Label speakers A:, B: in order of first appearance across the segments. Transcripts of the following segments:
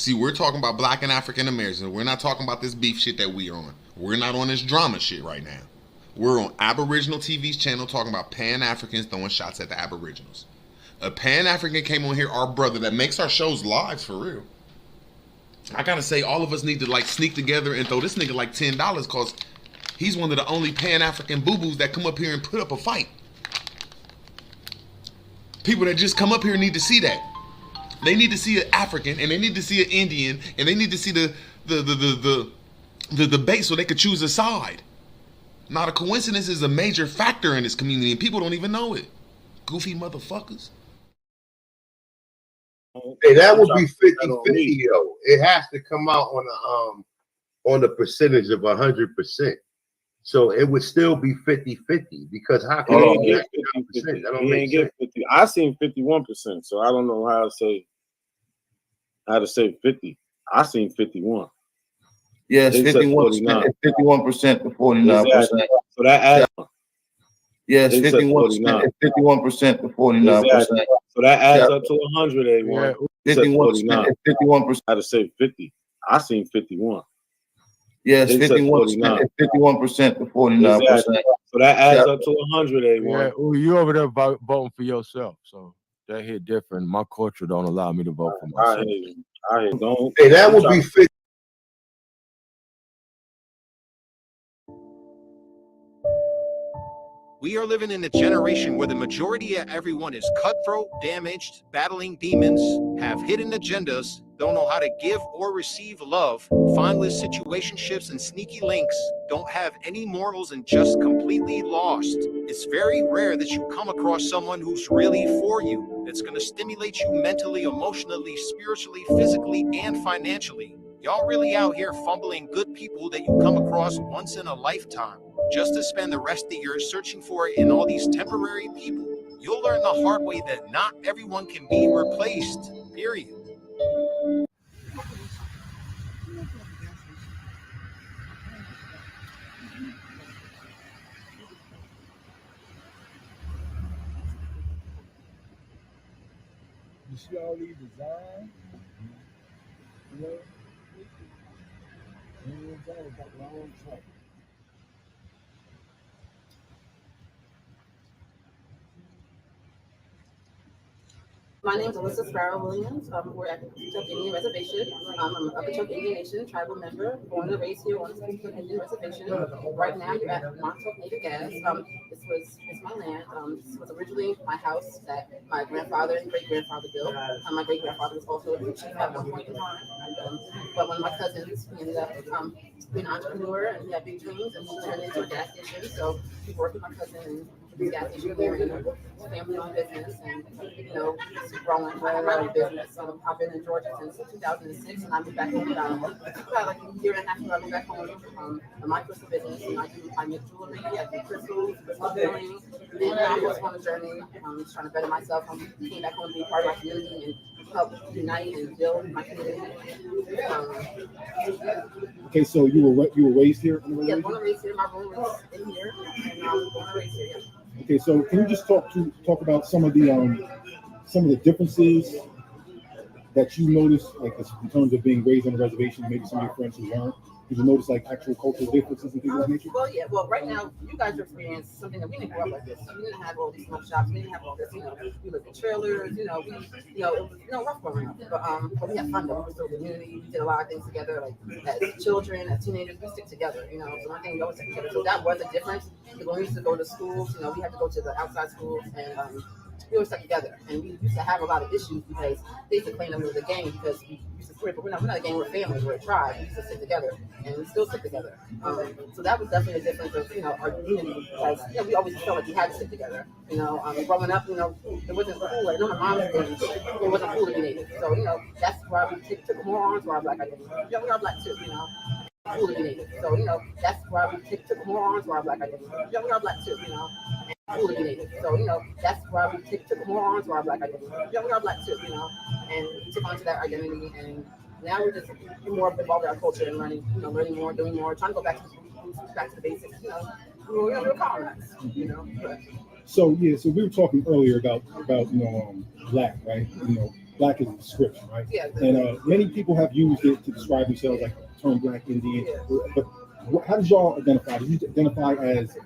A: See, we're talking about black and African Americans. We're not talking about this beef shit that we're on. We're not on this drama shit right now. We're on Aboriginal TV's channel talking about Pan-Africans throwing shots at the Aboriginals. A Pan-African came on here, our brother that makes our shows live for real. I gotta say, all of us need to like sneak together and throw this nigga like $10 because he's one of the only Pan-African boo-boos that come up here and put up a fight. People that just come up here need to see that. They need to see an African, and they need to see an Indian, and they need to see the debate so they could choose a side. Not a coincidence is a major factor in this community, and people don't even know it. Goofy motherfuckers.
B: Hey, that would be 50-50, yo. It has to come out on the percentage of 100%. So it would still be 50-50 because how can you get 50%? That don't make sense.
C: 50. I seen 51%, so I don't know how to say 50. I seen 51.
D: Yes, 51%. 51% to 49%.
C: Exactly. So that adds.
D: Yes, 51%. 51% to 49%.
C: Exactly. So that adds up to 100. A1.
D: 51%. 51%.
C: I had to say 50. I seen 51.
D: Yes, 51%. 51% to 49%.
C: Exactly. So that adds up to 100. A1.
E: Yeah, you over there voting for yourself, so that hit different. My culture don't allow me to vote for myself.
C: I don't.
B: Hey, that would be 50.
F: We are living in a generation where the majority of everyone is cutthroat, damaged, battling demons, have hidden agendas, don't know how to give or receive love, findless situationships and sneaky links, don't have any morals and just completely lost. It's very rare that you come across someone who's really for you, that's going to stimulate you mentally, emotionally, spiritually, physically, and financially. Y'all really out here fumbling good people that you come across once in a lifetime, just to spend the rest of yours searching for it in all these temporary people. You'll learn the hard way that not everyone can be replaced, period.
G: You see all these designs? You know? And that is got long track.
H: My name is Alyssa Sparrow Williams. We're at the Patuxent Indian Reservation. I'm a Patuxent Indian Nation tribal member, born and raised here on the Patuxent Indian Reservation. Right now, you're at Montauk Native Gas. It's my land. This was originally my house that my grandfather and great-grandfather built. My great-grandfather was also a chief at one point in time. But one of my cousins, he ended up being an entrepreneur, and he had big dreams, and he turned into a gas station. So he worked with my cousin and the gas station here, and family-owned business, and it's growing. I have my own business. I've been in Georgia since 2006, and I moved back home about like a year and a half ago. I moved back home. My crystal business, and I make jewelry, I do crystals, crystal healing, and I'm just on a journey. I'm just trying to better myself. I came back home to be part of my community and help unite and build my community.
G: Okay, so you were raised here?
H: Yeah, born and raised here. My room was in here, and I was born and raised here. Yeah.
G: Okay, so can you just talk about some of the differences that you noticed, like in terms of being raised on the reservation, maybe some of your friends who weren't? Did you notice like actual cultural differences and things of that nature?
H: Well, yeah. Well, right now, you guys are experiencing something that we didn't grow up like this. We didn't have all these smoke shops. We didn't have all this. We lived in trailers. It was rough growing up. But we had fun though. We were still a community. We did a lot of things together. Like as children, as teenagers, we stick together. So one thing we always stick together. So that was a difference. When we used to go to schools, we had to go to the outside schools and. We always stuck together, and we used to have a lot of issues because they used to claim that we were a gang because we used to split, but we're not a gang, we're a family, we're a tribe. We used to stick together, and we still stick together. So that was definitely a difference of our unity because we always felt like we had to stick together. Growing up, it wasn't cool. Like my mom's age, it wasn't cool to be Native. So that's why we took more on to our Black identity. Yeah, we are Black too. Cool to be Native. So that's why we took more on to our Black identity. Yeah, we are Black too. Cool to be Native. So, that's why we took more on to our Black identity. Yeah, we are Black too, and we took on to that identity, and now we're just more involved in our culture and learning more, doing more, trying to go back to the basics, we're colonized, But.
G: So we were talking earlier about Black, right? black is a description, right?
H: Yeah.
G: And many people have used it to describe themselves, like the term Black Indian. But how did y'all identify? Did you identify as?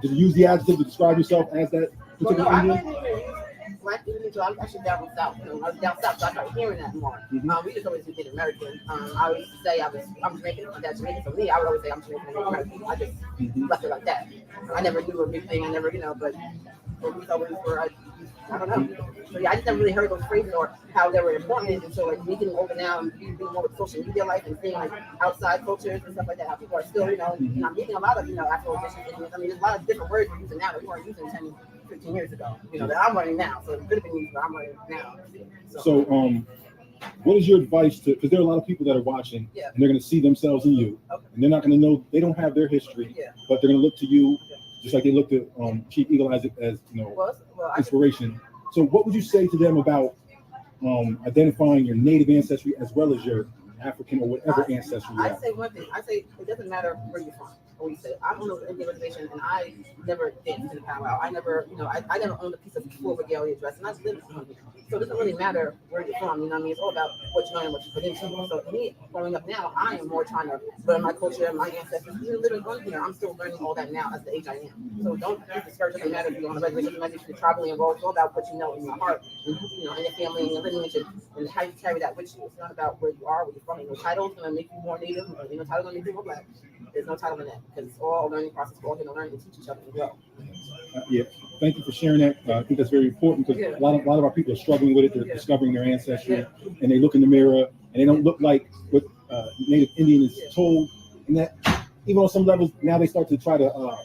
G: Did you use the adjective to describe yourself as that particular Indian?
H: Black Indian, so I'm actually down south. I was down south, so I started hearing that more. We just always did American. I always say I'm Jamaican. My dad's Jamaican. So me, I would always say I'm Jamaican American. I just left it like that. I never knew a big thing. I never, but we always were. I don't know. So yeah, I just never really heard those phrases or how they were important. And so like me getting older now and being more with social media life and seeing like outside cultures and stuff like that, how people are still, and I'm meeting a lot of, Afro-Indians. I mean, there's a lot of different words we're using now that we weren't using 10, 15 years ago, that I'm learning now. So it could have been used, but I'm learning now.
G: So what is your advice to, because there are a lot of people that are watching and they're going to see themselves in you, and they're not going to know, they don't have their history, but they're going to look to you just like they looked at Chief Eagle as inspiration. So what would you say to them about identifying your native ancestry as well as your African or whatever ancestry you have?
H: I say one thing. I say it doesn't matter where you're from. Always say I'm on the Indian reservation, and I never danced in the powwow. I never, I never owned a piece of full regalia dress, and I lived in Colombia. So it doesn't really matter where you're from. It's all about what you know and what you put into. So me, growing up now, I am more trying to learn my culture and my ancestors. Even living on here, I'm still learning all that now at the age I am. So don't be discouraged. It doesn't matter if you're on a reservation, it doesn't matter if you're traveling involved. It's all about what you know in your heart, and in your family and your lineage, and how you carry that with you. It's not about where you are, where you're from. No title's gonna make you more native, or no title's gonna make you more black. There's no title in that because it's all a learning process. We're all going to learn and teach each other and grow.
G: Thank you for sharing that. I think that's very important because a lot of our people are struggling with it. They're discovering their ancestry, and they look in the mirror and they don't look like what Native Indian is told. And that even on some levels now they start to try to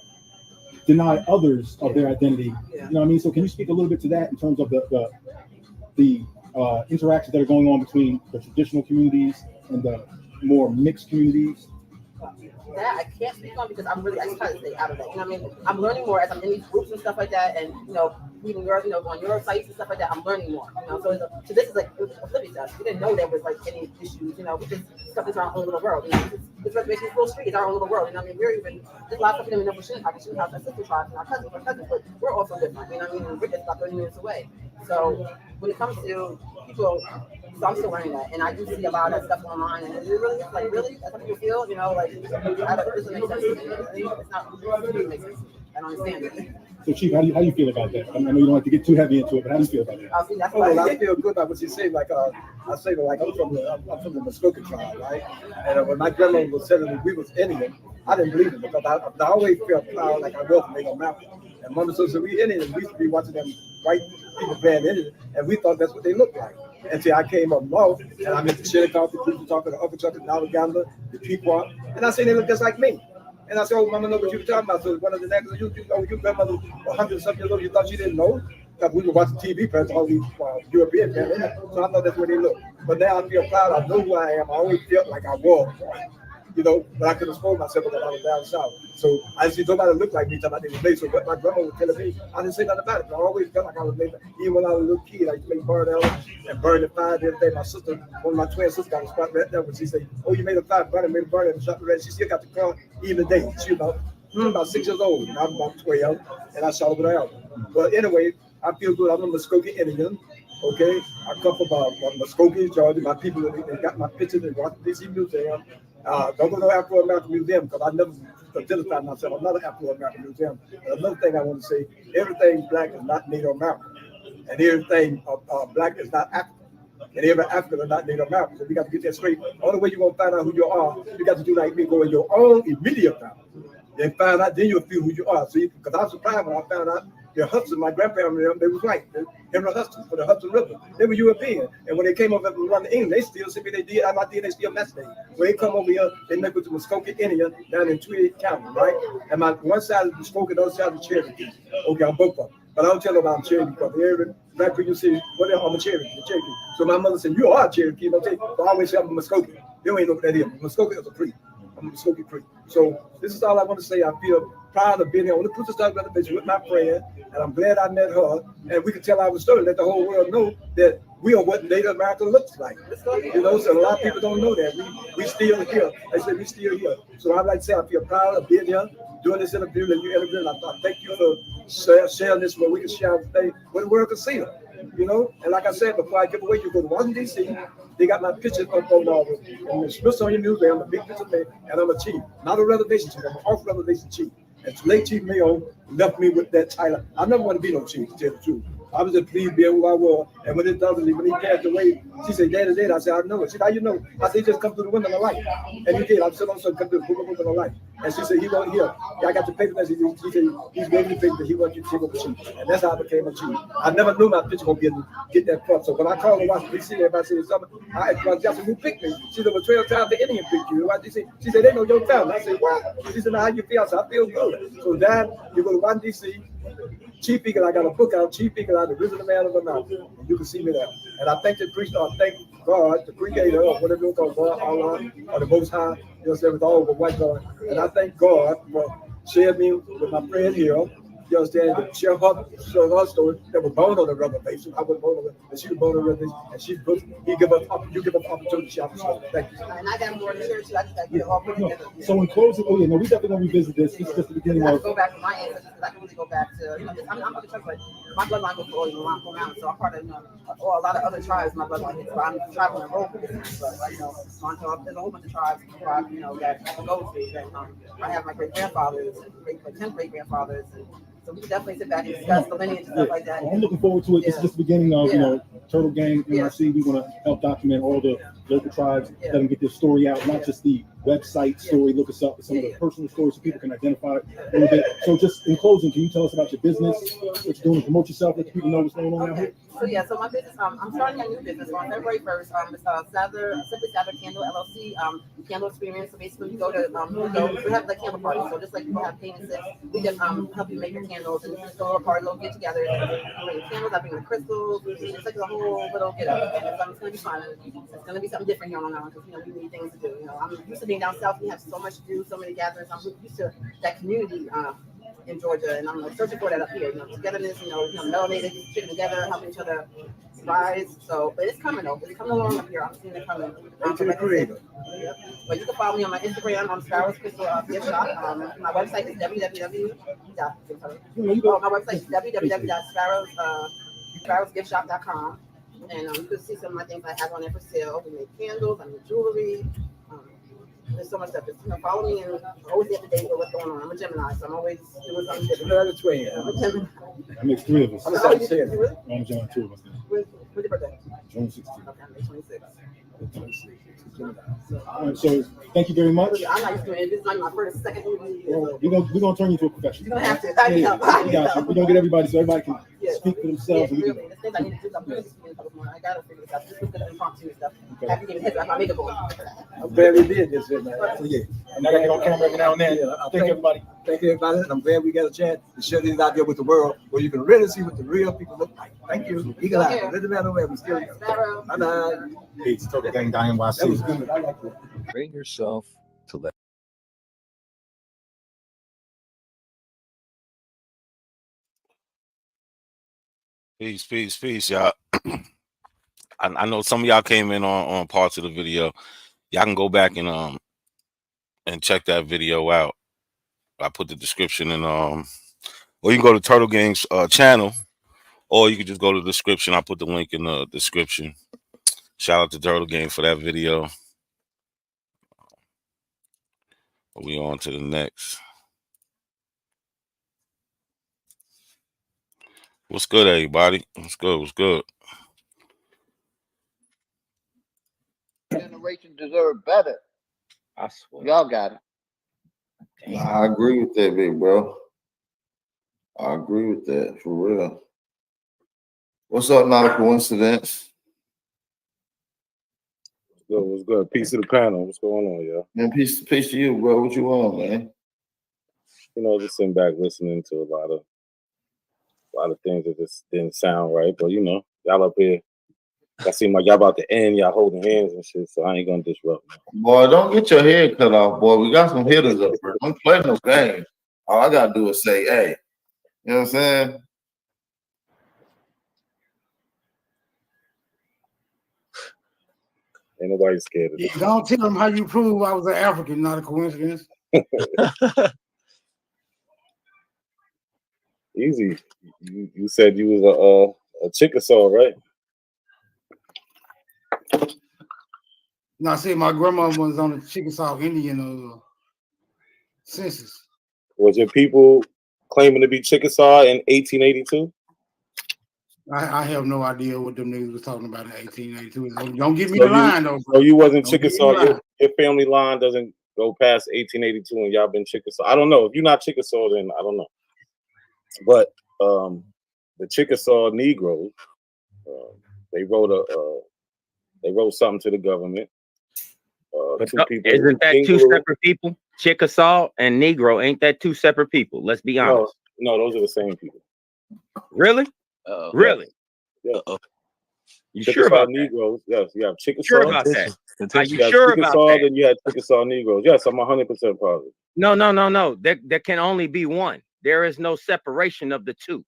G: deny others of their identity. You know what I mean? So can you speak a little bit to that in terms of the interactions that are going on between the traditional communities and the more mixed communities?
H: That I can't speak on because I just try to stay out of that. I'm learning more as I'm in these groups and stuff like that, and even your, on your sites and stuff like that. I'm learning more. So this is like oblivious to us. We didn't know there was like any issues. We just stuff into our own little world. This reservation is full street. It's our own little world. We're even there's a lot of stuff we don't know. We have our sister tribes and our cousins, but we're also different. We're just about 30 minutes away. So when it comes to people. So I'm still learning that, and I do see a lot of that stuff online, and it really is like, really, that's how people feel, it doesn't make sense to me. It's not, it doesn't make sense. I don't understand it.
G: So, Chief, how do you feel about that? I know you don't like to get too heavy into it, but how do you feel about that?
I: I feel good about what you say. Like I say, like I'm from the Muskoka tribe, right? And when my grandmother was telling me we was Indian, I didn't believe it because I always felt proud, like I was from Native American. And Mama said, we Indian, we used to be watching them white people playing Indian, and we thought that's what they looked like. Until I came up north, and I met the Chickasaw, the people talking to the upper Chuckers, Alabama, the Pequot, and I said they look just like me. And I said, oh, Mama, know what you were talking about. So one of the next, your grandmother, 100-something years old, you thought she didn't know? Because we were watching TV press, all these European family. So I thought that's where they look. But now I feel proud. I know who I am. I always felt like I was. But I could have spoiled myself because I was down south. So I see nobody look like me until I didn't play. So what my grandma was telling me, I didn't say nothing about it. I always felt like I was made. Even when I was a little kid, I used to make burn and burn the fire the other day. My sister, one of my twin sisters, got a spot right there. But she said, oh, you made a fire, burn it, and shot the red. She still got the car even today. She was about 6 years old. And I'm about 12, and I shot over there. But anyway, I feel good. I'm a Muskoka Indian. Okay, I come from Muskoka, Georgia. My people, they got my pictures in Washington, D.C. Museum. Don't go to Afro-American Museum because I never identified myself another Afro-American museum. And another thing I want to say, everything black is not Native American. And everything black is not African. And every African is not Native American. So we got to get that straight. The only way you're going to find out who you are, you got to do like me, go in your own immediate family. Then find out, then you'll feel who you are. See, because I was surprised when I found out the Hudson, my grandparents, they was white. Him and Hudson for the Hudson River. They were European. And when they came over and run to England, they still see me, they did, I'm not there, they still mess me. When they come over here, they make with the Muskoka Indian down in Tweed County, right? And my one side is Muskoka, the other side is Cherokee. Okay, I'm both of them. But I don't tell them I'm Cherokee because every black people see, I'm a Cherokee. So my mother said, you are a Cherokee. But I always say I'm a Muskoka. They don't even know what that is. Muskoka is a Cree. I'm a Muskoka Cree. So this is all I want to say. I feel proud of being here on the Pussy Star reservation with my friend, and I'm glad I met her. And we can tell our story, let the whole world know that we are what Native America looks like. You know, so a lot of people don't know that. We still here. I said we still here. So I'd like to say I feel proud of being here, doing this interview that you interviewed. I thank you for sharing this where we can share everything where the world can see it. You know, and like I said before I give away, you go to Washington D.C. They got my pictures up on the Smithsonian Museum. I'm a big picture man, and I'm a chief, not a reservation chief. I'm an off-reservation chief. And late Chief Mayo left me with that title. I never want to be no chief, to tell the truth. I was just pleased being who I was. And when when he passed away, she said, Daddy, Daddy. I said, I know it. She said, how you know? I said, he just come through the window of the light. And he did. I said, also come through the window of the light. And she said, he wasn't here. I got the paper that she said, he's gave me the paper that he wanted you to take over chief. And that's how I became a chief. I never knew my picture would get that far. So when I called her Washington D.C., everybody said something. I asked her, who picked me? She said, well, 12 times the Indian picked you. She said, they know your family. I said, what? She said, now how you feel? I said, I feel good. So that, you go to Washington D.C., Chief Eagle, I got a book out, Chief Eagle, the Wisdom Man of the Mountain. You can see me there. And I thank the priest, I thank God, the creator, or whatever you call God, Allah, or the Most High, you know, with all the white God. And I thank God for sharing me with my friend here. You understand? To share her story that was born on the reservation. I was born on it, and she was born on the reservation, and you give us opportunity to share the story. Thank you.
H: And I got more to share too. I just got to get it all put together.
G: So in closing, we definitely gonna revisit this. This is just the beginning
H: I
G: of.
H: go back to my ancestors because I can really go back to, I'm of the church, but my bloodline goes all the way around. So I'm part of, a lot of other tribes. My bloodline. So I'm traveling a road, but Montauk, there's a whole bunch of tribes, that I go to. That I have my great grandfathers, my 10 great grandfathers, and so we can definitely sit back and discuss the lineage and stuff like that.
G: I'm looking forward to it. This is just the beginning of, Turtle Gang, NRC. We want to help document all the local tribes, let them get their story out, not just the website story, look us up, but some of the personal stories so people can identify it a little bit. So just in closing, can you tell us about your business, what you're doing, promote yourself, let people know what's going on out here?
H: So my business, I'm starting a new business on February 1st. It's Simply Sather Candle LLC, candle experience. So basically, you go to, we have like candle parties. So just like people have paintings, we can help you make your candles, and just go to a party, little get together, and bring candles, I bring the crystals. It's like a whole little get up. And it's gonna be fun. It's gonna be something different here on Long Island because we need things to do. I'm used to being down south. We have so much to do, so many gatherings. I'm used to that community. In Georgia, and I'm searching for that up here. Togetherness, melanated, sitting together, helping each other rise. So, but it's coming though. It's coming along up here. I'm seeing it coming. But you can follow me on my Instagram. I'm Sparrow's Crystal Gift Shop. My website is www.sparrowsgiftshop.com, and you can see some of my things I have on there for sale. We make candles, I make jewelry. There's so much stuff. Follow me and always get up to date with what's going on. I'm a Gemini, so I'm always doing something different.
I: Another twin.
H: I'm a Gemini.
G: That makes 3 of us.
I: I'm a Sagittarius.
G: I'm John 2 of us.
H: When's your birthday?
G: June 16th.
H: Okay, May 26th.
G: All right, so thank you very much.
H: I'm not used to it. This is like my first, second interview.
G: Well, we're gonna turn you into a professional.
H: You're gonna have to.
G: We got you. We're gonna get everybody so everybody can speak for themselves.
H: Yeah, really. The things I need to do, I'm really speaking a couple more. I gotta figure this out. Just look at the impromptu stuff. I have to get hit my makeup on.
I: I'm glad we did this, man.
G: So yeah, and I gotta get on camera every now and then. Thank everybody.
I: Thank everybody, and I'm glad we got a chance to share these out there with the world, where you can really see what the real people look like. Thank you. Eagle Eye. Doesn't matter where we still here. Bye-bye.
G: Peace. Turtle Gang, NYC.
I: That was good. I like that.
J: Train yourself to let.
K: Peace, y'all. I know some of y'all came in on parts of the video. Y'all can go back and check that video out. I put the description in or you can go to Turtle Gang's channel, or you can just go to the description. I put the link in the description. Shout out to Turtle Gang for that video. We on to the next. What's good, everybody? What's good?
L: Generation deserve better.
J: I swear.
L: Y'all got it.
D: I agree with that, big bro. I agree with that for real. What's up, not a coincidence?
C: What's good? Peace to the panel. What's going on, y'all?
D: Man, peace to you, bro. What you want, man?
C: Just sitting back listening to a lot of things that just didn't sound right. But y'all up here, I seem like y'all about to end. Y'all holding hands and shit. So I ain't gonna disrupt.
D: Boy, don't get your head cut off, boy. We got some hitters up here. Don't play no games. All I gotta do is say, hey, you know what I'm saying?
C: Ain't nobody scared of
L: Yeah,
C: this.
L: don't tell them how you prove I was an African, not a coincidence.
C: Easy. You said you was a Chickasaw, right?
L: No, I said my grandma was on the Chickasaw Indian census.
C: Was your people claiming to be Chickasaw in 1882?
L: I have no idea what them niggas was talking about in 1882. Don't give me
C: So
L: the line though.
C: So you wasn't
L: Don't give me
C: Chickasaw.
L: the line.
C: Your family line doesn't go past 1882, and y'all been Chickasaw. I don't know. If you're not Chickasaw, then I don't know. But the Chickasaw Negroes, they wrote something to the government.
M: But
C: Two people.
M: isn't that two separate people? Chickasaw and Negro, ain't that two separate people? Let's be honest.
C: No, those are the same people.
M: Really? Really?
C: Yeah.
M: You
C: Chickasaw
M: sure about
C: Negroes?
M: that?
C: Yes, you have Chickasaw.
M: Sure about that? Are you
C: have
M: sure
C: Chickasaw,
M: about that?
C: Then you had Chickasaw Negroes. Yes, I'm 100% positive.
M: No. There can only be one. There is no separation of the two.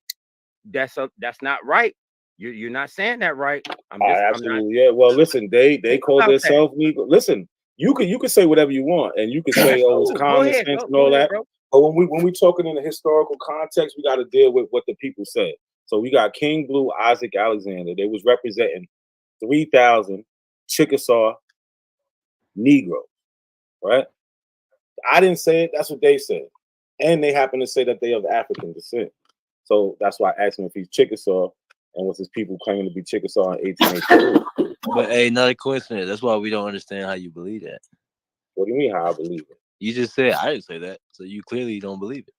M: That's not right. You're not saying that right.
C: Yeah. Well, listen, they call themselves Negro. Listen, you can say whatever you want, and you can say, oh, it's common sense and all that. But when we talking in a historical context, we got to deal with what the people said. So we got King Blue, Isaac Alexander. They was representing 3,000 Chickasaw Negroes, right? I didn't say it. That's what they said, and they happen to say that they of African descent. So that's why I asked him if he's Chickasaw and was his people claiming to be Chickasaw in 1882.
J: But hey, not a coincidence. That's why we don't understand how you believe that.
C: What do you mean how I believe it?
J: You just said I didn't say that, so you clearly don't believe it.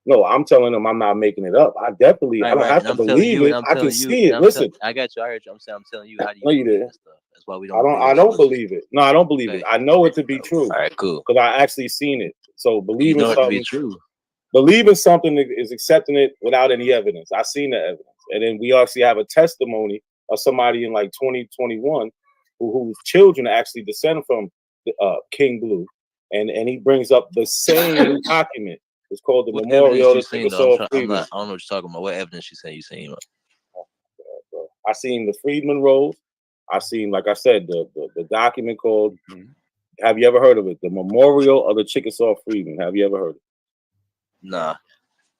C: No, I'm telling them I'm not making it up. I definitely I don't have to believe it. I can see it. Listen,
J: I got you. I heard you. I'm telling you how do you
C: no, you
J: believe
C: did.
J: that stuff. That's why we don't.
C: I don't believe it. No, I don't believe it. I know it to be true.
J: All right, cool.
C: Because I actually seen it. So believing
J: know it to
C: something
J: be true.
C: Believing something is accepting it without any evidence. I seen the evidence, and then we actually have a testimony of somebody in like 2021 whose children actually descend from King Blue, and he brings up the same document. It's called the
J: What
C: Memorial
J: evidence
C: to
J: you seen,
C: Chickasaw
J: though? I
C: Freedmen.
J: don't know what you're talking about. What evidence you saying you seen?
C: I seen the Freedmen Rolls. I seen, like I said, the document called. Have you ever heard of it? The Memorial of the Chickasaw Freedmen. Have you ever heard of it?
J: Nah.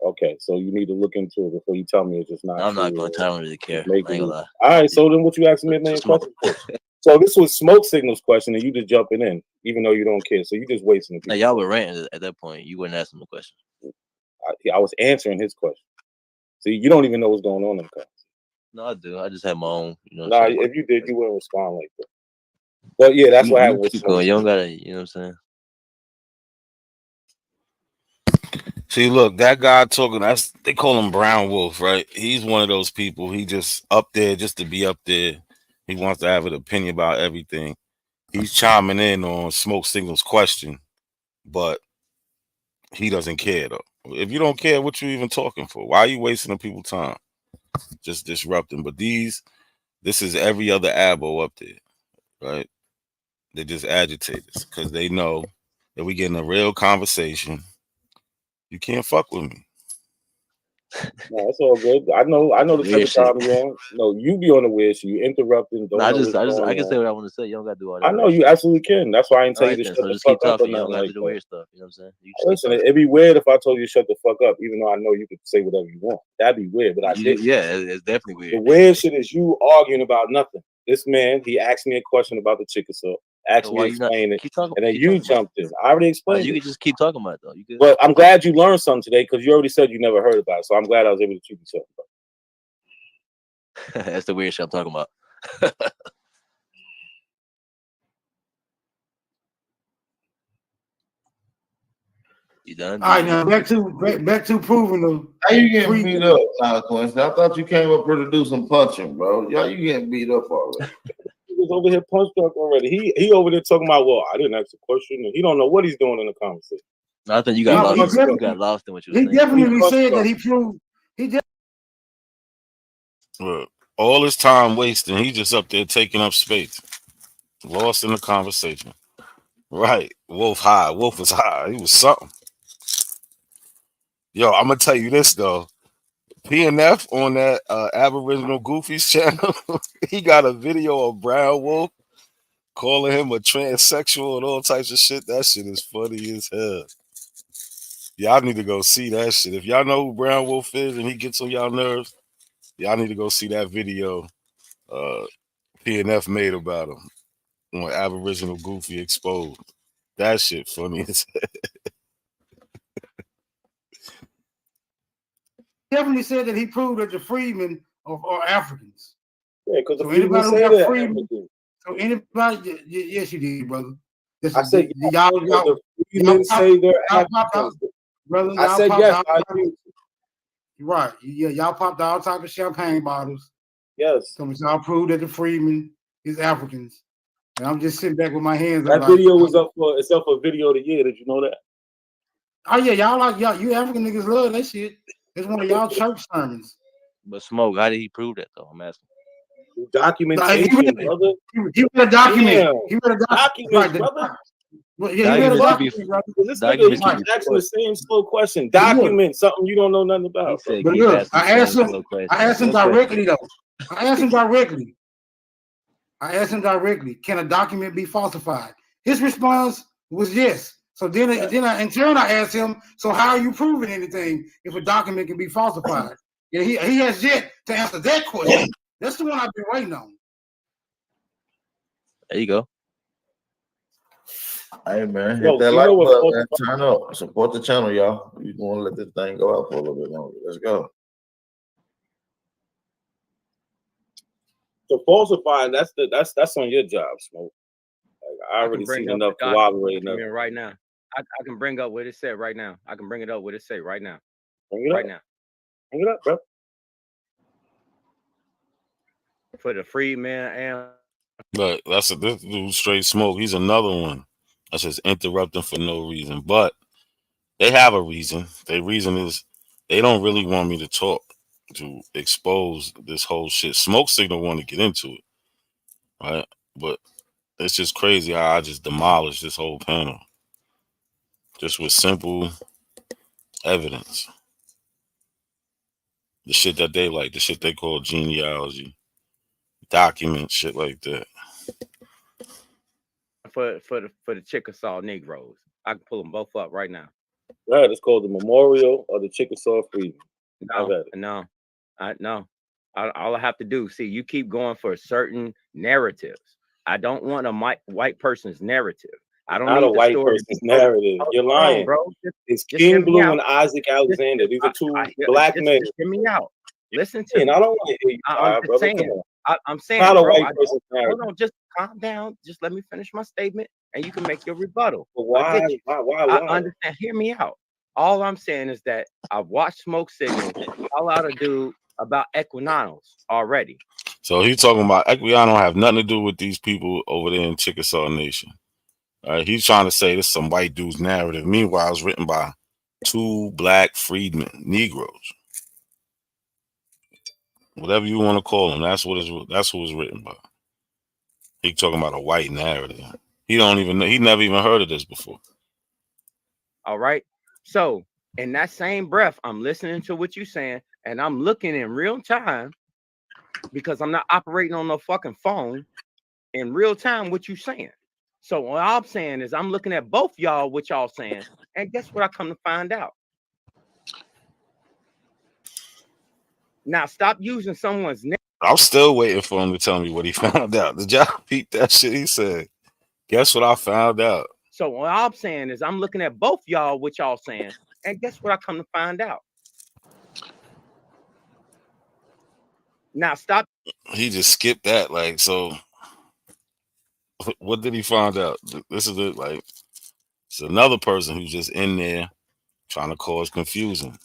C: Okay, so you need to look into it before you tell me it's just not.
J: I'm not going to. I don't really care. I ain't gonna lie.
C: All right, so then what you asking me a million questions for? So this was Smoke Signal's question, and you just jumping in, even though you don't care. So you just wasting it.
J: Now, y'all were ranting at that point. You weren't asking the question.
C: I was answering his question. See, you don't even know what's going on in the conversation.
J: No, I do. I just have my own.
C: Nah, if you did, you wouldn't respond like that. But yeah, that's what happened with
J: keep
C: Smoke
J: going. You
C: Signal.
J: don't gotta. You know what I'm saying?
K: See, look, that guy talking, they call him Brown Wolf, right? He's one of those people. He just up there just to be up there. He wants to have an opinion about everything. He's chiming in on Smoke Signal's question, but he doesn't care though. If you don't care, what you even talking for? Why are you wasting the people's time? Just disrupting. But this is every other abo up there, right? They just agitators because they know that we getting a real conversation. You can't fuck with me.
C: No, it's all good. I know the type of time you're on. No, you be on the weird shit. You interrupting. Don't
J: I
C: know
J: I can say what I want to say. You don't gotta do all that.
C: I know you absolutely can. That's why I didn't tell you to shut
J: so
C: the
J: just
C: fuck
J: keep
C: up or
J: talking. You don't
C: nothing
J: gotta
C: like
J: do the
C: that.
J: weird stuff. You know what I'm saying?
C: Listen, it'd be weird if I told you to shut the fuck up, even though I know you could say whatever you want. That'd be weird, but I didn't.
J: Yeah, it's definitely weird.
C: The weird shit is you arguing about nothing. This man, he asked me a question about the Chickasaw, asked me to explain it, and then you jumped in. I already explained
J: You
C: it.
J: can just keep talking about it, though. You can.
C: But I'm glad you learned something today because you already said you never heard about it. So I'm glad I was able to teach you something.
J: That's the weird shit I'm talking about. You done?
L: All right, now back to proving them.
D: How you getting beat up, Quincy? I thought you came up here to do some punching, bro. Y'all, you getting beat up already?
C: He was over here punch drunk already. He over there talking about, well, I didn't ask a question, and he don't know what he's doing in the conversation.
J: I think you got lost. You got lost in what you were saying.
L: He definitely said that he proved.
K: Look, all this time wasting, he just up there taking up space, lost in the conversation. Right, Wolf high. Wolf was high. He was something. Yo, I'm gonna tell you this though. PNF on that Aboriginal Goofies channel, he got a video of Brown Wolf calling him a transsexual and all types of shit. That shit is funny as hell. Y'all need to go see that shit. If y'all know who Brown Wolf is and he gets on y'all nerves, y'all need to go see that video PNF made about him on Aboriginal Goofy Exposed. That shit funny as hell.
L: Definitely said that he proved that the freedmen are Africans.
C: Yeah, because
L: So
C: the freedmen
L: anybody who
C: say
L: got
C: that.
L: freedmen, so anybody, yes, you did, brother.
C: I said the freedmen say they're Africans.
L: Brother,
C: I said yes. I agree.
L: Right. Yeah, y'all popped all type of champagne bottles.
C: Yes.
L: So y'all proved that the freedmen is Africans. And I'm just sitting back with my hands
C: That
L: up.
C: video was up for video of the year. Did you know that?
L: Oh yeah, y'all you African niggas love that shit. It's one of y'all church sermons.
J: But Smoke, how did he prove that though? I'm asking.
C: Documentation, brother.
L: He read a document.
C: Damn.
L: He read a
C: Documents, brother.
L: Yeah, he read a document, brother.
C: This nigga keeps asking the same slow question. Document something you don't know nothing about.
J: He said,
L: but
J: keep
L: look,
J: asking
L: I asked him.
J: slow questions.
L: I asked him directly though. I asked him directly. Can a document be falsified? His response was yes. So then in turn I asked him, so how are you proving anything if a document can be falsified? Yeah, he has yet to answer that question. That's the one I've been waiting on.
J: There you go.
D: Hey man, hit that like button and turn up. Support the channel, y'all. You want to let this thing go out for a little bit longer. Let's go.
C: So falsifying, that's on your job, Smoke. Like, I already seen enough corroborating up
M: right now. I can bring up what it said right now. I can bring it up what it said right now.
C: Bring it up.
M: Now.
C: Bring it up, bro.
M: For the free man and
K: But this dude straight Smoke. He's another one that's just interrupting for no reason. But they have a reason. Their reason is they don't really want me to talk to expose this whole shit. Smoke Signal want to get into it, right? But it's just crazy how I just demolished this whole panel just with simple evidence. The shit that they like, the shit they call genealogy, documents, shit like that.
M: for the Chickasaw Negroes. I can pull them both up right now.
C: Right, it's called the Memorial of the Chickasaw Freedmen.
M: No. All I have to do, see, you keep going for certain narratives. I don't want a white person's narrative. I don't
C: Not
M: need
C: a white person's narrative. You're lying,
M: bro.
C: It's King Blue and Isaac Alexander. These are two black men.
M: Just hear me out. Listen to me.
C: I don't want to hear you,
M: I'm just
C: brother.
M: saying. I'm saying,
C: Not a
M: bro,
C: white person's narrative.
M: hold on, just calm down. Just let me finish my statement, and you can make your rebuttal.
C: But why?
M: I understand. Hear me out. All I'm saying is that I've watched Smoke Signal call out a dude about Equinanos already.
K: So he's talking about Equiano have nothing to do with these people over there in Chickasaw Nation. He's trying to say this is some white dude's narrative. Meanwhile, it's written by two black freedmen, Negroes. Whatever you want to call them, that's who it's written by. He talking about a white narrative. He don't even know. He never even heard of this before.
M: All right. So in that same breath, I'm listening to what you're saying, and I'm looking in real time because I'm not operating on no fucking phone in real time what you're saying. So what I'm saying is I'm looking at both y'all, what y'all saying, and guess what I come to find out? Now stop using someone's name.
K: I'm still waiting for him to tell me what he found out. Did y'all peep that shit he said? Guess what I found out?
M: So what I'm saying is I'm looking at both y'all, what y'all saying, and guess what I come to find out? Now stop.
K: He just skipped that. Like, so what did he find out? This is it. Like, it's another person who's just in there trying to cause confusion.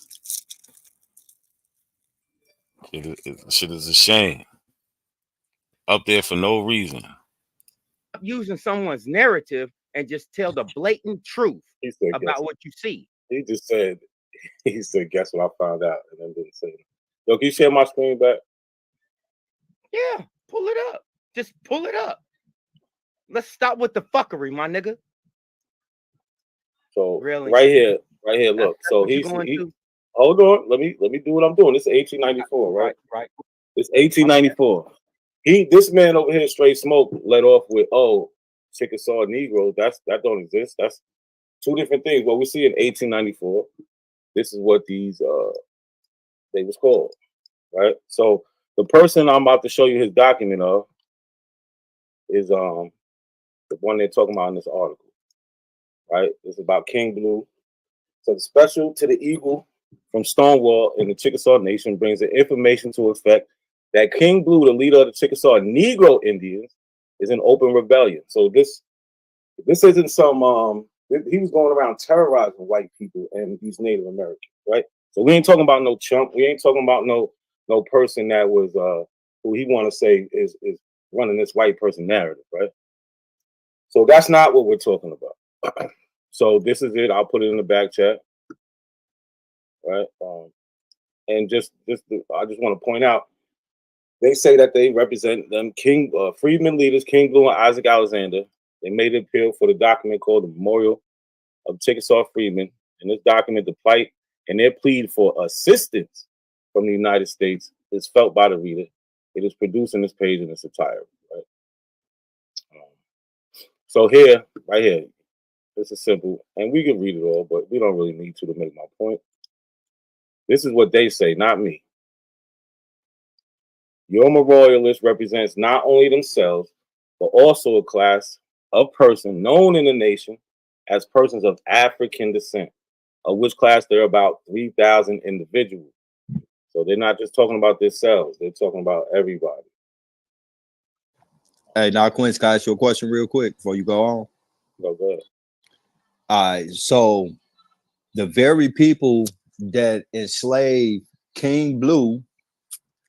K: Shit is a shame. Up there for no reason.
M: Using someone's narrative and just tell the blatant truth about what you see.
C: He just said, guess what I found out, and then didn't say it. Yo, can you share my screen back?
M: Yeah, pull it up. Just pull it up. Let's stop with the fuckery, my nigga.
C: So
M: really,
C: right here, look. So Hold on. Let me do what I'm doing. This is 1894, right?
M: Right.
C: It's 1894. This man over here, Straight Smoke, led off with, oh, Chickasaw Negro. That don't exist. That's two different things. What we see in 1894, this is what these they was called, right? So the person I'm about to show you his document of is the one they're talking about in this article, right? It's about King Blue. So the special to the Eagle from Stonewall in the Chickasaw Nation brings the information to effect that King Blue, the leader of the Chickasaw Negro Indians, is in open rebellion. So this isn't some he was going around terrorizing white people and these Native Americans, right? So we ain't talking about no chump. We ain't talking about no person that was who he want to say is running this white person narrative, right? So that's not what we're talking about. So this is it. I'll put it in the back chat, right? And I just want to point out, they say that they represent them freedmen leaders, King Blue and Isaac Alexander. They made an appeal for the document called the Memorial of Chickasaw Freedmen. In this document, the plight and their plea for assistance from the United States is felt by the reader. It is produced in this page in its entirety, right? So here, right here, this is simple, and we can read it all, but we don't really need to make my point. This is what they say, not me. Your memorialist represents not only themselves, but also a class of person known in the nation as persons of African descent, of which class there are about 3,000 individuals. So they're not just talking about themselves, they're talking about everybody.
N: Hey, now Quince, can I ask you a question real quick before you go on?
C: No, go ahead.
N: All right, so the very people that enslaved King Blue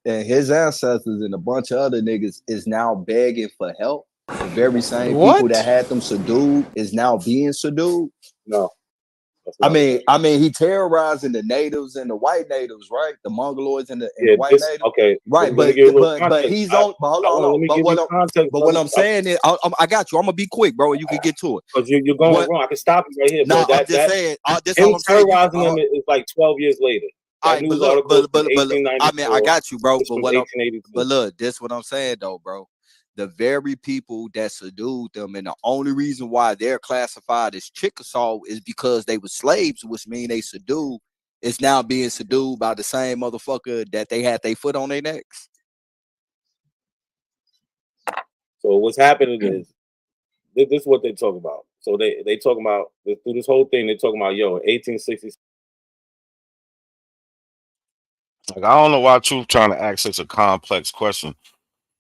N: and his ancestors and a bunch of other niggas is now begging for help. The very same people that had them subdued is now being subdued.
C: No.
N: I mean, he terrorizing the natives and the white natives, right? The Mongoloids and the white natives.
C: Okay,
N: right? But he's on. But hold on. But what I'm saying is, I got you. I'm gonna be quick, bro. You can get to it.
C: Because you're going wrong. I can stop you right here.
N: No,
C: bro.
N: I'm just saying. This
C: him
N: all I'm saying.
C: Terrorizing them is like 12 years later.
N: All right, but look, I mean, I got you, bro. But
C: but
N: look, this what I'm saying though, bro. The very people that subdued them, and the only reason why they're classified as Chickasaw is because they were slaves, which mean they subdued, is now being subdued by the same motherfucker that they had their foot on their necks.
C: So what's happening is this is what they talk about. So they talk about through this whole thing. They talking about 1860s.
K: Like, I don't know why Truth trying to ask such a complex question.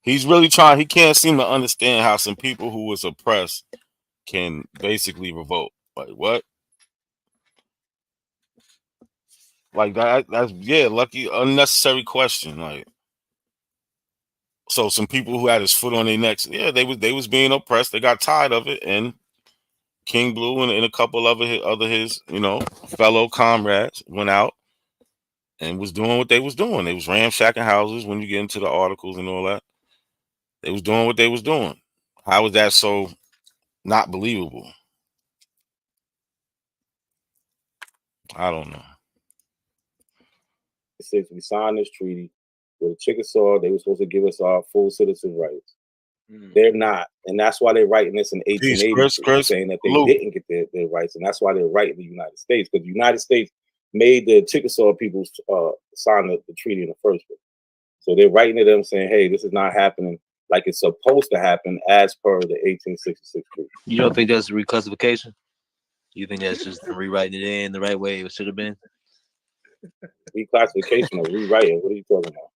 K: He's really trying. He can't seem to understand how some people who was oppressed can basically revolt. Like what? Like that's lucky, unnecessary question. Like, so some people who had his foot on their necks, they was being oppressed. They got tired of it, and King Blue and a couple of his fellow comrades went out and was doing what they was doing. They was ramshacking houses. When you get into the articles and all that, they was doing what they was doing. How is that so not believable? I don't know.
C: We signed this treaty with the Chickasaw. They were supposed to give us our full citizen rights. They're not, and that's why they're writing this in 1880, saying that they didn't get their rights, and that's why they're writing the United States, because the United States made the Chickasaw people sign the treaty in the first place. So they're writing to them saying, "Hey, this is not happening like it's supposed to happen as per the 1866 treaty."
J: You don't think that's reclassification? You think that's just rewriting it in the right way it should have been?
C: Reclassification or rewriting? What are you talking about?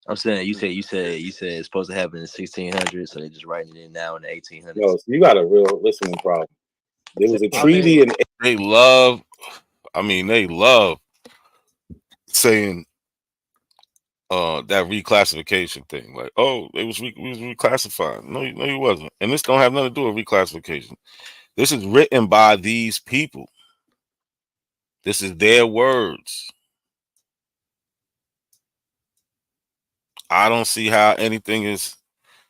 J: I'm saying you said it's supposed to happen in 1600, so they're just writing it in now in the 1800s.
C: No, so you got a real listening problem. There was a treaty, and
K: they love saying that reclassification thing. Like, oh, we was reclassified. No, you wasn't. And this don't have nothing to do with reclassification. This is written by these people. This is their words. I don't see how anything is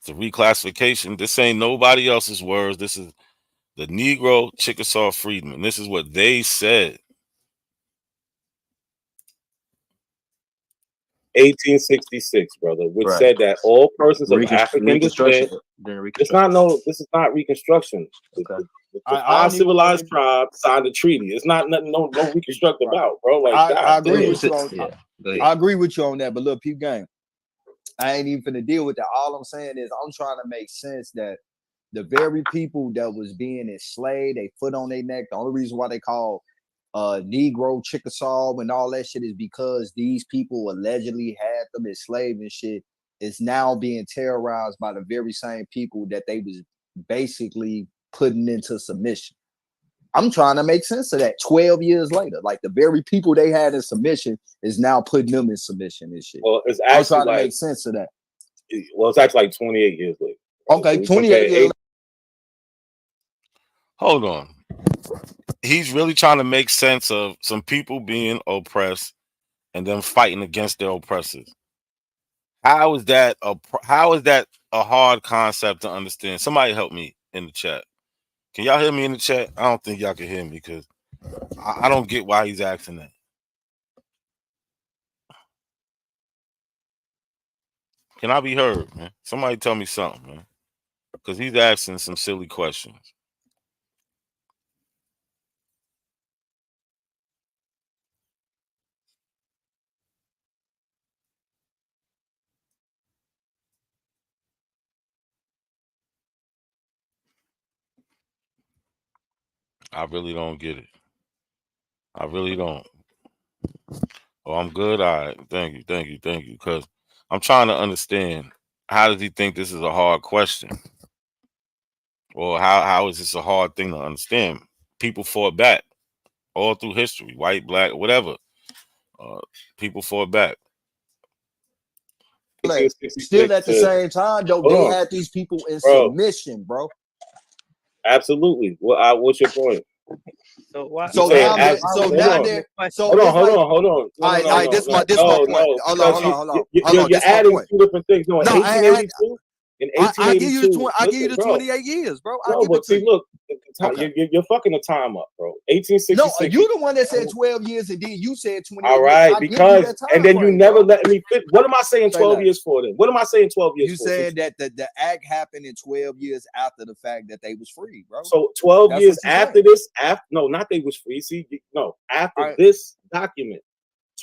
K: the reclassification. This ain't nobody else's words. This is the Negro Chickasaw Freedmen. This is what they said.
C: 1866, brother, which said that all persons of African descent. It's not this is not Reconstruction. The five civilized tribes signed a treaty. It's not nothing no Reconstruct about, bro. Like
N: I agree with you
J: on
N: I agree with you on that, but look, peep game. I ain't even finna deal with that. All I'm saying is I'm trying to make sense that the very people that was being enslaved, they foot on their neck. The only reason why they call Negro, Chickasaw, and all that shit is because these people allegedly had them enslaved and shit. Is now being terrorized by the very same people that they was basically putting into submission. I'm trying to make sense of that 12 years later. Like the very people they had in submission is now putting them in submission and shit.
C: Well, it's
N: I'm
C: actually
N: trying to make sense of that.
C: Well, it's actually like 28 years later.
N: Okay, 28 years later.
K: Hold on. He's really trying to make sense of some people being oppressed and then fighting against their oppressors. How is that a hard concept to understand? Somebody help me in the chat. Can y'all hear me in the chat? I don't think y'all can hear me because I don't get why he's asking that. Can I be heard, man? Somebody tell me something, man. Because he's asking some silly questions. I really don't get it. I really don't. Oh, I'm good. All right. Thank you. Because I'm trying to understand, how does he think this is a hard question? Or how is this a hard thing to understand? People fought back all through history, white, black, whatever. People fought back.
N: Still at the same time, though, they had these people in submission, bro.
C: Absolutely. Well, what's your point?
M: So why?
N: So now they're
C: hold on.
N: This my point. Hold on.
C: You're adding two different things. No, in 1882. In 1882,
N: I give you the 28 years, bro.
C: But see, look, you're fucking the time up, bro. 1866.
N: No, you the one that said 12 years, and then you said 28
C: all right,
N: years.
C: because and then you never let me fit. What am I saying 12 years for then? What am I saying 12 years
N: you
C: for?
N: You said that the act happened in 12 years after the fact that they was free, bro.
C: So 12 years after this, not they was free. See, no, after this document,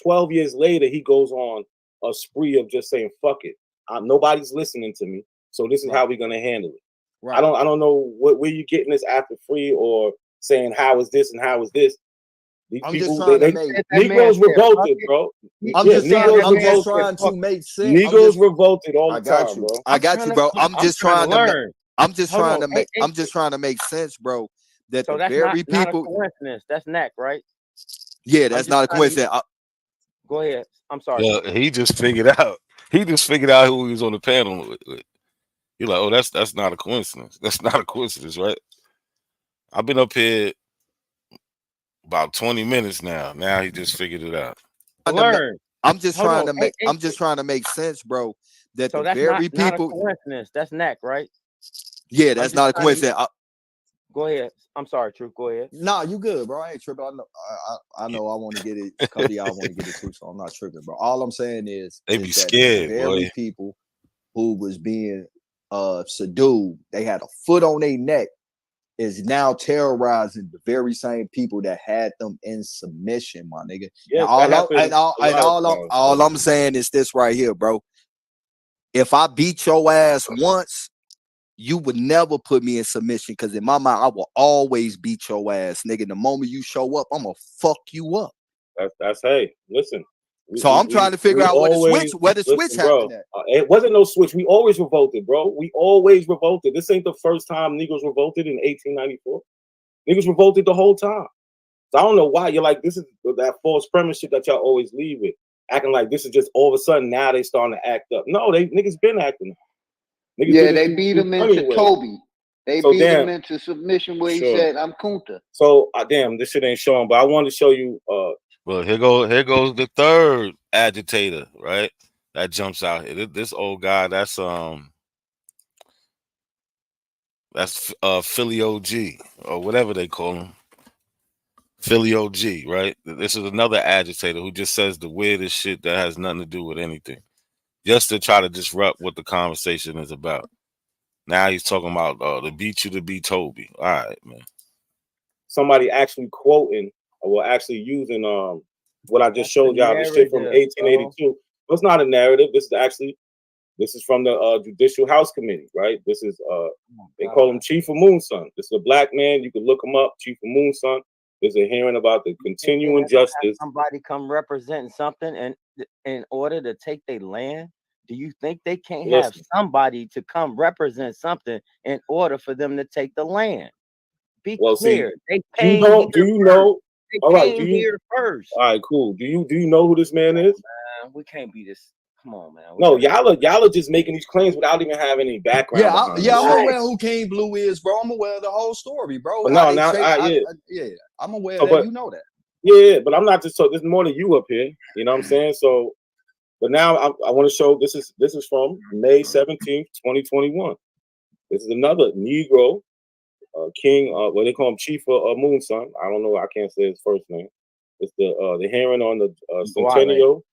C: 12 years later, he goes on a spree of just saying, fuck it. Nobody's listening to me. So this is how we're gonna handle it. Right. I don't know where you getting this after free or saying how is this and how is this. These people, Negroes revolted, bro.
N: I'm just trying to make sense.
C: Negroes revolted all the time, bro.
N: I got you, bro. I'm just trying to make sense, bro. That
M: so
N: the very people.
M: Not a coincidence. That's Knack, right?
N: Yeah, that's not a coincidence.
M: Go ahead. I'm sorry.
K: Yeah, he just figured out. He just figured out who he was on the panel with. You're like, oh, that's not a coincidence. That's not a coincidence, right? I've been up here about 20 minutes now. Now he just figured it out.
N: I'm just trying to make sense, bro. That
M: so
N: the very people.
M: Not a coincidence. That's Knack, right?
N: Yeah, that's not a coincidence.
M: Go ahead. I'm sorry, Truth. Go ahead.
N: Nah, you good, bro. I ain't tripping. I know. I want to get it. A couple of y'all want to get it too, so I'm not tripping, bro. All I'm saying is
K: they be scared.
N: The very people who was being subdued, they had a foot on their neck, is now terrorizing the very same people that had them in submission, my nigga.
C: Yes,
N: all I'm saying is this right here, bro. If I beat your ass once, you would never put me in submission, because in my mind, I will always beat your ass, nigga. The moment you show up, I'm gonna fuck you up.
C: That's hey, listen.
N: So I'm trying to figure out where the switch happened at.
C: It wasn't no switch. We always revolted, bro. We always revolted. This ain't the first time Negroes revolted in 1894. Niggas revolted the whole time. So I don't know why you're like, this is that false premise shit that y'all always leave with, acting like this is just all of a sudden now they starting to act up. No, niggas been acting.
D: Niggas they beat him into Toby. They beat him into submission where he said, "I'm Kunta."
C: So damn, this shit ain't showing, but I wanted to show you.
K: Well, here goes the third agitator, right? That jumps out here. This old guy, that's Philly OG or whatever they call him. Philly OG, right? This is another agitator who just says the weirdest shit that has nothing to do with anything, just to try to disrupt what the conversation is about. Now he's talking about the beat you to be Toby. All right, man.
C: Somebody actually quoting or actually using what I just showed y'all, the shit from 1882. Well, it's not a narrative. This is from the Judicial House Committee, right? This is they call him Chief of Moonson. This is a black man. You can look him up, Chief of Moonson. There's a hearing about the continuing justice.
M: Somebody come representing something and in order to take their land. Do you think they can't have somebody to come represent something in order for them to take the land? Be clear.
C: See, do you know?
M: They
C: all right,
M: came here first.
C: All right, cool. Do you know who this man is?
M: Man, we can't be this. Come on, man.
C: No, y'all are just making these claims without even having any background.
N: I'm aware who King Blue is, bro. I'm aware of the whole story, bro.
C: But
N: I'm aware of that. You know that.
C: Yeah, but I'm not just so. There's more than you up here. You know what I'm saying? So, but now I want to show. This is from May 17th, 2021. This is another Negro king. What they call him, Chief of Moonson. I don't know. I can't say his first name. It's the hearing on the centennial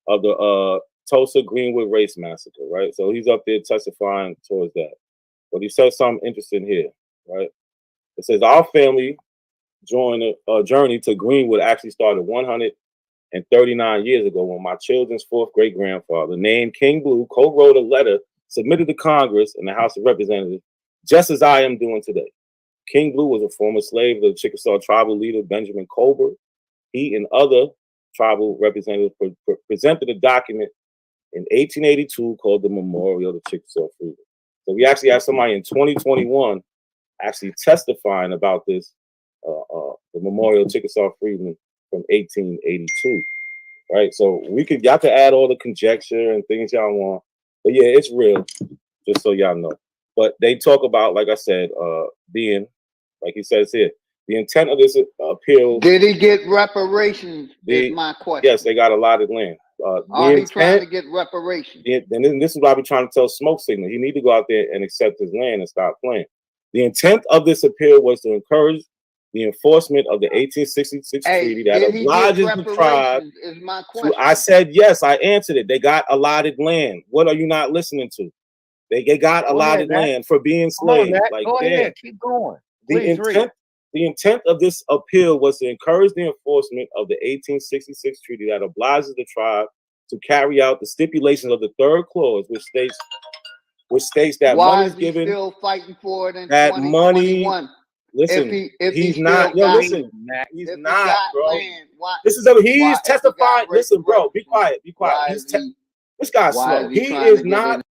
C: of the Tulsa Greenwood Race Massacre, right? So he's up there testifying towards that. But he says something interesting here, right? It says our family joined a journey to Greenwood actually started 139 years ago when my children's fourth great grandfather, named King Blue, co-wrote a letter submitted to Congress and the House of Representatives, just as I am doing today. King Blue was a former slave of the Chickasaw tribal leader Benjamin Colbert. He and other tribal representatives presented a document in 1882 called the Memorial to Chickasaw Freedom. So we actually have somebody in 2021 actually testifying about this, the Memorial Chickasaw Freedom from 1882, right? So y'all can add all the conjecture and things y'all want, but yeah, it's real, just so y'all know. But they talk about, like I said, being, like he says here, the intent of this appeal.
O: Did he get reparations? Is my question.
C: Yes, they got allotted land.
O: Are he trying to get reparations?
C: And then this is what I be trying to tell Smoke Signal. He need to go out there and accept his land and stop playing. The intent of this appeal was to encourage the enforcement of the 1866 treaty that obliges the tribe.
O: Is my question.
C: I said yes. I answered it. They got allotted land. What are you not listening to? They got allotted land for being slaves.
M: Like, go ahead, keep going.
C: The intent of this appeal was to encourage the enforcement of the 1866 treaty that obliges the tribe to carry out the stipulations of the third clause, which states that money is given.
O: Why is he still fighting for it in
C: that
O: 2021?
C: Money. Listen, he's not. Yo, listen, he's not, bro.
O: Land,
C: this is he is testifying. Listen, bro, be quiet, be quiet. This guy's slow. He is not.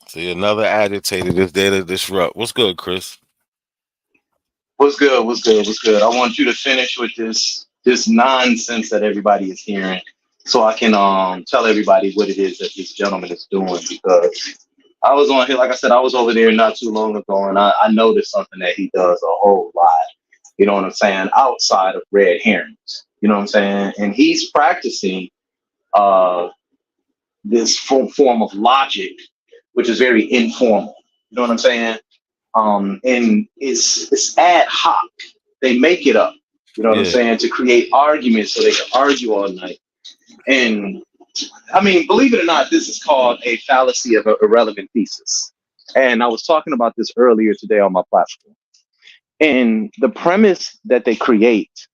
K: See, another agitator that's there to disrupt. What's good, Chris?
P: What's good? What's good? What's good? I want you to finish with this nonsense that everybody is hearing, so I can tell everybody what it is that this gentleman is doing. Because I was on here, like I said, I was over there not too long ago, and I noticed something that he does a whole lot. You know what I'm saying? Outside of red herrings. You know what I'm saying? And he's practicing this form of logic, which is very informal. You know what I'm saying? And it's ad hoc. They make it up, you know what I'm saying, to create arguments so they can argue all night. And I mean, believe it or not, this is called a fallacy of an irrelevant thesis. And I was talking about this earlier today on my platform. And the premise that they create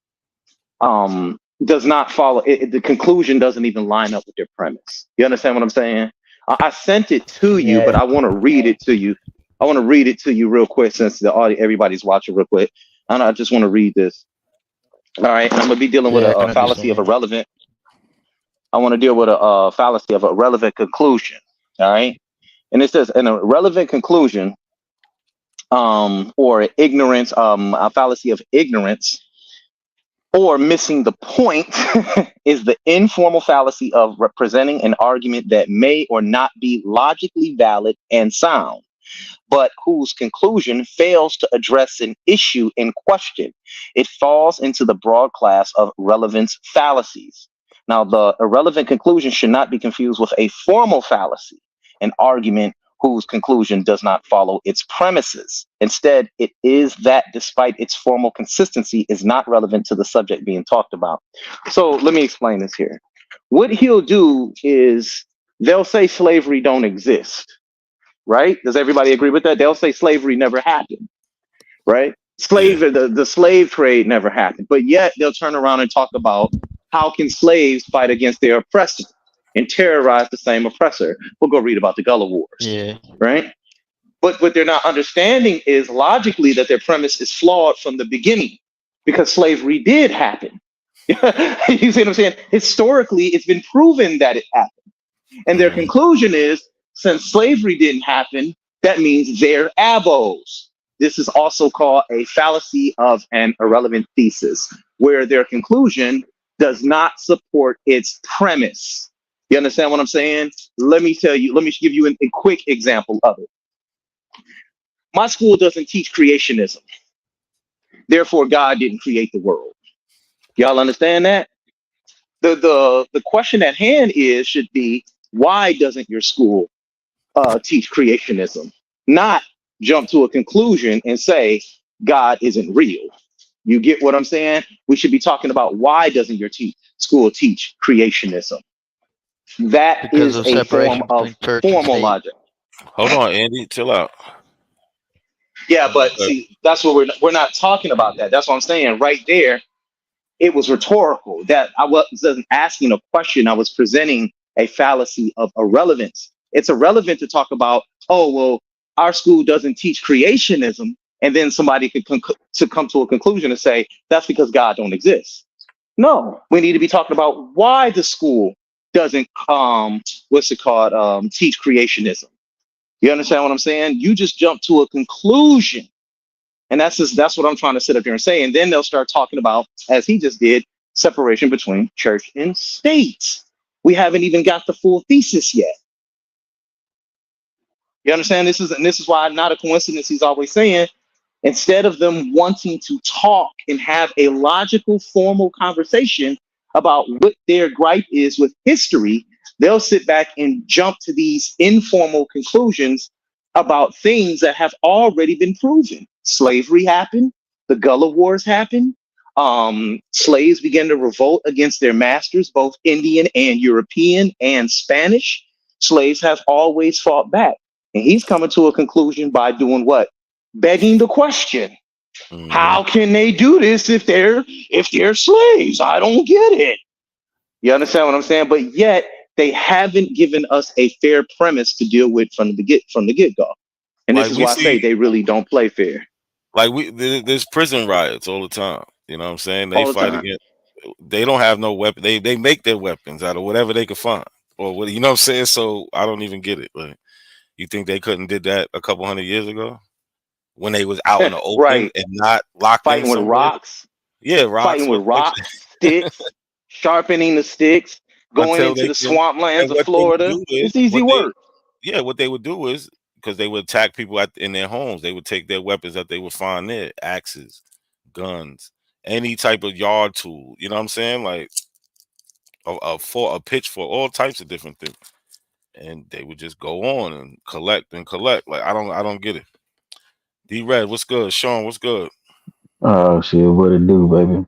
P: does not follow. The conclusion doesn't even line up with their premise. You understand what I'm saying? I sent it to you, but I want to read it to you. I want to read it to you real quick since the audience, everybody's watching real quick. And I just want to read this. All right. And I'm going to be dealing with a fallacy of irrelevant. I want to deal with a fallacy of a relevant conclusion. All right. And it says an irrelevant conclusion or ignorance, a fallacy of ignorance or missing the point is the informal fallacy of representing an argument that may or not be logically valid and sound, but whose conclusion fails to address an issue in question. It falls into the broad class of relevance fallacies. Now, the irrelevant conclusion should not be confused with a formal fallacy, an argument whose conclusion does not follow its premises. Instead, it is that despite its formal consistency is not relevant to the subject being talked about. So let me explain this here. What he'll do is they'll say slavery don't exist, right? Does everybody agree with that? They'll say slavery never happened, right? The slave trade never happened, but yet they'll turn around and talk about how can slaves fight against their oppressor and terrorize the same oppressor. We'll go read about the Gullah Wars.
J: Yeah.
P: Right? But what they're not understanding is logically that their premise is flawed from the beginning because slavery did happen. You see what I'm saying? Historically, it's been proven that it happened. And their conclusion is since slavery didn't happen, that means they're abos. This is also called a fallacy of an irrelevant thesis, where their conclusion does not support its premise. You understand what I'm saying? Let me give you a quick example of it. My school doesn't teach creationism. Therefore, God didn't create the world. Y'all understand that? The question at hand should be, why doesn't your school teach creationism? Not jump to a conclusion and say, God isn't real. You get what I'm saying? We should be talking about why doesn't your school teach creationism? That
J: Because
P: is
J: of
P: a form
J: separation
P: of
J: between church and
P: formal
J: state.
P: logic.
K: Hold on, Andy, chill out.
P: Yeah, but see, that's what we're not talking about that. That's what I'm saying. Right there, it was rhetorical. That I wasn't asking a question. I was presenting a fallacy of irrelevance. It's irrelevant to talk about, oh, well, our school doesn't teach creationism, and then somebody could come to a conclusion and say that's because God don't exist. No, we need to be talking about why the school doesn't teach creationism. You understand what I'm saying? You just jump to a conclusion. And that's what I'm trying to sit up here and say. And then they'll start talking about, as he just did, separation between church and state. We haven't even got the full thesis yet. You understand? This is why not a coincidence he's always saying, instead of them wanting to talk and have a logical, formal conversation about what their gripe is with history, they'll sit back and jump to these informal conclusions about things that have already been proven. Slavery happened. The Gullah Wars happened. Slaves began to revolt against their masters, both Indian and European and Spanish. Slaves have always fought back. And he's coming to a conclusion by doing what? Begging the question. How can they do this if they're slaves? I don't get it. You understand what I'm saying? But yet they haven't given us a fair premise to deal with from the get-go. And this is why I say they really don't play fair.
K: Like there's prison riots all the time. You know what I'm saying? They fight against. They don't have no weapon. They make their weapons out of whatever they can find, or what, you know what I'm saying? So I don't even get it. Like, you think they couldn't did that a couple hundred years ago when they was out in the open
P: right.
K: and not locked
P: fighting
K: in
P: with
K: somewhere?
P: rocks?
K: Yeah, rocks.
P: Fighting with rocks, sticks, sharpening the sticks, going into the swamplands of Florida. It's easy work.
K: What they would do is, because they would attack people in their homes, they would take their weapons that they would find there, axes, guns, any type of yard tool. You know what I'm saying? Like a pitchfork, all types of different things. And they would just go on and collect. Like I don't get it. D-Red, what's good? Sean, what's good?
Q: Oh shit, what it do, baby?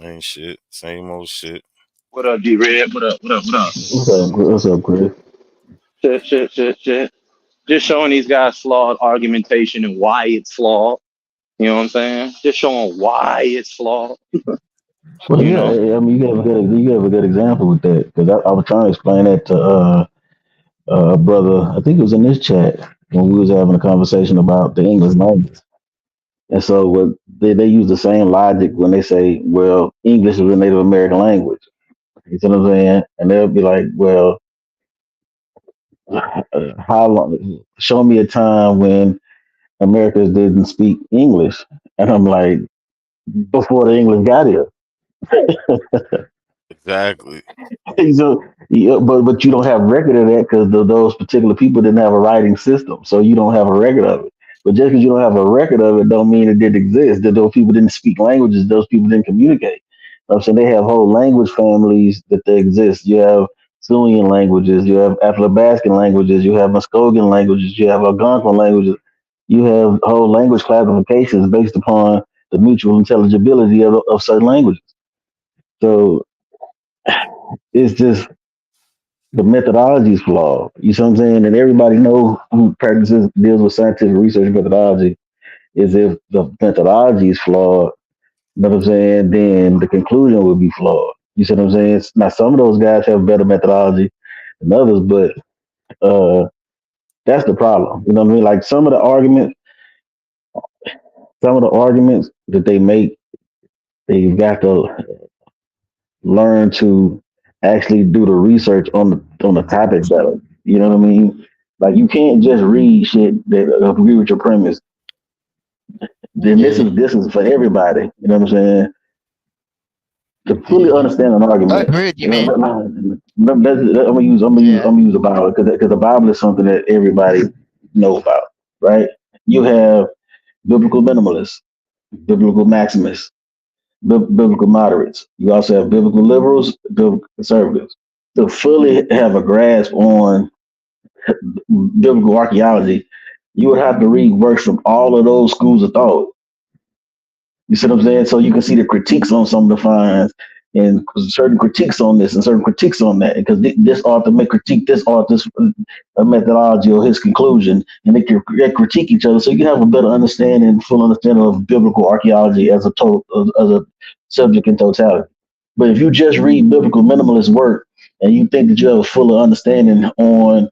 K: Ain't shit. Same old shit.
P: What up, D-Red? What up?
Q: What's up, Chris?
P: Shit. Just showing these guys flawed argumentation and why it's flawed. You know what I'm saying? Just showing why it's flawed.
Q: Well, I mean, you have a good example with that, because I was trying to explain that to a brother. I think it was in this chat when we was having a conversation about the English language. And so they use the same logic when they say, well, English is a Native American language. You see what I'm saying? And they'll be like, well, how long? Show me a time when Americans didn't speak English. And I'm like, before the English got here.
K: Exactly.
Q: So, but you don't have record of that because those particular people didn't have a writing system, so you don't have a record of it. But just because you don't have a record of it, don't mean it didn't exist. That those people didn't speak languages, those people didn't communicate. So they have whole language families that they exist. You have Siouan languages, you have Athabascan languages, you have Muskogean languages, you have Algonquin languages, you have whole language classifications based upon the mutual intelligibility of certain languages. So it's just the methodology is flawed. You see what I'm saying? And everybody knows who practices deals with scientific research methodology is if the methodology is flawed, you know what I'm saying, then the conclusion would be flawed. You see what I'm saying? Now some of those guys have better methodology than others, but that's the problem. You know what I mean? Like some of the arguments that they make, they've got to learn to actually do the research on the topic better. You know what I mean? Like you can't just read shit that agree with your premise. Then this is for everybody. You know what I'm saying? To fully understand an
R: I
Q: argument,
R: agree with you, man.
Q: I'm gonna use the Bible because the Bible is something that everybody knows about, right? You have biblical minimalists, biblical maximists, biblical moderates. You also have biblical liberals, biblical conservatives. To fully have a grasp on biblical archaeology, you would have to read works from all of those schools of thought. You see what I'm saying? So you can see the critiques on some of the finds and certain critiques on this and certain critiques on that. Because this author may critique this author's methodology or his conclusion, and they critique each other. So you can have a better understanding, full understanding of biblical archaeology as a total, as a subject in totality. But if you just read biblical minimalist work and you think that you have a fuller understanding on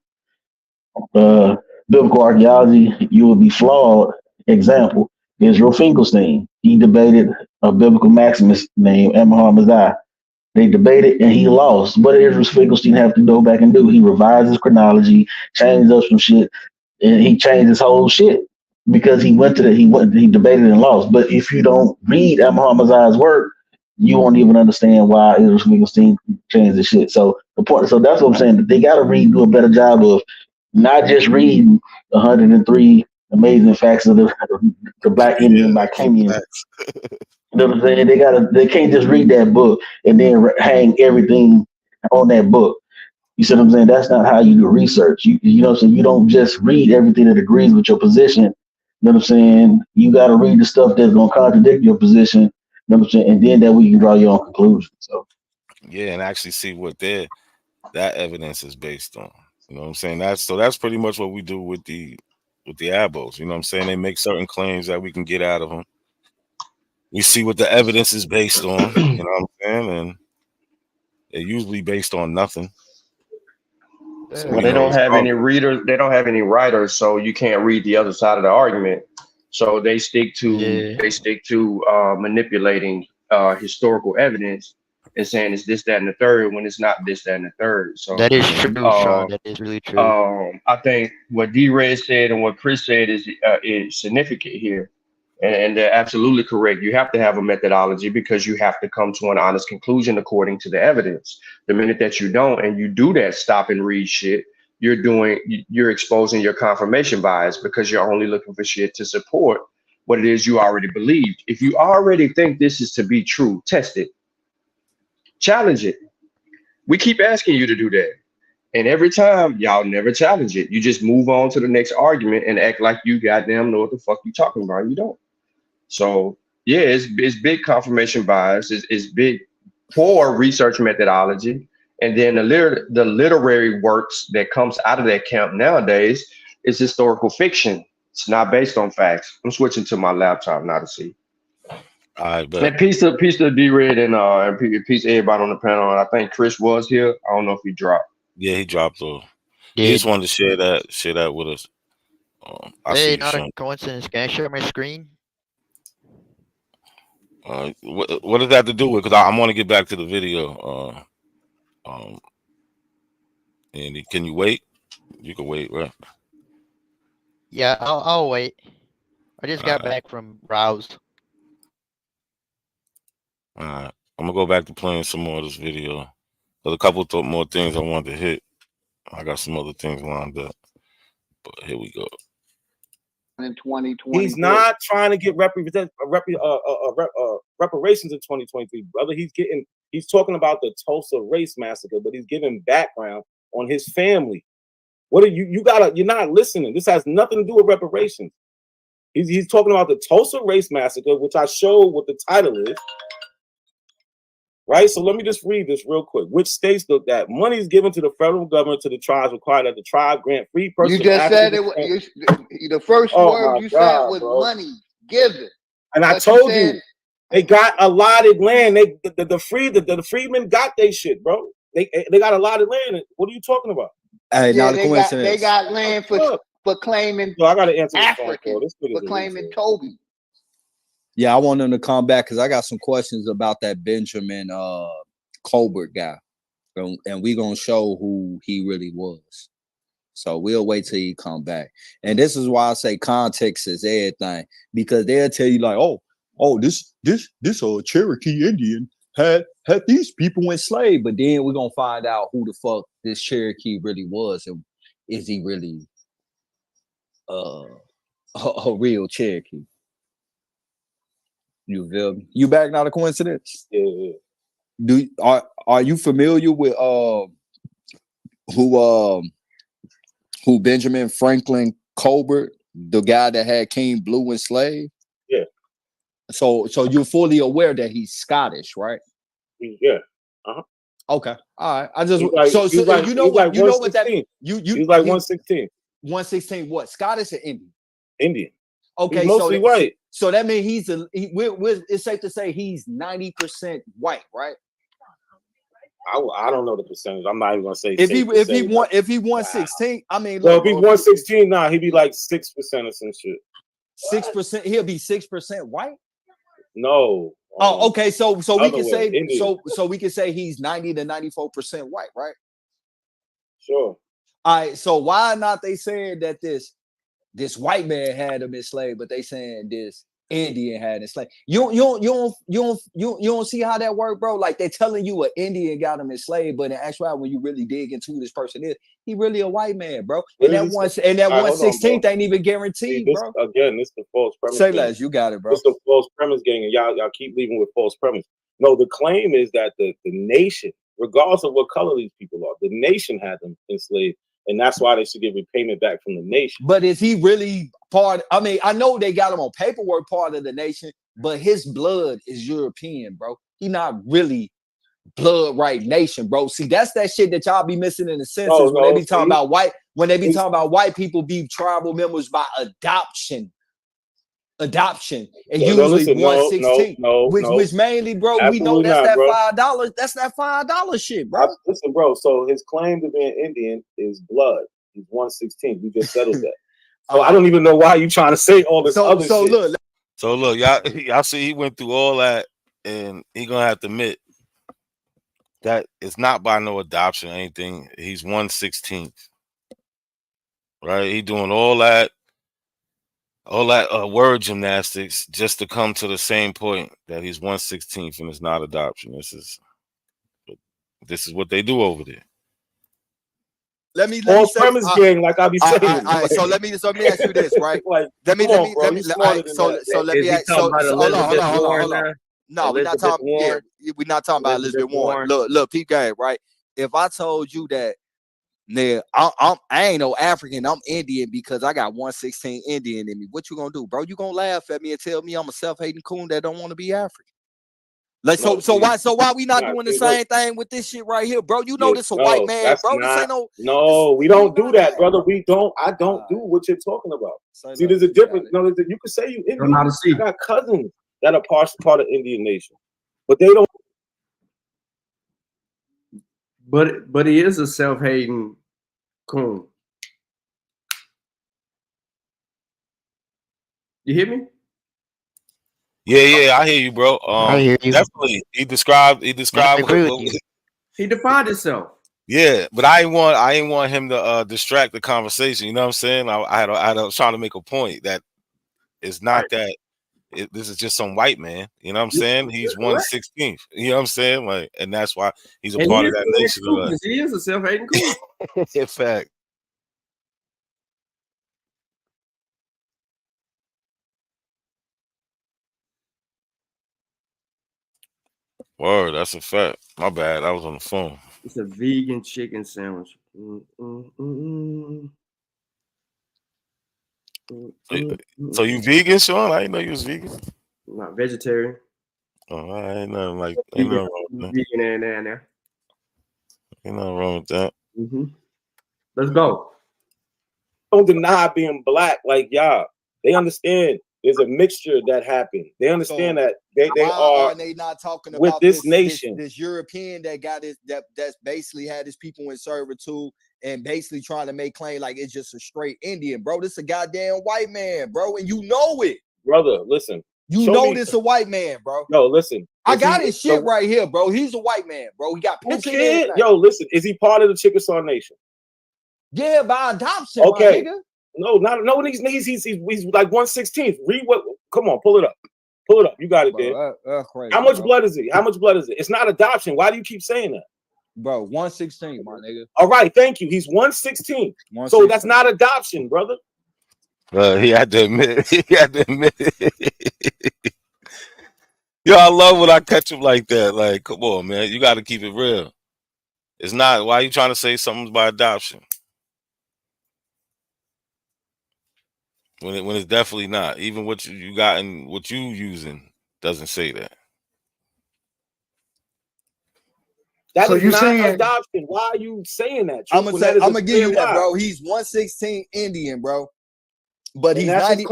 Q: uh, biblical archaeology, you will be flawed. Example, Israel Finkelstein. He debated a biblical maximist named Amahar Mazai. They debated and he lost. What did Israel Finkelstein have to go back and do? He revised his chronology, changed up some shit, and he changed his whole shit because he debated and lost. But if you don't read Amahar Mazai's work, you won't even understand why Israel Finkelstein changed the shit. So that's what I'm saying. They got to do a better job of not just reading 103 amazing facts of the Black Indian by Kenyon. You know what I'm saying? They can't just read that book and then hang everything on that book. You see what I'm saying? That's not how you do research. You know what I'm saying? You don't just read everything that agrees with your position. You know what I'm saying? You got to read the stuff that's going to contradict your position. You know what I'm saying? And then that way you can draw your own conclusions. So
K: yeah, and actually see what that evidence is based on. You know what I'm saying? That's pretty much what we do with the abos. You know what I'm saying? They make certain claims that we can get out of them. We see what the evidence is based on. You know what I'm saying? And they're usually based on nothing. So
S: Well, they don't have any readers. They don't have any writers, so you can't read the other side of the argument. So they stick to manipulating historical evidence and saying it's this, that, and the third when it's not this, that, and the third. So
R: That is true, Sean. That is really true.
S: I think what D-Red said and what Chris said is significant here. And they're absolutely correct. You have to have a methodology because you have to come to an honest conclusion according to the evidence. The minute that you don't, and you do that stop and read shit, you're exposing your confirmation bias because you're only looking for shit to support what it is you already believed. If you already think this is to be true, test it, challenge it. We keep asking you to do that. And every time y'all never challenge it. You just move on to the next argument and act like you goddamn know what the fuck you talking about. You don't. So yeah, it's big confirmation bias. It's big poor research methodology, and then the literary works that comes out of that camp nowadays is historical fiction. It's not based on facts. I'm switching to my laptop now to see.
K: All right, but
S: And peace to D-Red and peace to everybody on the panel. I think Chris was here. I don't know if he dropped.
K: yeah, he dropped off. He just wanted to share that with us. I
R: Hey,
K: see
R: not
K: Sean.
R: a coincidence. Can I share my screen?
K: What does that have to do with? Because I want to get back to the video. Andy, can you wait? You can wait, right?
R: Yeah, I'll wait. I just got back from browse.
K: All right, I'm gonna go back to playing some more of this video. There's a couple more things I wanted to hit. I got some other things lined up, but here we go.
O: in 2023.
K: He's not trying to get reparations in 2023, brother. He's talking about the Tulsa race massacre, but he's giving background on his family. What are you're not listening. This has nothing to do with reparations. He's talking about the Tulsa race massacre, which I showed what the title is. Right, so let me just read this real quick. Which states that money is given to the federal government to the tribes required that the tribe grant free person.
O: You just said it. The first word you said was money given.
K: And I told you they got allotted land. The freedmen got their shit, bro. They got allotted land. What are you talking about?
N: Hey,
O: yeah,
N: not a coincidence.
O: They got land for claiming.
K: So I got to answer
O: African for claiming Toby.
N: Yeah, I want them to come back because I got some questions about that Benjamin Colbert guy, and we gonna show who he really was. So we'll wait till he come back. And this is why I say context is everything, because they'll tell you like, oh, this Cherokee Indian had these people enslaved, but then we're gonna find out who the fuck this Cherokee really was, and is he really a real Cherokee? You feel me? You back? Not a coincidence.
K: Yeah.
N: Are you familiar with who Benjamin Franklin Colbert, the guy that had King Blue enslaved?
K: Yeah.
N: So you're fully aware that he's Scottish, right?
K: Yeah. Uh-huh.
N: Okay. All right. I just
K: you know what that
N: you
K: he's like 116.
N: 116 what? Scottish or Indian?
K: Indian.
N: Okay,
K: he's mostly white.
N: So that means it's safe to say he's 90% white, right?
K: I don't know the percentage. I'm not even gonna say
N: if he 116, I mean,
K: well, if he's 116, he'd be like 6% or some shit.
N: 6%, he'll be 6% white.
K: No.
N: Oh, okay. So we can say
K: Indian.
N: so we can say he's 90 to 94% white, right?
K: Sure.
N: All right. So why not they saying that this white man had him enslaved, but they saying this Indian had enslaved? You don't see how that work, bro. Like they're telling you an Indian got him enslaved, but in actuality, when you really dig into who this person is, he really a white man, bro. And that 116th ain't even guaranteed,
K: See,
N: bro.
K: Again, this is the false premise.
N: Say less, you got it, bro.
K: It's the false premise gang, and y'all keep leaving with false premise. No, the claim is that the nation, regardless of what color these people are, the nation had them enslaved. And that's why they should get repayment back from the nation.
N: But is he really part? I mean, I know they got him on paperwork part of the nation, but his blood is European, bro. He not really blood right nation, bro. See, that's that shit that y'all be missing in the census when they be talking about white. When they be talking about white people be tribal members by adoption, and usually 116, which mainly, bro,
K: absolutely
N: we know that's
K: not,
N: that
K: bro.
N: $5. That's that $5 shit, bro.
K: Listen, bro. So his claim to being Indian is blood. He's 116. We just settled that. So I don't even know why you trying to say all this other shit. So look, y'all see he went through all that, and he gonna have to admit that it's not by no adoption or anything. He's 116th, right? He doing all that word gymnastics just to come to the same point that he's 116th and it's not adoption. This is what they do over there.
N: Let me
K: premise gang, like I be saying.
N: So let me ask you this, right? Let me ask. Hold on. No, we're not talking. Yeah, we're not talking about Elizabeth Warren. Look, peep game, right? If I told you that, nigga, I ain't no African, I'm Indian because I got 116 Indian in me. What you gonna do, bro? You gonna laugh at me and tell me I'm a self-hating coon that don't want to be African? Like so why we not doing the same thing with this shit right here, bro? You know this a white man, bro. This ain't
K: no, we don't do that, brother. We don't. I don't do what you're talking about. See, there's a difference. No, you can say you Indian. I got cousins that are part of Indian nation, but they don't.
S: But he is a self-hating coon. You hear me?
K: Yeah, I hear you, bro.
R: I hear you.
K: Definitely. He described.
R: I agree with you.
S: He defined himself.
K: Yeah, but I ain't want him to distract the conversation. You know what I'm saying? I was trying to make a point that it's not that. This is just some white man. You know what I'm saying? He's 116th. You know what I'm saying? Like, and that's why he's a part of that nation.
S: He is a self-hating coon.
K: In fact. Word, that's a fact. My bad. I was on the phone.
S: It's a vegan chicken sandwich. So
K: you vegan, Sean? I didn't know you was vegan.
S: Not vegetarian.
K: Oh, I ain't nothing like
S: Vegan,
K: ain't nothing wrong with that.
S: vegan and there.
K: Ain't nothing wrong with that.
S: Let's go.
C: Don't deny being black, like y'all. They understand there's a mixture that happened. They understand that they are
N: they not talking
C: with
N: about
C: this nation.
N: this European that got it that's basically had his people in servitude and basically trying to make claim like it's just a straight Indian, bro. This a goddamn white man, bro, and you know it,
C: brother. Listen,
N: you know this a white man, bro.
C: No, listen.
N: I got his shit right here, bro. He's a white man, bro. He got pictures.
C: Yo, listen, is he part of the Chickasaw Nation?
N: Yeah, by adoption,
C: okay.
N: my nigga.
C: No, he's like 1/16th. Read what? Come on, pull it up. Pull it up. You got it,
N: bro,
C: there.
N: Crazy,
C: How much
N: bro.
C: blood is he? How much blood is it? It's not adoption. Why do you keep saying that?
N: Bro, 1/16, my nigga.
C: All right, thank you. He's 1/16. So that's not adoption, brother.
K: He had to admit. He had to admit. Yo, I love when I catch him like that. Like, come on, man. You got to keep it real. It's not. Why are you trying to say something's by adoption? When it's definitely not. Even what you got and what you using doesn't say that.
C: That
L: so
C: is
L: you
C: not
L: saying
C: adoption. Why are you saying that?
N: I'm gonna give you that, bro. He's 1/16 Indian, bro. But he's 90.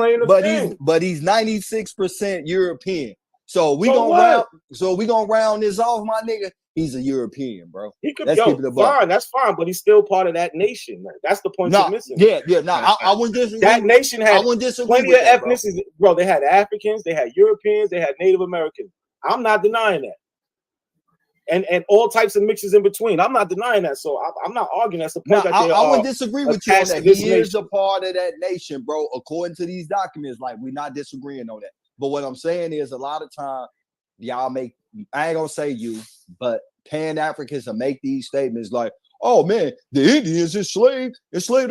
N: But he's 96% European. So we gonna round this off, my nigga. He's a European, bro.
C: He could
N: Let's keep it a buck.
C: fine. That's fine, but he's still part of that nation. Man. That's the point you're missing.
N: I wouldn't disagree.
C: That nation had plenty of
N: that,
C: ethnicities, bro. They had Africans, they had Europeans, they had Native Americans. I'm not denying that. And all types of mixes in between. I'm not denying that. So I'm not arguing. That's the point that they
N: I wouldn't disagree with you on that.
C: He
N: is a part of that nation, bro. According to these documents, like we're not disagreeing on that. But what I'm saying is a lot of time y'all make, I ain't gonna say you, but Pan-Africans will make these statements like, oh man, the Indians enslaved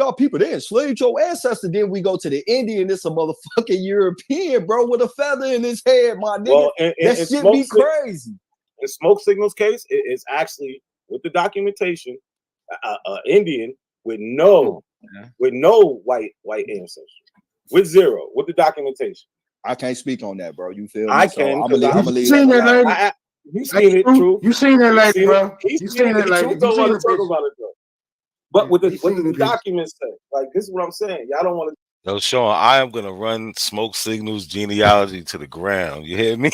N: our people. They enslaved your ancestors. Then we go to the Indian, it's a motherfucking European, bro, with a feather in his head, my nigga.
C: Well,
N: that shit be crazy.
C: In Smoke Signal's case, it's actually with the documentation, Indian with no white ancestry, with zero, with the documentation.
N: I can't speak on that, bro. You feel me?
C: I can.
N: I'm gonna leave
L: seen that lady.
C: You seen it, true.
L: You seen that lady, bro.
C: You seen that lady. Don't want to talk about it, though. But what the documents say, like this is what I'm saying. Y'all don't want to.
K: Yo, Sean, I am gonna run Smoke Signal's genealogy to the ground. You hear me?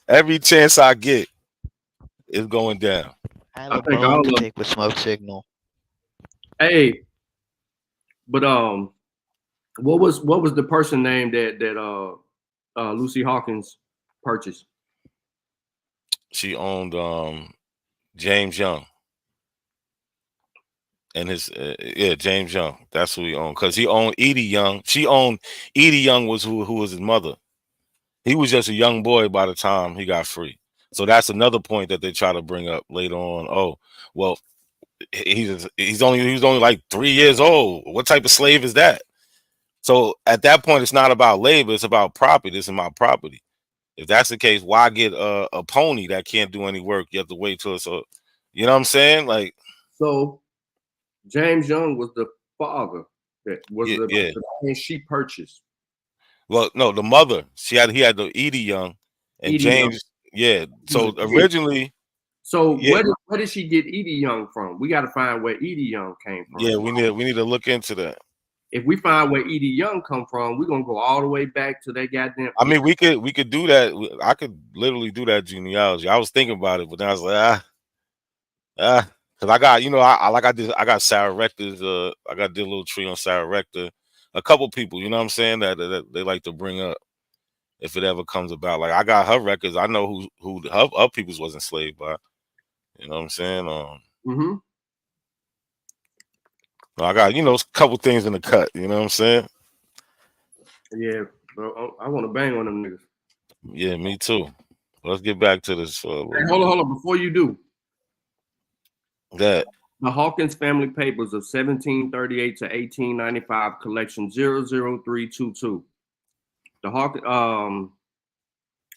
K: Every chance I get, it's going down.
R: I have a bone to pick with Smoke Signal.
S: Hey, but what was the person name that Lucy Hawkins purchased?
K: She owned James Young. And his James Young. That's who he owned. Because he owned Edie Young. She owned Edie Young was who was his mother. He was just a young boy by the time he got free. So that's another point that they try to bring up later on. Oh, well, he was only like 3 years old. What type of slave is that? So at that point, it's not about labor, it's about property. This is my property. If that's the case, why get a pony that can't do any work? You have to wait till it's you know what I'm saying? Like,
S: so James Young was the father that was the man she purchased.
K: Well, no, the mother. He had the Edie Young and
S: Edie
K: James. Young. Yeah. So originally.
S: So where did she get Edie Young from? We got to find where Edie Young came from.
K: Yeah, we need to look into that.
S: If we find where Edie Young come from, we're gonna go all the way back to that goddamn.
K: I mean, we could do that. I could literally do that genealogy. I was thinking about it, but then I was like, because I got, I got Sarah Rector's. I got did a little tree on Sarah Rector. A couple people, you know what I'm saying, that they like to bring up if it ever comes about. Like I got her records. I know who her peoples was enslaved by. You know what I'm saying? I got, a couple things in the cut. You know what I'm saying?
S: Yeah, bro. I want to bang on them niggas.
K: Yeah, me too. Let's get back to this.
S: Hey, hold on. Before you do
K: that,
S: the Hawkins Family Papers of 1738 to 1895, collection 00322. The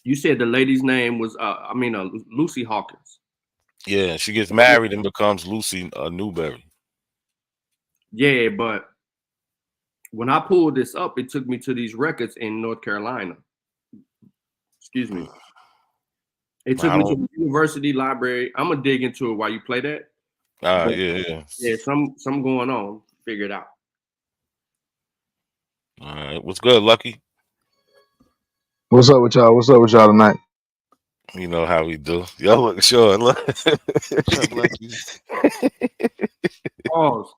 S: You said the lady's name was Lucy Hawkins.
K: Yeah, she gets married and becomes Lucy Newberry.
S: Yeah, but when I pulled this up, it took me to these records in North Carolina. Excuse me. It took me to the university library. I'm gonna dig into it while you play that.
K: Yeah.
S: Yeah, some going on. Figure it out.
K: All right, what's good, Lucky?
T: What's up with y'all? What's up with y'all tonight?
K: You know how we do. Yo, look, sure. Look.
R: What's up, Lucky?
S: Pause.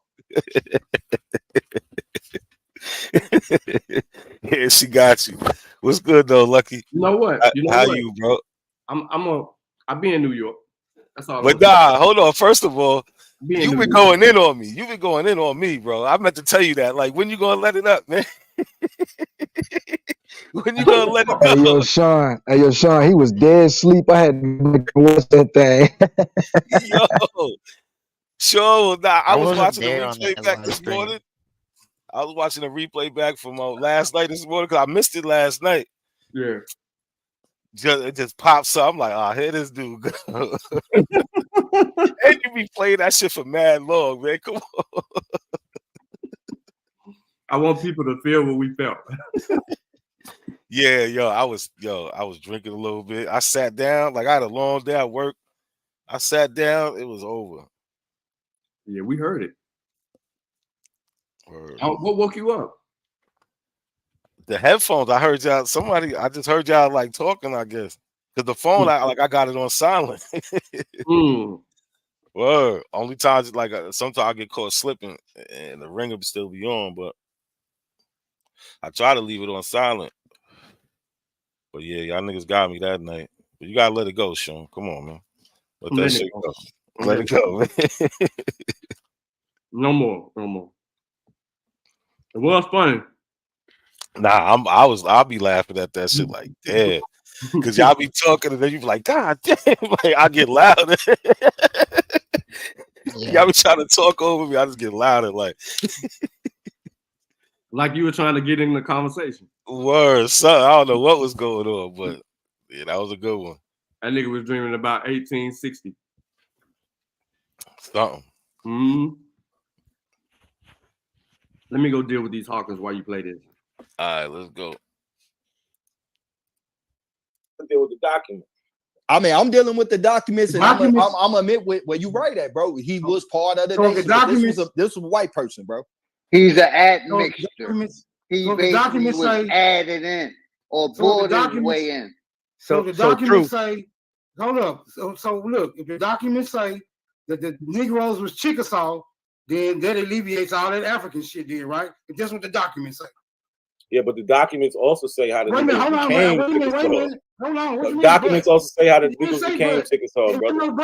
K: Yeah, she got you. What's good though, Lucky?
S: You know what?
K: How you, bro?
S: I'll be in New York. That's all.
K: But hold on. First of all, you've been
S: York.
K: going in on me. You've been going in on me, bro. I meant to tell you that. Like, when you gonna let it up, man? When you gonna let it go?
T: Hey, yo, Sean, he was dead asleep. I had to watch that thing.
K: Yo, sure. Nah, I was watching the
R: there on
K: replay
R: that
K: back
R: live
K: this
R: stream.
K: morning. I was watching the replay back from last night this morning because I missed it last night.
S: Yeah.
K: It just pops up. I'm like, here this dude go. And you be playing that shit for mad long, man. Come on.
S: I want people to feel what we felt.
K: Yeah, I was drinking a little bit. I sat down, like I had a long day at work. I sat down, it was over.
S: Yeah, we heard it.
K: Word.
S: What woke you up?
K: The headphones. I heard y'all. I just heard y'all like talking, I guess. Because the phone, I got it on silent. Word. Only times like sometimes I get caught slipping and the ringer still be on, but I try to leave it on silent. But yeah, y'all niggas got me that night. But you gotta let it go, Sean. Come on, man. Let that shit go. Let it go, man.
S: No more. It was funny.
K: Nah, I'll be laughing at that shit like, damn. Cause y'all be talking and then you be like, God damn, like I get louder. Y'all be trying to talk over me, I just get louder, like
S: you were trying to get in the conversation.
K: Word, son. I don't know what was going on, but yeah, that was a good one.
S: That nigga was dreaming about 1860.
K: Something.
S: Let me go deal with these Hawkins while you play this.
K: All right, let's go. Deal with the document.
N: I mean, I'm dealing with the documents, and I'm admit where you right at, bro. He was part of the nation. This was a white person, bro.
O: He's an admixture. He basically was added in or brought his way in.
L: So the documents say, hold up. So look, if the documents say that the Negroes was Chickasaw, then that alleviates all that African shit, then, right? If that's what the documents say.
C: Yeah, but the documents also say how the
L: Wait a minute, hold on, wait a minute. Hold on, what you mean?
C: Documents also say how the niggas became Chickasaw, brother.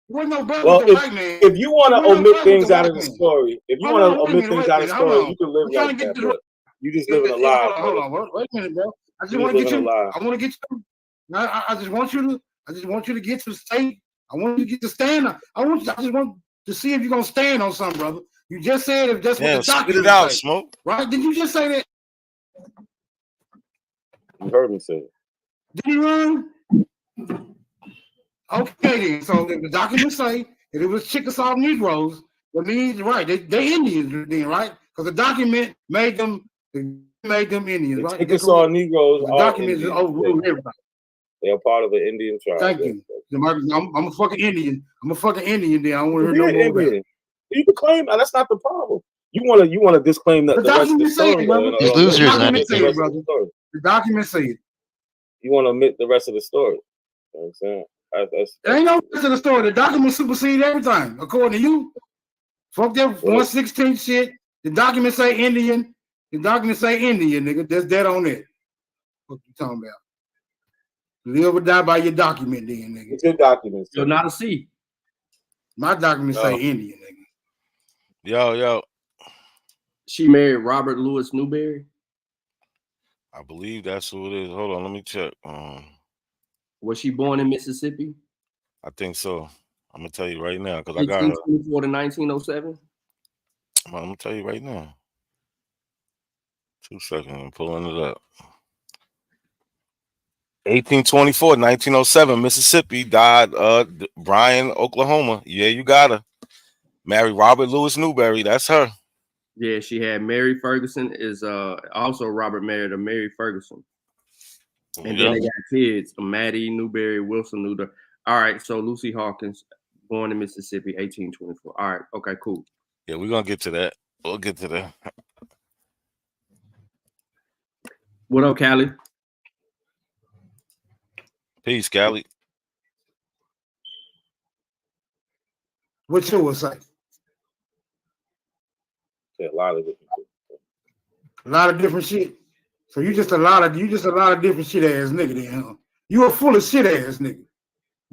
C: Well, if you want to omit things out of the story, you can live like that, but you just living a lie.
L: Hold on, wait a minute, bro. I just want to get you. I want to get you. I just want you to get to state. I want you to get to stand. I just want to see if you're gonna stand on something, brother. You just said if that's what the document
K: out,
L: say.
K: Smoke.
L: Right? Did you just say that?
C: You heard me say it.
L: Did he run? Okay, then. So if the documents say that it was Chickasaw Negroes, that means right. They Indians then, right? Because the document made them Indians, right?
C: Chickasaw Negroes
L: the documents overrule everybody.
C: They are part of the Indian tribe.
L: Thank you. I'm a fucking Indian. I'm a fucking Indian. Then I don't want to hear no more about it.
C: You can claim that. That's not the problem. You want to disclaim that the rest of the story.
R: These losers,
L: The documents say it.
C: You want to omit the rest of the story. You know what I'm saying?
L: There ain't no rest of the story. The documents supersede everything, according to you. Fuck that 116 shit. The documents say Indian. The documents say Indian, nigga. That's dead on it. What you talking about? Live or die by your document, then, nigga.
C: It's your documents.
S: You're not a C.
L: My documents say Indian, nigga.
K: Yo.
S: She married Robert Louis Newberry.
K: I believe that's who it is. Hold on, let me check.
S: Was she born in Mississippi?
K: I think so. I'm gonna tell you right now because I got her.
S: 1824 to 1907.
K: I'm gonna tell you right now. 2 seconds, I'm pulling it up. 1824, 1907, Mississippi, died Bryan, Oklahoma. Yeah, you got her. Married Robert Louis Newberry. That's her.
S: Yeah, she had Mary Ferguson. Is also Robert married a Mary Ferguson. And then they got kids, Maddie Newberry, Wilson Newberry. All right, so Lucy Hawkins, born in Mississippi, 1824. All right, okay, cool.
K: Yeah, we're gonna get to that. We'll get to that.
S: What up, Callie?
K: Peace, Callie.
L: What you would say?
C: Yeah, a lot of different shit.
L: A lot of different shit. So you just a lot of different shit ass nigga then, huh? You a full of shit ass nigga.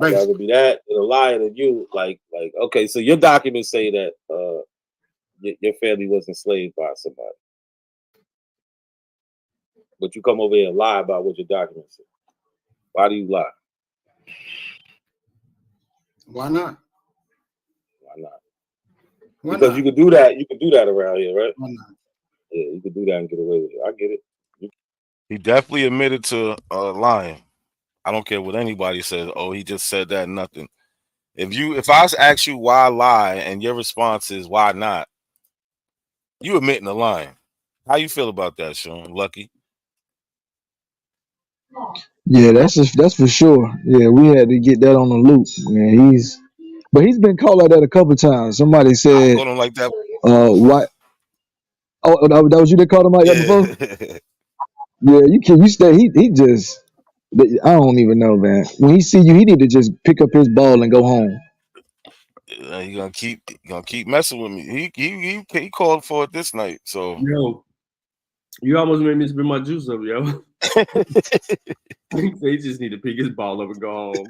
C: I'd rather be that than a liar than you. Like, okay, so your documents say that your family was enslaved by somebody. But you come over here and lie about what your documents say. Why do you lie?
L: Why not?
C: Why not?
L: Why
C: because
L: not?
C: you could do that. You could do that around here, right?
L: Why not?
C: Yeah, you could do that and get away with it. I get it.
K: He definitely admitted to lying. I don't care what anybody says. Oh, he just said that. Nothing. If I ask you why lie and your response is why not, you admitting to lying. How you feel about that, Sean? Lucky?
T: Yeah, that's for sure. Yeah, we had to get that on the loop. Man, he's been called like that a couple times. Somebody
K: I
T: said,
K: called him like that.
T: "Why?" Oh, that was you that called him like that before? Yeah, you stay. He just. I don't even know, man. When he see you, he need to just pick up his ball and go home.
K: He gonna keep messing with me. He called for it this night. So
S: yo, you almost made me spit my juice up, yo. He just need to pick his ball up and go home.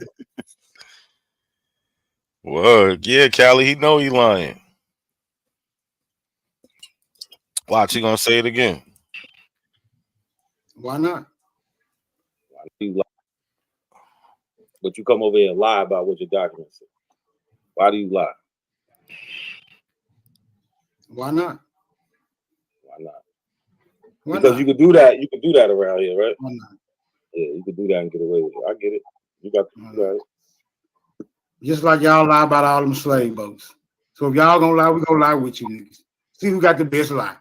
K: Word, yeah, Callie. He know he lying. Watch, he gonna say it again.
L: Why not?
C: Why do you lie? But you come over here and lie about what your documents say. Why do you lie?
L: Why not?
C: Why not?
L: Why
C: because
L: not?
C: you could do that. You could do that around here, right?
L: Why not?
C: Yeah, you could do that and get away with it. I get it. You got it.
L: Just like y'all lie about all them slave boats. So if y'all gonna lie, we gonna lie with you niggas. See who got the best lie.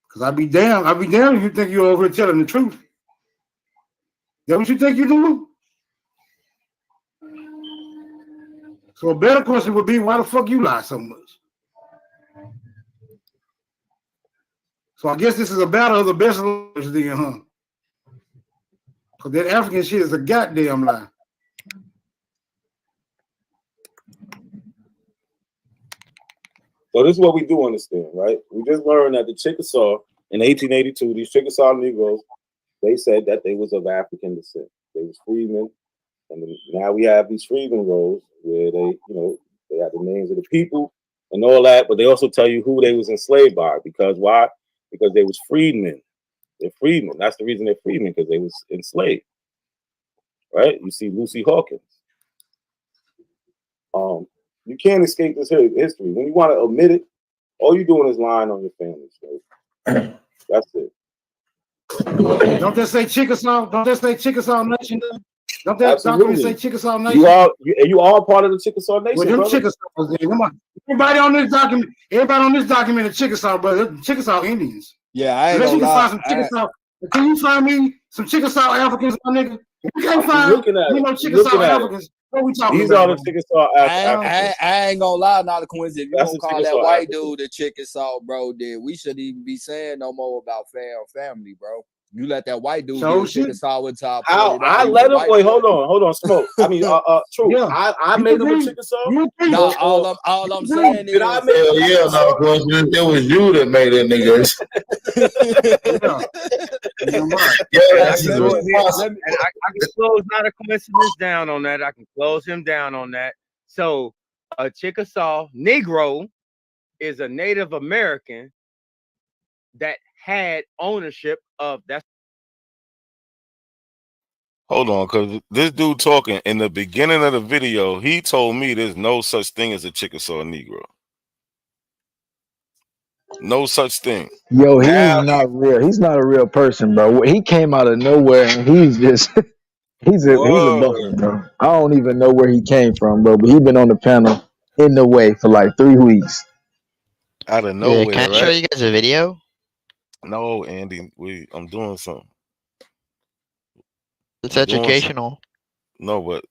L: Cause I'd be damned if you think you're over here telling the truth. That what you think you do? So a better question would be, why the fuck you lie so much? So I guess this is a battle of the best lies then, huh? Cause that African shit is a goddamn lie.
C: So this is what we do understand, right? We just learned that the Chickasaw in 1882, these Chickasaw Negroes, they said that they was of African descent. They was freedmen, and now we have these freedmen rolls where they, they have the names of the people and all that, but they also tell you who they was enslaved by. Because why? Because they was freedmen. They're freedmen. That's the reason they're freedmen, because they was enslaved. Right? You see Lucy Hawkins. You can't escape this history. When you want to omit it, all you're doing is lying on your family. So that's it.
L: Don't that say Chickasaw? Don't that say Chickasaw Nation? Don't that document say Chickasaw Nation?
C: You are part of the Chickasaw Nation.
L: Well, them
C: brother.
L: Chickasaws. Come on. Everybody on this document is Chickasaw, brother. Chickasaw Indians.
N: Yeah, I ain't
L: Unless you
N: gonna
L: can
N: lie.
L: find some Chickasaw. Can you find me some Chickasaw Africans, my nigga? If you can't find Chickasaw Africans, what we talking
C: These
L: about?
C: are the Chickasaw Africans.
N: I ain't gonna lie, not a coincidence. If you
C: That's
N: gonna
C: the
N: call that
C: Chickasaw
N: white
C: African.
N: dude a Chickasaw, bro, then we shouldn't even be saying no more about family, bro. You let that white dude
L: So
N: get a Chickasaw with top.
C: How I let him? Wait, hold on, Smoke. I mean, true.
L: Yeah.
C: I made him a Chickasaw.
N: Nah, all I'm saying
C: Did I
N: is,
C: make him a
B: Yeah,
C: Chickasaw?
B: no question. It was you that made it, niggas.
M: And I can close not a coincidence down on that. I can close him down on that. So a Chickasaw Negro is a Native American that had ownership of that.
K: Hold on, because this dude talking in the beginning of the video, he told me there's no such thing as a Chickasaw Negro. No such thing.
T: Yo, he's
K: Now
T: not real. He's not a real person, bro. He came out of nowhere and he's just he's a buffer,
K: word
T: bro. I don't even know where he came from, bro. But he been on the panel in the way for like 3 weeks.
K: out of
R: Yeah,
K: nowhere,
R: can I show
K: right?
R: you guys a video?
K: No, Andy, I'm doing something.
R: It's
K: I'm doing something.
R: educational.
K: No, but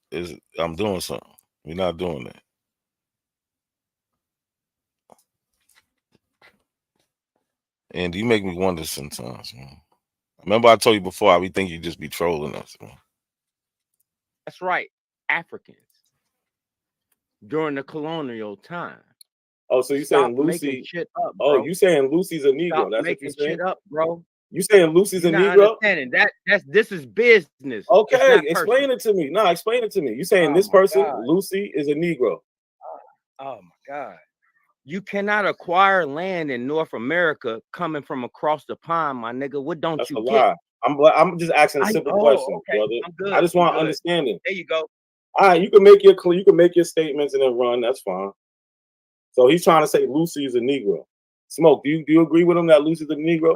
K: I'm doing something. We're not doing that. Andy, you make me wonder sometimes, man. Remember I told you before, we think you just be trolling us, man.
M: That's right. Africans during the colonial time.
C: Oh, so you
M: Stop
C: saying
M: making
C: Lucy?
M: shit up,
C: Oh,
M: bro.
C: you saying Lucy's a Negro?
M: Stop
C: That's what
M: making
C: you're saying?
M: shit up, bro.
C: You saying Lucy's a
M: You're not
C: Negro?
M: understanding this is business. It's
C: Okay,
M: not
C: explain
M: personal.
C: it to me. No, explain it to me. You saying
M: Oh
C: this
M: my
C: person,
M: God.
C: Lucy, is a Negro?
M: Oh my God. You cannot acquire land in North America coming from across the pond, my nigga. What don't
C: That's
M: you
C: a
M: get?
C: lie. I'm just asking a simple question,
M: Okay.
C: brother.
M: I'm good.
C: I just
M: I'm
C: want
M: good.
C: understanding.
M: There you go.
C: All right, you can make your statements and then run. That's fine. So he's trying to say Lucy is a Negro. Smoke, do you agree with him that Lucy's a Negro?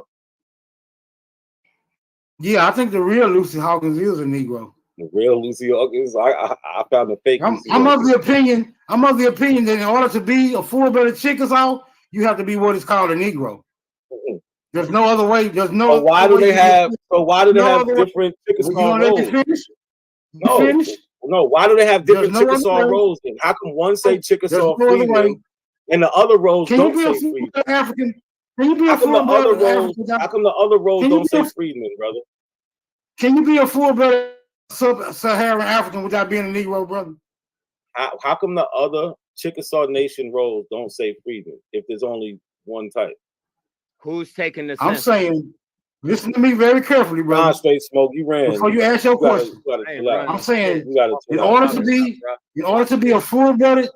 L: Yeah, I think the real Lucy Hawkins is a Negro.
C: The real Lucy Hawkins. I found the fake Lucy
L: I'm
C: Hawkins.
L: of the opinion that in order to be a full-blooded Chickasaw, you have to be what is called a Negro. There's no other way. There's no.
C: So why do they have? So why do they have different Chickasaw
L: You want to let me
C: roles?
L: finish?
C: No,
L: finish?
C: no. Why do they have different
L: There's no other
C: Chickasaw
L: way.
C: roles? Then how come one say
L: There's
C: Chickasaw
L: no other way.
C: freedmen and the other roles
L: Can you
C: don't
L: be a
C: say freedmen?
L: full-blooded African? Can you be
C: How
L: a
C: come the other
L: full-blooded
C: roles?
L: African?
C: How come the other roles
L: Can you
C: don't
L: be
C: say
L: a-
C: freedmen, brother?
L: Can you be a full-blooded Sub-Saharan African without being a Negro, brother?
C: How come the other Chickasaw Nation roles don't say freedmen if there's only one type?
M: Who's taking the
L: I'm
M: census?
L: saying, listen to me very carefully, brother.
C: Nah, straight smoke. You ran.
L: Before you ask your question, I'm saying, in order to be a full-blooded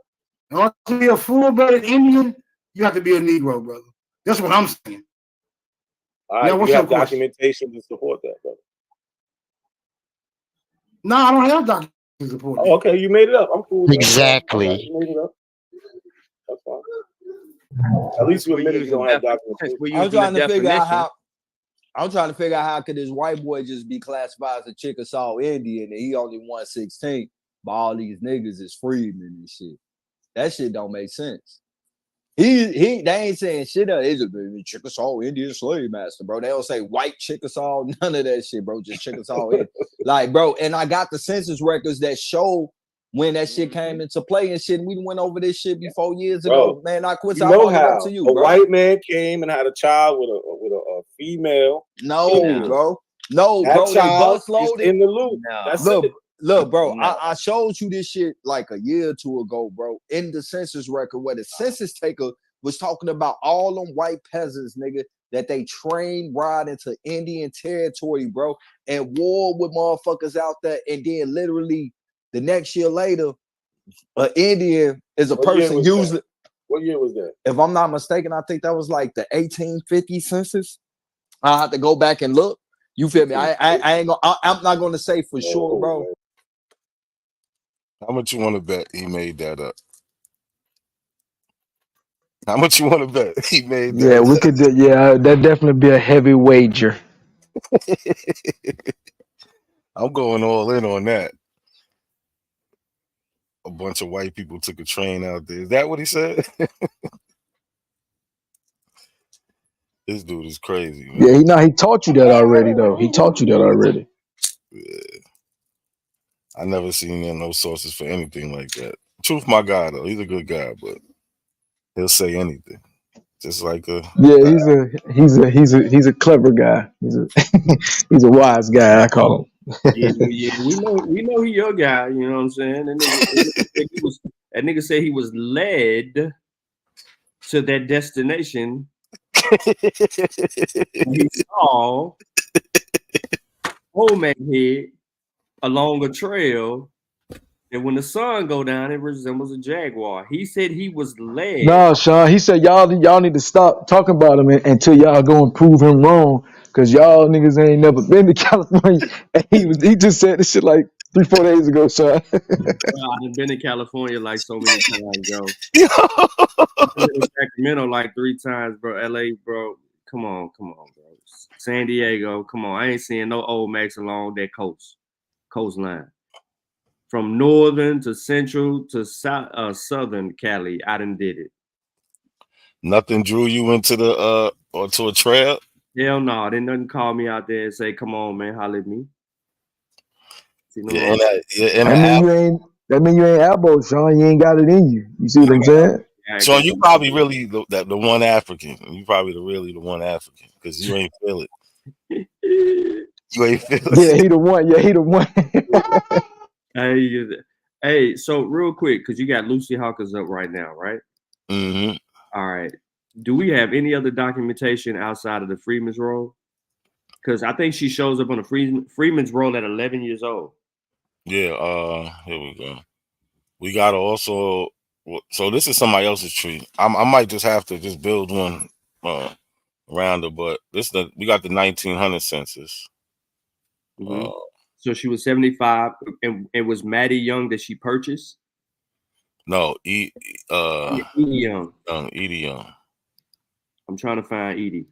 L: Indian, you have to be a Negro, brother. That's what I'm saying.
C: All right,
L: Now, what's
C: you
L: your
C: have
L: question?
C: documentation to support that, brother.
L: No, I don't have documentation to support that.
C: Oh, okay, you made it up. I'm cool with that.
R: Exactly.
C: All right, you made it up. That's fine. At least you admitted you don't have documentation.
N: I'm trying to figure out how. I'm trying to figure out how could this white boy just be classified as a Chickasaw Indian and he only 1/16, but all these niggas is freedmen and shit. That shit don't make sense. They ain't saying shit. It's a Chickasaw Indian slave master, bro. They don't say white Chickasaw, none of that shit, bro. Just Chickasaw Indian. Like, bro, and I got the census records that show when that shit came into play and shit. And we went over this shit before years ago,
C: Bro,
N: man. I quit.
C: You know how a white man came and had a child with a female.
N: No,
C: Indian.
N: bro. No,
C: That
N: bro. They
C: child
N: bus loaded.
C: is in the loop. That's
N: Look,
C: it.
N: look, bro.
C: No.
N: I showed you this shit like a year or two ago, bro. In the census record, where the census taker was talking about all them white peasants, nigga, that they trained right into Indian territory, bro, and war with motherfuckers out there, and then literally the next year later, an Indian is a
C: What year
N: person
C: was
N: usually.
C: that? What year was that?
N: If I'm not mistaken, I think that was like the 1850 census. I have to go back and look. You feel me? I ain't gonna. I'm not gonna say for sure, bro.
K: How much you want to bet he made that up? How much you want to bet he made that?
T: Yeah, we could. Yeah, that definitely be a heavy wager.
K: I'm going all in on that. A bunch of white people took a train out there. Is that what he said? This dude is crazy, man.
T: Yeah, he taught you that already, though. He taught you that already.
K: Yeah. I never seen no sources for anything like that. Truth, my guy, though. He's a good guy, but he'll say anything. Just like a
T: He's a clever guy. He's a wise guy. I call him.
S: Yeah, we know he your guy. You know what I'm saying? That nigga said he was led to that destination. He saw old man head along a trail, and when the sun go down, it resembles a jaguar. He said he was led.
T: No, Sean. He said y'all need to stop talking about him until y'all go and prove him wrong, because y'all niggas ain't never been to California. And he just said this shit like 3-4 days ago, son.
S: I've been in California like so many times, yo. I've been in Sacramento like 3 times, bro. LA, bro. Come on, bro. San Diego, come on. I ain't seeing no old Max along that coastline. From northern to central to southern Cali, I done did it.
K: Nothing drew you into the or to a trail?
S: Hell no, didn't nothing call me out there and say, "Come on, man, holler at me." See, no
K: Yeah,
T: that mean you ain't elbow, Sean. You ain't got it in you. You see what I'm saying?
K: So you probably really the one African. You probably the one African because you ain't feel it. You ain't feel it.
T: Yeah, he the one. Yeah, he the one.
S: Hey, so real quick, because you got Lucy Hawkins up right now, right?
K: Mm-hmm.
S: All right. Do we have any other documentation outside of the Freeman's role? Because I think she shows up on the Freeman's role at 11 years old.
K: Yeah. Here we go. We got to also. So this is somebody else's tree. I might just have to just build one around it, but we got the 1900 census.
S: Mm-hmm. So she was 75, and was Maddie Young that she purchased?
K: No,
S: Edie Young.
K: Edie Young.
S: I'm trying to find Edie.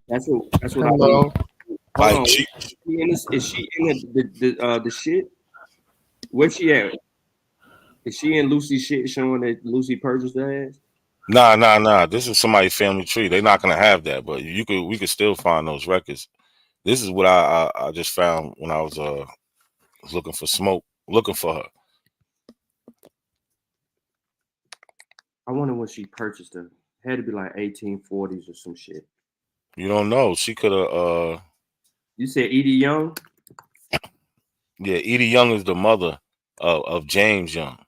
S: That's what
R: Hello.
S: I mean. Hold on. Is she in the shit? Where's she at? Is she in Lucy's shit showing that Lucy purchased her ass?
K: Nah. This is somebody's family tree. They're not gonna have that, but we could still find those records. This is what I just found when I was looking for her.
S: I wonder when she purchased her. It had to be like 1840s or some shit.
K: You don't know. She could have.
S: You said Edie Young?
K: Yeah, Edie Young is the mother of James Young.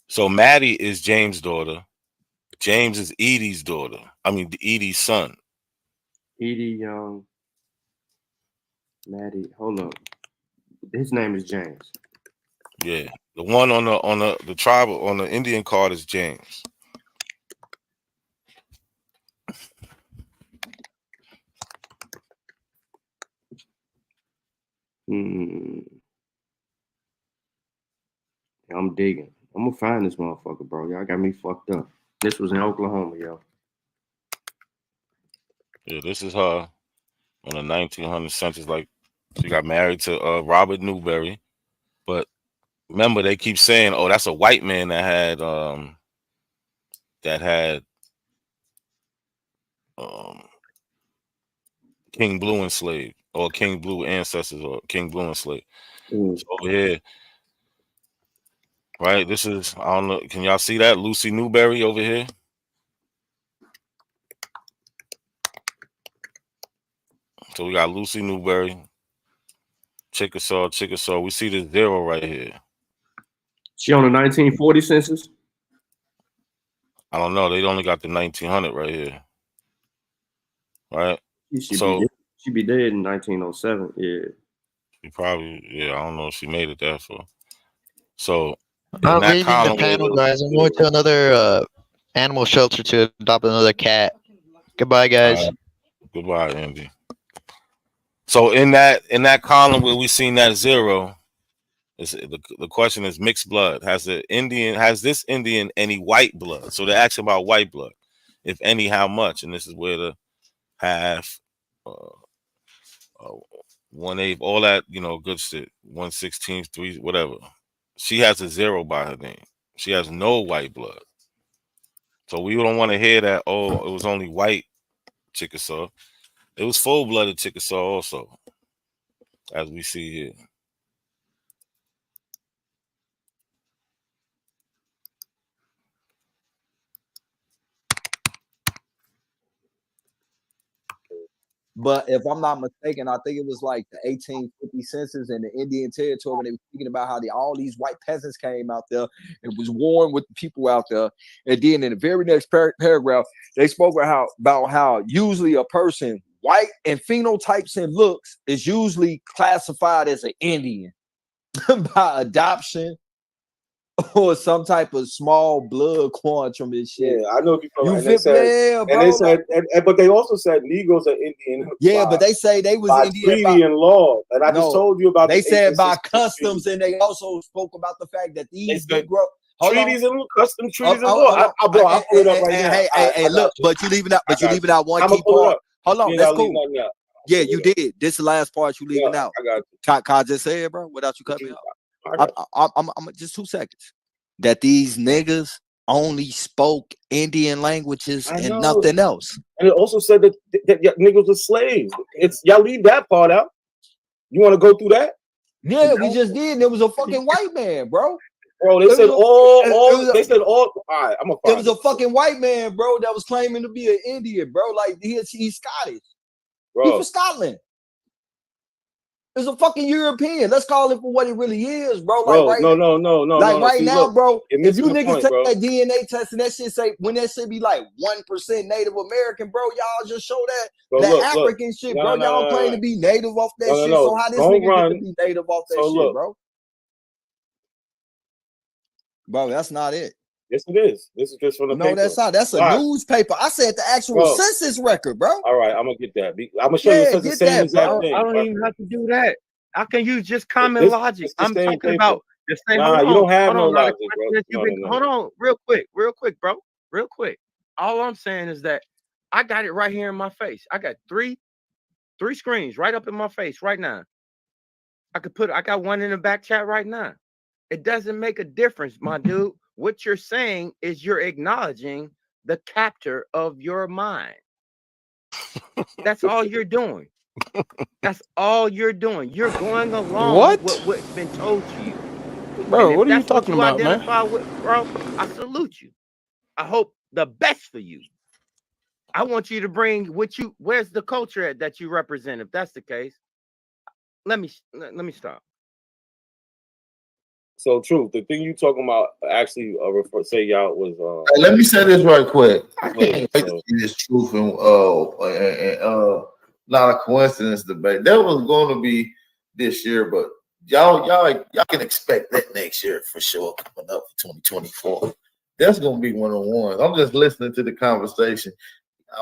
K: So Maddie is James' daughter. James is Edie's daughter. I mean, Edie's son.
S: Edie Young. Maddie. Hold on. His name is James.
K: Yeah, the one on the tribal on the Indian card is James.
S: I'm digging. I'm gonna find this motherfucker, bro. Y'all got me fucked up. This was in Oklahoma, yo.
K: Yeah, this is her on the 1900 census. Like, she got married to Robert Newberry, but remember they keep saying, "Oh, that's a white man that had King Blue enslaved, or King Blue ancestors, or King Blue enslaved." So over here, right? This is, I don't know. Can y'all see that Lucy Newberry over here? So we got Lucy Newberry, Chickasaw. We see this 0 right here.
S: She on the 1940 census?
K: I don't know. They only got the 1900 right here. Right?
S: She'd be dead in 1907. Yeah.
K: She probably, I don't know if she made it that far. So
R: I'm leaving the panel, guys. I'm going to another animal shelter to adopt another cat. Goodbye, guys.
K: Goodbye, Andy. So in that column where we seen that 0, the question is mixed blood. Has this Indian any white blood? So they're asking about white blood. If any, how much? And this is where the half, 1/8, all that, good shit. 1/16, 3, whatever. She has a 0 by her name. She has no white blood. So we don't want to hear that, oh, it was only white Chickasaw. It was full-blooded Chickasaw also, as we see here.
N: But if I'm not mistaken, I think it was like the 1850 census in the Indian Territory when they were speaking about how all these white peasants came out there and was warring with the people out there. And then in the very next paragraph, they spoke about how usually a person white in phenotypes and looks is usually classified as an Indian by adoption or some type of small blood quantum and shit.
C: Yeah, I know people.
N: You
C: And
N: feel,
C: they said,
N: yeah,
C: and
N: bro.
C: they said, but they also said Negroes are Indian.
N: Yeah, but they say they was
C: by
N: Indian
C: treaty and law. And I just told you about
N: they
C: the
N: said by
C: 1860
N: customs, and they also spoke about the fact that these Negro
C: treaties and custom treaties and
N: hold
C: law.
N: on.
C: Bro, I'll pull it up right now.
N: Hey, look, but you leaving out, one
C: I'm
N: key
C: gonna pull it
N: part.
C: up.
N: Hold on,
C: You ain't
N: that's
C: gotta leave
N: cool.
C: nothing out.
N: Yeah, you did. This is the last part you leaving out.
C: I got you.
N: Can I just say it, bro, without you cutting me off? I'm just 2 seconds. That these niggas only spoke Indian languages and nothing else.
C: And it also said that niggas were slaves. It's y'all leave that part out. You want to go through that?
N: Yeah, we just did. There was a fucking white man, bro.
C: Bro, they said all. They said all. All right, I'm gonna.
N: It was a fucking white man, bro, that was claiming to be an Indian, bro. Like he's Scottish.
C: Bro.
N: He's from Scotland. It's a fucking European. Let's call it for what it really is, bro.
C: Bro,
N: Like
C: no.
N: Like right
C: See,
N: now,
C: look,
N: bro. If you
C: the
N: niggas
C: point,
N: take
C: bro.
N: that DNA test and that shit say when that shit be like 1% Native American, bro, y'all just show that African shit, bro. Y'all claim to be Native off that shit. So how this nigga get to be Native off that shit, bro? Bro, that's not it.
C: Yes, it is. This is just from the paper.
N: No, that's not. That's a newspaper. I said the actual census record, bro.
C: All right, I'm gonna get that. I'm gonna show you the same exact thing.
M: I don't even have to do that. I can use just common logic. I'm talking
C: paper.
M: about the same.
C: Nah, you don't have no logic, bro.
M: Hold on, real quick, bro. Real quick. All I'm saying is that I got it right here in my face. I got three screens right up in my face right now. I got one in the back chat right now. It doesn't make a difference, my dude. What you're saying is you're acknowledging the captor of your mind. That's all you're doing. That's all you're doing. You're going along with what's been told to you.
U: Bro, what are you talking about, man?
M: Bro, I salute you. I hope the best for you. I want you to bring where's the culture that you represent, if that's the case. Let me stop.
C: So, Truth, the thing you talking about actually say y'all was.
D: Let me say this right quick. I can't wait to see this Truth and not a coincidence debate. That was going to be this year, but y'all can expect that next year for sure coming up for 2024. That's going to be one of the ones. I'm just listening to the conversation.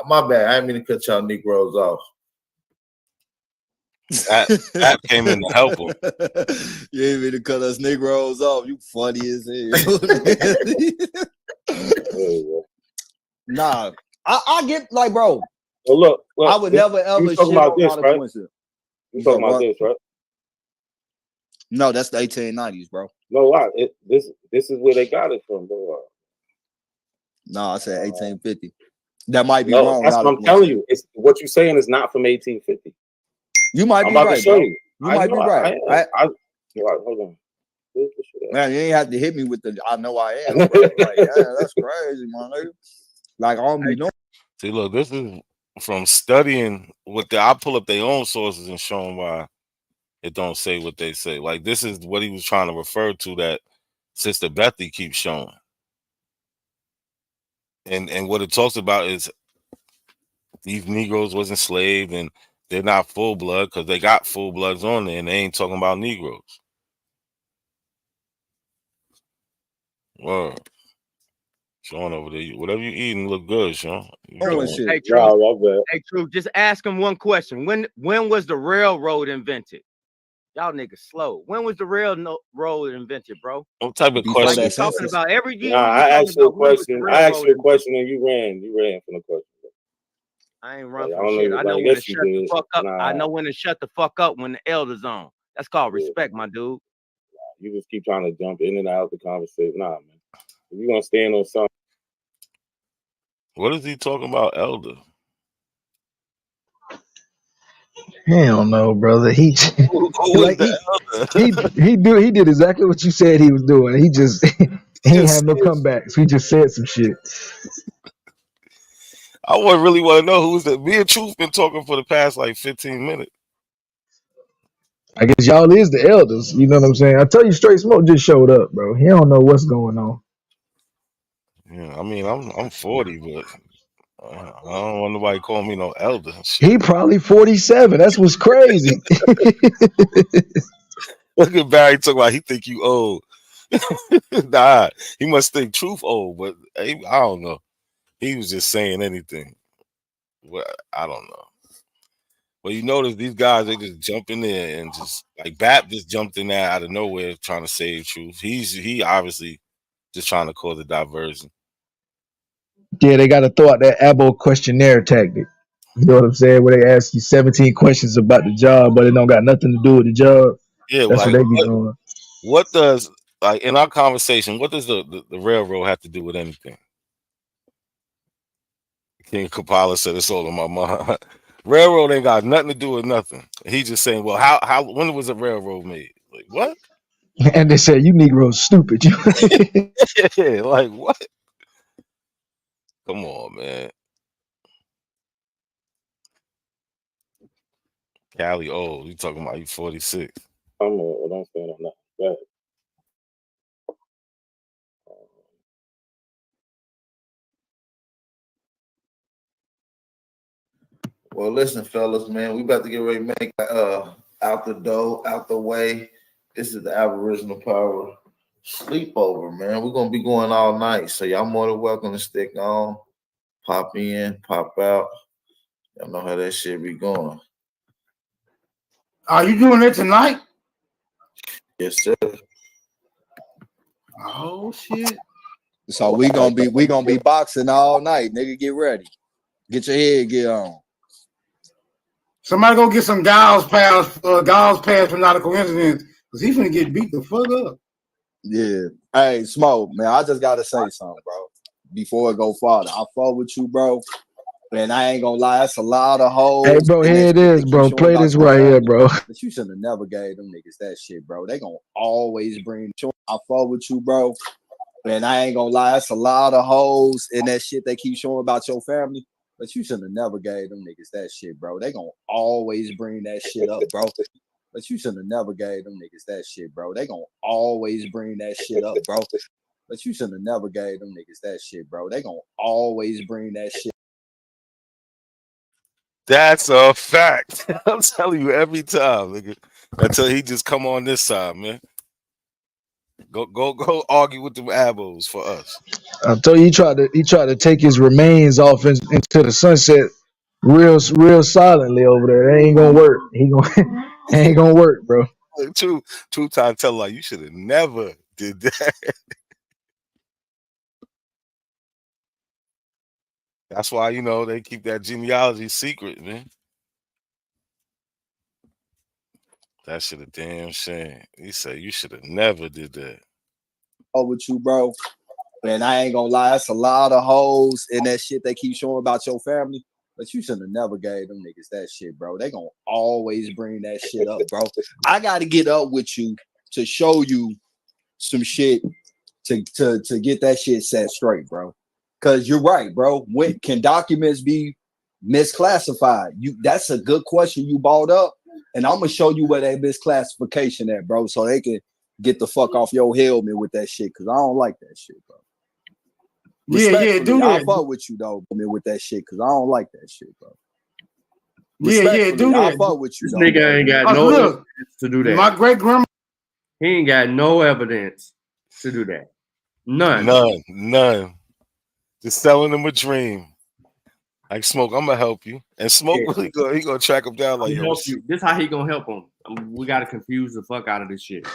D: My bad. I didn't mean to cut y'all Negroes off.
K: That came in to help him.
N: You ain't mean to cut us Negroes off. You funny as hell. Nah, I get like, bro.
C: Well, look,
N: I would never ever shit
C: about this,
N: on
C: right?
N: coincidence.
C: You talking about this, right?
N: No, that's the 1890s, bro.
C: No, why? This is where they got it from, bro.
N: No, I said 1850. That might be
C: no,
N: wrong.
C: That's what I'm telling you. It's what you're saying is not from 1850.
N: You might
C: I'm
N: be
C: about
N: right,
C: to show
N: bro.
C: you.
N: You might be right.
C: Hold on.
N: Man, you ain't have to hit me with the I know I am. Bro. Like, yeah, that's crazy, man. Like, I don't be knowing.
K: See, look, this is from studying I pull up their own sources and show them why it don't say what they say. Like, this is what he was trying to refer to that Sister Bethy keeps showing. And what it talks about is these Negroes was enslaved and they're not full blood because they got full bloods on there and they ain't talking about Negroes. Word. Sean over there, whatever you eating look good, Sean.
M: Hey, True. Just ask him one question. When was the railroad invented? Y'all niggas slow. When was the railroad invented, bro?
K: What type of question?
M: Like talking about every year.
C: I asked you a question. I asked you a question and you ran. You ran from the question.
M: I ain't run from shit. I know when to shut the fuck up. I know when to shut the fuck up when the elders on. That's called respect, my dude.
C: You just keep trying to jump in and out of the conversation. Nah, man. If you're gonna stand on something.
K: What is he talking about, elder?
T: Hell no, brother. He did exactly what you said he was doing. He just he ain't have no comebacks. He just said some shit.
K: I would really want to know who's that. Me and Truth been talking for the past like 15 minutes.
T: I guess y'all is the elders. You know what I'm saying? I tell you, Straight Smoke just showed up, bro. He don't know what's going on.
K: Yeah, I mean, I'm 40, but I don't want nobody calling me no elder.
T: He probably 47. That's what's crazy.
K: Look at Barry talking about he think you old. Nah, he must think Truth old, but I don't know. He was just saying anything. Well, I don't know. But you notice these guys, they just jump in there and just like Bap just jumped in there out of nowhere trying to save Truth. He obviously just trying to cause a diversion.
T: Yeah, they got to throw out that Abo questionnaire tactic. You know what I'm saying? Where they ask you 17 questions about the job, but it don't got nothing to do with the job.
K: Yeah,
T: That's what
K: like
T: they be doing.
K: what does like in our conversation, what does the railroad have to do with anything? King Kapala said it's all in my mind. Railroad ain't got nothing to do with nothing. He just saying, well, how when was a railroad made? Like what?
T: And they said, you Negroes stupid.
K: Yeah, like what? Come on, man. Cali old. You talking about you 46.
C: I'm old. Don't stand on that. Right.
D: Well, listen, fellas, man, we about to get ready to make out the door, out the way. This is the Aboriginal Power sleepover, man. We're gonna be going all night, so y'all more than welcome to stick on, pop in, pop out. Y'all know how that shit be going.
L: Are you doing it tonight?
D: Yes, sir.
L: Oh shit.
N: So we gonna be boxing all night, nigga. Get ready. Get your head get on.
L: Somebody go get some Giles pass for not a coincidence, because he's gonna get beat the fuck up.
N: Yeah. Hey, Smoke, man, I just gotta say something, bro. Before it go farther. I fuck with you, bro. And I ain't gonna lie, it's a lot of hoes.
T: Hey, bro, here it is, bro. Play this right here, bro.
N: But you should have never gave them niggas that shit, bro. They gonna always bring. I fuck with you, bro. And I ain't gonna lie, it's a lot of hoes in that shit they keep showing about your family. But you should have never gave them niggas that shit, bro. They gonna always bring that shit up, bro. But you should have never gave them niggas that shit, bro. They gonna always bring that shit up, bro. But you should have never gave them niggas that shit, bro. They gonna always bring that shit.
K: That's a fact. I'm telling you every time, nigga. Until he just come on this side, man. Go argue with them abos for us.
T: I told you he tried to take his remains off into the sunset real silently over there. It ain't gonna work. It ain't gonna work, bro.
K: True time tell like you should have never did that. That's why they keep that genealogy secret, man. That shit a damn shame. He said you should have never did that.
N: With you, bro. And I ain't gonna lie, it's a lot of hoes in that shit they keep showing about your family. But you should have never gave them niggas that shit, bro. They gonna always bring that shit up, bro. I gotta get up with you to show you some shit to get that shit set straight, bro. Cause you're right, bro. When can documents be misclassified? That's a good question you brought up. And I'm gonna show you where that misclassification at, bro, so they can get the fuck off your helmet with that shit. Cause I don't like that shit, bro.
L: Yeah, do that.
N: I fuck with you though, with that shit, cause I don't like that shit, bro.
L: Yeah, do that.
N: I fuck with you.
S: This
N: though,
S: nigga
N: bro.
S: ain't got no evidence to do that.
L: My great grandma.
S: He ain't got no evidence to do that.
K: None. Just selling them a dream. Like Smoke, I'm gonna help you. And Smoke, he gonna track him down like yo.
S: Help you. This how he gonna help him. We gotta confuse the fuck out of this shit.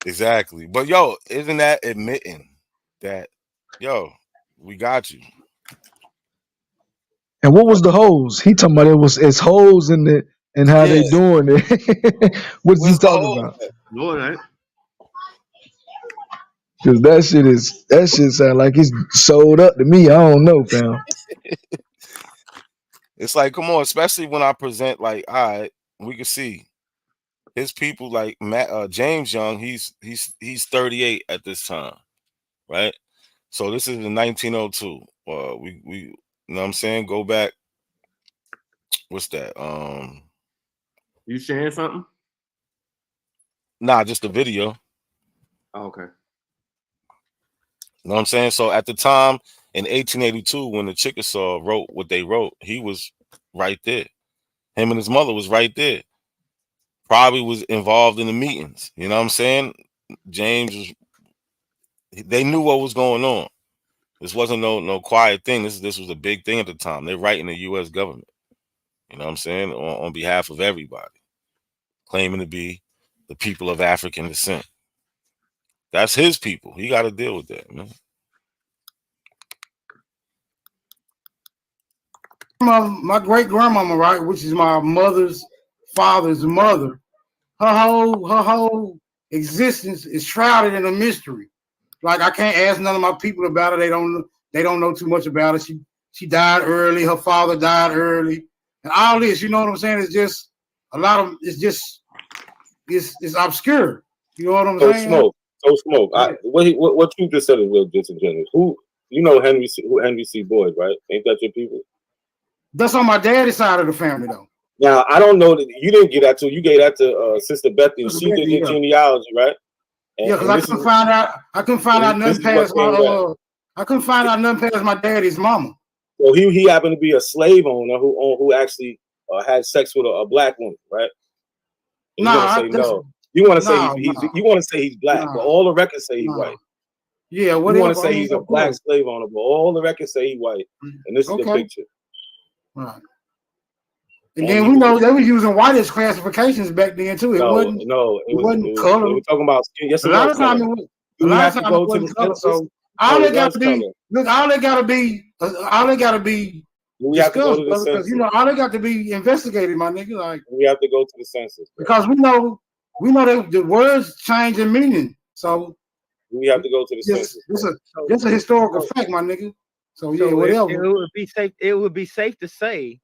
K: Exactly. But yo, isn't that admitting that yo, we got you?
T: And what was the hoes? He talking about it's hoes in it and how they doing it. What's he talking about?
S: No, it ain't.
T: Cause that shit sound like it's sold up to me. I don't know, fam.
K: It's like, come on, especially when I present like, all right, we can see his people like James Young. He's 38 at this time, right? So this is in 1902. We you know what I'm saying? Go back. What's that?
S: You sharing something?
K: Nah, just the video.
S: Oh, okay.
K: You know what I'm saying? So at the time in 1882, when the Chickasaw wrote what they wrote, he was right there. Him and his mother was right there. Probably was involved in the meetings. You know what I'm saying? James was They knew what was going on. This wasn't no quiet thing. This was a big thing at the time. They're writing the U.S. government. You know what I'm saying? On behalf of everybody, claiming to be the people of African descent. That's his people. He got to deal with that, man.
L: My great grandmama, right, which is my mother's father's mother, her whole existence is shrouded in a mystery. Like I can't ask none of my people about it. They don't know too much about it. She died early. Her father died early, and all this, you know what I'm saying? It's just a lot of it's obscure. You know what I'm saying?
C: Smoke.
L: Yeah.
C: What you just said is real disingenuous. Who you know Henry C. Boyd, right? Ain't that your people?
L: That's on my daddy's side of the family, though.
C: Now I don't know that you didn't get that to. You gave that to Sister Betty, and she did your genealogy, right? And,
L: yeah, because I couldn't find out nothing past my I couldn't find out nothing past my daddy's mama.
C: So he happened to be a slave owner who actually had sex with a black woman, right? And you want to say no. You want to say you want to say he's black, but all the records say he's white.
L: Yeah,
C: you want to say he's a black slave owner, but all the records say he's white. And this is the picture.
L: Right. And then we know they were using whitest classifications back then too. It wasn't color.
C: We're talking about skin. Yes,
L: a lot of times it wasn't color. So all they got to be, look, all they got to be
C: we have to go to the
L: because
C: census.
L: you know all they got to be investigated, my nigga. Like
C: we have to go to the census
L: because we know that the words change in meaning. So
C: we have to go to the census.
L: This a historical fact, my nigga. So yeah, whatever.
M: It would be safe. It would be safe to say.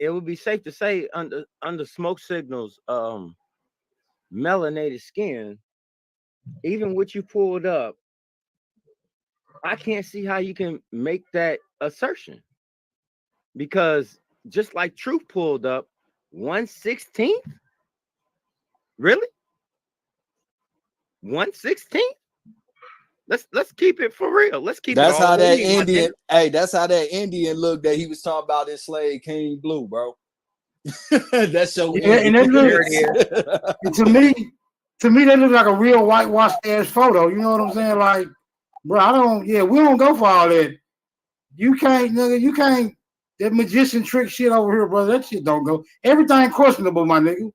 M: It would be safe to say under Smoke Signal's melanated skin, even what you pulled up, I can't see how you can make that assertion. Because just like Truth pulled up 1/16th, really? 1/16th? Let's keep it for real. Let's keep
N: that's
M: it all
N: how that
M: in,
N: Indian. Hey, that's how that Indian look that he was talking about in Slave King Blue, bro. That's so.
L: Yeah, and that look, and to me, that looks like a real whitewashed ass photo. You know what I'm saying? Like, bro, we don't go for all that. You can't, nigga. You can't. That magician trick shit over here, brother. That shit don't go. Everything questionable, my nigga.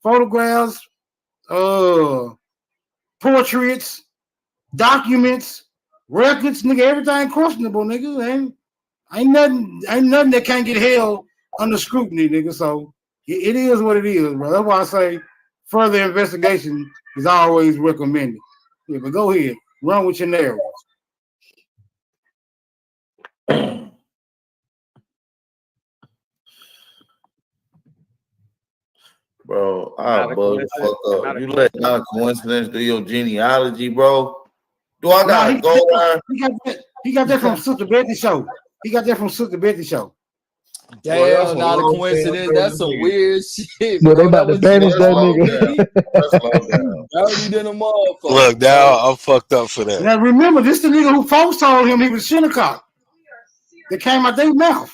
L: Photographs, portraits, documents, records, nigga. Everything questionable, nigga. Ain't nothing that can't get held under scrutiny, nigga. So it is what it is, bro. That's why I say further investigation is always recommended. Yeah, but go ahead, run with your narratives.
D: Bro, I bug the fuck up. You let not a coincidence do your genealogy, bro. Do I gotta go there?
L: He got that from Sister Betty's show. He got that from Sister Betty's show.
N: Damn, not a coincidence. That's some weird shit.
T: Bro, they about to banish that nigga.
N: Dirty than a motherfucker.
K: Look, now I'm fucked up for that.
L: Now remember, this the nigga who folks told him he was Shinnecock. That came out their mouth.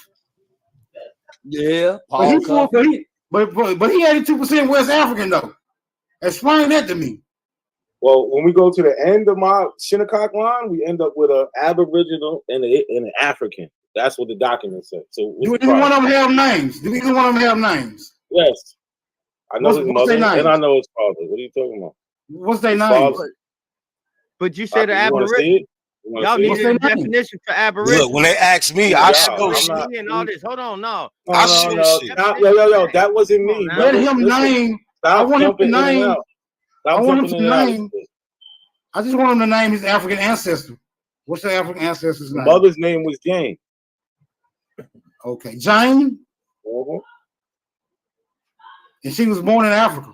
N: Yeah,
L: but he 82% West African though. Explain that to me.
C: Well, when we go to the end of my Shinnecock line, we end up with an Aboriginal and an African. That's what the document said. So
L: do either one of them have names?
C: Yes. I know his mother and I know his father. What are you talking about?
L: What's their name?
M: But you said the Aboriginal. Y'all need a definition for Aboriginal.
K: Look, when they ask me, I show shit.
M: And all this. Hold on, no.
K: I show shit.
C: Yo, that wasn't me.
L: Let him name. I want him to name. I want him to name. I just want him to name his African ancestor. What's the African ancestor's name?
C: Mother's name was Jane.
L: Okay, Jane. And she was born in Africa.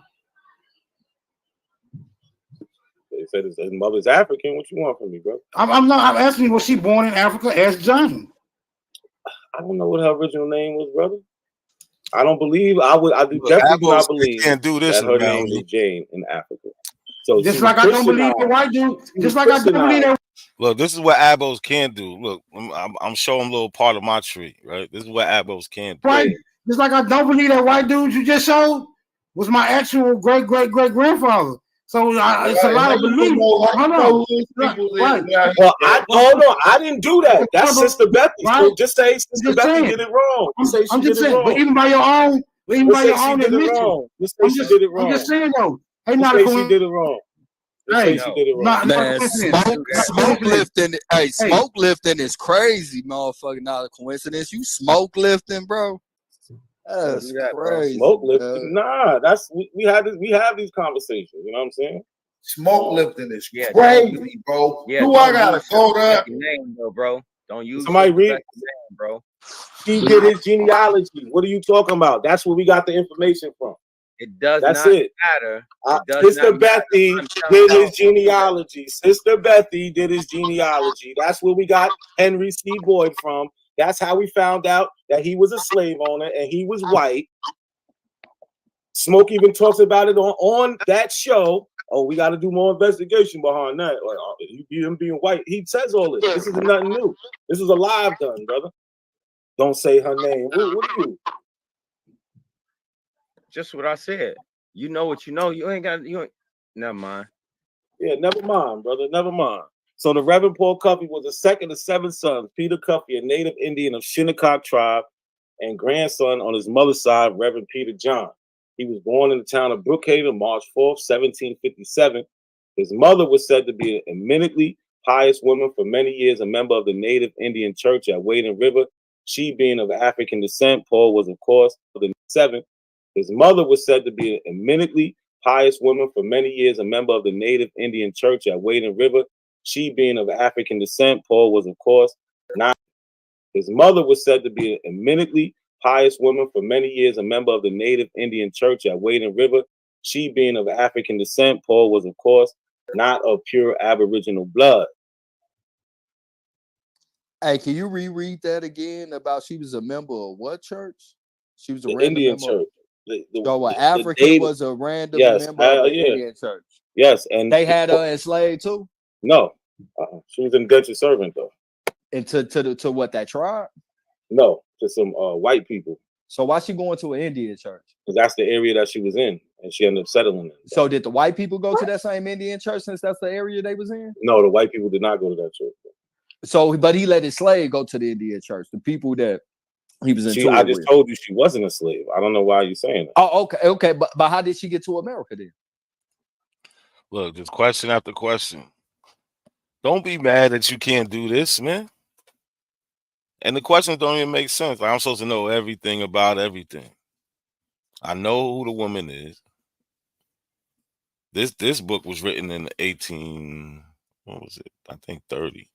C: They said his mother's African. What you want from me, bro?
L: I'm asking you, was she born in Africa as Jane?
C: I don't know what her original name was, brother. I don't believe I do definitely not believe
K: can't do this
C: that her name was Jane in Africa. So
L: just like I don't believe the white dude. Just like I don't believe that.
K: Look, this is what Abos can do. Look, I'm showing a little part of my tree, right? This is what Abos can do.
L: Right. Just like I don't believe that white dude you just showed was my actual great grandfather. So it's a lot of belief. Hold on. Right.
C: Well, hold on. I didn't do that. That's Sister Bethy. So just say Sister Bethy did it wrong. Just say she did it wrong.
L: But even by your own,
C: admission. Just say she did it wrong.
L: I'm just saying though. Hey,
C: just
L: not
C: say
L: a
C: she did it wrong. Just say she did it wrong.
N: Man, smoke lifting. Hey, smoke lifting is crazy, motherfucker. Not a coincidence. You smoke lifting, bro. That's crazy.
C: Smoke lifting. Nah, that's we have these conversations. You know what I'm saying?
D: Smoke lifting is crazy, bro. Do I gotta go there?
M: Name, though, bro. Don't use
C: Somebody read,
M: name, bro.
C: He did his genealogy. What are you talking about? That's where we got the information from.
M: It does
C: That's
M: not
C: it.
M: matter.
C: Sister Bethy did his genealogy. Sister Bethy did his genealogy. That's where we got Henry C. Boyd from. That's how we found out that he was a slave owner and he was white. Smoke even talks about it on that show. Oh, we got to do more investigation behind that. Like, him being white. He says all this. This is nothing new. This is a live done, brother. Don't say her name. What are you?
M: Just what I said. You know what you know. You ain't. Never mind.
C: Yeah, never mind, brother. Never mind. So the Reverend Paul Cuffey was the second of 7 sons. Peter Cuffey, a native Indian of Shinnecock tribe, and grandson on his mother's side, Reverend Peter John. He was born in the town of Brookhaven, March 4th, 1757. His mother was said to be an eminently pious woman for many years, a member of the native Indian church at Wading River. She being of African descent, Paul was, of course, the 7th. His mother was said to be an eminently pious woman for many years, a member of the native Indian church at Wading River. She being of African descent, Paul was, of course, not. His mother was said to be an eminently pious woman for many years, a member of the native Indian church at Wading River. She being of African descent, Paul was, of course, not of pure Aboriginal blood.
N: Hey, can you reread that again about she was a member of what church? She was a
C: the
N: random
C: Indian
N: member.
C: church.
N: So an African was a random member of the Indian church.
C: Yes, and
N: they had her enslaved too.
C: No, she was an indentured servant though.
N: And to what, that tribe?
C: No, to some white people.
N: So why she going to an Indian church?
C: Because that's the area that she was in, and she ended up settling in.
N: So did the white people go to that same Indian church since that's the area they was in?
C: No, the white people did not go to that church.
N: So, but he let his slave go to the Indian church. The people that he was in.
C: I just told you she wasn't a slave. I don't know why you're saying that.
N: Oh, okay. But how did she get to America then?
K: Look, just question after question. Don't be mad that you can't do this, man. And the questions don't even make sense. Like, I'm supposed to know everything about everything. I know who the woman is. This book was written in 18, what was it? I think 30.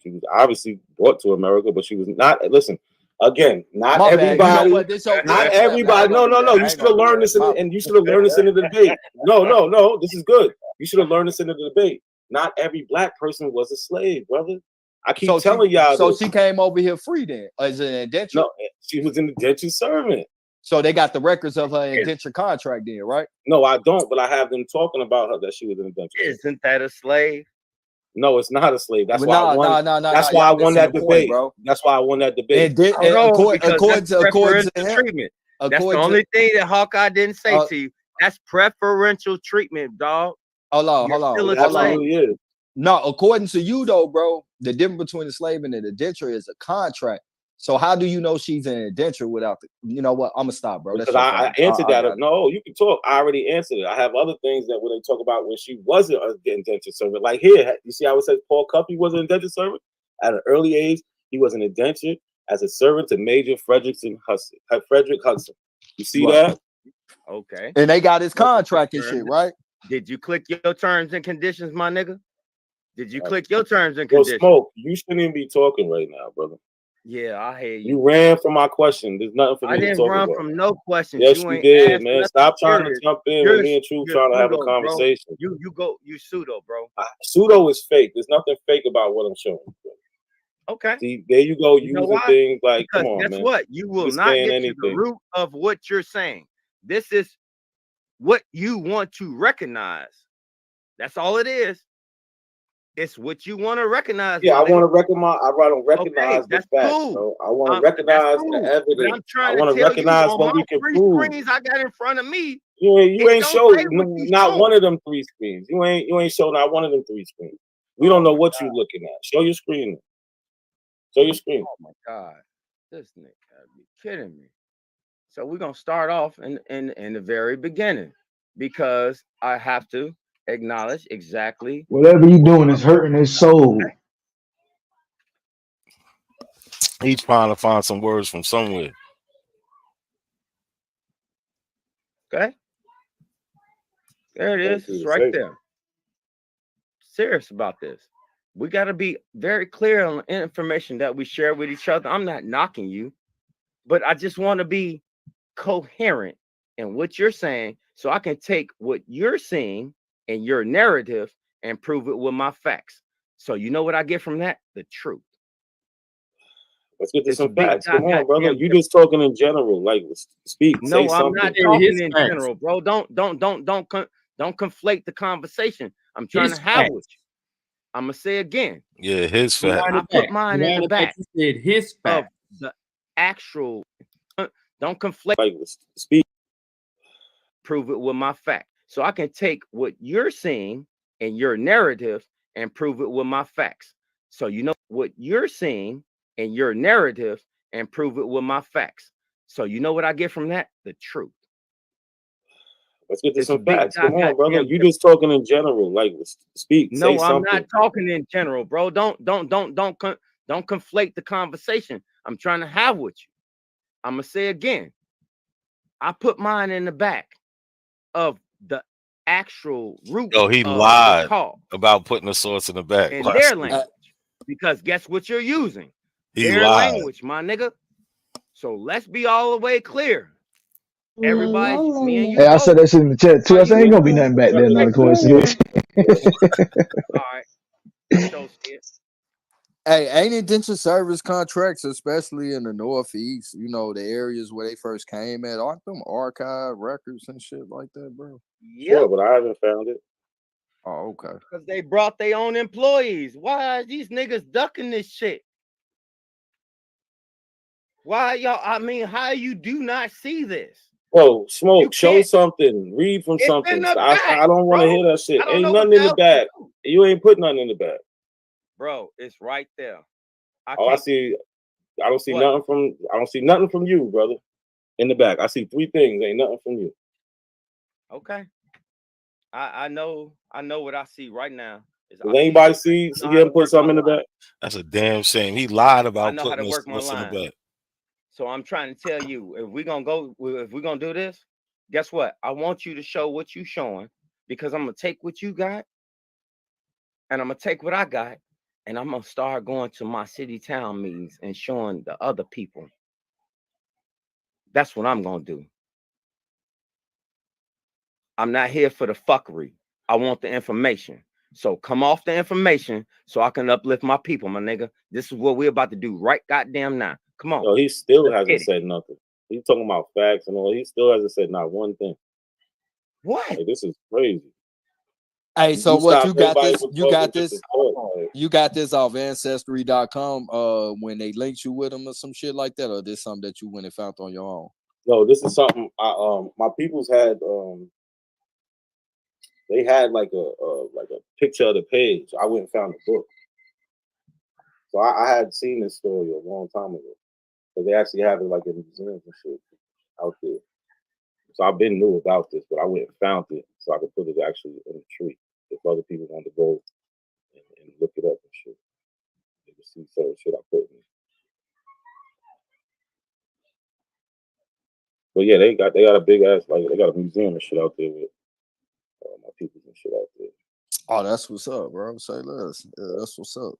C: She was obviously brought to America, but she was not. Listen, again, not everybody. Not everybody. No. You should have learned this, and you should have learned this in the debate. No. This is good. You should have learned this in the debate. Not every black person was a slave, brother. I keep telling y'all.
N: So she came over here free then, as an indentured?
C: No, she was an indentured servant.
N: So they got the records of her indentured contract then, right?
C: No, I don't, but I have them talking about her that she was an indentured.
M: Isn't that a slave?
C: No, it's not a slave. That's why I won. That's why I won that debate, bro. That's why I won that debate.
M: According to treatment. That's the only thing that Hawkeye didn't say to you. That's preferential treatment, dog.
N: Hold on.
C: It absolutely is.
N: No, according to you though, bro, the difference between a slave and an indenture is a contract. So how do you know she's an indenture without the? You know what? I'm gonna stop, bro.
C: Because I answered that. No, you can talk. I already answered it. I have other things that when they talk about when she wasn't an indentured servant. Like here, you see how it says Paul Cuffey was an indentured servant at an early age. He was an indentured as a servant to Major Frederick Hudson. You see that?
M: Okay.
N: And they got his contract and shit, right?
M: Did you click your terms and conditions, my nigga? Did you click your terms and conditions?
C: Smoke, you shouldn't even be talking right now, brother.
M: Yeah, I hear you.
C: You ran from my question. There's nothing for me to talk about.
M: I didn't run from no questions.
C: Yes, you did, man. Stop trying to jump in with me and Truth trying to have a conversation.
M: Bro. You pseudo, bro.
C: Pseudo is fake. There's nothing fake about what I'm showing.
M: Okay.
C: See, there you go. Using things like,
M: because
C: come on,
M: guess
C: man.
M: What? You will not get to the root of what you're saying. This is what you want to recognize. That's all it is. It's what you want to recognize.
C: Yeah, I
M: my
C: want to
M: nigga.
C: recognize. I want to recognize the
M: That's
C: facts,
M: cool.
C: bro. I want to
M: That's
C: recognize
M: cool.
C: the
M: But
C: evidence.
M: I'm
C: I
M: trying
C: want
M: to
C: to
M: tell you
C: recognize
M: on
C: what we
M: my
C: can
M: 3
C: prove.
M: screens I got in front of me.
C: You
M: It
C: ain't
M: don't
C: showed
M: say what you
C: not
M: showing.
C: one of them 3 screens. You ain't showed not one of them 3 screens. We don't know what you looking at. Show your screen. Show your screen.
M: Oh my God, this nigga gotta be kidding me. So we're gonna start off in the very beginning because I have to acknowledge exactly.
T: Whatever you doing is hurting his soul.
K: He's trying to find some words from somewhere.
M: Okay. There it is. It's right there. Serious about this. We got to be very clear on the information that we share with each other. I'm not knocking you, but I just want to be coherent in what you're saying so I can take what you're seeing in your narrative and prove it with my facts. So you know what I get from that? The truth.
C: Let's get to
M: It's
C: some facts. Come on, brother.
M: goddamn
C: You just talking in general. Like, speak. Say
M: No, I'm
C: something.
M: not talking in general, bro. Don't conflate the conversation. I'm trying to have with you. I'm gonna say again.
K: Yeah, his fact.
M: I put mine in the back.
A: You said his
M: of
A: fact.
M: the actual. Don't conflate.
C: Like, speak.
M: Prove it with my fact, so I can take what you're seeing in your narrative and prove it with my facts. So you know what you're seeing in your narrative and prove it with my facts. So you know what I get from that? The truth.
C: Let's get to
M: It's
C: some
M: big
C: facts. Come on, brother.
M: goddamn
C: You just talking in general. Like, speak. Say
M: No, I'm
C: something.
M: not talking in general, bro. Don't conflate the conversation I'm trying to have with you. I'm gonna say again. I put mine in the back of the actual root.
K: Yo, he
M: of
K: lied
M: the call
K: about putting the source in the back.
M: in their language, because guess what you're using?
K: He
M: Their
K: lied.
M: language, my nigga. So let's be all the way clear. Everybody, me and you.
T: Hey, I said that shit in the chat too. I said ain't gonna be nothing back there. Not a coincidence.
M: All right. So
N: Hey, ain't indentured service contracts, especially in the Northeast, you know, the areas where they first came at, aren't them archive records and shit like that, bro?
M: Yeah,
C: but I haven't found it.
N: Oh, okay.
M: Because they brought their own employees. Why are these niggas ducking this shit? Why y'all? I mean, how you do not see this?
C: Bro, smoke. Show something. Read from
M: It's
C: something.
M: in the
C: I
M: back,
C: don't want to
M: bro.
C: hear that shit.
M: I don't
C: Ain't
M: know
C: nothing
M: what
C: in the
M: else
C: back. You ain't put nothing in the back.
M: Bro, it's right there.
C: I see. I don't see
M: What?
C: nothing from. I don't see nothing from you, brother. In the back, I see 3 things. Ain't nothing from you.
M: Okay. I know what I see right now.
C: Does anybody see him put something in the back?
K: That's a damn shame. He lied
M: I
K: about
M: know how
K: putting
M: to
K: this
M: work my
K: what's in the
M: line.
K: back.
M: So I'm trying to tell you, if we're gonna do this, guess what? I want you to show what you showing, because I'm gonna take what you got and I'm gonna take what I got, and I'm gonna start going to my city town meetings and showing the other people. That's what I'm gonna do. I'm not here for the fuckery. I want the information. So come off the information so I can uplift my people, my nigga. This is what we're about to do right goddamn now. Come on.
C: No, he still
M: Let's
C: hasn't
M: get it.
C: said nothing. He's talking about facts and all. He still hasn't said not one thing.
M: What?
C: Like, this is crazy.
N: Hey, so what
C: stopped
N: you got
C: everybody
N: this?
C: from
N: You got
C: talking just
N: this?
C: to talk. Like,
N: You got this off ancestry.com when they linked you with them or some shit like that, or this something that you went and found on your own?
C: no, this is something my people's had they had like a picture of the page. I went and found the book. So I had seen this story a long time ago. But they actually have it like in museums and shit out there. So I've been knew about this, but I went and found it so I could put it actually in the tree. If other people want to go and look it up and shit, they can see certain shit I put in. But yeah, they got a big ass, like they got a museum and shit out there with my people and shit out there.
N: Oh, that's what's up, bro. Say less. Yeah, that's what's up.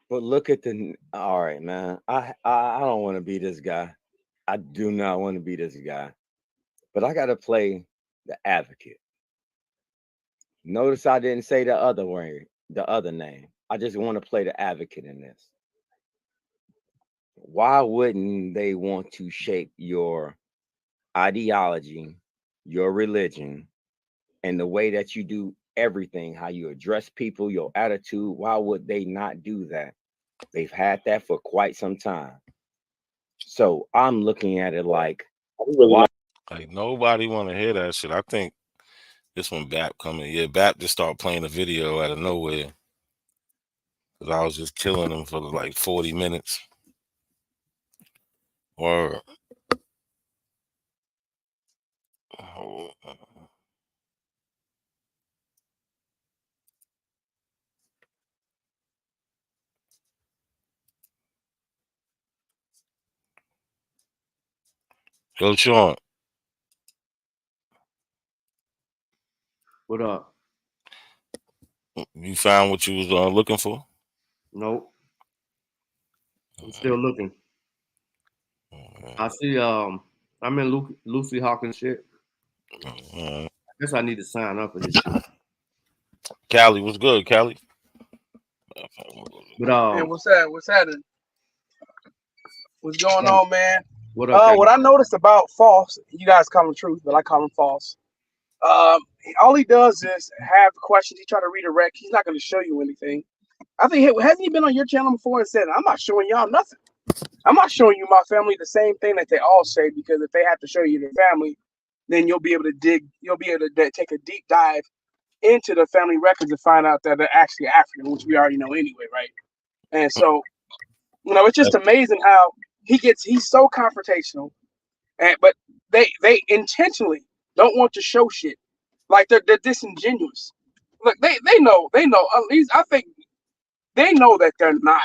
M: But look at the all right, man. I don't want to be this guy. I do not want to be this guy. But I gotta play the advocate. Notice I didn't say the other word, the other name. I just want to play the advocate in this. Why wouldn't they want to shape your ideology, your religion, and the way that you do everything, how you address people, your attitude, why would they not do that? They've had that for quite some time. So I'm looking at it like, why?
K: Like nobody want to hear that shit. I think this one Bap coming. Yeah, Bap just started playing the video out of nowhere. Cause I was just killing him for like 40 minutes. Or Yo, Sean.
S: What up?
K: You found what you was looking for?
S: Nope. I'm still looking. I see. I'm in Lucy Hawkins shit. I guess I need to sign up for this shit.
K: Callie, what's good, Callie?
S: But
A: Man, what's that? What's happening? What's going on, man?
S: What up?
A: What I noticed about False, you guys call him Truth, but I call him False. All he does is have questions. He try to redirect. He's not going to show you anything. I think hasn't he been on your channel before and said, "I'm not showing y'all nothing. I'm not showing you my family." The same thing that they all say, because if they have to show you their family, then you'll be able to dig. You'll be able to take a deep dive into the family records and find out that they're actually African, which we already know anyway, right? And so, it's just amazing how he's so confrontational, but they intentionally don't want to show shit. Like they're disingenuous. Look, they know, at least I think they know that they're not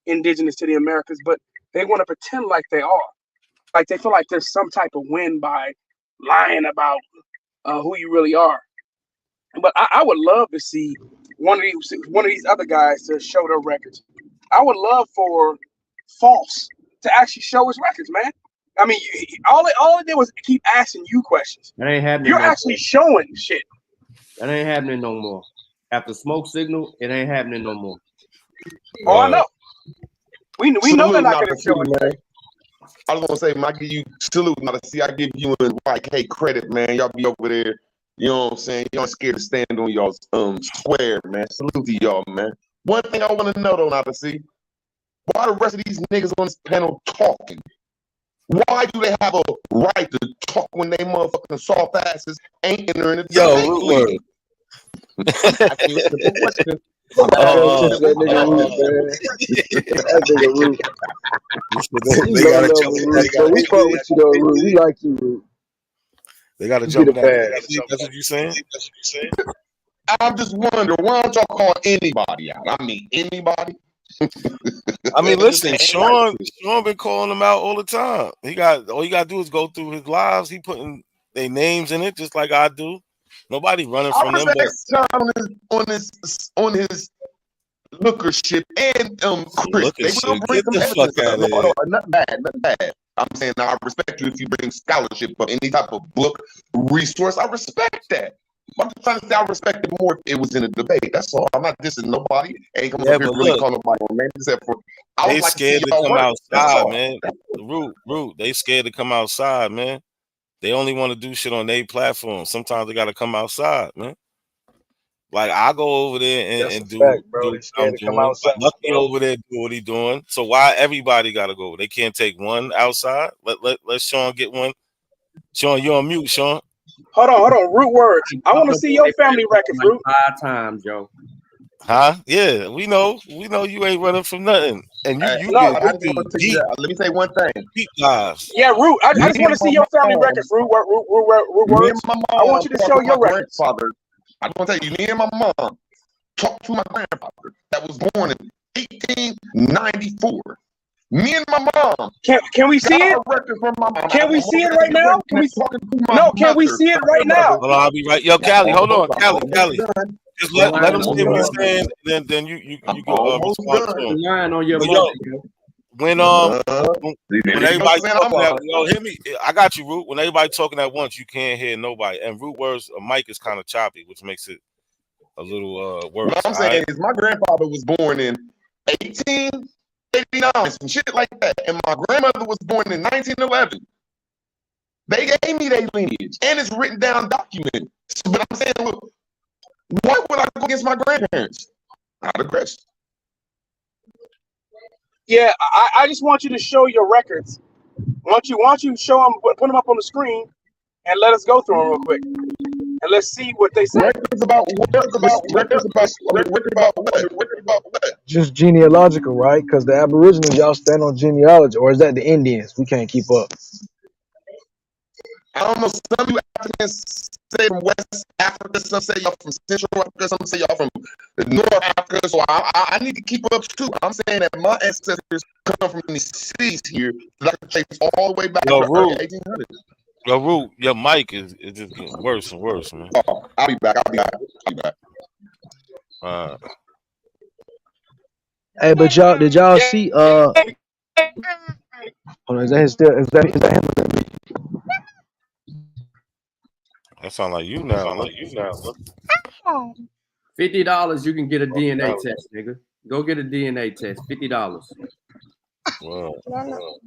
A: indigenous to the Americas, but they want to pretend like they are. Like they feel like there's some type of win by lying about who you really are. But I would love to see one of these other guys to show their records. I would love for False to actually show his records, man. I mean, all it did was keep asking you questions.
S: That ain't happening.
A: You're actually showing shit.
S: That ain't happening no more. After Smoke Signal, it ain't happening no more.
A: Oh, I know. We know they're not going to show it, man.
V: I was gonna say, man, I give you salute, not to see. I give you and YK credit, man. Y'all be over there. You know what I'm saying? Y'all scared to stand on y'all's square, man. Salute to y'all, man. One thing I want to know though, not to see, why the rest of these niggas on this panel talking? Why do they have a right to talk when they motherfucking soft asses ain't entering the debate?
T: We fuck with you though, Root. We like you, Root.
K: They gotta jump in that. That's what you saying?
V: I'm just wondering, why don't y'all call anybody out? I mean, anybody?
K: I mean, listen, Sean been calling them out all the time. All you gotta do is go through his lives. He putting their names in it just like I do. Nobody running from them.
V: On his lookership and Chris. They will bring some evidence. Nothing bad. I'm saying now I respect you if you bring scholarship or any type of book resource. I respect that. I'm just trying to say I respect it more if it was in a debate. That's all. I'm not dissing nobody. I ain't coming up here really calling nobody on name except for
K: they scared to come outside, man. Root. They scared to come outside, man. They only want to do shit on their platform. Sometimes they gotta come outside, man. Like I go over there and do what I'm doing. Lucky over there do what he doing. So why everybody gotta go? They can't take one outside. Let Sean get one. Sean, you're on mute, Sean.
A: Hold on. Root words. I want to see your family records, Root.
S: 5 times, Joe.
K: Huh? Yeah, we know you ain't running from nothing. And you
V: let me say one thing.
K: Deep dives.
A: Yeah, Root. I just want to see your family records, Root words. I want you to show your records.
V: I want to tell you, me and my mom talked to my grandfather that was born in 1894. Me and my mom.
A: Can we see it? Can we see it right now? Can we see it right now?
K: Hold on, I'll be right. Yo, Callie, hold on. Callie. Just let him say what he's saying, then you go respond to him.
S: Lying on your
K: When everybody talking at, hear me. I got you, Root. When everybody talking at once, you can't hear nobody. And Root words, a mic is kind of choppy, which makes it a little worse.
V: What I'm saying is, my grandfather was born in 1889, some shit like that, and my grandmother was born in 1911. They gave me their lineage, and it's written down, documented. But I'm saying, look, why would I go against my grandparents? Out of question.
A: Yeah, I just want you to show your records. Want you to show them, put them up on the screen, and let us go through them real quick, and let's see what they say.
V: Records about what? Records about what?
T: Just genealogical, right? Because the Aboriginals, y'all stand on genealogy, or is that the Indians? We can't keep up.
V: I don't know. Some of you Africans say from West Africa, some say y'all from Central Africa, some say y'all from North Africa. So I need to keep up too. I'm saying that my ancestors come from these cities here that I can trace all the way back to the early 1800s.
K: Yo, Root, your mic is just getting worse and worse, man.
V: Oh, I'll be back. I'll be back.
T: Hey, but y'all, did y'all see? Hold on, is that him?
K: That sound like you now.
E: $50, you can get a DNA test, nigga. Go get a DNA test. $50.
K: Wow.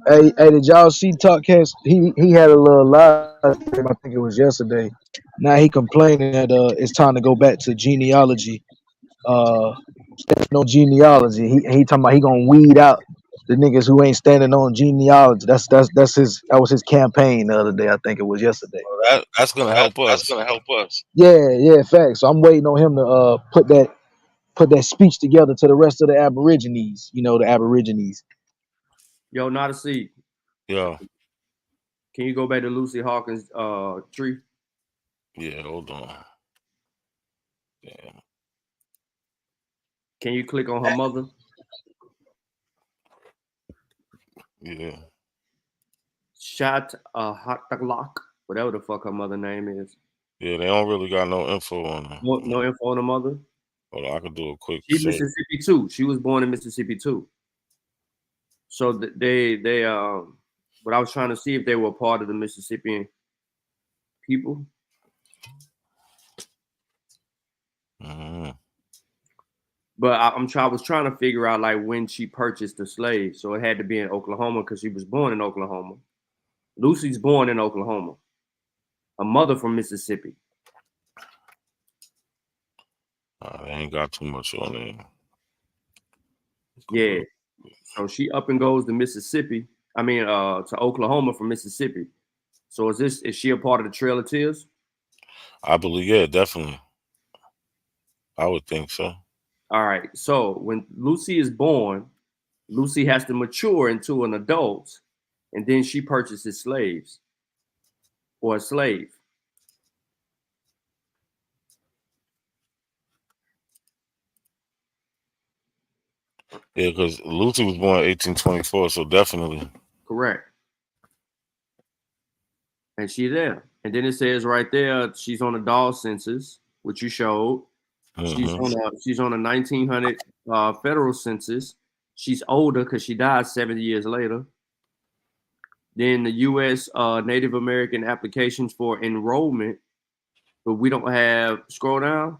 T: Hey, did y'all see Talkcast? He had a little live stream, I think it was yesterday. Now he complaining that it's time to go back to genealogy. No genealogy. He talking about he gonna weed out the niggas who ain't standing on genealogy. That was his campaign the other day. I think it was yesterday.
K: That's gonna help us.
T: That's gonna help us. Yeah, facts. So I'm waiting on him to put that speech together to the rest of the Aborigines. You know, the Aborigines.
E: Yo, not a seed.
K: Yo.
E: Can you go back to Lucy Hawkins' tree?
K: Yeah, hold on. Damn.
E: Can you click on her mother?
K: Yeah.
E: Shat Hataglok, whatever the fuck her mother name is.
K: Yeah, they don't really got no info on her.
E: No info on the mother.
K: Hold on, I could do a quick
E: She's
K: search.
E: Mississippi too. She was born in Mississippi too. So they but I was trying to see if they were part of the Mississippian people.
K: Mm-hmm.
E: But I was trying to figure out like when she purchased the slave. So it had to be in Oklahoma because she was born in Oklahoma. Lucy's born in Oklahoma. A mother from Mississippi.
K: They ain't got too much on it.
E: Yeah. So she up and goes to Mississippi. I mean, to Oklahoma from Mississippi. So is she a part of the Trail of Tears?
K: I believe, yeah, definitely. I would think so.
E: All right. So when Lucy is born, Lucy has to mature into an adult, and then she purchases slaves or a slave.
K: Yeah, because Lucy was born in 1824, so definitely.
E: Correct. And she's there. And then it says right there, she's on the doll census, which you showed.
K: Mm-hmm.
E: She's on a 1900 federal census. She's older because she died 70 years later. Then the U.S. Native American applications for enrollment, but we don't have. Scroll down.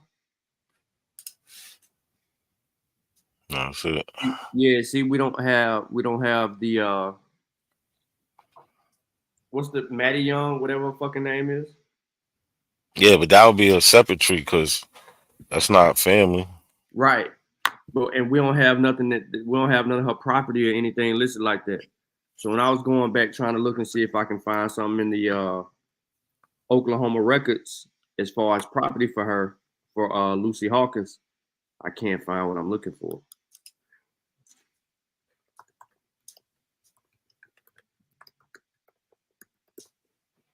K: That's it.
E: Yeah, see, we don't have the what's the Matty Young, whatever her fucking name is.
K: Yeah, but that would be a separate tree because that's not family.
E: Right. But and we don't have none of her property or anything listed like that. So when I was going back trying to look and see if I can find something in the Oklahoma records as far as property for her, for Lucy Hawkins, I can't find what I'm looking for.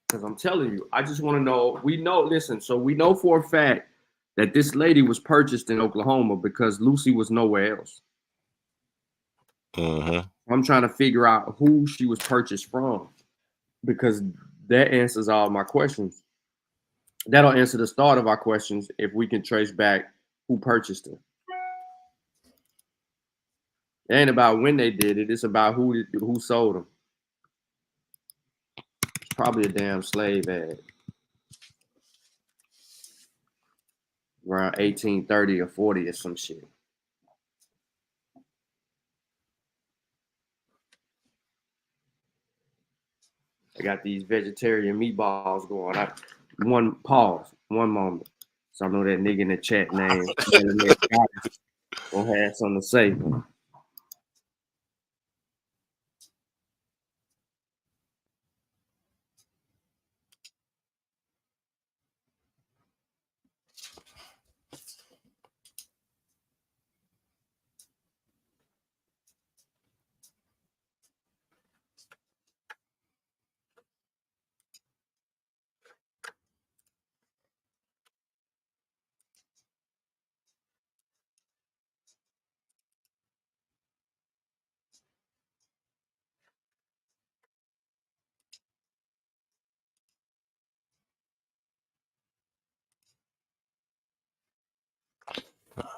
E: Because I'm telling you, I just want to know. We know for a fact that this lady was purchased in Oklahoma because Lucy was nowhere else.
K: Mm-hmm.
E: I'm trying to figure out who she was purchased from because that answers all my questions. That'll answer the start of our questions if we can trace back who purchased her. It ain't about when they did it. It's about who sold them. It's probably a damn slave ad. Around 1830 or 40 or some shit. I got these vegetarian meatballs going. One pause, one moment. So I know that nigga in the chat name gonna have something to say.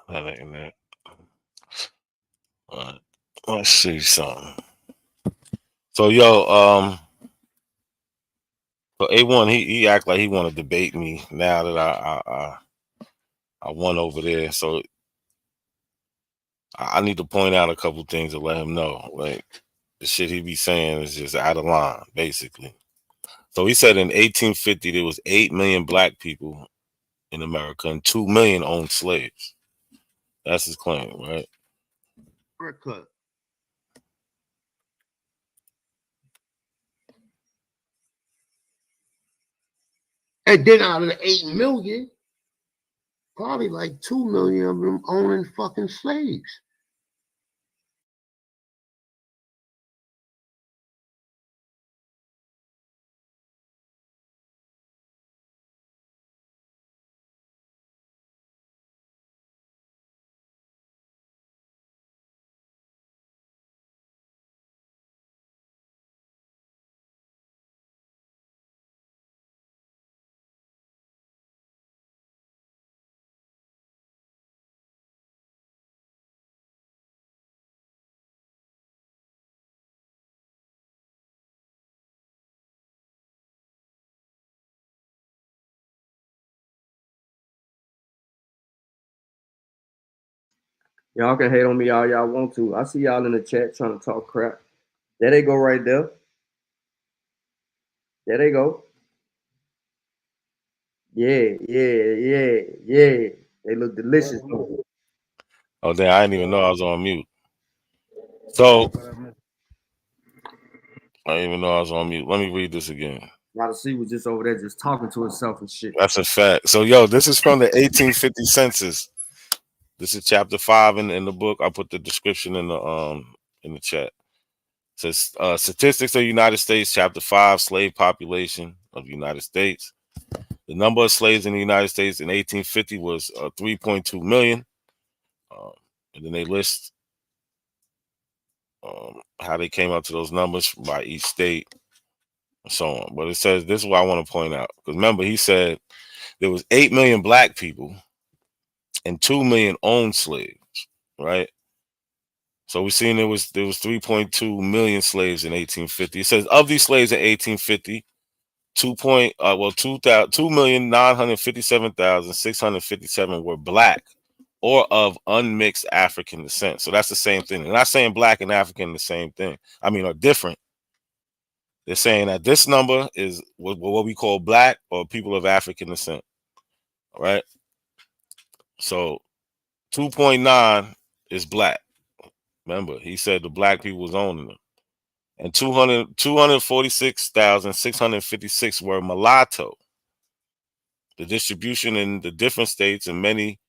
K: That ain't that. Let's see something. So so A1 he act like he want to debate me now that I won over there. So I need to point out a couple things to let him know. Like the shit he be saying is just out of line, basically. So he said in 1850 there was 8 million black people in America and 2 million owned slaves. That's his claim, right?
B: Haircut. And then out of the 8 million, probably like 2 million of them owning fucking slaves.
E: Y'all can hate on me all y'all want to. I see y'all in the chat trying to talk crap. There they go right there. There they go. Yeah. They look delicious.
K: Oh damn, I didn't even know I was on mute. So I didn't even know I was on mute. Let me read this again.
E: C was just over there just talking to himself and shit.
K: That's a fact. So this is from the 1850 census. This is chapter 5 in the book. I put the description in the chat. It says statistics of the United States, chapter 5, slave population of the United States. The number of slaves in the United States in 1850 was 3.2 million. And then they list how they came up to those numbers by each state and so on. But it says, this is what I want to point out. Because remember, he said there was 8 million black people and 2 million owned slaves, right? So we're seeing there was 3.2 million slaves in 1850. It says of these slaves in 1850, 2,957,657 were black or of unmixed African descent. So that's the same thing. They're not saying black and African the same thing. I mean, are different. They're saying that this number is what we call black or people of African descent. All right. So 2.9 is black. Remember, he said the black people was owning them. And 246,656 were mulatto. The distribution in the different states and many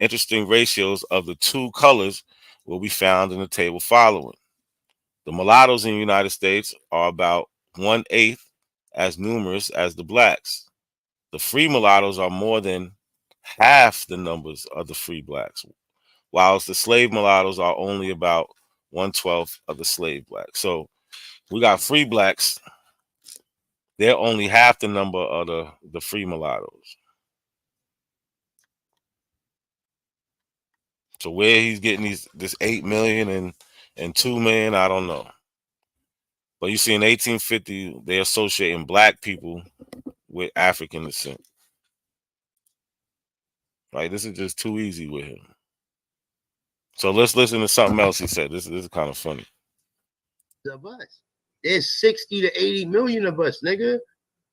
K: interesting ratios of the two colors will be found in the table following. The mulattoes in the United States are about 1/8 as numerous as the blacks. The free mulattoes are more than half the numbers of the free blacks, whilst the slave mulattoes are only about 1/12 of the slave blacks. So we got free blacks. They're only half the number of the free mulattoes. So where he's getting this 8 million and 2 million, I don't know. But you see, in 1850, they're associating black people with African descent. Right? This is just too easy with him. So let's listen to something else he said. This is kind of funny.
B: Of us. There's 60 to 80 million of us, nigga.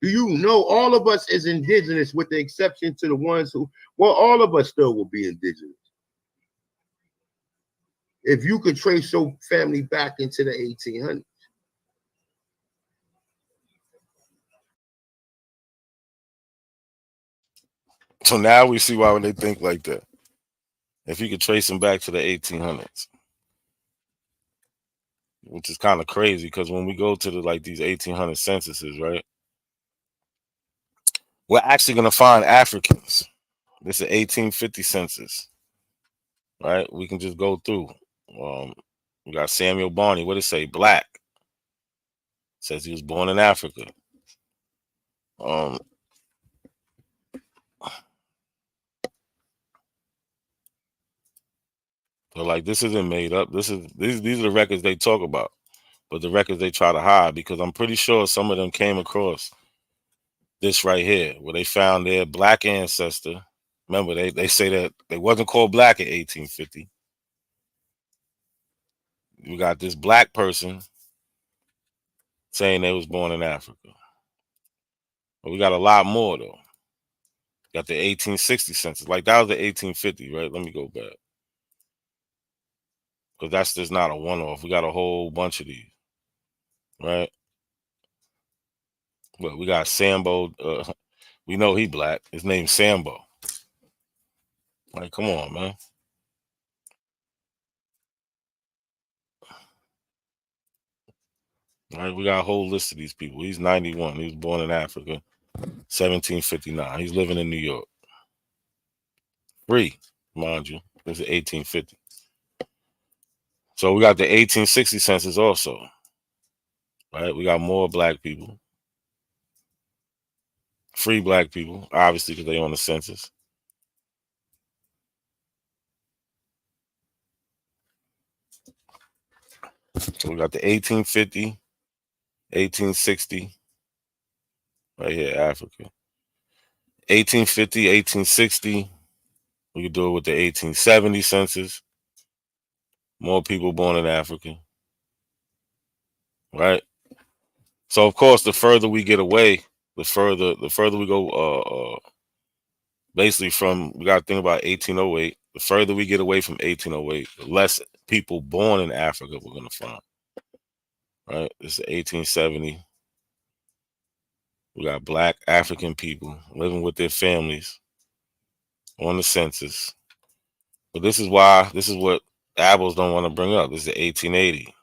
B: Do you know all of us is indigenous with the exception to the ones who, well, all of us still will be indigenous. If you could trace your family back into the 1800s.
K: So now we see why when they think like that. If you could trace them back to the 1800s. Which is kind of crazy because when we go to the like these 1800 censuses, right? We're actually gonna find Africans. This is an 1850 census, right? We can just go through. We got Samuel Barney. What did it say? Black. Says he was born in Africa. So like this isn't made up. These are the records they talk about, but the records they try to hide because I'm pretty sure some of them came across this right here where they found their black ancestor. Remember, they say that they wasn't called black in 1850. We got this black person saying they was born in Africa. But we got a lot more though. Got the 1860 census. Like that was the 1850, right? Let me go back. Because that's just not a one-off. We got a whole bunch of these. Right? Well, we got Sambo. We know he black. His name's Sambo. Like, come on, man. All right, we got a whole list of these people. He's 91. He was born in Africa, 1759. He's living in New York. Free, mind you. This is 1850. So we got the 1860 census also. Right? We got more black people. Free black people, obviously, because they on the census. So we got the 1850, 1860, right here, Africa. 1850, 1860. We could do it with the 1870 census. More people born in Africa. Right? So of course, the further we get away, the further we go basically from, we got to think about 1808. The further we get away from 1808, the less people born in Africa we're going to find. Right? This is 1870. We got black African people living with their families on the census. But this is what Abels don't want to bring up. This is the 1880.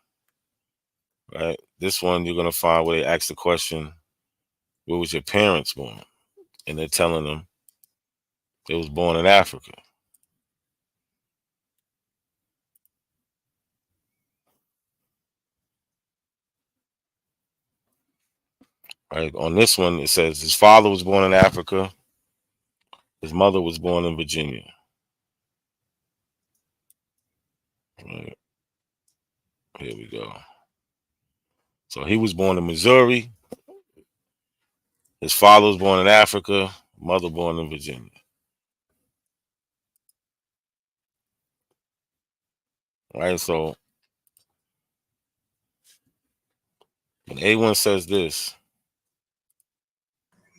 K: Right? This one you're going to find where they ask the question, where was your parents born? And they're telling them they was born in Africa. Right? On this one, it says his father was born in Africa. His mother was born in Virginia. Right. Here we go. So he was born in Missouri. His father was born in Africa. Mother born in Virginia. Right. So when A1 says this,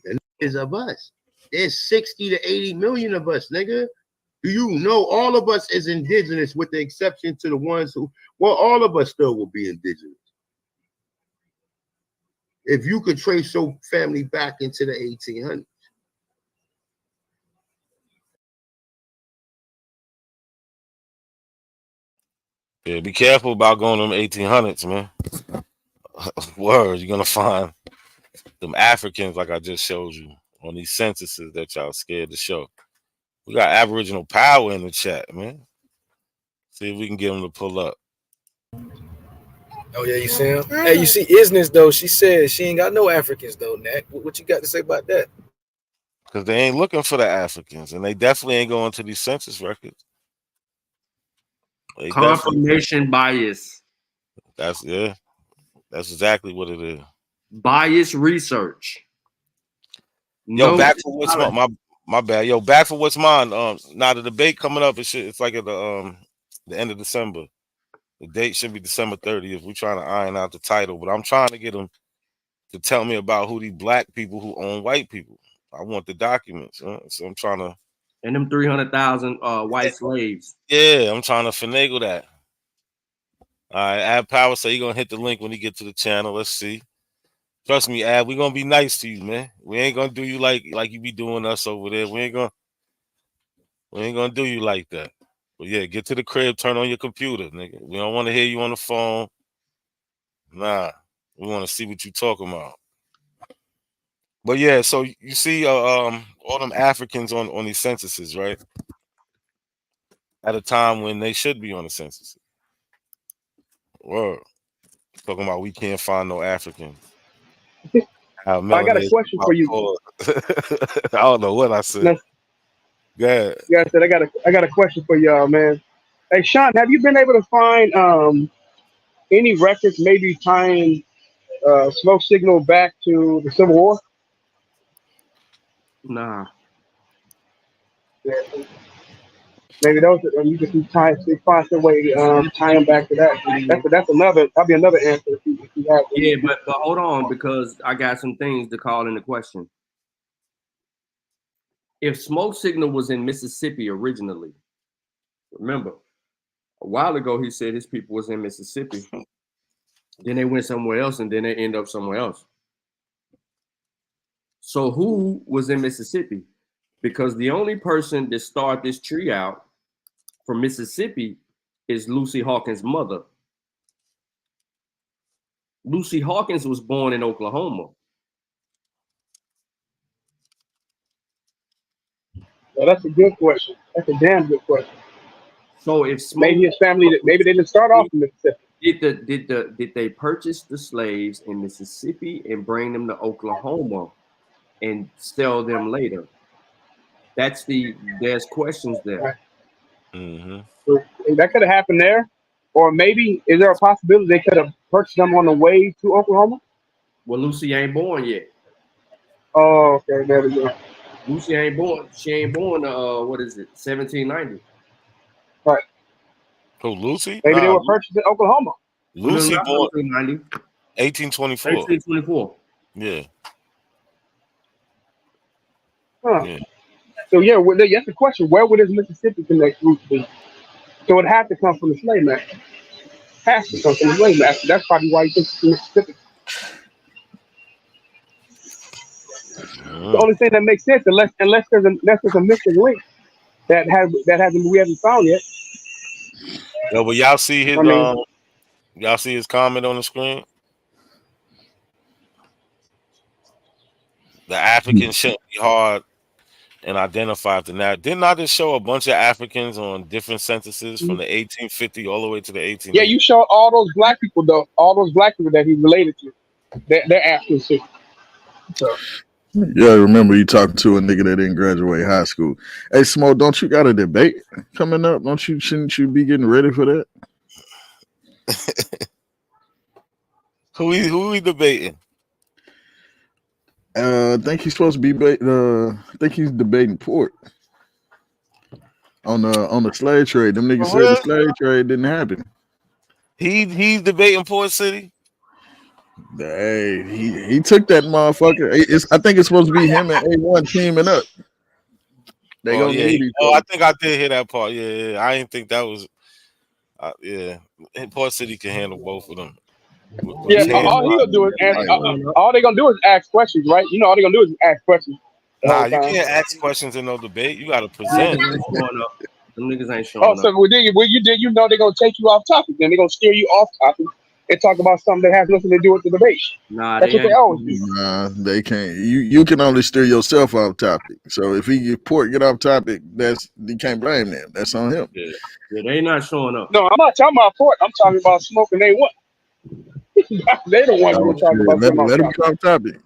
B: The is of us. There's 60 to 80 million of us, nigga. Do you know all of us is indigenous with the exception to the ones who, well, all of us still will be indigenous. If you could trace your family back into the 1800s.
K: yeah, be careful about going to them 1800s, man. Word, you're gonna find them Africans like I just showed you on these censuses that y'all scared to show. We got Aboriginal power in the chat, man. See if we can get them to pull up.
F: Oh yeah, you see him? Hey, you see Isness though? She said she ain't got no Africans though, Nat. What you got to say about that?
K: Because they ain't looking for the Africans, and they definitely ain't going to these census records.
E: Confirmation bias.
K: That's exactly what it is.
E: Bias research.
K: Yo, back for what's my bad. Yo, back for what's mine. Now the debate coming up. It's like at the end of December. The date should be December 30th. We're trying to iron out the title, but I'm trying to get them to tell me about who these black people who own white people. I want the documents. So I'm trying to.
E: And them 300,000 white slaves.
K: Yeah, I'm trying to finagle that. All right, Ab Power say he gonna hit the link when he get to the channel. Let's see. Trust me, Ab, we gonna be nice to you, man. We ain't gonna do you like you be doing us over there. We ain't gonna do you like that. But yeah, get to the crib, turn on your computer, nigga. We don't want to hear you on the phone. Nah, we want to see what you talking about. But yeah, so you see, all them Africans on these censuses, right? At a time when they should be on the census. Word. Talking about we can't find no Africans.
A: I got a question for you.
K: I don't know what I said. Yeah.
A: Yeah, I said I got a question for y'all, man. Hey, Sean, have you been able to find any records maybe tying Smoke Signal back to the Civil War?
E: Nah.
A: Yeah. Maybe those you just find some way tie them back to that. That'll be another answer if you have.
E: Yeah, but hold on, because I got some things to call into question. If Smoke Signal was in Mississippi originally, remember, a while ago he said his people was in Mississippi. Then they went somewhere else, and then they end up somewhere else. So who was in Mississippi? Because the only person that started this tree out from Mississippi is Lucy Hawkins' mother. Lucy Hawkins was born in Oklahoma.
A: Well, that's a good question. That's a damn good question.
E: So if
A: maybe his family, maybe they didn't start off in Mississippi.
E: Did they purchase the slaves in Mississippi and bring them to Oklahoma and sell them later? There's questions there.
A: So that could have happened there, or maybe is there a possibility they could have purchased them on the way to Oklahoma?
E: Well, Lucy ain't born yet.
A: Oh, okay, there we go.
E: Lucy ain't born. She ain't born. What is it? 1790.
A: Right.
K: Who, Lucy?
A: Maybe they were purchased in Oklahoma.
K: Lucy born
E: 1824.
K: 1824.
E: 1824.
K: Yeah.
A: Huh.
K: Yeah.
A: So yeah, that's the question. Where would his Mississippi connect route be? So it had to come from the slave master. Has to come from the slave master. That's probably why he thinks it's Mississippi. The only thing that makes sense, unless there's a missing link that we haven't found yet.
K: Yo, but y'all see his comment on the screen? The Africans shouldn't be hard and identify the now. Didn't I just show a bunch of Africans on different censuses from the 1850 all the way to the 1880s?
A: Yeah, you showed all those black people though. All those black people that he's related to. They're Africans too. So.
G: Yeah, remember you talking to a nigga that didn't graduate high school. Hey, Smoke, don't you got a debate coming up? Shouldn't you be getting ready for that?
K: Who we debating?
G: I think he's supposed to be. I think he's debating Port on the slave trade. Them niggas said the slave trade didn't happen.
K: He's debating Port City.
G: Hey, he took that motherfucker. I think it's supposed to be him and A1 teaming up. They gonna need each other.
K: I think I did hear that part. Yeah. I didn't think that was. Yeah, Port City can handle both of them.
A: Yeah, all he gonna do is all they gonna do is ask questions, right? You know, all they gonna do is ask questions.
K: Nah, you can't ask questions in no debate. You gotta present.
E: Them niggas ain't showing
A: up.
E: So
A: you know they're gonna take you off topic, then they're gonna steer you off topic and talk about something that has nothing to do with the debate. That's what they always do.
G: Nah, they can't. You can only steer yourself off topic. So if get off topic, you can't blame them. That's on him.
E: Yeah, they not showing up.
A: No, I'm not talking about Port. I'm talking about Smoking. They what? They the ones who talking about
G: let them come topic.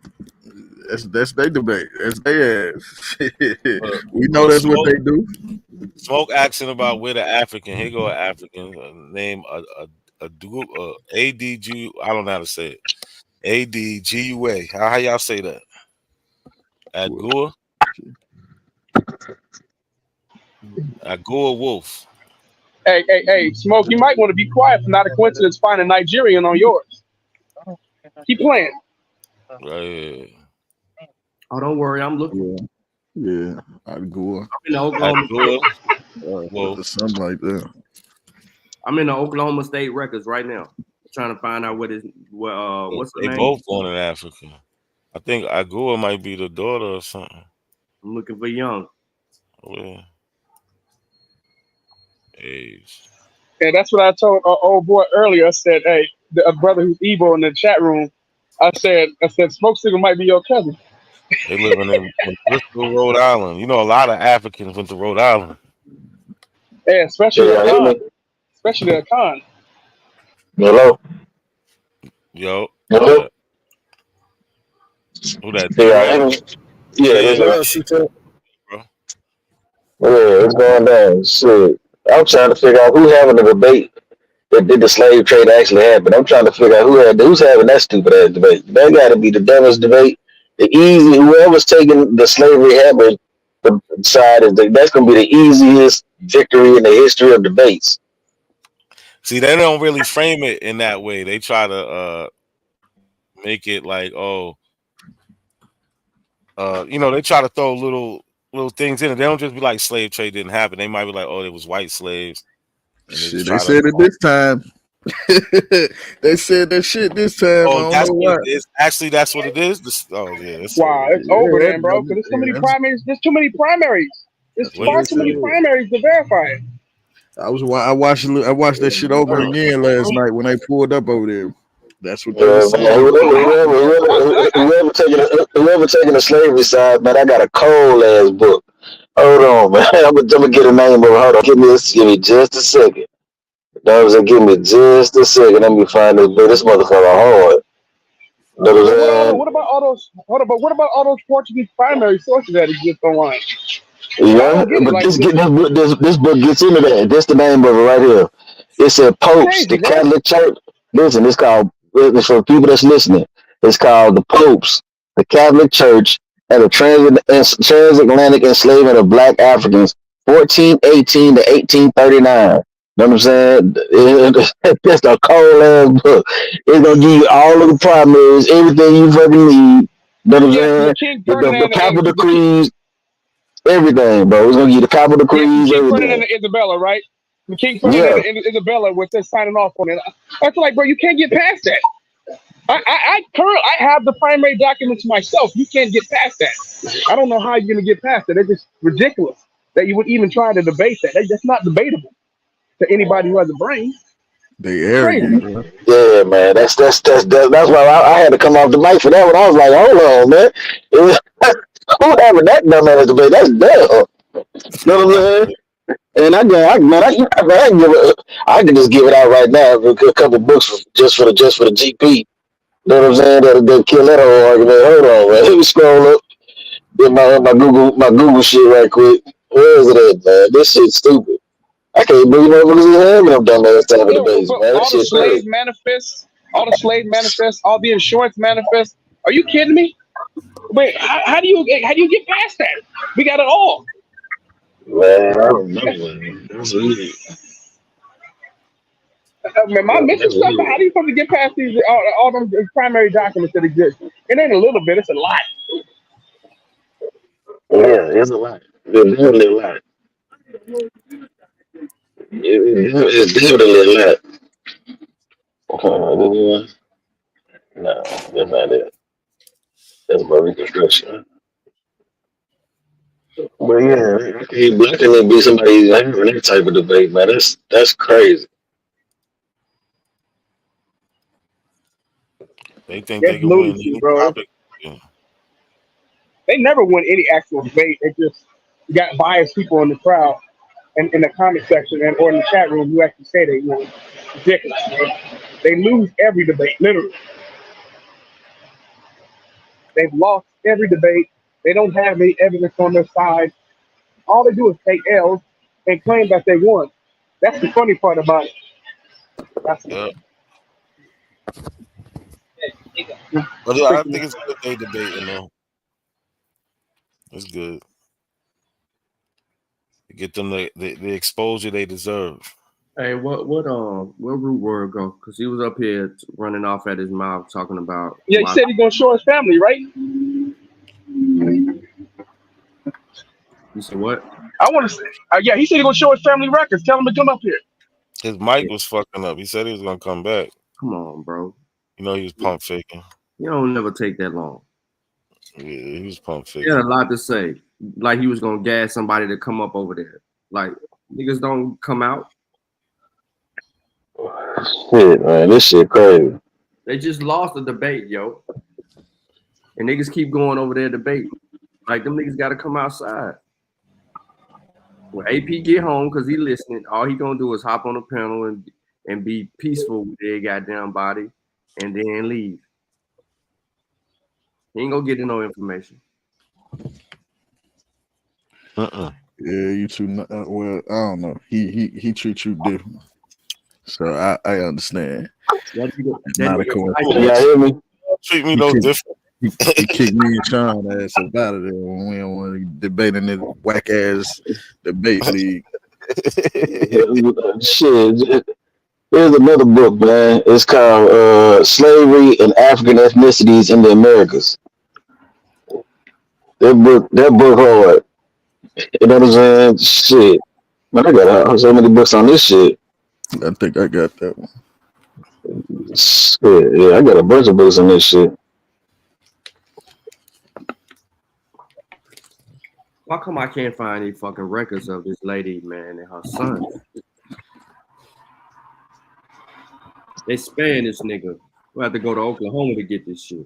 G: That's their debate. That's their ass. We know that's what they do.
K: Smoke asking about where the African. Here go an African name ADG. I don't know how to say it. ADGUA. How y'all say that? Agua Wolf.
A: Hey, Smoke, you might want to be quiet for not a coincidence finding Nigerian on yours. Keep playing.
K: Right.
E: Oh, don't worry, I'm looking.
G: Yeah, I'd go.
E: I'm in the Oklahoma.
K: Well,
G: something like that.
E: I'm in the Oklahoma State records right now, trying to find out what's the
K: they
E: name.
K: both born in Africa. I think Agua might be the daughter or something.
E: I'm looking for Young.
K: Yeah. Age.
A: Yeah, that's what I told old boy earlier. I said, hey, a brother who's evil in the chat room. I said, Smoke Signal might be your cousin.
K: They living in Bristol, Rhode Island. You know, a lot of Africans went to Rhode Island.
A: Yeah, especially a con. Especially a con.
B: Hello.
K: Yo.
B: Hello.
K: Who that?
B: Yeah,
K: Yeah.
F: She took.
B: Yeah, it's going down. Shit. I'm trying to figure out who having a debate that did the slave trade actually happen. I'm trying to figure out who's having that stupid ass debate. That got to be the dumbest debate. The easy, whoever's taking the slavery habit side that's going to be the easiest victory in the history of debates.
K: See, they don't really frame it in that way. They try to make it like, they try to throw little things in it. They don't just be like slave trade didn't happen. They might be like, it was white slaves. And
G: Shit, they said it this time. They said that shit this time. I don't know why.
K: That's what it is.
A: Wow, it's over then, bro. Because there's too many primaries. There's too many primaries. There's far too many primaries to verify it.
G: I watched that shit over again last night when they pulled up over there. That's what they were saying.
B: Whoever taking the slavery side, man, I got a cold ass book. Hold on, man. I'm gonna get a name of it. Hold on. Give me just a second. Give me just a second. Let me find this book. This motherfucker hard.
A: What about all those? What about all those Portuguese primary sources that exist online?
B: Yeah, but this book gets into that. That's the name of it right here. It said Popes, the Catholic Church. Listen, it's called, for people that's listening, it's called the Popes, the Catholic Church, and the transatlantic enslavement of Black Africans, 1418 to 1839. You know what I'm saying? That's a cold ass book. It's gonna give you all of the primaries, everything you fucking need. You know what I'm saying? The capital decrees. Everything, bro. It's gonna give you the capital decrees,
A: King
B: everything.
A: Ferdinand and Isabella, right? The King Ferdinand and Isabella was just signing off on it. I feel like, bro, you can't get past that. I have the primary documents myself. You can't get past that. I don't know how you're gonna get past it. It's just ridiculous that you would even try to debate that. That's not debatable to anybody who has a brain.
G: They arrogant, bro.
B: Yeah, man. That's why I had to come off the mic for that one. I was like, hold on, man. Who having that dumbass debate? That's dumb. You know what I'm saying? And I can just give it out right now. A couple books just for the GP. You know what I'm saying? That'll kill that whole argument. Hold on, man. Let me scroll up. Get my Google shit right quick. Where is it at, man? This shit's stupid. I can't believe motherfuckers having them dumbass type of debates, man.
A: All the slave manifests, all the insurance manifests. Are you kidding me? Wait, how do you get past that? We got it all.
B: Man, I don't know, man. That's easy.
A: Man, my mission stuff. How do you supposed to get past these all them primary documents that exist? It ain't a little bit. It's a lot.
B: Yeah, it's a lot. It's definitely a lot. It's definitely a lot. No, that's not it. That's my reconstruction. But yeah, I can't be somebody having that type of debate, man. That's crazy.
K: They think they can win any topic. Yeah.
A: They never win any actual debate. They just got biased people in the crowd and in the comment section or in the chat room who actually say they won. Ridiculous, bro. They lose every debate, literally. They've lost every debate. They don't have any evidence on their side. All they do is take L's and claim that they won. That's the funny part about it.
K: But I think it's good they debating though. It's good. Get them the exposure they deserve.
E: Hey, what root word go? Because he was up here running off at his mouth talking about.
A: Yeah, he said he's gonna show his family, right?
E: You said what?
A: I want to say, yeah, he said he's gonna show his family records. Tell him to come up here.
K: His mic was fucking up. He said he was gonna come back.
E: Come on, bro.
K: You know he was pump faking.
E: You don't never take that long.
K: Yeah, he was pump
E: He
K: faking.
E: had a lot to say. Like he was gonna gas somebody to come up over there. Like niggas don't come out.
H: Shit, man, this shit crazy.
E: They just lost the debate, yo. And niggas keep going over their debate. Like them niggas gotta come outside. When AP get home because he listening, all he gonna do is hop on the panel and be peaceful with their goddamn body and then leave. He ain't gonna get no information.
G: Yeah, you two. Well, I don't know. He treats you different, so I understand. Not a coincidence.
H: Yeah, hear me?
K: Treat me no different.
G: He kicked me and Sean ass up out of there when we don't want to debate in this whack ass debate league.
H: Shit. Here's another book, man. It's called Slavery and African Ethnicities in the Americas. That book hard. You know what I'm saying? Shit. Man, I got so many books on this shit.
G: I think I got that one.
H: Shit, yeah, I got a bunch of books on this shit.
E: Why come I can't find any fucking records of this lady, man, and her son? They span this nigga. We have to go to Oklahoma to get this shit.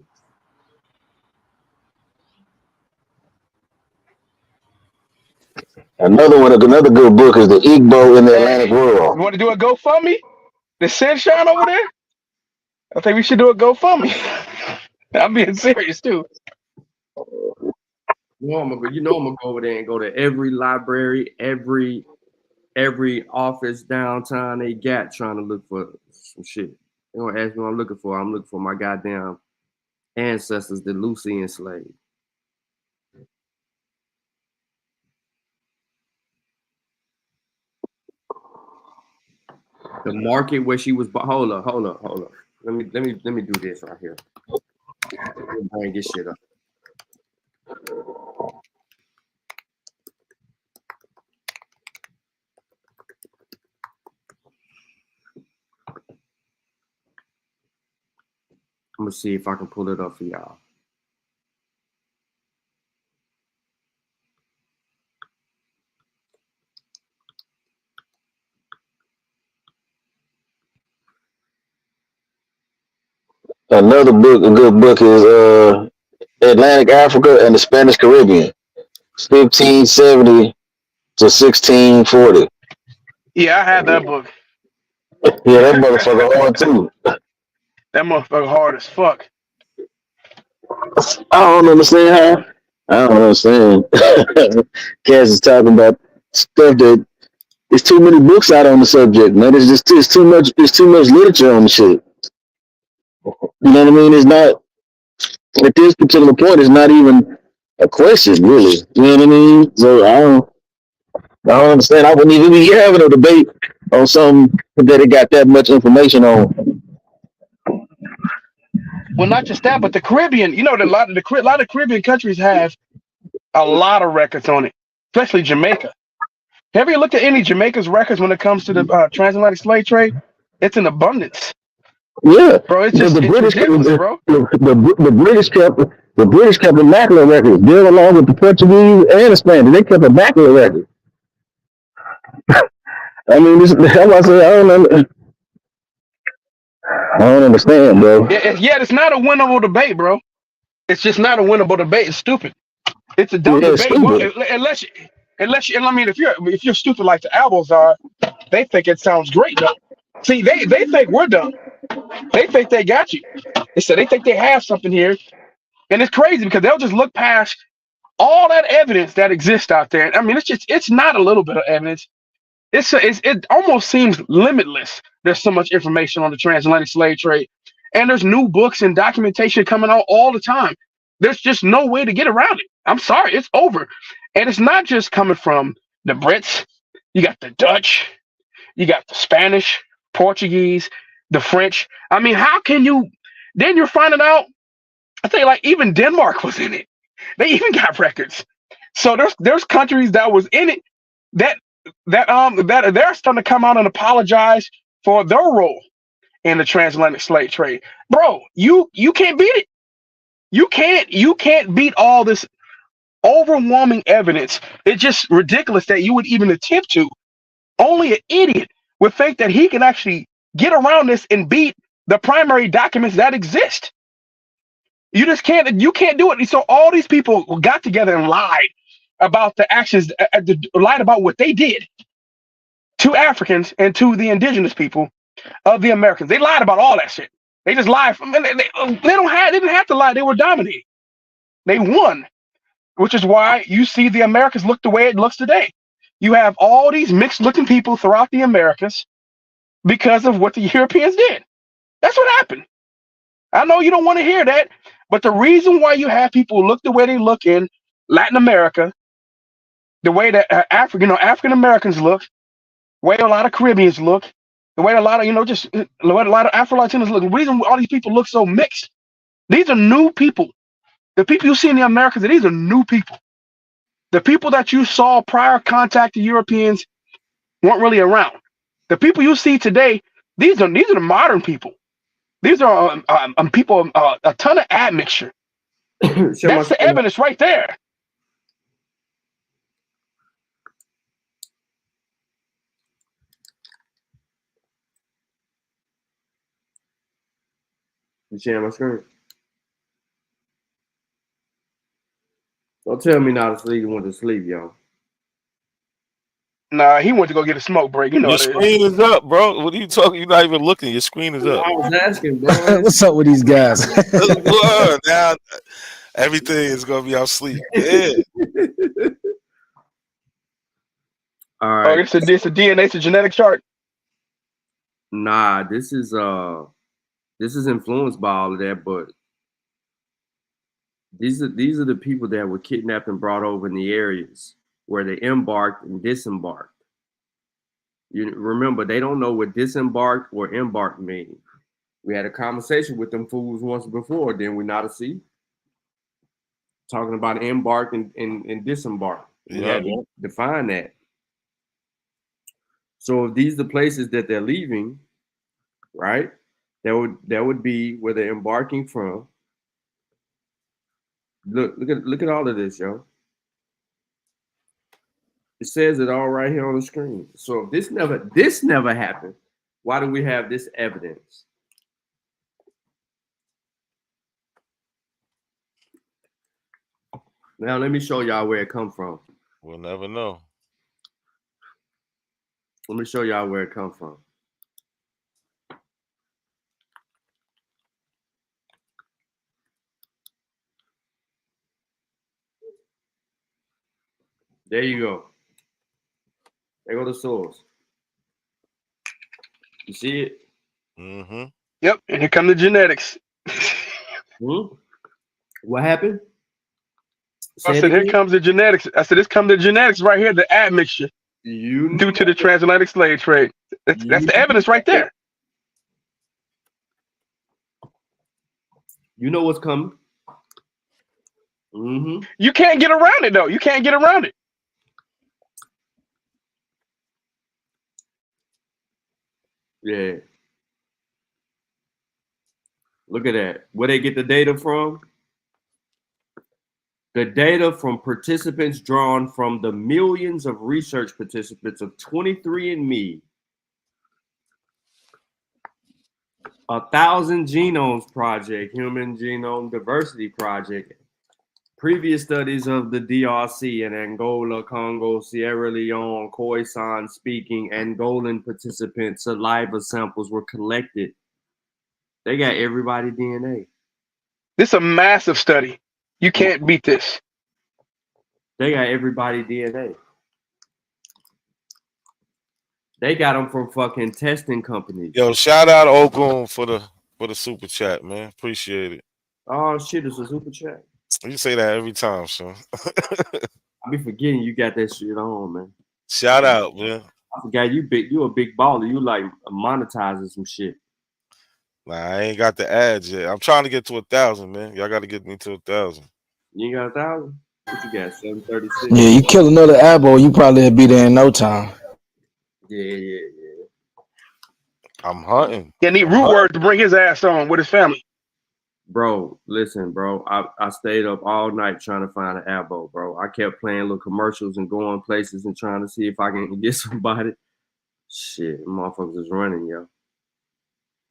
H: Another good book is The Igbo in the Atlantic
A: You
H: World.
A: want to do a GoFundMe? The sunshine over there? I think we should do a GoFundMe. I'm being serious too.
E: You know I'm gonna go over there and go to every library, every office downtown they got trying to look for some shit. They gonna ask me what I'm looking for. I'm looking for my goddamn ancestors that Lucy enslaved. The market where she was. Hold up. Let me do this right here. Bring this shit up. I'm gonna see if I can pull it up for y'all.
H: Another book, a good book, is Atlantic Africa and the Spanish Caribbean, 1570 to 1640.
A: Yeah, I had that book.
H: Yeah, that motherfucker hard too.
A: That motherfucker hard as fuck.
H: I don't understand how. I don't understand. Cass is talking about stuff that there's too many books out on the subject, man. It's too much literature on the shit. You know what I mean? It's not at this particular point. It's not even a question, really. You know what I mean? So I don't understand. I wouldn't even be having a debate on something that it got that much information on.
A: Well, not just that, but the Caribbean. You know, a lot of Caribbean countries have a lot of records on it, especially Jamaica. Have you looked at any Jamaica's records when it comes to the transatlantic slave trade? It's in abundance.
H: Yeah,
A: bro. It's ridiculous, bro.
H: The British kept immaculate records, deal along with the Portuguese and the Spanish. They kept immaculate records. I mean, that's why I say I don't understand, bro.
A: It's not a winnable debate, bro. It's just not a winnable debate. It's stupid. It's a dumb debate. Well, unless you, I mean, if you're stupid like the Albos are, they think it sounds great though. See, they think we're dumb. They think they got you. They think they have something here, and it's crazy because they'll just look past all that evidence that exists out there. I mean, it's not a little bit of evidence. It almost seems limitless. There's so much information on the transatlantic slave trade, and there's new books and documentation coming out all the time. There's just no way to get around it. I'm sorry, it's over. And it's not just coming from the Brits. You got the Dutch, You got the Spanish, Portuguese, the French. I mean, how can you? Then you're finding out. I think like even Denmark was in it. They even got records. So there's countries that was in it that that they're starting to come out and apologize for their role in the transatlantic slave trade. Bro, you can't beat it. You can't beat all this overwhelming evidence. It's just ridiculous that you would even attempt to. Only an idiot would think that he can actually get around this and beat the primary documents that exist. You just can't. You can't do it. So all these people got together and lied about the actions, lied about what they did to Africans and to the indigenous people of the Americans. They lied about all that shit. They just lied. They didn't have to lie. They were dominating. They won, which is why you see the Americas look the way it looks today. You have all these mixed-looking people throughout the Americas because of what the Europeans did. That's what happened. I know you don't want to hear that, but the reason why you have people look the way they look in Latin America, the way that African Americans look, the way a lot of Caribbeans look, the way a lot of the way a lot of Afro-Latinos look. The reason all these people look so mixed, these are new people. The people you see in the Americas, these are new people. The people that you saw prior contact to Europeans weren't really around. The people you see today, these are the modern people. These are people, a ton of admixture. That's the evidence right there.
E: You sharing my screen? Don't tell me not to sleep. You went to sleep, yo.
A: Nah, he went to go get a smoke break. You know
K: Your screen is up, bro. What are you talking? You're not even looking. Your screen is up.
E: I was asking, bro.
F: What's up with these guys?
K: Look, now everything is gonna be off sleep. Yeah.
E: All right.
A: Oh, it's a DNA, it's a genetic chart.
E: Nah, this is influenced by all of that, but these are the people that were kidnapped and brought over in the areas where they embarked and disembarked. You remember, they don't know what disembarked or embarked mean. We had a conversation with them fools once before, didn't we not see? Talking about embark and disembark. We had to define that. So if these are the places that they're leaving, right? That would be where they're embarking from. Look at all of this, yo. It says it all right here on the screen. So if this never happened, why do we have this evidence? Now let me show y'all where it come from.
K: We'll never know.
E: Let me show y'all where it come from. There you go. There go the source. You see it?
K: Mm-hmm.
A: Yep, and here come the genetics.
E: What happened?
A: I said, here comes the genetics. I said, this comes the genetics right here, the admixture. Due to the transatlantic slave trade. That's the evidence right there.
E: You know what's coming. Mm-hmm.
A: You can't get around it, though. You can't get around it.
E: Yeah. Look at that. Where they get the data from? The data from participants drawn from the millions of research participants of 23andMe, 1,000 Genomes Project, Human Genome Diversity Project, previous studies of the DRC in Angola, Congo, Sierra Leone, Khoisan speaking Angolan participants' saliva samples were collected. They got everybody's DNA.
A: This is a massive study. You can't beat this.
E: They got everybody's DNA. They got them from fucking testing companies.
K: Yo, shout out Ogun for the super chat, man. Appreciate it.
E: Oh shit, it's a super chat.
K: You say that every time, son.
E: I be forgetting you got that shit on, man.
K: Shout out, man.
E: I forgot you a big baller. You like monetizing some shit.
K: Nah, I ain't got the ads yet. I'm trying to get to 1,000, man. Y'all got to get me to 1,000.
E: You ain't got 1,000? What you got? 736.
T: Yeah, you kill another abo, you probably be there in no time.
E: Yeah.
K: I'm hunting.
A: Yeah, need Root Word to bring his ass on with his family.
E: Bro, listen, bro. I stayed up all night trying to find an abo, bro. I kept playing little commercials and going places and trying to see if I can get somebody. Shit, motherfuckers is running, yo.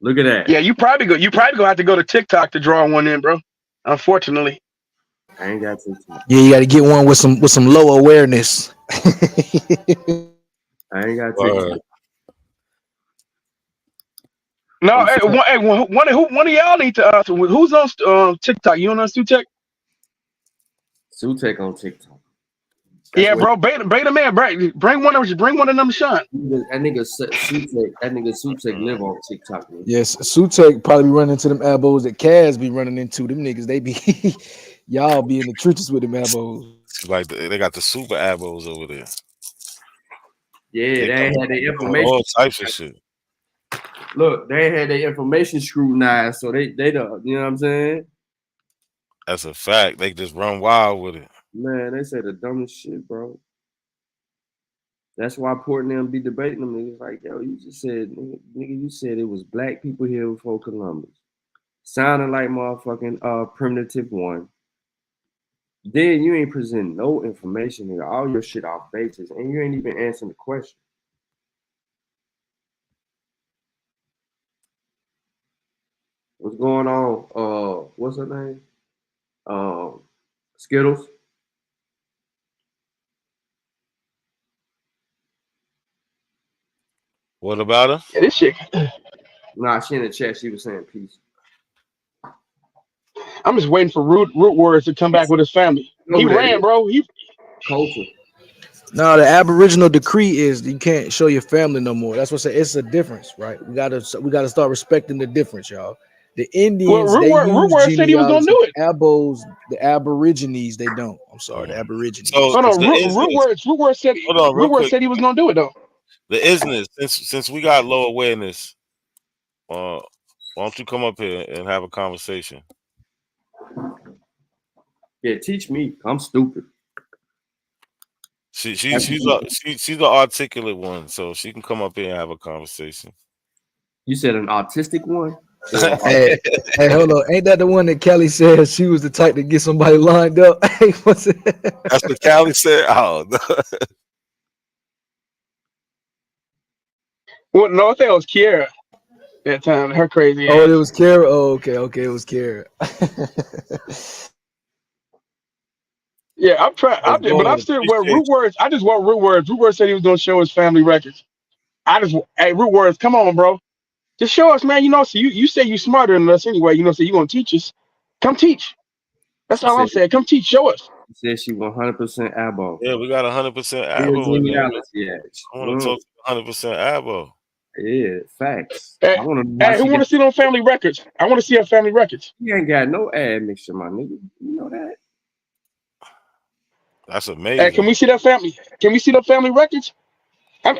E: Look at that.
A: Yeah, you probably gonna have to go to TikTok to draw one in, bro. Unfortunately.
E: I ain't got TikTok.
T: Yeah, you got to get one with some low awareness.
E: I ain't got TikTok.
A: No, one of y'all need to who's on TikTok? You on Sutek?
E: Sutek on TikTok.
A: Yeah, bro. Beta man, bring one of them to shine.
E: That nigga Sutek live on TikTok, man.
T: Yes, Sutek probably running into them abos that Kaz be running into. Them niggas, they be y'all be in the trenches with them abos.
K: Like they got the super abos over there.
E: Yeah, they had their information.
K: All types of shit.
E: Look, they had their information scrutinized, so they don't, you know what I'm saying?
K: That's a fact. They just run wild with it.
E: Man, they say the dumbest shit, bro. That's why Portland them be debating them niggas like, yo, you just said, nigga, you said it was black people here before Columbus. Sounding like motherfucking primitive one. Then you ain't presenting no information, nigga. All your shit off basis, and you ain't even answering the question. What's going on? What's her name? Skittles.
K: What about her?
A: Yeah, this shit.
E: Nah, she in the chat. She was saying peace.
A: I'm just waiting for Root Words to come back with his family. He ran, bro.
E: Culture.
T: No, the Aboriginal decree is you can't show your family no more. That's what I say. It's a difference, right? We gotta start respecting the difference, y'all. The Indians, they use
A: Word said he was gonna do it.
T: Abos, the Aborigines, they don't. I'm sorry, the Aborigines.
K: So
A: Root Word said he was gonna do it though.
K: The isness, since we got low awareness, why don't you come up here and have a conversation?
E: Yeah, teach me. I'm stupid.
K: She's the articulate one, so she can come up here and have a conversation.
E: You said an autistic one?
T: Hey, hold on. Ain't that the one that Kelly said she was the type to get somebody lined up? Hey, what's it?
K: That's what Kelly said. Oh no.
A: Well, no, I think it was Kiera that time. Her crazy ass.
T: Oh, it was Kara. Oh, okay, it was Kara.
A: Yeah, I'm trying. But I'm still where Root Words. I just want Root Words. Root Words said he was gonna show his family records. Hey, Root Words, come on, bro. Just show us, man. You know, so you say you smarter than us anyway. You know, so you gonna teach us. Come teach. That's all I'm saying. Come teach. Show us.
E: She said she 100% abo.
K: Yeah, we got 100% abo.
E: Yeah,
K: I want to talk 100% abo.
E: Yeah, facts.
A: Hey, who want to see those family records? I want to see her family records.
E: You ain't got no admixture, my nigga. You know that.
K: That's amazing.
A: Hey, can we see that family? Can we see the family records? I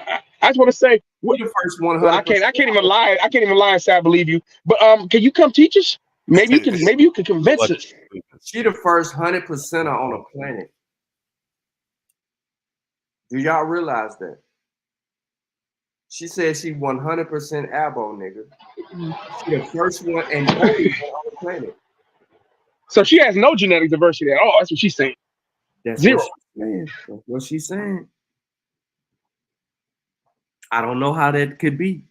A: just want to say,
E: the first 100%.
A: I can't even lie. I can't even lie and say I believe you. But can you come teach us? Maybe you can convince us.
E: She the first 100%er on the planet. Do y'all realize that? She said she 100% abo, nigga. She the first one and only one on the planet.
A: So she has no genetic diversity at all. That's what she's saying.
E: That's
A: Zero.
E: That's what she's saying. I don't know how that could be.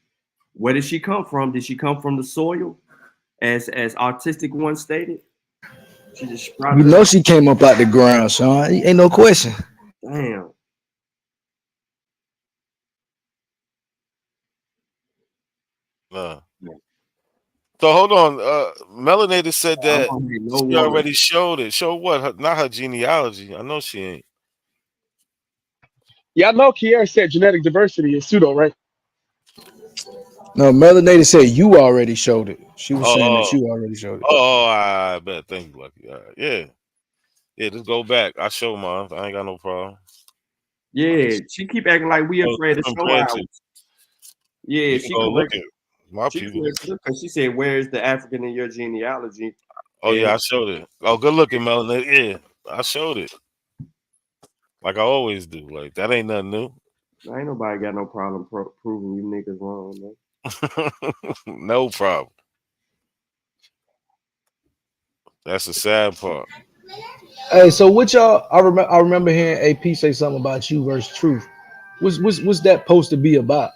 E: Where did she come from? Did she come from the soil, as Artistic One stated? She just sprouted.
T: You know she came up out the ground, Sean. Ain't no question.
E: Damn.
K: So hold on. Melanated said that she already showed it. Show what? Not her genealogy. I know she ain't.
A: Yeah, I know Kiera said genetic diversity is pseudo, right?
T: No, Melanated said you already showed it. She was saying that you already showed it.
K: Oh, I bet. Thank you, Lucky. Yeah. Yeah, just go back. I show mine. I ain't got no problem.
E: Yeah, she keep acting like we
K: Oh,
E: afraid to
K: different
E: show ours.
K: branches.
E: Yeah,
K: You can
E: she
K: go look
E: corrected.
K: at my
E: She
K: people.
E: corrected because she said, "Where's the African in your genealogy?"
K: Oh yeah,
E: And
K: I showed it. Oh, good looking, Melanie. Yeah, I showed it. Like I always do. Like that ain't nothing new.
E: ain't nobody got no problem proving you niggas wrong, man.
K: No problem. That's the sad part.
F: Hey, so what y'all? I remember hearing AP say something about you versus Truth. What's that supposed to be about?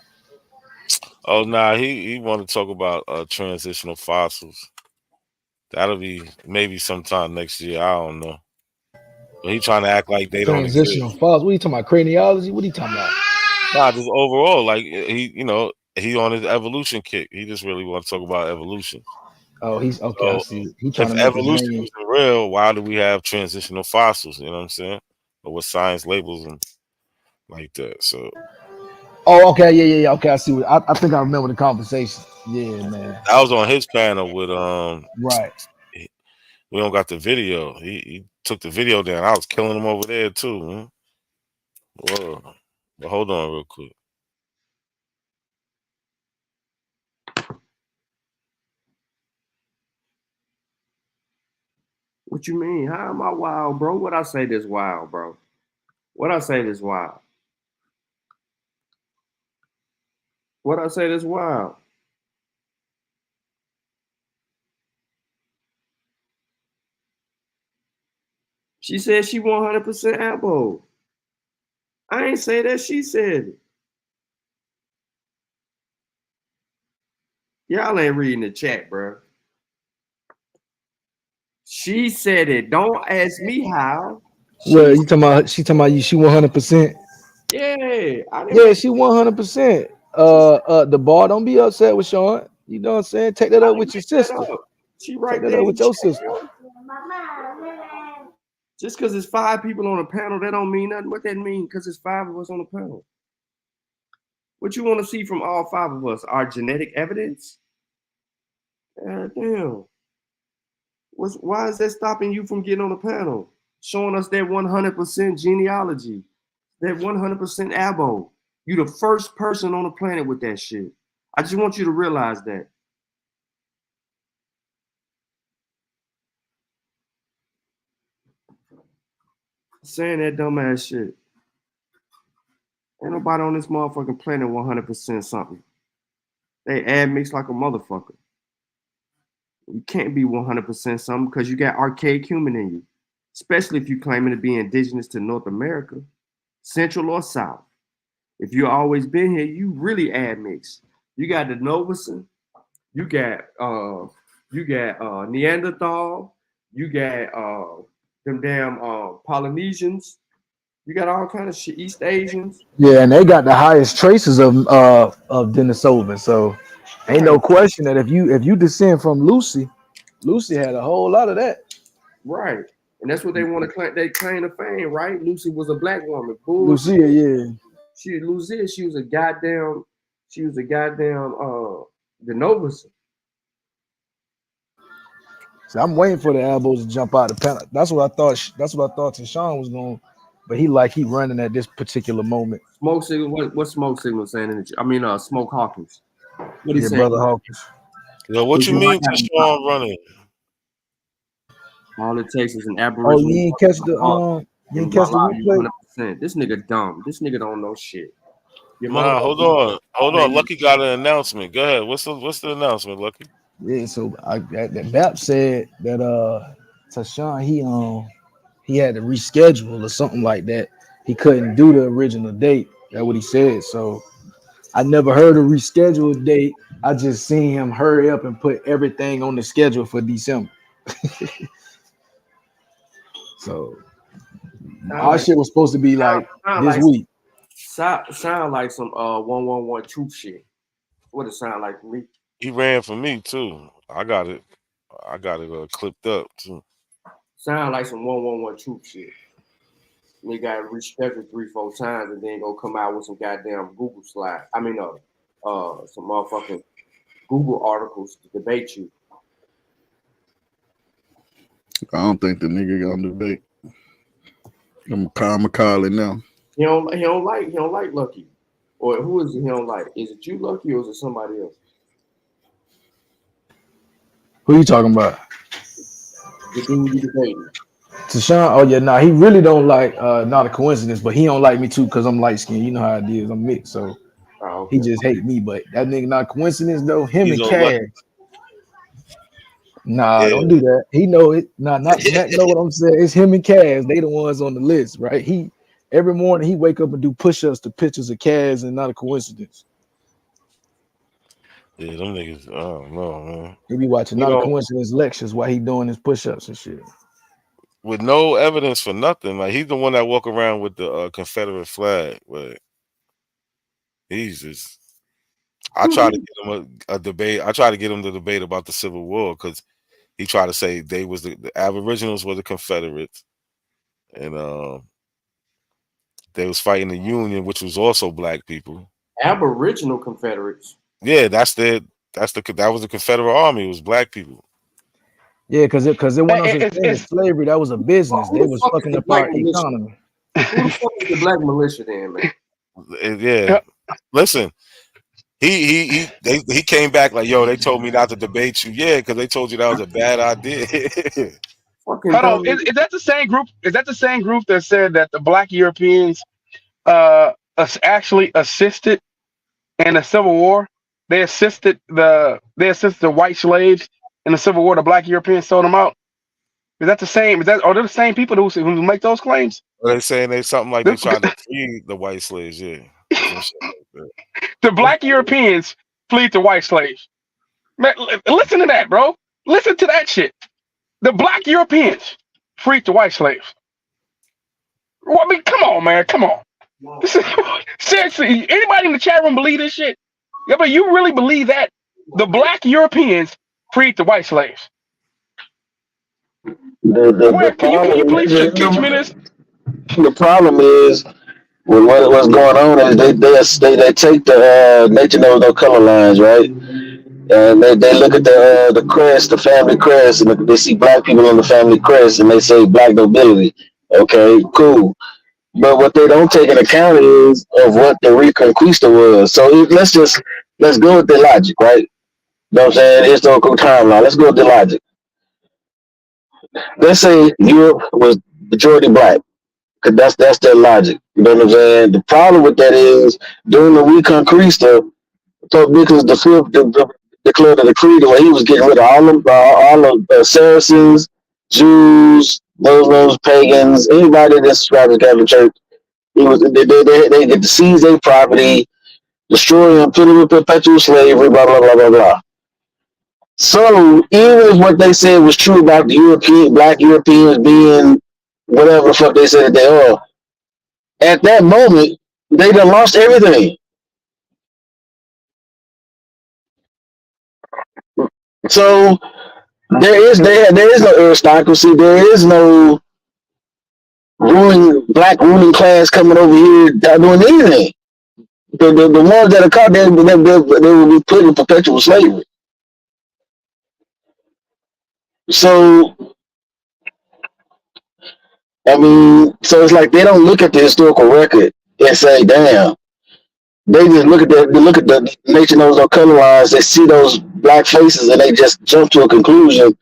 K: Oh nah, he want to talk about transitional fossils. That'll be maybe sometime next year. I don't know. But he trying to act like they don't
F: Transitional
K: exist.
F: files. What are you talking about? Craniology? What are you talking about?
K: Nah, just overall, like he on his evolution kick. He just really want to talk about evolution.
F: Oh, he's okay. I
K: So
F: see. He trying
K: if
F: to make his
K: evolution
F: name.
K: isn't real, why do we have transitional fossils? You know what I'm saying? Or what science labels them like that. So
F: Oh, okay, yeah. Okay, I see. I think I remember the conversation. Yeah, man.
K: I was on his panel with
F: Right.
K: we don't got the video. He took the video down. I was killing him over there too, man. Whoa. But hold on real quick.
E: What you mean? How am I wild, bro? What I say this wild, bro? What I say this wild? What I say this wild? She said she 100% Abo. I ain't say that. She said it. Y'all ain't reading the chat, bro. She said it. Don't ask me how.
F: Well, you talking about? She talking about you? She 100%.
E: Yeah, I didn't
F: Yeah,
E: make.
F: she 100%. The bar. Don't be upset with Sean. You know what I'm saying? Take that
E: I
F: up
E: didn't
F: with your
E: make that
F: sister.
E: up. She
F: Take
E: right
F: that
E: there
F: up
E: in the
F: with your
E: chat,
F: sister.
E: bro. Just because it's 5 people on the panel, that don't mean nothing. What that mean? Because it's 5 of us on the panel. What you want to see from all 5 of us? Our genetic evidence? God damn. Why is that stopping you from getting on the panel? Showing us that 100% genealogy, that 100% abo. You the first person on the planet with that shit. I just want you to realize that. Saying that dumbass shit. Ain't nobody on this motherfucking planet 100% something. They admix like a motherfucker. You can't be 100% something because you got archaic human in you, especially if you claiming to be indigenous to North America, Central or South. If you always been here, you really admix. You got the Novosan, you got Neanderthal, you got them damn Polynesians, you got all kind of shit, East Asians.
F: Yeah, and they got the highest traces of Denisovan. So ain't no
E: Right,
F: question that if you descend from Lucy had a whole lot of that.
E: right. And that's what they want to claim. They claim to fame, right? Lucy was a black woman.
F: Lucia,
E: Bullshit.
F: yeah.
E: Lucia, she was a goddamn Denovis.
F: So I'm waiting for the elbows to jump out the panel. That's what I thought. That's what I thought Tashawn was going, but he running at this particular moment.
E: Smoke signal. What Smoke signal saying in the? I mean, Smoke Hawkins. What he
F: Yeah,
E: saying?
F: brother Hawkins.
K: Yo, what you mean to Sean running?
E: All it takes is an
F: Oh,
E: Aboriginal.
F: you ain't catch the you ain't catch the replay.
E: 100%. This nigga dumb. This nigga don't know shit. Your
K: Nah,
E: motherfucker.
K: hold on. Lucky got an announcement. Go ahead. What's the announcement, Lucky?
F: Yeah, so that BAP said that Tashawn he had to reschedule or something like that. He couldn't do the original date. That's what he said. So I never heard a rescheduled date. I just seen him hurry up and put everything on the schedule for December. So our shit was supposed to be like this week.
E: Sound like some 111 truth shit. What it sound like to me?
K: He ran for me too. I got it clipped up too.
E: Sound like some 111 truth shit. They got rescheduled 3-4 times and then go come out with some goddamn Google slide. I mean, some motherfucking Google articles to debate you.
G: I don't think the nigga gonna debate. I'm calling now.
E: He don't like Lucky. Or who is it he don't like? Is it you, Lucky, or is it somebody else?
F: Who you talking about?
E: The dude you debating.
F: Tashawn? Oh yeah, nah, he really don't like not a coincidence, but he don't like me too because I'm light skinned. You know how it is. I'm mixed, so he just hate me. But that nigga not a coincidence though. Him
K: He's
F: and
K: on Lucky.
F: Cash. Nah,
K: Yeah.
F: don't do that. He know it. Nah, not Smack know what I'm saying. It's him and Cass. They the ones on the list, right? He every morning he wake up and do push-ups to pictures of Cass, and not a coincidence.
K: Yeah, them niggas. I don't know, man.
F: He be watching
K: You
F: not a
K: know,
F: coincidence lectures while he doing his push-ups and shit.
K: with no evidence for nothing. Like he's the one that walk around with the Confederate flag, but he's just. I try to get him a debate. I try to get him to debate about the Civil War because he tried to say they was the Aboriginals were the Confederates, and they was fighting the Union, which was also black people.
E: Aboriginal Confederates.
K: Yeah, that was the Confederate Army. It was black people.
F: Yeah, because it wasn't such thing as slavery. That was a business.
E: Who
F: They
E: the
F: was
E: fuck is
F: fucking
E: the
F: up
E: black
F: our
E: militia?
F: economy.
E: Who the fuck is the black militia then, man?
K: Yeah, listen. He came back like, yo, they told me not to debate you. Yeah, because they told you that was a bad idea.
A: Hold on, is that the same group? Is that the same group that said that the Black Europeans actually assisted in the Civil War? They assisted the white slaves in the Civil War. The Black Europeans sold them out. Is that the same? Are they the same people who make those claims?
K: They saying they something like they tried to free the white slaves. Yeah, some shit like that.
A: The Black Europeans fleed the white slaves. Man, listen to that, bro. Listen to that shit. The Black Europeans freed the white slaves. Well, I mean, come on, man. Come on. Seriously, anybody in the chat room believe this shit? Yeah, but you really believe that? The Black Europeans freed the white slaves. Can you please teach me this?
H: The problem is with what's going on is they take the nature knows no color lines, right? And they look at the crest, the family crest, and they see black people on the family crest, and they say black nobility. Okay, cool. But what they don't take into account is of what the Reconquista was. So let's go with the logic, right? You know what I'm saying? Historical timeline. Let's go with the logic. Let's say Europe was majority black. Cause that's their logic. You know what I'm saying? The problem with that is during the Reconquista, Pope Nicholas V declared a decree the way he was getting rid of all of the Saracens, Jews, Muslims, pagans, anybody that subscribed to the Catholic Church. They get to seize their property, destroy them, put them in perpetual slavery, blah blah blah blah blah. So even if what they said was true about the black Europeans being whatever the fuck they said they are, at that moment they done lost everything. So there is no aristocracy. There is no black ruling class coming over here doing anything. The ones that are caught, they will be put in perpetual slavery. So I mean, so it's like they don't look at the historical record and say, "Damn." They just look at the nature knows no color lines. They see those black faces and they just jump to a conclusion.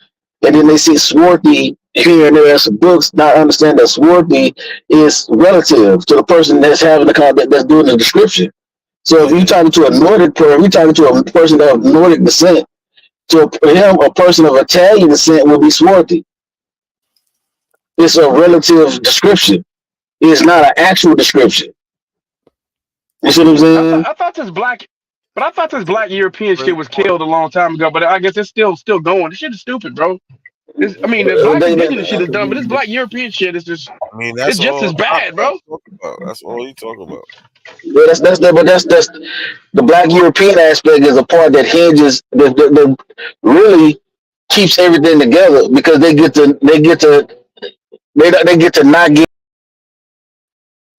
H: And then they see swarthy here and there in some books, not understand that swarthy is relative to the person that's having that's doing the description. So if you're talking to a Nordic person, if you're talking to a person of Nordic descent, to him, a person of Italian descent will be swarthy. It's a relative description. It's not an actual description. You see what I'm saying?
A: I thought this black European shit was killed a long time ago, but I guess it's still going. This shit is stupid, bro. The black indigenous shit is dumb, but this black European shit is just
K: I mean,
A: it's just as bad, bro.
K: That's all you talk about.
H: Yeah, that's the black European aspect is a part that hinges that really keeps everything together because they get to not get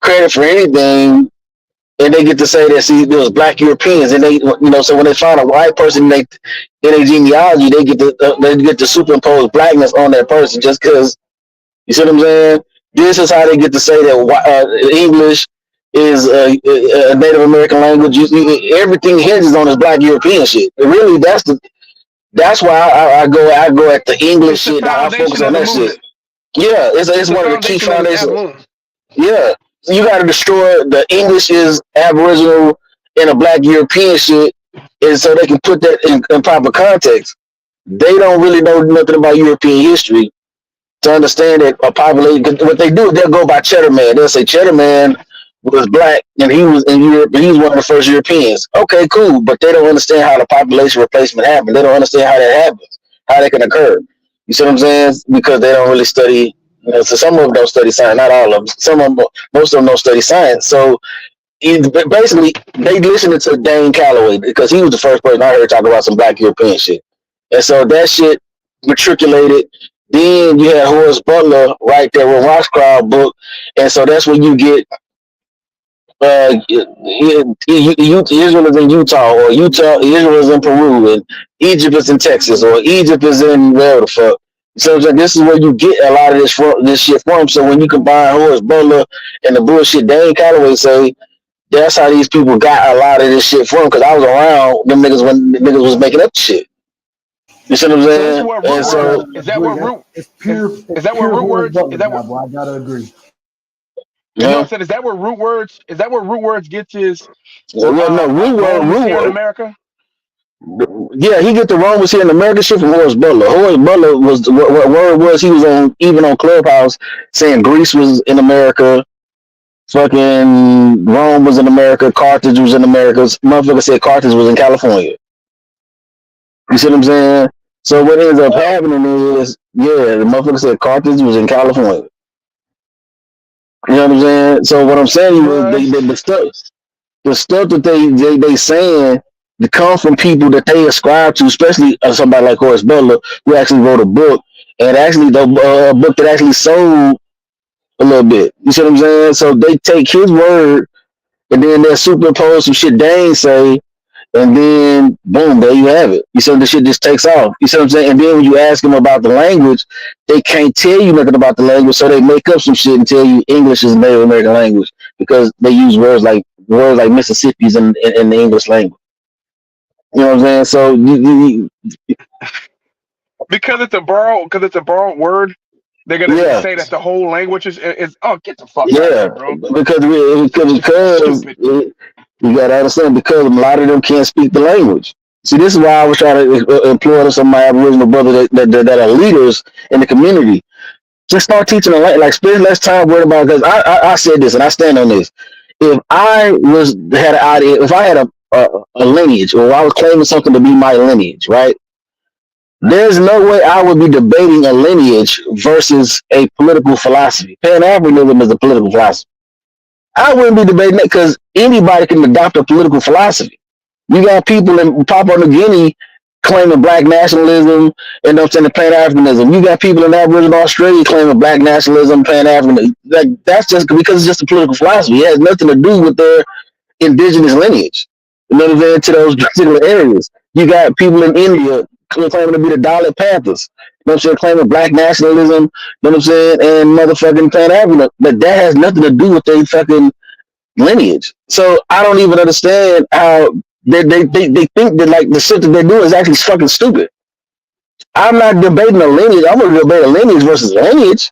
H: credit for anything, and they get to say that see there was black Europeans, and they so when they find a white person in their genealogy, they get to superimpose blackness on that person just because you see what I'm saying. This is how they get to say that English is a Native American language. Everything hinges on this Black European shit. Really, that's why I go at the English shit. I focus on that shit. Yeah, it's one of the key foundations. Yeah, you got to destroy the English is Aboriginal and a Black European shit, and so they can put that in proper context. They don't really know nothing about European history to understand that a population. What they do is they'll go by Cheddar Man. They'll say Cheddar Man was black and he was in Europe and he was one of the first Europeans. Okay, cool, but they don't understand how the population replacement happened. They don't understand how that happens, how that can occur. You see what I'm saying? Because they don't really study. So some of them don't study science, not all of them. Most of them don't study science. So basically, they listening to Dane Calloway because he was the first person I heard talk about some Black European shit. And so that shit matriculated. Then you had Horace Butler right there with Roxcroft book, and so that's when you get Israel is in Utah, or Israel is in Peru, and Egypt is in Texas, or Egypt is in wherever the fuck. So this is where you get a lot of this shit from. So when you combine Horace Butler and the bullshit Dane Calloway say, that's how these people got a lot of this shit from. Because I was around them niggas when the niggas was making up shit. You see what I'm saying?
A: Is that what root? Is that what root words? Is that what?
F: I gotta agree.
A: You know what I'm saying? Is that where root words? Is that where root words gets his?
H: Root
A: here in America.
H: Yeah, he get the Romans here in America shit from Horace Butler. Horace Butler was what word was he was on even on Clubhouse saying Greece was in America, fucking Rome was in America, Carthage was in America. Motherfucker said Carthage was in California. You see what I'm saying? So what ends up happening is, the motherfucker said Carthage was in California. You know what I'm saying? So what I'm saying is the stuff that they saying to come from people that they ascribe to, especially somebody like Horace Butler, who actually wrote a book, and actually the book that actually sold a little bit. You see what I'm saying? So they take his word and then they superimpose some shit Dane say, and then boom, there you have it. You see, the shit just takes off. You see what I'm saying? And then when you ask them about the language, they can't tell you nothing about the language, so they make up some shit and tell you English is a Native American language because they use words like Mississippi's in the English language. You know what I'm saying? So
A: because it's a borrowed word, they're gonna say that the whole language is get the fuck out of here, bro.
H: Because you gotta understand, because a lot of them can't speak the language. See, this is why I was trying to implore some of my Aboriginal brothers that are leaders in the community. Just start teaching the language. Like, spend less time worrying about, because I said this and I stand on this. If I had an idea, if I had a lineage, or I was claiming something to be my lineage, right? There's no way I would be debating a lineage versus a political philosophy. Pan-Africanism is a political philosophy. I wouldn't be debating that because anybody can adopt a political philosophy. You got people in Papua New Guinea claiming black nationalism and I'm saying Pan-Africanism. You got people in Aboriginal Australia claiming black nationalism, Pan-Africanism. That's just because it's just a political philosophy. It has nothing to do with their indigenous lineage. You know what I'm saying? To those particular areas. You got people in India claiming to be the Dalit Panthers. You know what I'm saying? Claiming black nationalism, you know what I'm saying? And motherfucking Pan-African. But that has nothing to do with their fucking lineage. So I don't even understand how they think that like the shit that they're doing is actually fucking stupid. I'm not debating a lineage. I'm going to debate a lineage versus a lineage.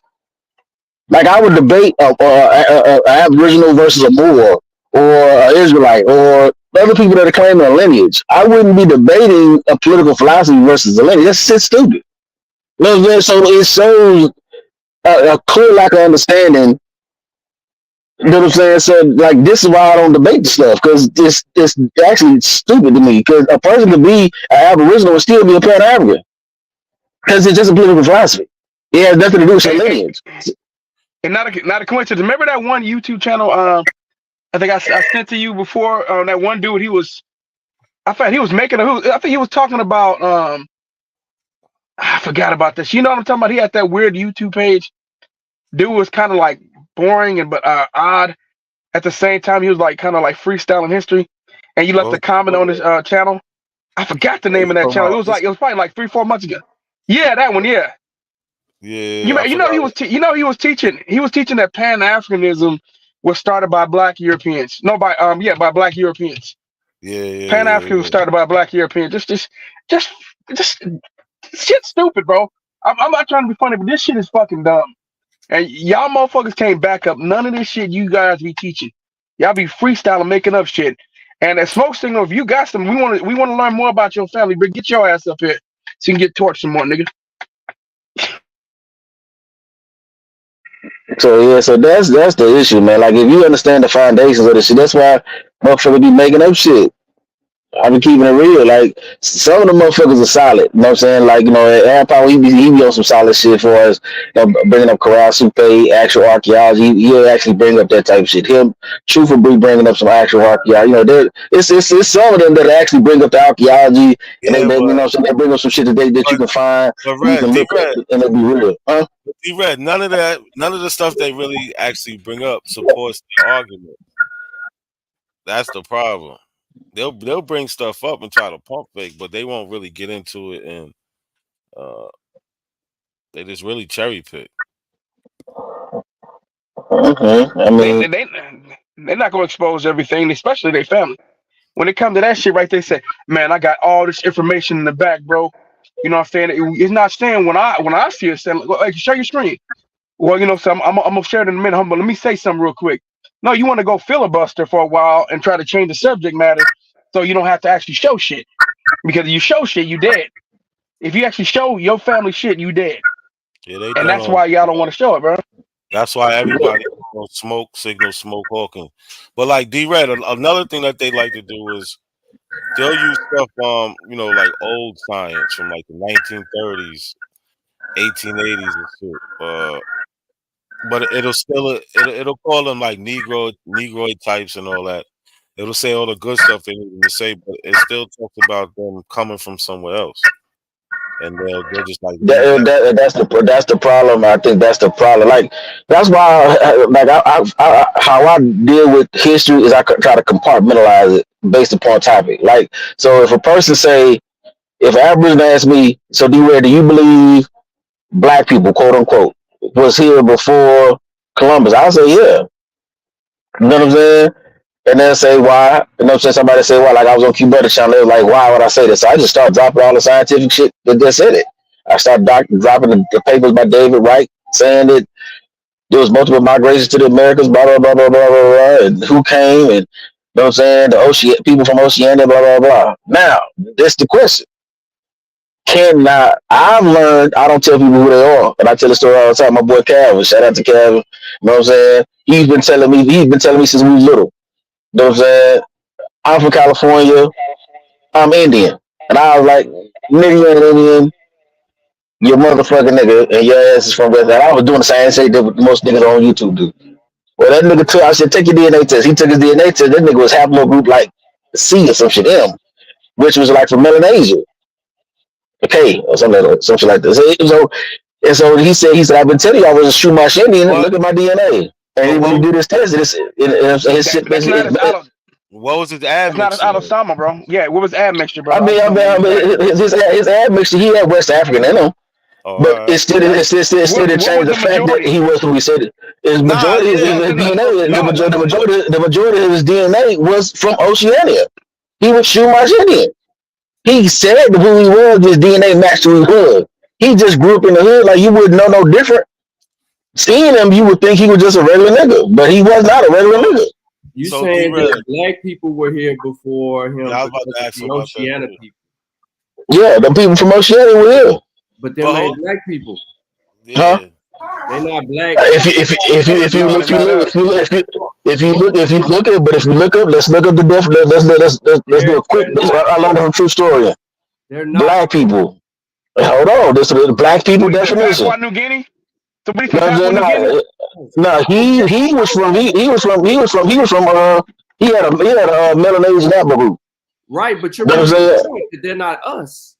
H: Like I would debate a Aboriginal versus a Moor or an Israelite or other people that are claiming a lineage. I wouldn't be debating a political philosophy versus a lineage. That's shit stupid. You know what I'm saying? So it shows a clear lack of understanding. You know what I'm saying? So like this is why I don't debate the stuff, because it's actually stupid to me. Because a person could be an Aboriginal and still be a Pan-African, because it's just a political philosophy. It has nothing to do with your lineage.
A: And not a coincidence. Remember that one YouTube channel? I think I sent to you before. That one dude, I thought he was making I think he was talking about. I forgot about this. You know what I'm talking about? He had that weird YouTube page. Dude was kind of like boring but odd. At the same time, he was like kind of like freestyling history. And you left a comment on his channel. I forgot the name of that channel. It was probably like 3-4 months ago. Yeah, that one. Yeah.
K: Yeah.
A: He was teaching that Pan-Africanism was started by Black Europeans. No, by Black Europeans. Pan African was started by Black Europeans. Just shit stupid, bro. I'm not trying to be funny, but this shit is fucking dumb. And y'all motherfuckers can't back up none of this shit you guys be teaching. Y'all be freestyling, making up shit. And at Smoke Signal, if you got some, we want to learn more about your family, but get your ass up here so you can get torched some more, nigga.
H: So yeah, so that's the issue, man. Like if you understand the foundations of this shit, that's why motherfuckers be making up shit. I been keeping it real. Like some of the motherfuckers are solid. You know what I'm saying? Like, you know, Aaron Powell, he be on some solid shit for us. You know, bringing up Corral Supe, actual archaeology. He'll actually bring up that type of shit. Him, Truth will be bringing up some actual archaeology. You know, it's some of them that actually bring up the archaeology, and they you know, so they bring up some shit that you can find, and you can look at, and it be real. Huh?
K: D-Red, none of the stuff they really actually bring up supports the argument. That's the problem. They'll bring stuff up and try to pump fake, but they won't really get into it, and they just really cherry pick.
H: Okay. I mean,
A: they're not gonna expose everything, especially their family. When it comes to that shit, right? They say, "Man, I got all this information in the back, bro." You know what I'm saying? It's not saying when I see it saying, "Like, share your screen." Well, you know, so I'm gonna share it in a minute. But let me say something real quick. No, you want to go filibuster for a while and try to change the subject matter, so you don't have to actually show shit. Because if you show shit, you dead. If you actually show your family shit, you dead.
K: Yeah,
A: and that's why y'all don't want to show it, bro.
K: That's why everybody Smoke Signal, Smoke Hawking. But like D-Red, another thing that they like to do is they'll use stuff you know, like old science from like the 1930s, 1880s and shit. But it'll call them like Negroid types and all that. It'll say all the good stuff they need them to say, but it still talks about them coming from somewhere else. And they'll just like
H: that's the problem. I think that's the problem. Like that's why, how I deal with history is I try to compartmentalize it based upon topic. Like, so if a person say, if an Aboriginal asks me, so D-Red, do you believe black people, quote unquote, was here before Columbus? I'll say yeah. You know what I'm saying? And then say why. You know what I'm saying? Somebody say why, like I was on Q Brother channel, they was like, why would I say this? So I just start dropping all the scientific shit that said it. I start dropping the papers by David Wright saying that there was multiple migrations to the Americas, blah blah blah blah blah blah, blah, and who came, and you know what I'm saying, the people from Oceania, blah blah blah. Now, this the question. I've learned I don't tell people who they are, and I tell the story all the time. My boy Calvin, shout out to Calvin. You know what I'm saying? He's been telling me since we was little. You know what I'm saying? I'm from California. I'm Indian. And I was like, nigga, you ain't Indian. You motherfucking nigga. And your ass is from West. And I was doing the same shit that most niggas on YouTube do. Well, that nigga took, I said, take your DNA test. He took his DNA test. That nigga was haplogroup like C or some shit, M, which was like from Melanesia. Okay, or some shit like this. And so he said, I've been telling you I was a Chumash Indian. Look at my DNA. And when he did this test, his shit basically.
K: What was his ad
A: mixture? It's not an Alosama, bro. Yeah, what was ad mixture, bro?
H: I mean, his ad mixture, he had West African in him. But it still didn't change the fact that he was who he said. His majority of his DNA, the majority of his DNA was from Oceania. He was Chumash Indian. He said who he was, his DNA matched who he was. He just grew up in the hood, like you wouldn't know no different. Seeing him, you would think he was just a regular nigga, but he was not a regular nigga.
E: You saying that black people were here before him?
K: I was about to ask
E: the Oceania people.
H: Yeah, the people from Oceania were here.
E: But they're not black people.
H: Huh?
E: They're not black.
H: If you look up, let's look up the death. Let's do a quick. I learned a true story.
E: They're not
H: black people. Hold on, this is the black people definition.
A: Papua New Guinea. Somebody from Papua New Guinea.
H: No, he was from he had a Melanesian haplogroup.
E: Right, but you're that they're not us.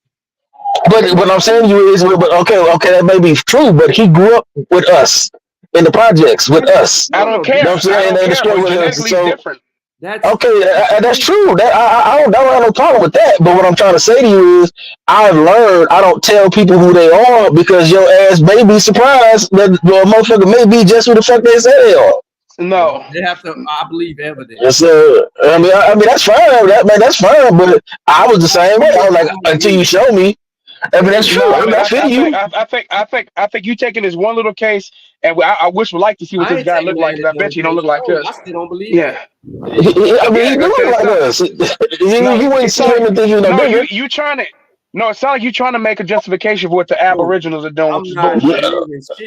H: But what I'm saying to you is, okay, that may be true, but he grew up with us in the projects with us.
A: I don't care. You know what I'm saying? We're genetically different.
H: That's true. That I don't have no problem with that. But what I'm trying to say to you is, I've learned I don't tell people who they are because your ass may be surprised that the motherfucker may be just who the fuck they say they are.
A: No,
E: they have to. I believe evidence.
H: And so I mean that's fine. That's fine. But I was the same way. I was like, until you show me. I mean, that's true.
A: No,
H: I feel you.
A: I think you taking this one little case, and I wish would like to see what this guy look like, because I bet you don't look like us.
E: I still don't believe.
A: Yeah.
H: I mean, he do look like us. You wouldn't see him and think you no bigger.
A: You trying to. No, it sounds like you trying to make a justification for what the Aboriginals are doing, which is bullshit.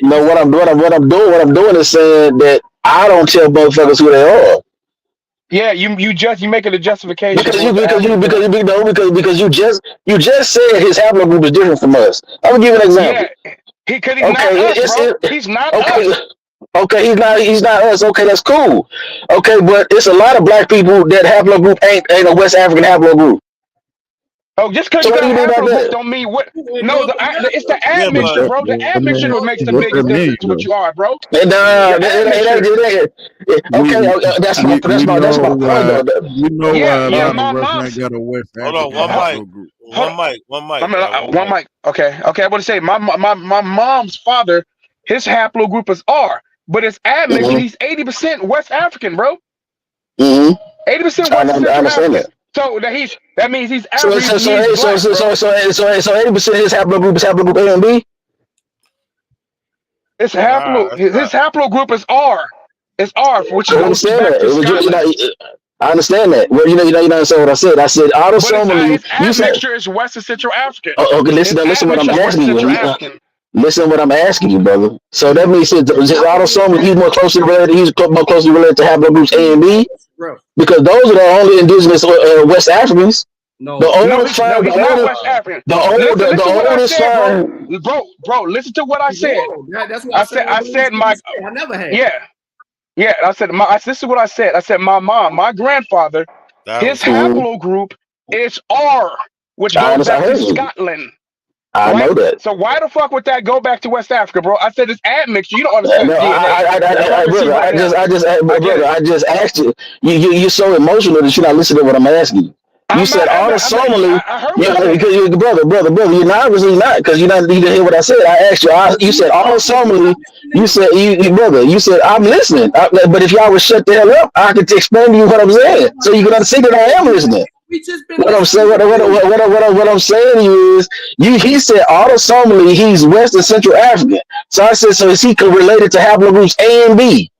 H: No, what I'm doing is saying that I don't tell motherfuckers who they are.
A: Yeah, you making a justification
H: because you just said his haplogroup is different from us. I'm gonna give you an example.
A: Yeah, because he's not us, bro. He's not us.
H: Okay, he's not us. Okay, that's cool. Okay, but it's a lot of black people that haplogroup ain't a West African haplogroup.
A: Oh, just because you got haplogroup don't mean what? No, it's the admixture, bro. The admixture makes the biggest difference to what you are, bro.
H: Okay, that's my point though.
G: You know why a lot of us ain't got a West African haplogroup.
K: One mic.
A: Okay. I want to say my mom's father, his haplogroup is R, but it's admixture. He's 80% West African, bro. 80% West African. So that means he's average.
H: So 80% of his haplogroup is haplogroup A and B.
A: It's his haplogroup is R. It's R, which is
H: I understand that. Well, you don't understand what I said. I said autosomally.
A: His admixture is West and Central African.
H: Okay, listen what I'm asking you. Listen what I'm asking you, brother. So that means his autosomally, he's more closely related to haplogroups A and B. Because those are the only indigenous West Africans.
A: No, he's not West African. The oldest farm. Bro, listen to what I said.
E: That's what I said. I never had.
A: Yeah. This is what I said. I said my grandfather, his haplogroup is R, which goes back to Scotland.
H: I know that.
A: So why the fuck would that go back to West Africa, bro? I said it's admixture. You don't understand.
H: I just asked you. You're so emotional that you're not listening to what I'm asking you. You said autosomally. Brother, you're not obviously not, because you didn't hear what I said. I asked you. You said autosomally. You said brother. You said I'm listening. But if y'all would shut the hell up, I could explain to you what I'm saying, so you can understand that I am listening. What I'm saying to you is, he said autosomally he's West and Central African. So I said, so is he related to haplogroups A and B?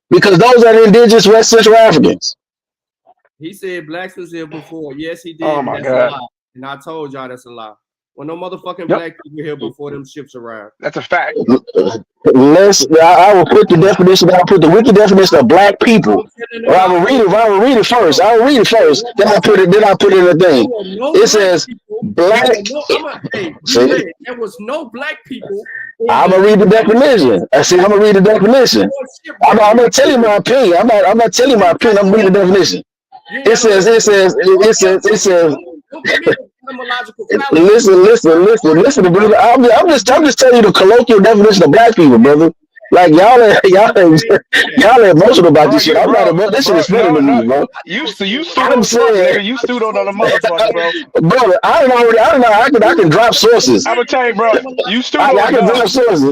H: Because those are the indigenous West Central Africans.
E: He said blacks was here before. Yes, he did.
A: Oh my God.
E: A lie. And I told y'all that's a lie. Well, no motherfucking black people here before them ships arrived.
A: That's a fact.
H: I will put the definition. I'll put the wiki definition of black people. Or I will read it first. Then I put it in the thing. It says black.
E: There was no black people.
H: I'm gonna read the definition. I'm gonna read the definition. I'm gonna tell you my opinion. I'm not telling you my opinion. I'm reading the definition. It says. Listen, brother. I'm just telling you the colloquial definition of black people, brother. Like y'all are emotional about this shit. I'm not emotional. This shit is funny to me, bro.
A: You stood on the motherfucker, bro.
H: Brother, I don't know. I can drop sources.
A: I'm gonna tell you, bro. You stood on.
H: I can drop sources.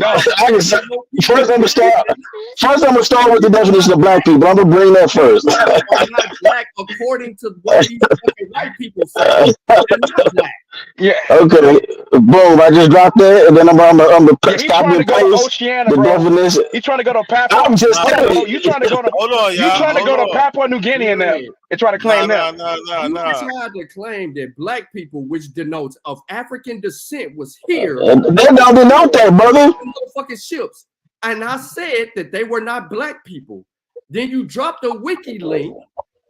H: First, I'm gonna start with the definition of black people. I'm gonna bring that first.
E: Not black according to what these white people say. They're not black.
A: Yeah.
H: Okay. Boom. I just dropped that, and then I'm gonna stop and
A: paste
H: the definition.
A: He's trying to go to Papua.
H: I'm just telling you.
A: You trying to go to?
K: Hold on, y'all.
A: You trying to go to Papua New Guinea and them and try to claim them?
K: No.
E: You tried to claim that black people, which denotes of African descent, was here.
H: They don't denote that, brother.
E: Motherfucking ships. And I said that they were not black people. Then you dropped a wiki link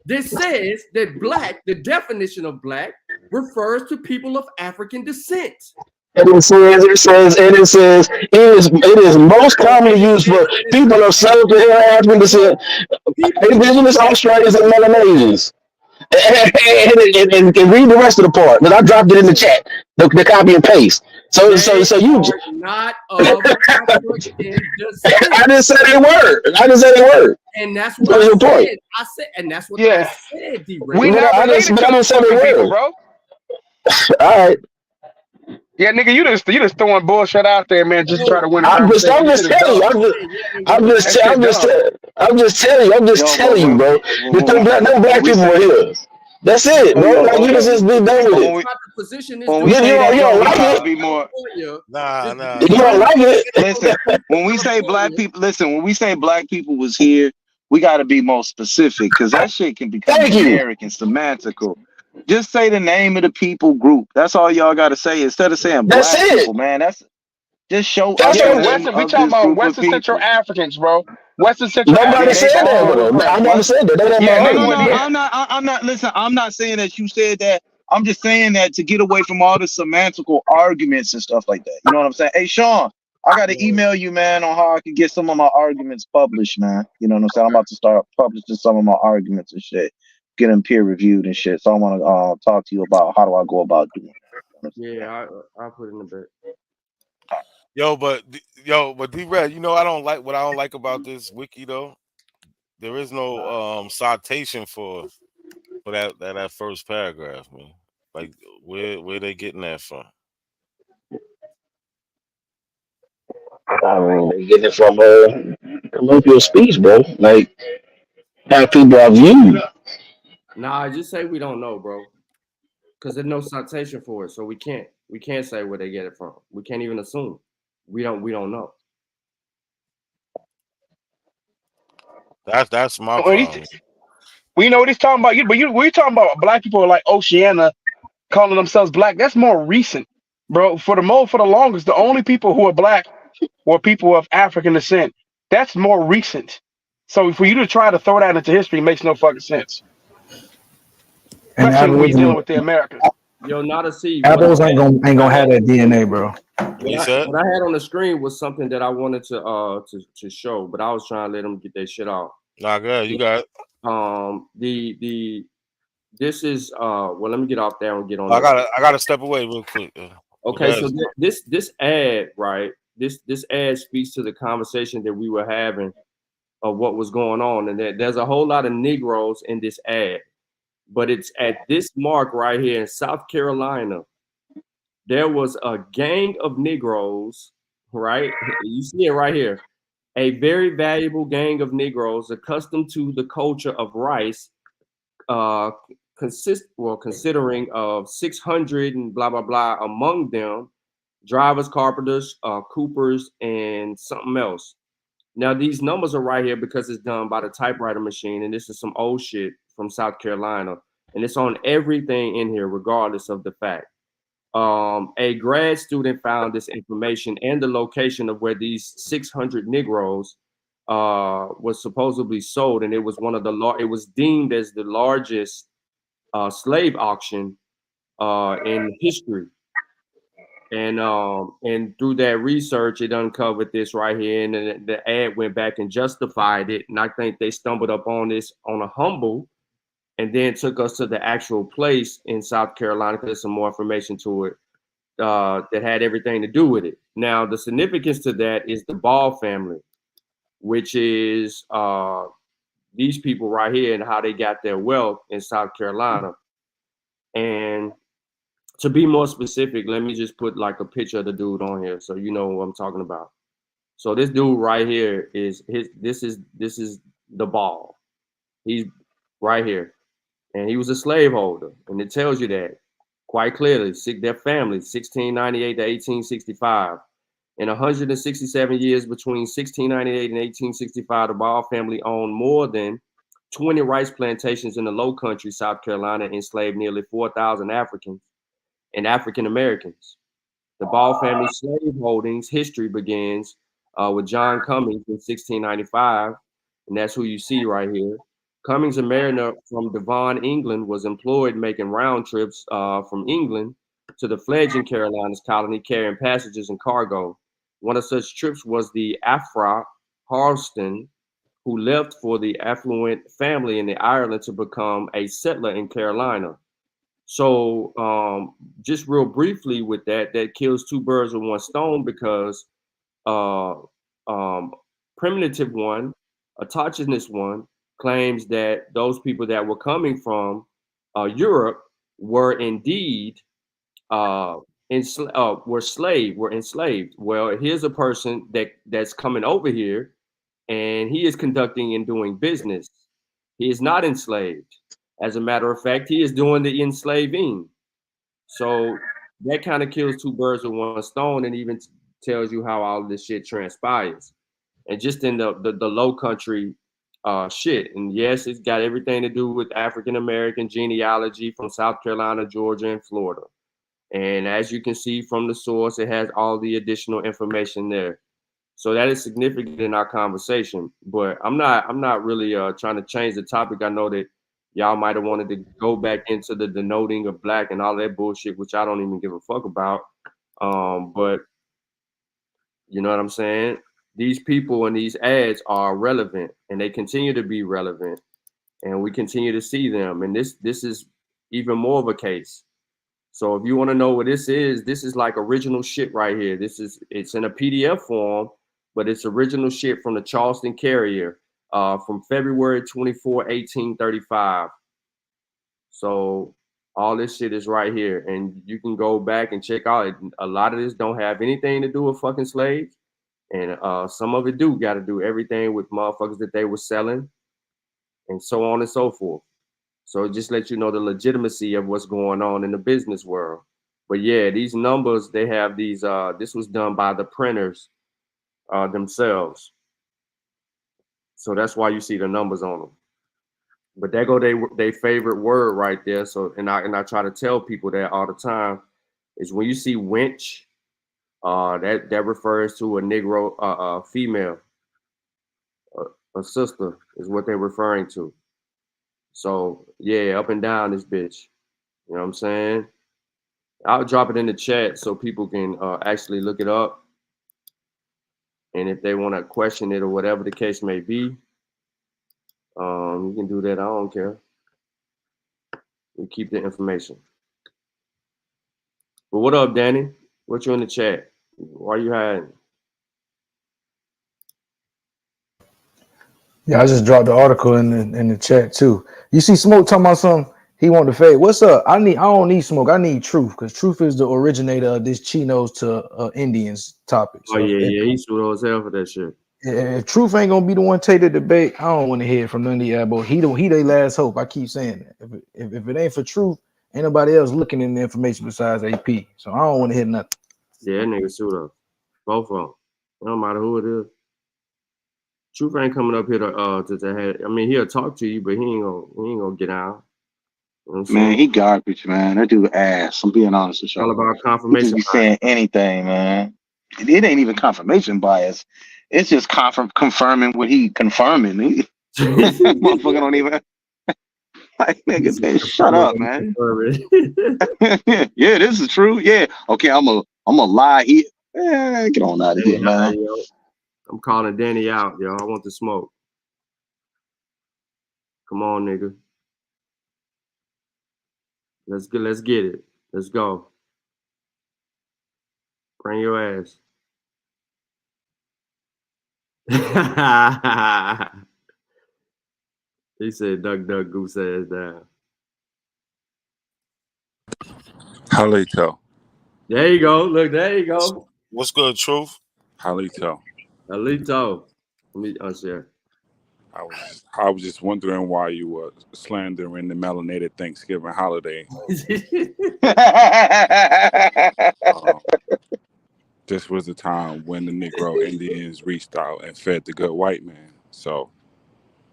E: that says that black, the definition of black, refers to people of African descent.
H: And it says it is most commonly used for people of Sub-Saharan African descent, indigenous Australians and Melanesians. And read the rest of the part, because I dropped it in the chat, the copy and paste. So you
E: not of African descent.
H: I didn't say they were.
E: And that's what I said. I said, and that's what I said, D-Ray.
A: We not related to those fucking people, bro.
H: All right.
A: Yeah, nigga, you just throwing bullshit out there, man. Just try to win.
H: I'm just telling you. I'm just telling you. I'm just
I: Yo,
H: telling you, bro. That them black
I: when we
H: people were
I: say,
H: here. That's it,
I: oh
H: bro.
I: yo,
H: Like you just be done with
I: but
H: it.
I: when we say
H: You
I: that though,
H: don't
I: we
H: like
I: gotta
H: it.
I: be more.
K: Nah.
H: You don't like it.
I: Listen, when we say black people, when we say black people was here, we got to be more specific because that shit can become
H: Thank you.
I: generic and semantical. Just say the name of the people group. That's all y'all got to say instead of saying
H: That's
I: black
H: it.
I: people, man. That's just show
H: That's
I: us the
J: Yeah,
H: what.
I: name
J: Western. We
I: of
J: talking
I: this
J: about
I: group of
J: Western Central
I: people.
J: Africans, bro. Western Central
H: Nobody
I: Yeah,
J: Africans.
I: they
H: said that,
I: all
H: bro. I never
I: what?
H: said that. They ain't my
J: Yeah,
I: No,
J: they
I: no,
J: wasn't
I: no.
J: here.
I: I'm not. Listen, I'm not saying that you said that. I'm just saying that to get away from all the semantical arguments and stuff like that. You know what I'm saying? Hey, Sean, I got to email you, man, on how I can get some of my arguments published, man. You know what I'm saying? I'm about to start publishing some of my arguments and shit, get them peer reviewed and shit. So I want to talk to you about how do I go about doing that.
E: Yeah, I'll put it in the bed.
K: Yo, but D-Red, you know what I don't like about this wiki though. There is no citation for that first paragraph, man. Like where they getting that from?
H: I mean, they get it from colloquial speech, bro. Like how people are viewed.
E: Nah, just say we don't know, bro. Because there's no citation for it, so we can't say where they get it from. We can't even assume. We don't know.
K: That's my
J: Well,
K: problem.
J: we know what he's talking about. We're talking about black people like Oceania calling themselves black. That's more recent, bro. For the longest, the only people who are black were people of African descent. That's more recent. So for you to try to throw that into history makes no fucking sense.
F: And
J: Especially when you're dealing
F: Aboriginal
J: with the Americas.
E: Yo, not a C.
F: Abos ain't gonna have that DNA, bro.
E: What I had on the screen was something that I wanted to show, but I was trying to let them get their shit off.
K: Nah, good. You got
E: it. This is well, let me get off there and get on.
K: I gotta step away real quick.
E: Okay, so this ad, right? This ad speaks to the conversation that we were having of what was going on, and that there's a whole lot of Negroes in this ad, but it's at this mark right here in South Carolina. There was a gang of Negroes, right? You see it right here. A very valuable gang of Negroes accustomed to the culture of rice, considering of 600 and blah blah blah among them, drivers, carpenters, coopers, and something else. Now these numbers are right here because it's done by the typewriter machine, and this is some old shit from South Carolina, and it's on everything in here, regardless of the fact. A grad student found this information and the location of where these 600 Negroes was supposedly sold, and it was one of the it was deemed as the largest slave auction in history. And through that research, it uncovered this right here, and then the ad went back and justified it. And I think they stumbled up on this on a humble, and then took us to the actual place in South Carolina because there's some more information to it that had everything to do with it. Now, the significance to that is the Ball family, which is these people right here and how they got their wealth in South Carolina. And to be more specific, let me just put like a picture of the dude on here so you know what I'm talking about. So this dude right here is this is the Ball. He's right here. And he was a slaveholder. And it tells you that quite clearly. Their family, 1698 to 1865. In 167 years between 1698 and 1865, the Ball family owned more than 20 rice plantations in the Low Country, South Carolina, enslaved nearly 4,000 Africans and African Americans. The Ball family slave holdings history begins with John Cummings in 1695, and that's who you see right here. Cummings, a mariner from Devon, England, was employed making round trips from England to the fledgling Carolinas colony, carrying passages and cargo. One of such trips was the Afra Harleston, who left for the affluent family in the Ireland to become a settler in Carolina. So just real briefly with that kills two birds with one stone because primitive one, autochthonous one, claims that those people that were coming from Europe were indeed were enslaved. Well, here's a person that's coming over here and he is conducting and doing business. He is not enslaved. As a matter of fact, he is doing the enslaving. So that kind of kills two birds with one stone, and even tells you how all this shit transpires. And just in the low country shit. And yes, it's got everything to do with African American genealogy from South Carolina, Georgia, and Florida. And as you can see from the source, it has all the additional information there. So that is significant in our conversation. But I'm not really trying to change the topic. I know that y'all might have wanted to go back into the denoting of black and all that bullshit, which I don't even give a fuck about. But you know what I'm saying? These people and these ads are relevant, and they continue to be relevant, and we continue to see them. And this is even more of a case. So if you want to know what this is like original shit right here. It's in a PDF form, but it's original shit from the Charleston Carrier from February 24, 1835. So all this shit is right here, and you can go back and check out it. A lot of this don't have anything to do with fucking slaves, and some of it do got to do everything with motherfuckers that they were selling, and so on and so forth. So it just lets you know the legitimacy of what's going on in the business world. But yeah, these numbers, they have these, this was done by the printers themselves. So that's why you see the numbers on them. But there go they favorite word right there. So, and I try to tell people that all the time, is when you see wench, that refers to a Negro female, a sister is what they're referring to. So yeah, up and down this bitch. You know what I'm saying? I'll drop it in the chat so people can actually look it up. And if they want to question it or whatever the case may be, you can do that. I don't care. We keep the information. But what up, Danny? What you in the chat? Why you hiding?
F: Yeah, I just dropped the article in the chat too. You see Smoke talking about something. He want to fade. What's up? I don't need Smoke. I need Truth, because Truth is the originator of this Chinos to Indians topic.
E: So he's pseudo as hell for that shit.
F: If Truth ain't gonna be the one to take the debate, I don't want to hear from none of the boy. He they last hope. I keep saying that. If it ain't for Truth, ain't nobody else looking in the information besides AP. So I don't want to hear nothing.
E: Yeah, that nigga pseudo. Both of them. It don't matter who it is. Truth ain't coming up here to have. I mean, he'll talk to you, but he ain't gonna get out. You know what I'm
I: Man,
E: saying?
I: he garbage, man. That dude ass. I'm being honest with you.
E: All about
I: He
E: confirmation
I: just be
E: bias.
I: saying anything, man. It ain't even confirmation bias. It's just confirming what he confirming. Motherfucker don't even like nigga. Man, shut up, man. Yeah, this is true. Yeah. Okay, I'm a lie here. Get on out of here, man.
E: Yo. I'm calling Danny out, yo. I want the smoke. Come on, nigga. Let's get it. Let's go. Bring your ass. He said, "Duck, duck, goose ass down."
P: Halito.
E: There you go. Look, there you go.
K: What's good, Truth?
P: Halito.
E: Halito. Let me unshare.
P: I was just wondering why you were slandering the melanated Thanksgiving holiday. This was the time when the Negro Indians reached out and fed the good white man. So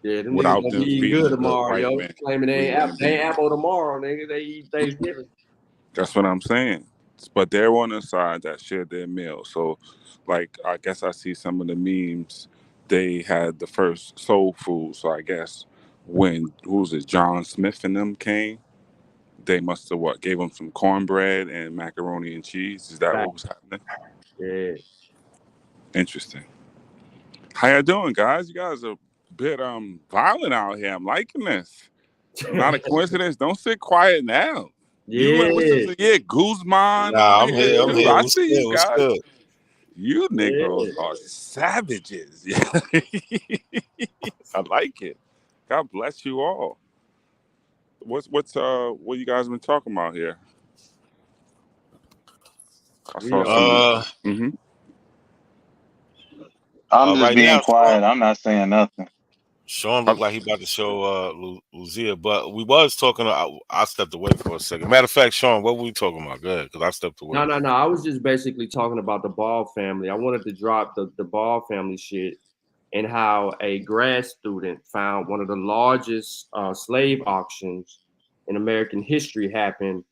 E: yeah, them
P: without
E: niggas
P: them
E: be eating
P: feeding
E: good
P: the good
E: tomorrow,
P: white
E: yo.
P: man,
E: Claiming they ain't apple tomorrow, nigga. They eat Thanksgiving.
P: that's what I'm saying. But they're on the side that shared their meal. So, like, I guess I see some of the memes. They had the first soul food. So I guess when John Smith and them came, they must have gave them some cornbread and macaroni and cheese. Is that what was happening?
E: Yeah.
P: Interesting. How you doing, guys? You guys are a bit violent out here. I'm liking this. Not a coincidence. Don't sit quiet now.
E: Yeah.
P: What's this? Yeah, Guzman.
K: Nah, I'm here.
P: Too.
K: I'm here.
P: I
K: What's
P: see
K: good?
P: you
K: What's
P: guys.
K: good?
P: You Negroes are savages. I like it. God bless you all. What you guys been talking about here? I saw some.
I: I'm just
K: Right
I: being
K: now,
I: quiet. I'm not saying nothing.
K: Sean looked like he about to show Lucia, but we was talking. I stepped away for a second. Matter of fact, Sean, what were we talking about? Good, because I stepped away.
E: No. I was just basically talking about the Ball family. I wanted to drop the Ball family shit and how a grad student found one of the largest slave auctions in American history happen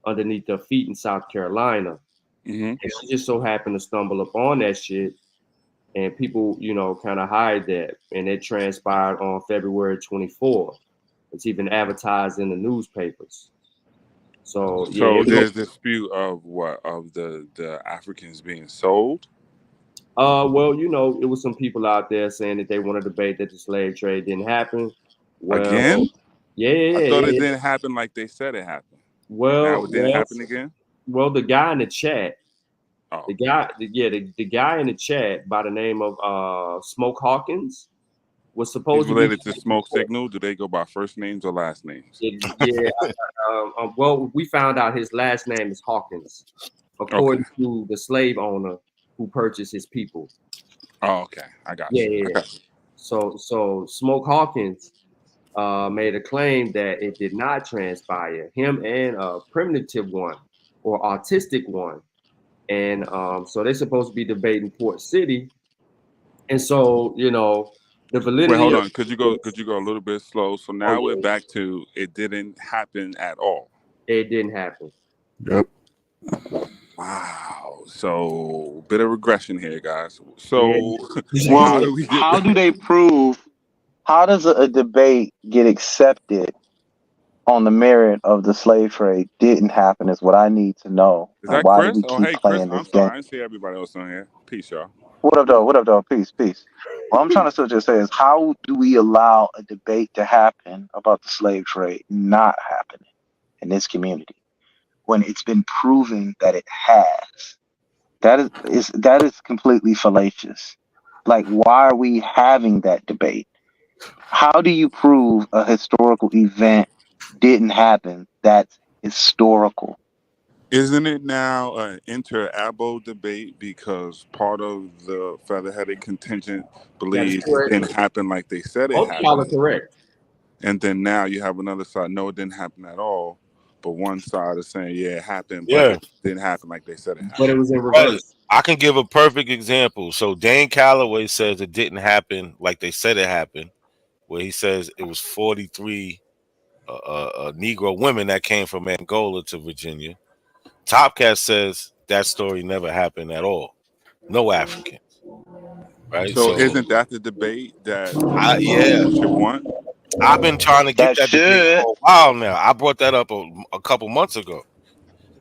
E: underneath their feet in South Carolina. And she just so happened to stumble upon that shit, and people, kind of hide that. And it transpired on February 24th. It's even advertised in the newspapers. So yeah,
P: So there's dispute of what of the Africans being sold.
E: Well, it was some people out there saying that they want to debate that the slave trade didn't happen. Well,
P: Again?
E: yeah.
P: I thought it didn't happen like they said it happened. Now it didn't happen again.
E: Well, the guy in the chat,
P: Oh.
E: the guy in the chat by the name of Smoke Hawkins was supposed
P: He's related
E: to
P: to Smoke Signal. Do they go by first names or last names?
E: Yeah. Well, we found out his last name is Hawkins, according to the slave owner who purchased his people.
P: Oh, okay. I got you.
E: Yeah. So Smoke Hawkins made a claim that it did not transpire. Him and a primitive one or autistic one, and so they're supposed to be debating Port City, and so the validity.
P: Wait, hold on. Could you go a little bit slow? So now we're back to it didn't happen at all.
E: It didn't happen.
G: Yep.
P: Wow. So bit of regression here, guys. So
I: Well, how do they prove? How does a debate get accepted on the merit of the slave trade didn't happen? Is what I need to know.
P: Is that
I: Why
P: Chris?
I: do we
P: Oh,
I: keep
P: hey, Chris.
I: playing
P: I'm
I: this
P: sorry.
I: game?
P: I didn't see everybody else on here. Peace, y'all.
I: What up, though? What up, though? Peace. What I'm trying to still just say is, how do we allow a debate to happen about the slave trade not happening in this community when it's been proven that it has? That is completely fallacious. Like, why are we having that debate? How do you prove a historical event didn't happen that's historical?
P: Isn't it now an inter-abo debate because part of the feather-headed contingent believes it didn't happen like they said it
E: Both y'all are
P: happened?
E: correct.
P: And then now you have another side, no, it didn't happen at all. But one side is saying, yeah, it happened, but it didn't happen like they said it happened.
E: But it was in reverse.
K: I can give a perfect example. So Dane Calloway says it didn't happen like they said it happened, where he says it was 43 Negro women that came from Angola to Virginia. Topcat says that story never happened at all. No Africans. Right?
P: So isn't that the debate that
K: yeah,
P: you should want?
K: I've been trying to get that debate for a while now. I brought that up a couple months ago.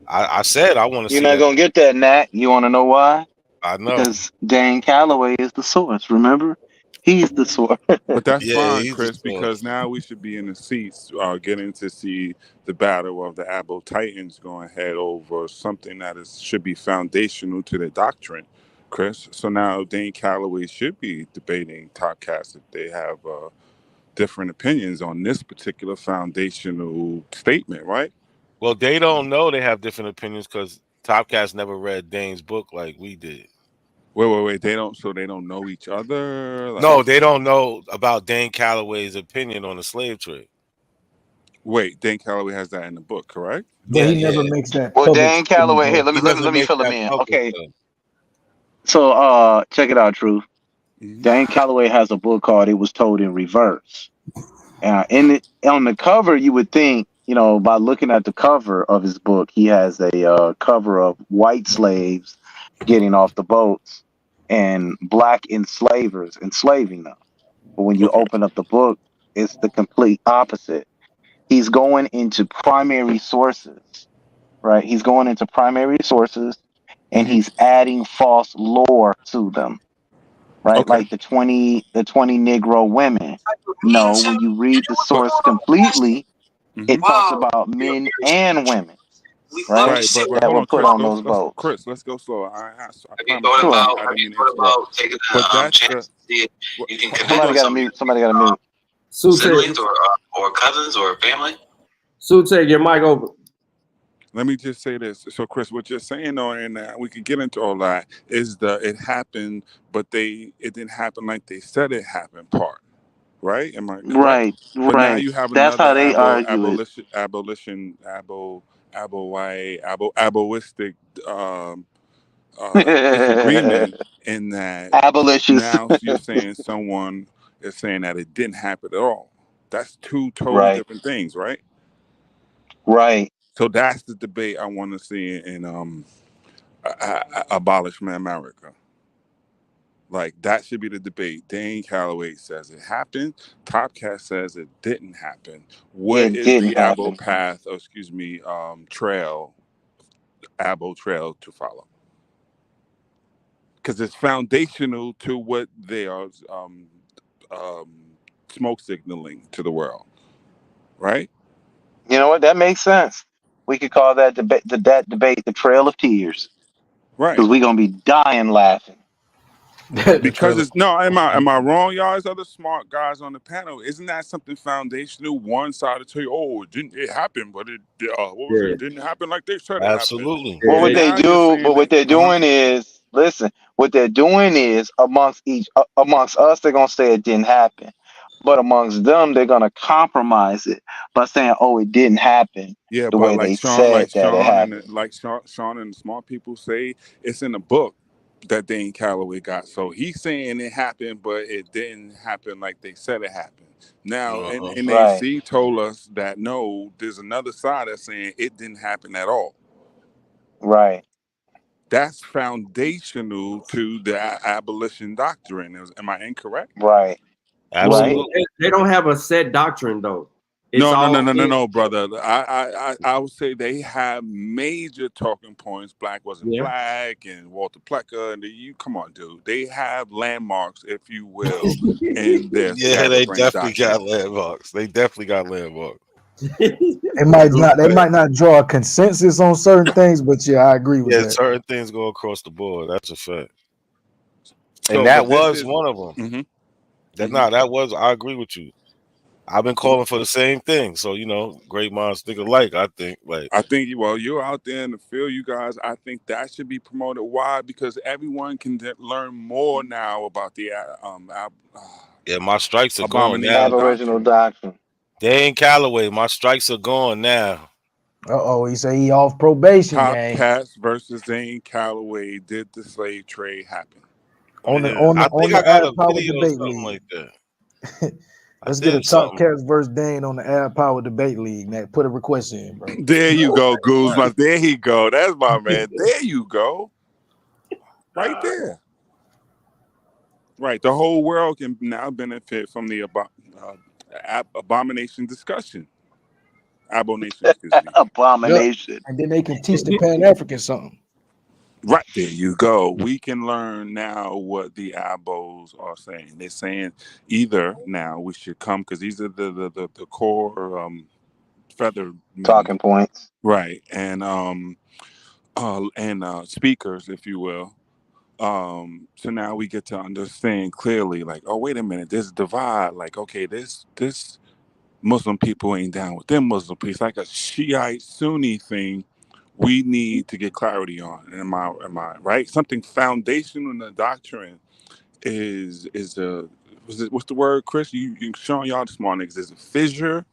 K: I said I want to see
I: You're not gonna get that, Nat. You want to know why?
K: I know.
I: Because Dane Calloway is the source. Remember, he's the source.
P: But that's fine, Chris, because now we should be in the seats getting to see the battle of the Abo Titans going head over something that should be foundational to the doctrine, Chris. So now Dane Calloway should be debating Topcast if they have different opinions on this particular foundational statement, right?
K: Well, they don't know they have different opinions because Topcast never read Dane's book like we did.
P: Wait. They don't know each other? Like,
K: no, they don't know about Dane Calloway's opinion on the slave trade.
P: Wait, Dane Calloway has that in the book, correct?
F: But he never makes that.
I: Well,
F: public
I: Dane Calloway. Here, let me fill him in. Okay. So, check it out, Truth. Dane Calloway has a book called "It Was Told in Reverse." On the cover, you would think, by looking at the cover of his book, he has a cover of white slaves getting off the boats and black enslavers enslaving them. But when you open up the book, it's the complete opposite. He's going into primary sources, right? He's going into primary sources and he's adding false lore to them, right? Like the 20 Negro women. No, when you read the source completely, it talks about men and women, right?
P: But
I: that
P: hold
I: were
P: on,
I: put
P: Chris,
I: on those boats.
P: Chris, let's go slow. I promise
I: Sure.
P: I didn't mean to interrupt. But that's
I: Somebody got to mute. Somebody got to mute.
E: Siblings
O: or cousins or family.
E: Sue, take your mic over.
P: let me just say this. So, Chris, what you're saying, though, and we can get into all that, is it happened, but it didn't happen like they said it happened part. Right? Am I correct?
I: Right,
P: But now
I: right.
P: you have
I: That's
P: another
I: how they argue it.
P: ableistic disagreement in that
I: Abolitionists.
P: now you're saying someone is saying that it didn't happen at all. That's two totally
I: Right,
P: different things, right?
I: right.
P: So that's the debate I want to see in Abolishment America. Like that should be the debate. Dane Calloway says it happened. Topcat says it didn't happen. What
I: It
P: is
I: didn't
P: the Abo
I: happen.
P: path? Or trail, Abo trail to follow? Because it's foundational to what they are um, smoke signaling to the world, right?
I: You know what? That makes sense. We could call that debate the Trail of Tears,
P: Right.
I: because we're gonna be dying laughing.
P: Because it's no, am I wrong, y'all? There's other smart guys on the panel. Isn't that something foundational? One side to tell you, oh, it happened, but what was it? It didn't happen like they said it happened.
K: Absolutely.
I: Well, what
P: And
I: they
P: now you're
I: do, but
P: saying
I: what
P: that,
I: they're doing is, listen, what they're doing is amongst us, they're gonna say it didn't happen, but amongst them, they're gonna compromise it by saying, oh, it didn't happen
P: yeah,
I: the
P: but
I: way they said that it happened.
P: Sean and the smart people say it's in the book that Dane Calloway got. So he's saying it happened, but it didn't happen like they said it happened. Now,
I: Right,
P: NAC told us that no, there's another side that's saying it didn't happen at all.
I: right,
P: That's foundational to the abolition doctrine. Am I incorrect?
I: right, right.
K: Absolutely.
E: They don't have a set doctrine though. It's
P: No, brother. I would say they have major talking points. Black wasn't
E: Yeah.
P: black, and Walter Plecker, and you come on, dude. They have landmarks, if you will, in their
K: Yeah, they
P: scatterbrained
K: definitely
P: doctrine.
K: got landmarks. They definitely got landmarks.
F: They might not draw a consensus on certain things, but yeah, I agree with
K: Yeah,
F: that.
K: certain things go across the board. That's a fact.
P: So,
K: And that
P: but this
K: was
P: is
K: one of them.
P: mhm.
K: That was. I agree with you. I've been calling for the same thing. So great minds think alike. I think
P: I think you're out there in the field, you guys. I think that should be promoted. Why? Because everyone can learn more now about the
K: yeah, my strikes are gone now.
P: abomination
I: Aboriginal
P: doctrine.
I: doctrine.
K: Dane Calloway, my strikes are gone now.
F: He say he off probation,
P: Top
F: gang.
P: Cats versus Dane Calloway. Did the slave trade happen?
F: On the
K: Man, I think
F: the
K: I got
F: Ad
K: a
F: Power
K: video or
F: Debate
K: something
F: League.
K: like that.
F: Let's get a Top Cats versus Dane on the Ad Power Debate League. Now put a request in, bro.
P: There you go, Guzman. There he go. That's my man. There you go. Right there. Right. The whole world can now benefit from the abomination discussion. Abomination, excuse me.
I: Abomination.
F: And then they can teach the Pan African something.
P: Right, there you go. We can learn now what the abos are saying. They're saying either now we should come, because these are the core feather men,
I: Talking points.
P: right, and speakers, if you will. So now we get to understand clearly, like, oh, wait a minute, there's a divide. Like, okay, this Muslim people ain't down with them Muslim people. It's like a Shiite Sunni thing. We need to get clarity on. Am I right? Something foundational in the doctrine is what's the word, Chris? You showing y'all the smart niggas. There's a fissure,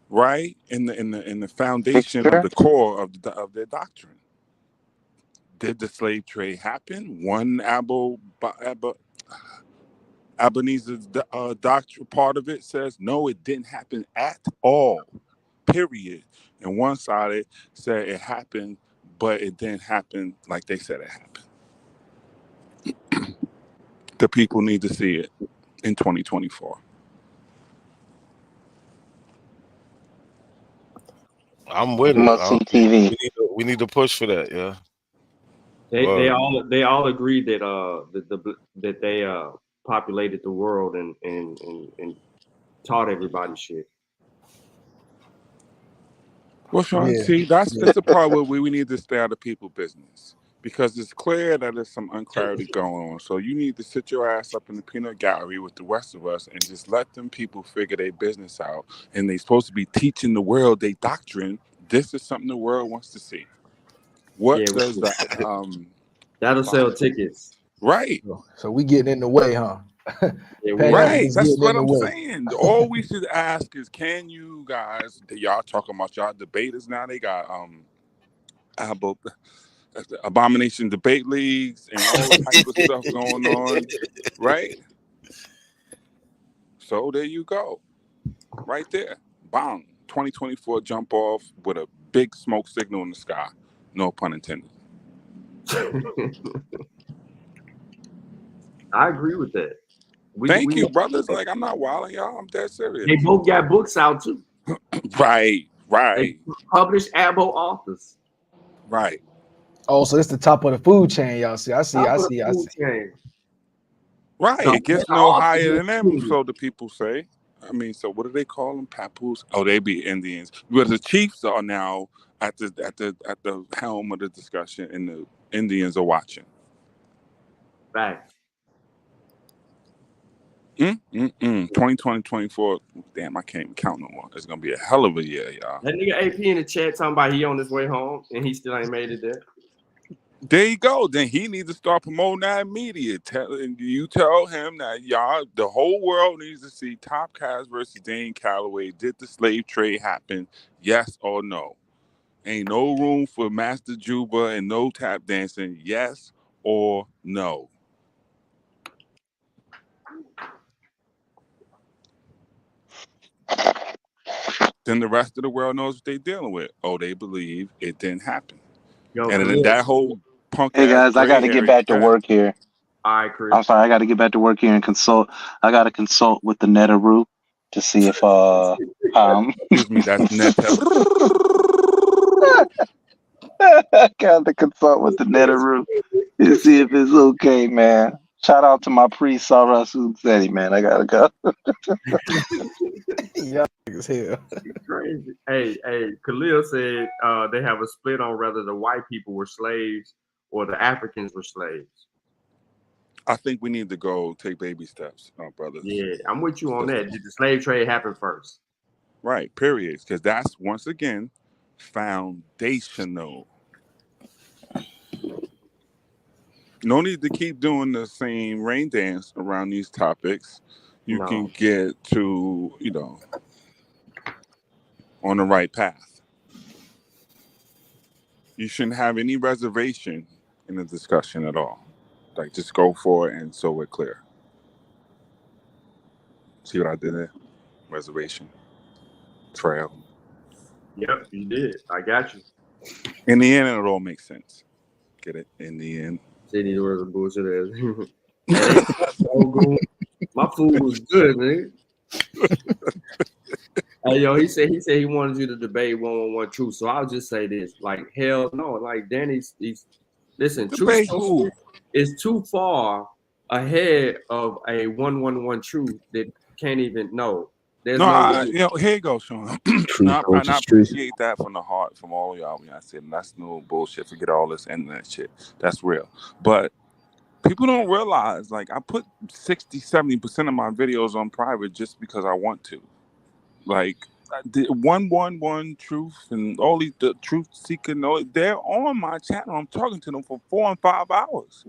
P: right, in the foundation of the core of their doctrine. Did the slave trade happen? One Albanese's doctrine part of it says no, it didn't happen at all. Period. And one side said it happened, but it didn't happen like they said it happened. The people need to see it in 2024.
K: I'm with it.
I: Must see TV.
K: We need to push for that. Yeah.
E: They all agreed that that they populated the world and taught everybody shit.
P: Well, Sean, see, that's the part where we need to stay out of people's business, because it's clear that there's some unclarity going on. So you need to sit your ass up in the peanut gallery with the rest of us and just let them people figure their business out. And they're supposed to be teaching the world their doctrine. This is something the world wants to see. What
E: Yeah,
P: does that
E: that'll sell tickets.
P: right?
F: So we getting in the way, huh?
E: Yeah, we
P: Right.
F: Is
P: That's
F: getting in
P: what
F: the
P: I'm
F: way.
P: saying. All we should ask is, can you guys? Y'all talking about y'all debaters now? They got abomination debate leagues and all type of stuff going on, right? So there you go, right there, bang, 2024 jump off with a big smoke signal in the sky. No pun intended.
E: I agree with that.
P: Thank you, brothers. Like, I'm not wilding y'all. I'm dead serious.
E: They both got books out too.
P: Right.
E: They published Abo authors.
P: Right.
F: Oh, so it's the top of the food chain, y'all see. I see.
P: Right.
E: So
P: it gets
E: the
P: no
E: authors
P: higher
E: are
P: than them,
E: free.
P: so the people say. I mean, so what do they call them? Papoose? Oh, they be Indians. But the chiefs are now at the helm of the discussion, and the Indians are watching.
E: Facts.
P: 2020, 24. Damn, I can't even count no more. It's gonna be a hell of a year, y'all.
E: That nigga AP in the chat talking about he on his way home and he still ain't made it there.
P: There you go. Then he needs to start promoting that media. You tell him that y'all, the whole world needs to see Top Cast versus Dane Calloway. Did the slave trade happen? Yes or no? Ain't no room for Master Juba and no tap dancing. Yes or no? Then the rest of the world knows what they're dealing with. Oh, they believe it didn't happen.
E: Yo,
P: and then that whole punk
I: Hey
P: ass
I: guys, I got
P: gray
I: to get
P: area.
I: back to work here.
E: All right, Chris.
I: I'm sorry, I got to get back to work here and consult. I got to consult with the Netaroo to see if
P: Excuse me, that's net.
I: I got to consult with the Netaroo to see if it's okay, man. Shout out to my priest, Sarah Sunseti, man. I gotta go.
F: Y'all niggas here.
E: Crazy. Hey, Khalil said they have a split on whether the white people were slaves or the Africans were slaves.
P: I think we need to go take baby steps, brothers.
E: Yeah, I'm with you on that. Did the slave trade happen first?
P: Right, period. Because that's, once again, foundational. No need to keep doing the same rain dance around these topics. You can get to, on the right path. You shouldn't have any reservation in the discussion at all. Like, just go for it, and so we're clear. See what I did there? Reservation. Trail.
E: Yep, you did. I got you.
P: In the end, it all makes sense. Get it? In the end.
E: See, these words are bullshit ass. So good. My food was good, man. Hey, yo, he said he wanted you to debate 111 truth. So I'll just say this: like, hell no. Like, Danny's listen. Truth is too far ahead of a 111 truth that can't even know. There's
P: Here you go, Sean. I appreciate that from the heart, from all of y'all. When I said that's no bullshit. Forget all this internet shit. That's real. But people don't realize, like, I put 60-70% of my videos on private just because I want to. Like, the 111 truth and all these the truth seeking, they're on my channel. I'm talking to them for 4 and 5 hours.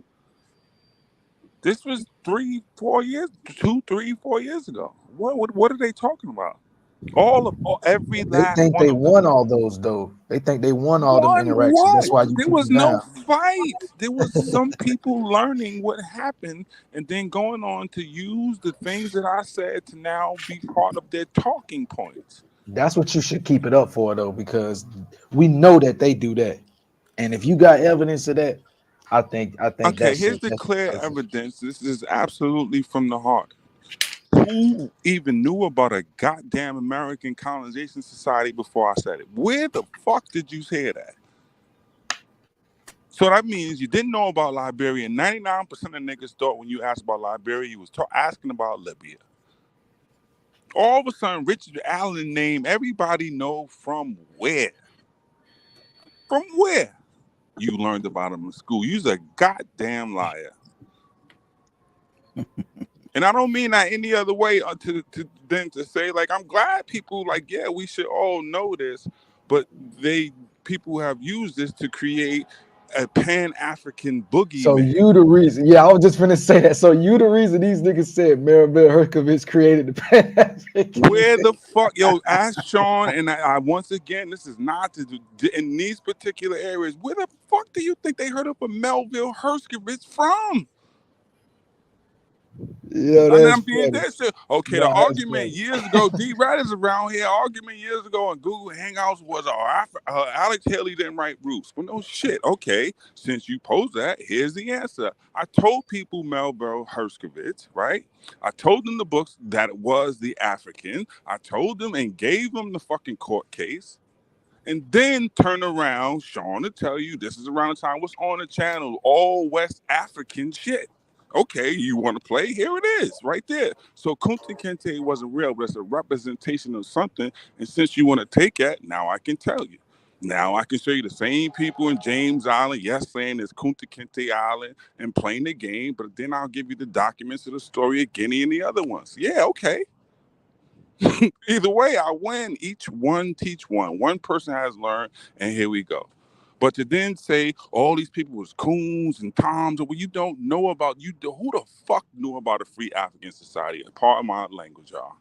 P: This was 3-4 years, 2-3-4 years ago. What are they talking about? Every
F: They
P: last
F: think
P: one
F: they
P: of them.
F: won all those though. They think they won all them interactions.
P: What?
F: That's why you
P: There
F: took
P: was
F: them
P: no
F: down.
P: fight. There was some people learning what happened and then going on to use the things that I said to now be part of their talking points.
F: That's what you should keep it up for though, because we know that they do that. And if you got evidence of that, I think
P: Okay,
F: that's
P: here's the clear evidence. This is absolutely from the heart. Who even knew about a goddamn American colonization society before I said it? Where the fuck did you hear that? So that means you didn't know about Liberia. 99% of niggas thought when you asked about Liberia, you was asking about Libya. All of a sudden, Richard Allen name, everybody know from where? From where? You learned about him in school. You's a goddamn liar. And I don't mean that any other way to say, like, I'm glad people, like, yeah, we should all know this. but people have used this to create a Pan-African
F: So
P: boogeyman.
F: you the reason. Yeah, I was just gonna say that. So you the reason these niggas said Maribel Herkovich created the Pan-African.
P: Where the fuck, yo? Ask Sean, and I once again, this is not to do, in these particular areas. Where the fuck do you think they heard of a Melville Herskovich from?
F: Yeah,
P: And
F: that's
P: I'm being
F: funny.
P: dead serious. Okay, the
F: Nah, that's
P: argument
F: funny.
P: years ago, D. Rat is around here. Argument years ago on Google Hangouts was Alex Haley didn't write Roots. Well, no shit. Okay, since you posed that, here's the answer. I told people Melville Herskovich, right? I told them the books that it was the African. I told them and gave them the fucking court case. And then turn around, Sean, to tell you this is around the time what's on the channel, all West African shit. Okay, you want to play? Here it is, right there. So Kunta Kinte wasn't real, but it's a representation of something. And since you want to take that, now I can tell you. Now I can show you the same people in James Island, yes, saying it's Kunta Kinte Island and playing the game, but then I'll give you the documents of the story of Guinea and the other ones. Yeah, okay. Either way, I win. Each one teach one. One person has learned, and here we go. But to then say all these people was coons and toms, or well, you don't know about who the fuck knew about a free African society? Pardon my language, y'all.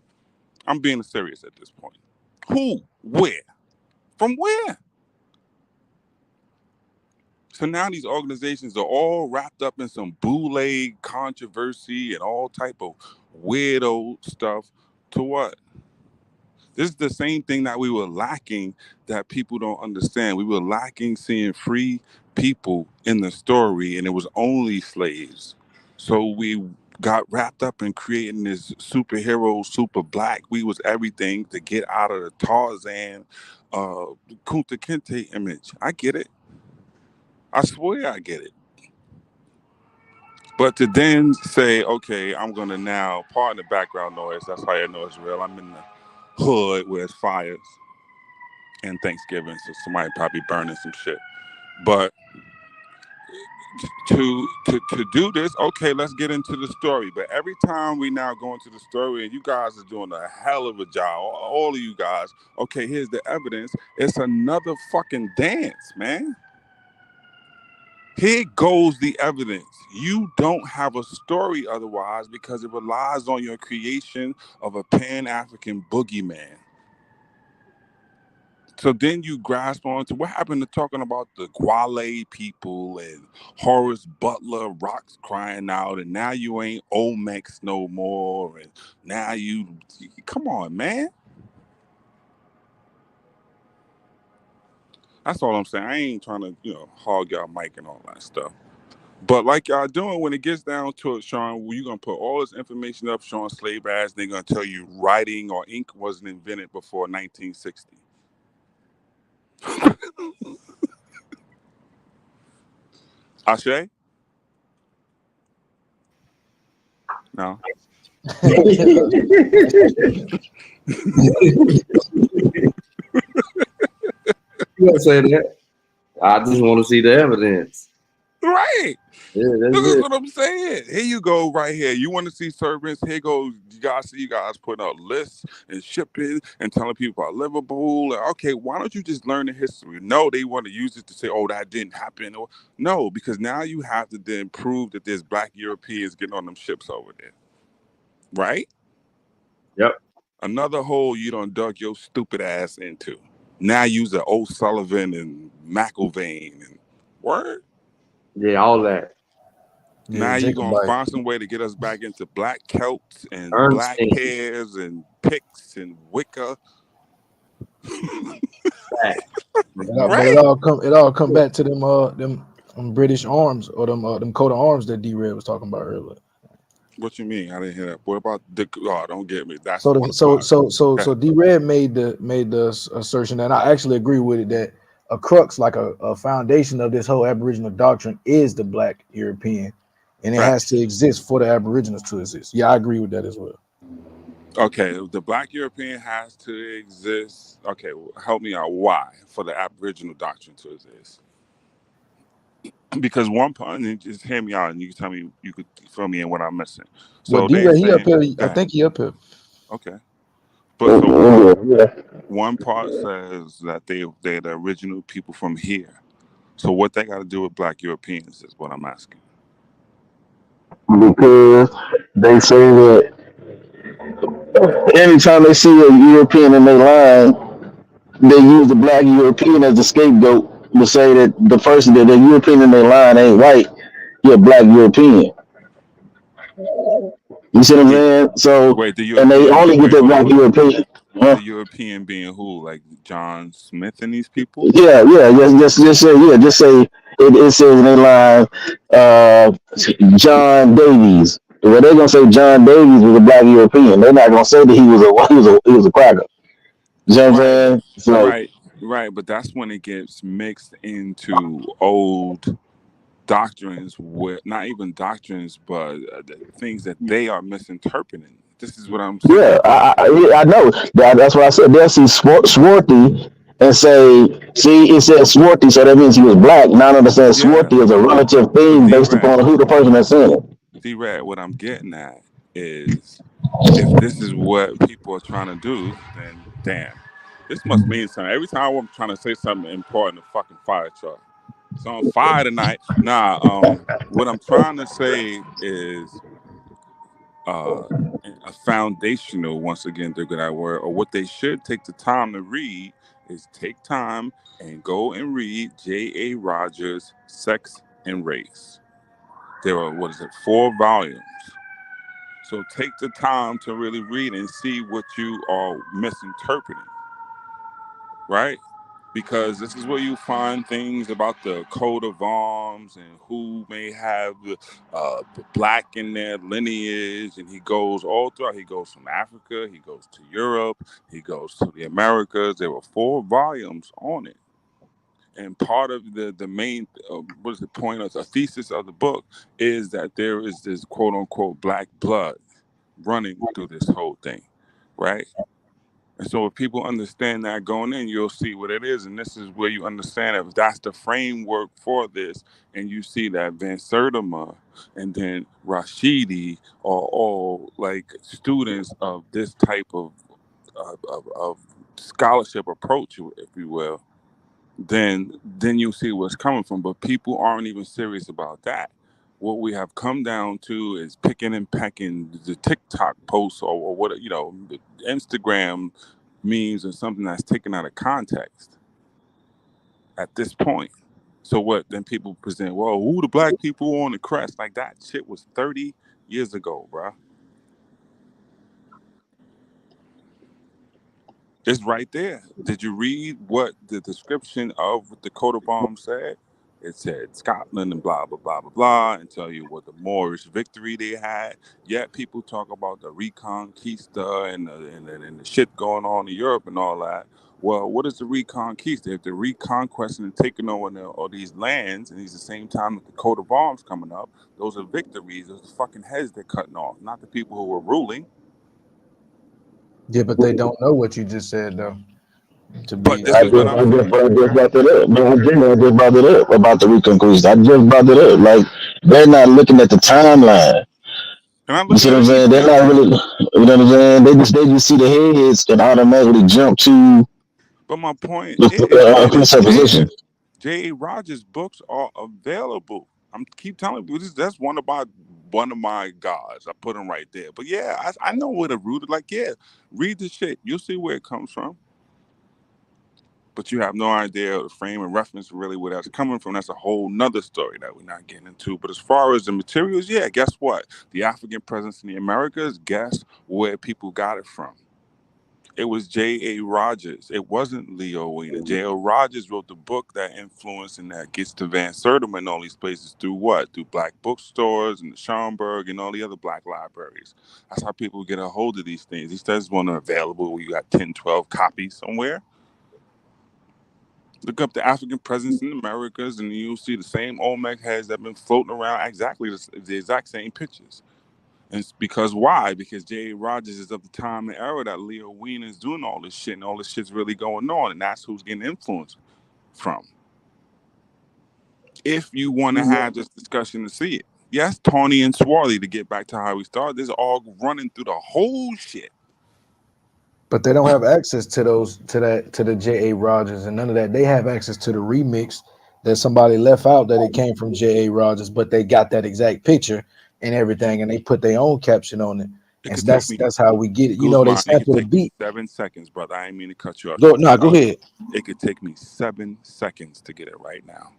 P: I'm being serious at this point. Who? Where? From where? So now these organizations are all wrapped up in some bootleg controversy and all type of weirdo stuff. To what? This is the same thing that we were lacking that people don't understand. We were lacking seeing free people in the story, and it was only slaves. So we got wrapped up in creating this superhero, super black. We was everything to get out of the Tarzan, Kunta Kinte image. I get it. I swear I get it. But to then say, okay, I'm gonna now pardon the background noise. That's how you know it's real. I'm in the hood where it's fires and Thanksgiving, so somebody probably burning some shit. But to do this, okay, let's get into the story. But every time we now go into the story, and you guys are doing a hell of a job, all of you guys. Okay, here's the evidence. It's another fucking dance, man. Here goes the evidence. You don't have a story otherwise because it relies on your creation of a Pan-African boogeyman. So then you grasp onto what happened to talking about the Gwale people and Horace Butler rocks crying out, and now you ain't Olmecs no more, and now you come on, man. That's all I'm saying. I ain't trying to, hog y'all mic and all that stuff. But like y'all doing, when it gets down to it, Sean, you're gonna put all this information up, Sean slave ass, they're gonna tell you writing or ink wasn't invented before 1960. Ashe? No.
O: You gonna say that? I just want to see the evidence.
P: Right.
O: Yeah, that's
P: This is
O: it.
P: what I'm saying. Here you go, right here. You want to see servants? Here goes. You guys see you guys putting out lists and shipping and telling people about Liverpool. Okay, why don't you just learn the history? No, they want to use it to say, oh, that didn't happen. Or no, because now you have to then prove that there's Black Europeans getting on them ships over there. Right?
O: Yep.
P: Another hole you done dug your stupid ass into. Now use the O'Sullivan and McIlvain and word.
O: Yeah, all that.
P: Now you're gonna find some way to get us back into black Celts and black
O: Ernstine.
P: hairs and Picts and Wicca.
F: But it all come back to them British arms or them coat of arms that D-Red was talking about earlier.
P: What you mean? I didn't hear that. What about the? Oh, don't get me. That's
F: So
P: one
F: so D-Red made the assertion, and I actually agree with it, that a crux, like a foundation of this whole Aboriginal doctrine, is the Black European, and it has to exist for the Aboriginals to exist. Yeah, I agree with that as well.
P: Okay, the Black European has to exist. Okay, well, help me out. Why? For the Aboriginal doctrine to exist? Because one part, and just hear me out, and you can tell me, you could fill me in what I'm missing. So
F: D-Red, he up here. I
P: that,
F: think he up here.
P: okay.
K: But so
H: Yeah.
P: one part says that they're the original people from here. So what they got to do with Black Europeans is what I'm asking.
H: Because they say that anytime they see a European in their line, they use the Black European as the scapegoat to say that the European in their line ain't white, you're a Black European. You see what I'm
P: The
H: saying? So,
P: wait, the
H: and they
P: European.
H: only get
P: Wait,
H: that
P: hold
H: Black
P: on.
H: European. Huh?
P: The European being who? Like John Smith and these people?
H: Yeah. Just say it says in their line, John Davies. Well, they're gonna say John Davies was a Black European. They're not gonna say that he was a cracker. You know what I'm
P: Right,
H: saying? So
P: right. But that's when it gets mixed into old doctrines, where not even doctrines, but the things that they are misinterpreting. This is what I'm
H: yeah,
P: saying.
H: I know. That's why I said they'll see Swarthy and say, see, it says Swarthy, so that means he was black. Now I understand
P: Yeah,
H: Swarthy is a relative
P: but
H: thing based upon who the person that's saying it.
P: D-Rad, what I'm getting at is if this is what people are trying to do, then damn, this must mean something. Every time I'm trying to say something important, a fucking fire truck. So on fire tonight. What I'm trying to say is a foundational, once again, they're good at word, or what they should take the time to read is take time and go and read J.A. Rogers' Sex and Race. There are, 4 volumes. So take the time to really read and see what you are misinterpreting, right? Because this is where you find things about the coat of arms and who may have black in their lineage. And he goes all throughout. He goes from Africa, he goes to Europe, he goes to the Americas. There were 4 volumes on it. And part of the main, what is the point of the thesis of the book is that there is this quote unquote black blood running through this whole thing, right? And so if people understand that going in, you'll see what it is. And this is where you understand if that's the framework for this, and you see that Van Sertima and then Rashidi are all like students of this type of scholarship approach, if you will, then you'll see where it's coming from. But people aren't even serious about that. What we have come down to is picking and pecking the TikTok posts or what, the Instagram memes or something that's taken out of context at this point. So what? Then people present, well, who the black people on the crest? Like that shit was 30 years ago, bruh. It's right there. Did you read what the description of what the coat of arms said? It said Scotland and blah, blah, blah, blah, blah, and tell you what the Moorish victory they had. Yet people talk about the Reconquista and the shit going on in Europe and all that. Well, what is the Reconquista? If the reconquesting and taking over all these lands, and these the same time that the coat of arms coming up, those are victories. Those are fucking heads they're cutting off, not the people who were ruling.
F: Yeah, but they don't know what you just said though. To
P: But
F: be
P: this is what I'm
H: I
P: saying.
H: just brought it up. No, I just brought it up about the Reconquista. I just brought it up. Like they're not looking at the timeline.
P: And I'm
H: You
P: looking
H: see what
P: at
H: I'm
P: it
H: saying? They're
P: equally.
H: not really. You know what I'm saying? They just see the heads and automatically jump to
P: But my point is,
H: the presupposition.
P: J.A. Rogers' books are available. I'm keep telling you, that's one of my gods. I put them right there. But yeah, I know where the root. Like, yeah, read the shit. You'll see where it comes from. But you have no idea of the frame and reference really where that's coming from. That's a whole nother story that we're not getting into. But as far as the materials, yeah, guess what? The African presence in the Americas, guess where people got it from? It was J.A. Rogers. It wasn't Leo Weiner. J.A. Rogers wrote the book that influenced and that gets to Van Sertima and all these places through what? Through black bookstores and the Schomburg and all the other black libraries. That's how people get a hold of these things. These things weren't available where you got 10, 12 copies somewhere. Look up the African presence in the Americas and you'll see the same Olmec heads that have been floating around exactly the exact same pictures. And it's because why? Because J.A. Rogers is of the time and era that Leo Weiner is doing all this shit and all this shit's really going on. And that's who's getting influenced from. If you want to have this discussion to see it. Yes, Tawny and Swarthy, to get back to how we started, this is all running through the whole shit.
F: But they don't have access to the J.A. Rogers and none of that. They have access to the remix that somebody left out that it came from J.A. Rogers, but they got that exact picture and everything, and they put their own caption on it.
P: It
F: And
P: could take
F: that's how we get it. You know, they
P: Guzman, it could
F: sample the
P: take me
F: beat.
P: 7 seconds, brother. I ain't mean to cut you off.
F: Go ahead.
P: It could take me 7 seconds to get it right now.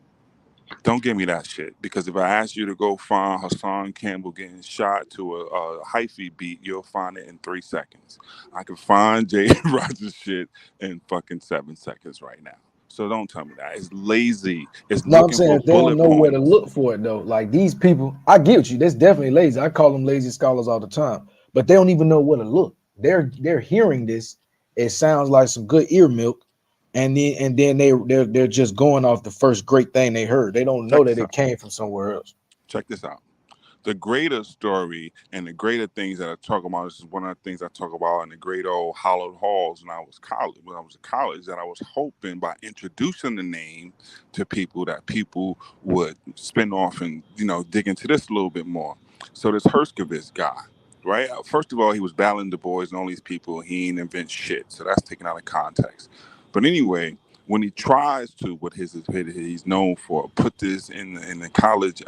P: Don't give me that shit, because if I ask you to go find Hassan Campbell getting shot to a hyphy beat, you'll find it in 3 seconds. I can find Jay Rogers shit in fucking 7 seconds right now. So don't tell me that. It's lazy. It's
F: No, I'm
P: looking
F: saying
P: for
F: if they don't
P: bullet
F: know where to
P: points.
F: look for it though. Like these people, I get with you. That's definitely lazy. I call them lazy scholars all the time, but they don't even know where to look. They're hearing this. It sounds like some good ear milk, and then they're just going off the first great thing they heard. They don't know
P: Check
F: that
P: this
F: it
P: out.
F: came from somewhere else.
P: Check this out. The greater story and the greater things that I talk about, this is one of the things I talk about in the great old hollowed halls when I was in college, that I was hoping by introducing the name to people that people would spin off and, dig into this a little bit more. So this Herskovitz guy, right? First of all, he was battling Du Bois and all these people. He ain't invent shit. So that's taken out of context. But anyway, when he tries to, what he's known for, put this in the college,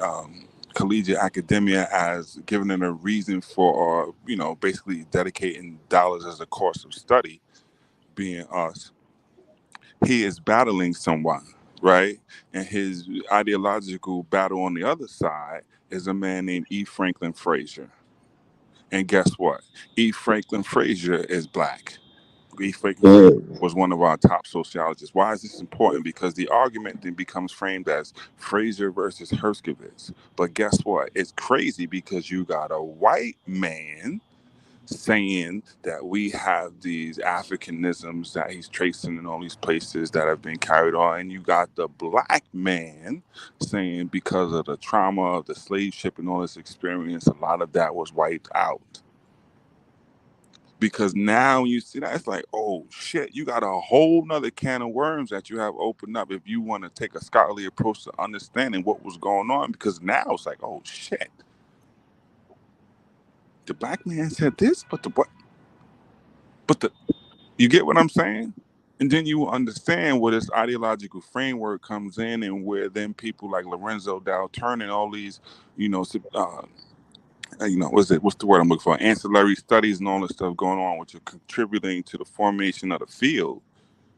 P: collegiate academia as giving it a reason for, basically dedicating dollars as a course of study, being us, he is battling someone, right? And his ideological battle on the other side is a man named E. Franklin Frazier. And guess what? E. Franklin Frazier is black. E. Franklin Frazier was one of our top sociologists. Why is this important? Because the argument then becomes framed as Frazier versus Herskovitz. But guess what? It's crazy because you got a white man saying that we have these Africanisms that he's tracing in all these places that have been carried on. And you got the black man saying because of the trauma of the slave ship and all this experience, a lot of that was wiped out. Because now you see that, it's like, oh shit, you got a whole nother can of worms that you have opened up if you want to take a scholarly approach to understanding what was going on. Because now it's like, oh shit, the black man said this, but you get what I'm saying? And then you understand where this ideological framework comes in, and where then people like Lorenzo Dow turning all these, what's the word I'm looking for? Ancillary studies and all this stuff going on, which are contributing to the formation of the field,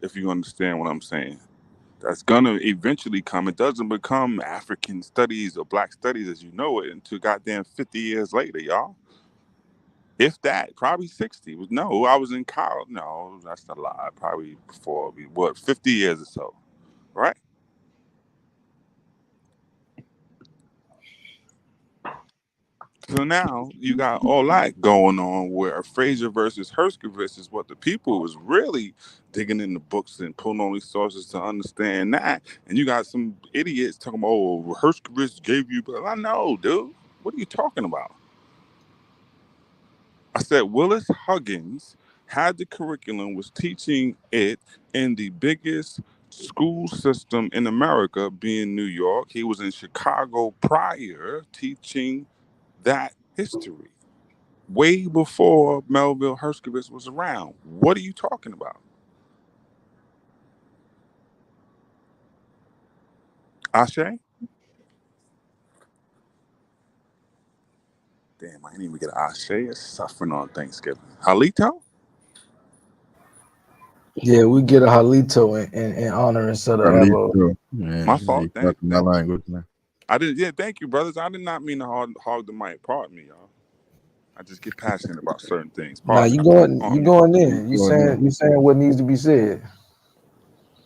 P: if you understand what I'm saying. That's gonna eventually come. It doesn't become African studies or black studies as you know it until goddamn 50 years later, y'all. If that, probably 60. No, I was in college. No, that's a lie. Probably before, 50 years or so, right? So now you got all that going on where Fraser versus Herskovitz is what the people was really digging in the books and pulling on these sources to understand that. And you got some idiots talking about, oh, Herskovitz gave you, but I know, dude. What are you talking about? I said Willis Huggins had the curriculum, was teaching it in the biggest school system in America, being New York. He was in Chicago prior, teaching that history way before Melville Herskovitz was around. What are you talking about? Ashe? Damn, I didn't even get an Ashe. It's suffering on Thanksgiving. Halito?
F: Yeah, we get a Halito in honor instead of Avo.
P: My fault. Thank
G: my language, man.
P: I did. Yeah, thank you, brothers. I did not mean to hog the mic. Pardon me, y'all. I just get passionate about certain things.
F: Now
P: Pardon.
F: you going in. You saying what needs to be said.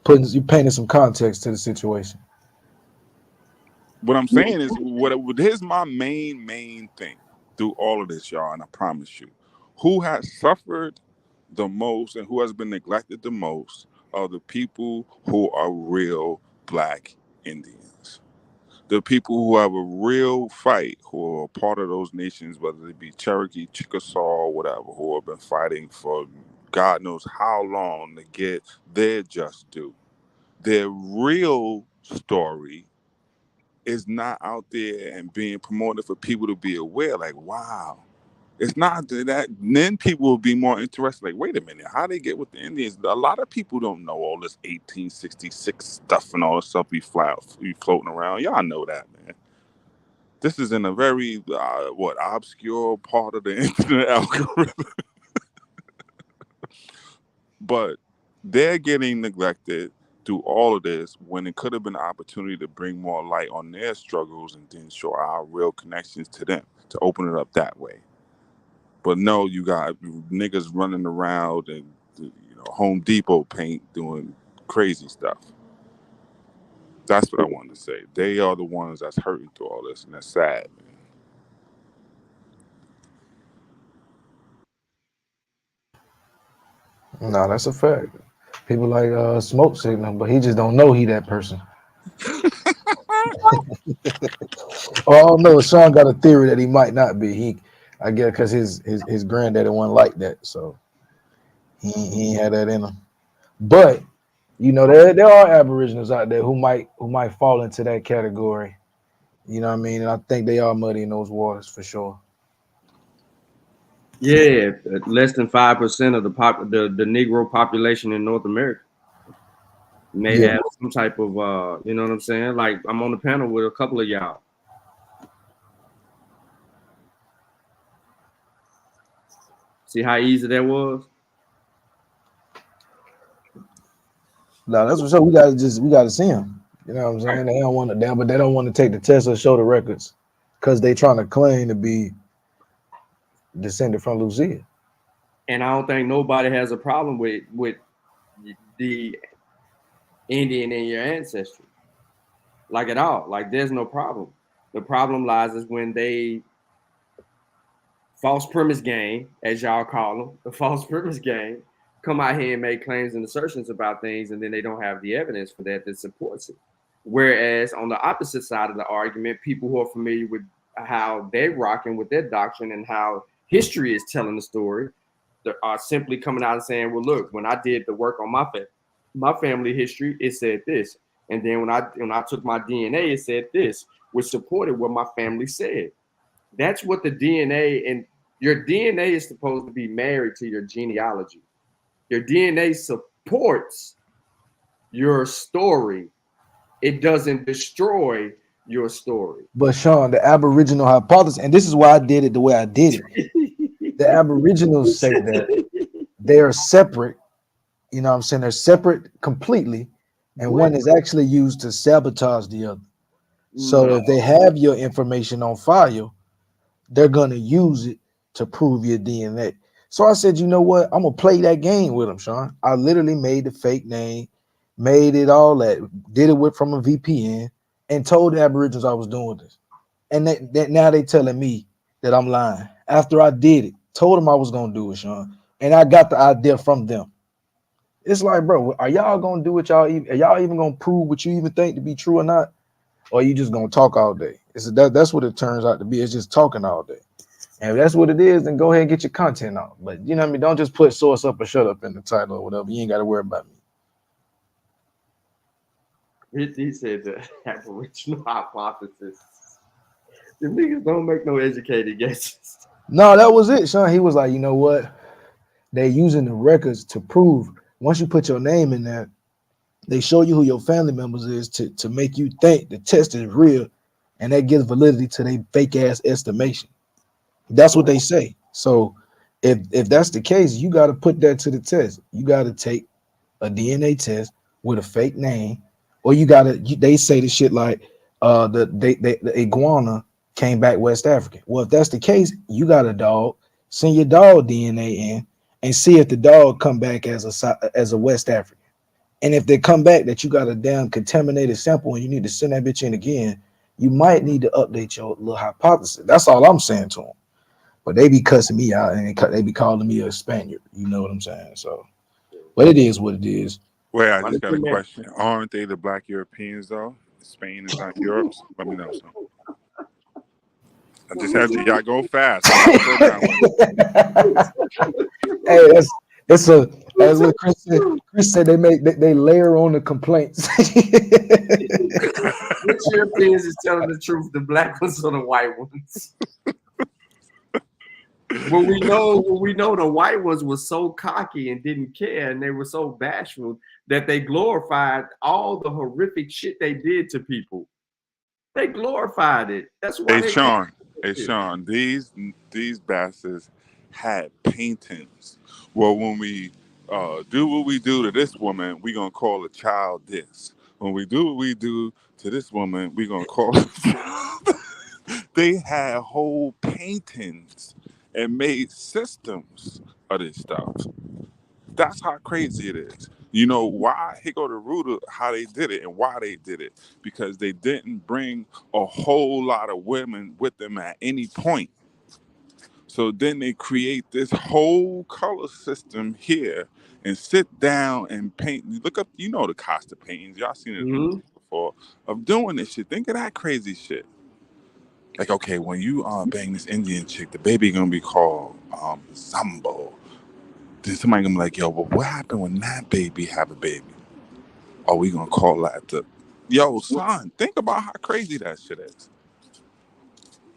F: You painting some context to the situation.
P: What I'm saying is, here's my main thing through all of this, y'all, and I promise you, who has suffered the most and who has been neglected the most are the people who are real Black Indians. The people who have a real fight, who are part of those nations, whether it be Cherokee, Chickasaw, whatever, who have been fighting for God knows how long to get their just due. Their real story is not out there and being promoted for people to be aware. Like, wow, It's not that. Then people will be more interested. Like, wait a minute, how they get with the Indians? A lot of people don't know all this 1866 stuff and all this stuff be floating around. Y'all know that, man. This is in a very obscure part of the internet algorithm. But they're getting neglected through all of this when it could have been an opportunity to bring more light on their struggles and then show our real connections to them, to open it up that way. But no, you got niggas running around and Home Depot paint doing crazy stuff. That's what I wanted to say. They are the ones that's hurting through all this, and that's sad.
F: No, that's a fact. People like Smoke Signal, but he just don't know he that person. Oh no, Sean got a theory that he might not be. I guess because his granddaddy wasn't like that, so he ain't had that in him. But there are Aboriginals out there who might fall into that category. You know what I mean? And I think they are muddying those waters for sure.
E: Yeah, less than 5% of the Negro population in North America may have some type of you know what I'm saying? Like I'm on the panel with a couple of y'all. See how easy that was?
F: No, that's what. So we gotta see them. You know what I'm saying? They don't want to, but they don't want to take the test or show the records because they trying to claim to be descended from Lucia.
E: And I don't think nobody has a problem with the Indian in your ancestry, like at all. Like there's no problem. The problem lies is when they false premise game, as y'all call them, the false premise game, come out here and make claims and assertions about things, and then they don't have the evidence for that supports it. Whereas on the opposite side of the argument, people who are familiar with how they're rocking with their doctrine and how history is telling the story, they are simply coming out and saying, well, look, when I did the work on my family history, it said this. And then when I took my DNA, it said this, which supported what my family said. That's what the DNA, and your DNA is supposed to be married to your genealogy. Your DNA supports your story. It doesn't destroy your story.
F: But Sean, the Aboriginal hypothesis, and this is why I did it the way I did it. The Aboriginals say that they are separate. You know what I'm saying? They're separate completely, and one is actually used to sabotage the other. So if they have your information on file, they're gonna use it to prove your DNA. So I said, you know what? I'm gonna play that game with them, Sean. I literally made the fake name, made it all that, did it from a VPN, and told the Aboriginals I was doing this. And that now they telling me that I'm lying. After I did it, told them I was gonna do it, Sean, and I got the idea from them. It's like, bro, are y'all gonna do what are y'all even gonna prove what you even think to be true or not? Or are you just gonna talk all day? That's what it turns out to be. It's just talking all day. And if that's what it is, then go ahead and get your content out. But you know what I mean? Don't just put source up or shut up in the title or whatever. You ain't got to worry about
E: me. He said the Aboriginal hypothesis. The niggas don't make no educated guesses.
F: No, that was it, Sean. He was like, you know what? They're using the records to prove. Once you put your name in there, they show you who your family members is to make you think the test is real, and that gives validity to their fake ass estimation. That's what they say. So if that's the case, you got to put that to the test. You got to take a DNA test with a fake name, or they say the shit like the iguana came back West African. Well, if that's the case, you got a dog, send your dog DNA in and see if the dog come back as a West African. And if they come back that you got a damn contaminated sample and you need to send that bitch in again, you might need to update your little hypothesis. That's all I'm saying to them. But they be cussing me out and they be calling me a Spaniard. You know what I'm saying? So, but it is what it is.
P: Wait, I just got a question. Aren't they the Black Europeans though? Spain is not Europe. So let me know something. I just had to. Y'all go fast.
F: Hey, it's as what Chris said. Chris said they layer on the complaints.
E: Which Europeans is telling the truth? The black ones or the white ones? When we know the white ones were so cocky and didn't care, and they were so bashful that they glorified all the horrific shit they did to people. They glorified it. That's why
P: Hey Sean, these bastards had paintings. Well, when we do what we do to this woman, we gonna call a child this. When we do what we do to this woman, we gonna call a child. They had whole paintings and made systems of this stuff. That's how crazy it is. You know why? Here go the root of how they did it and why they did it. Because they didn't bring a whole lot of women with them at any point. So then they create this whole color system here and sit down and paint. Look up, you know, the Costa paintings. Y'all seen it before of doing this shit. Think of that crazy shit. Like, okay, when you bang this Indian chick, the baby gonna be called Zumbo. Then somebody gonna be like, yo, but what happened when that baby have a baby? Are we gonna call that the yo son? Think about how crazy that shit is.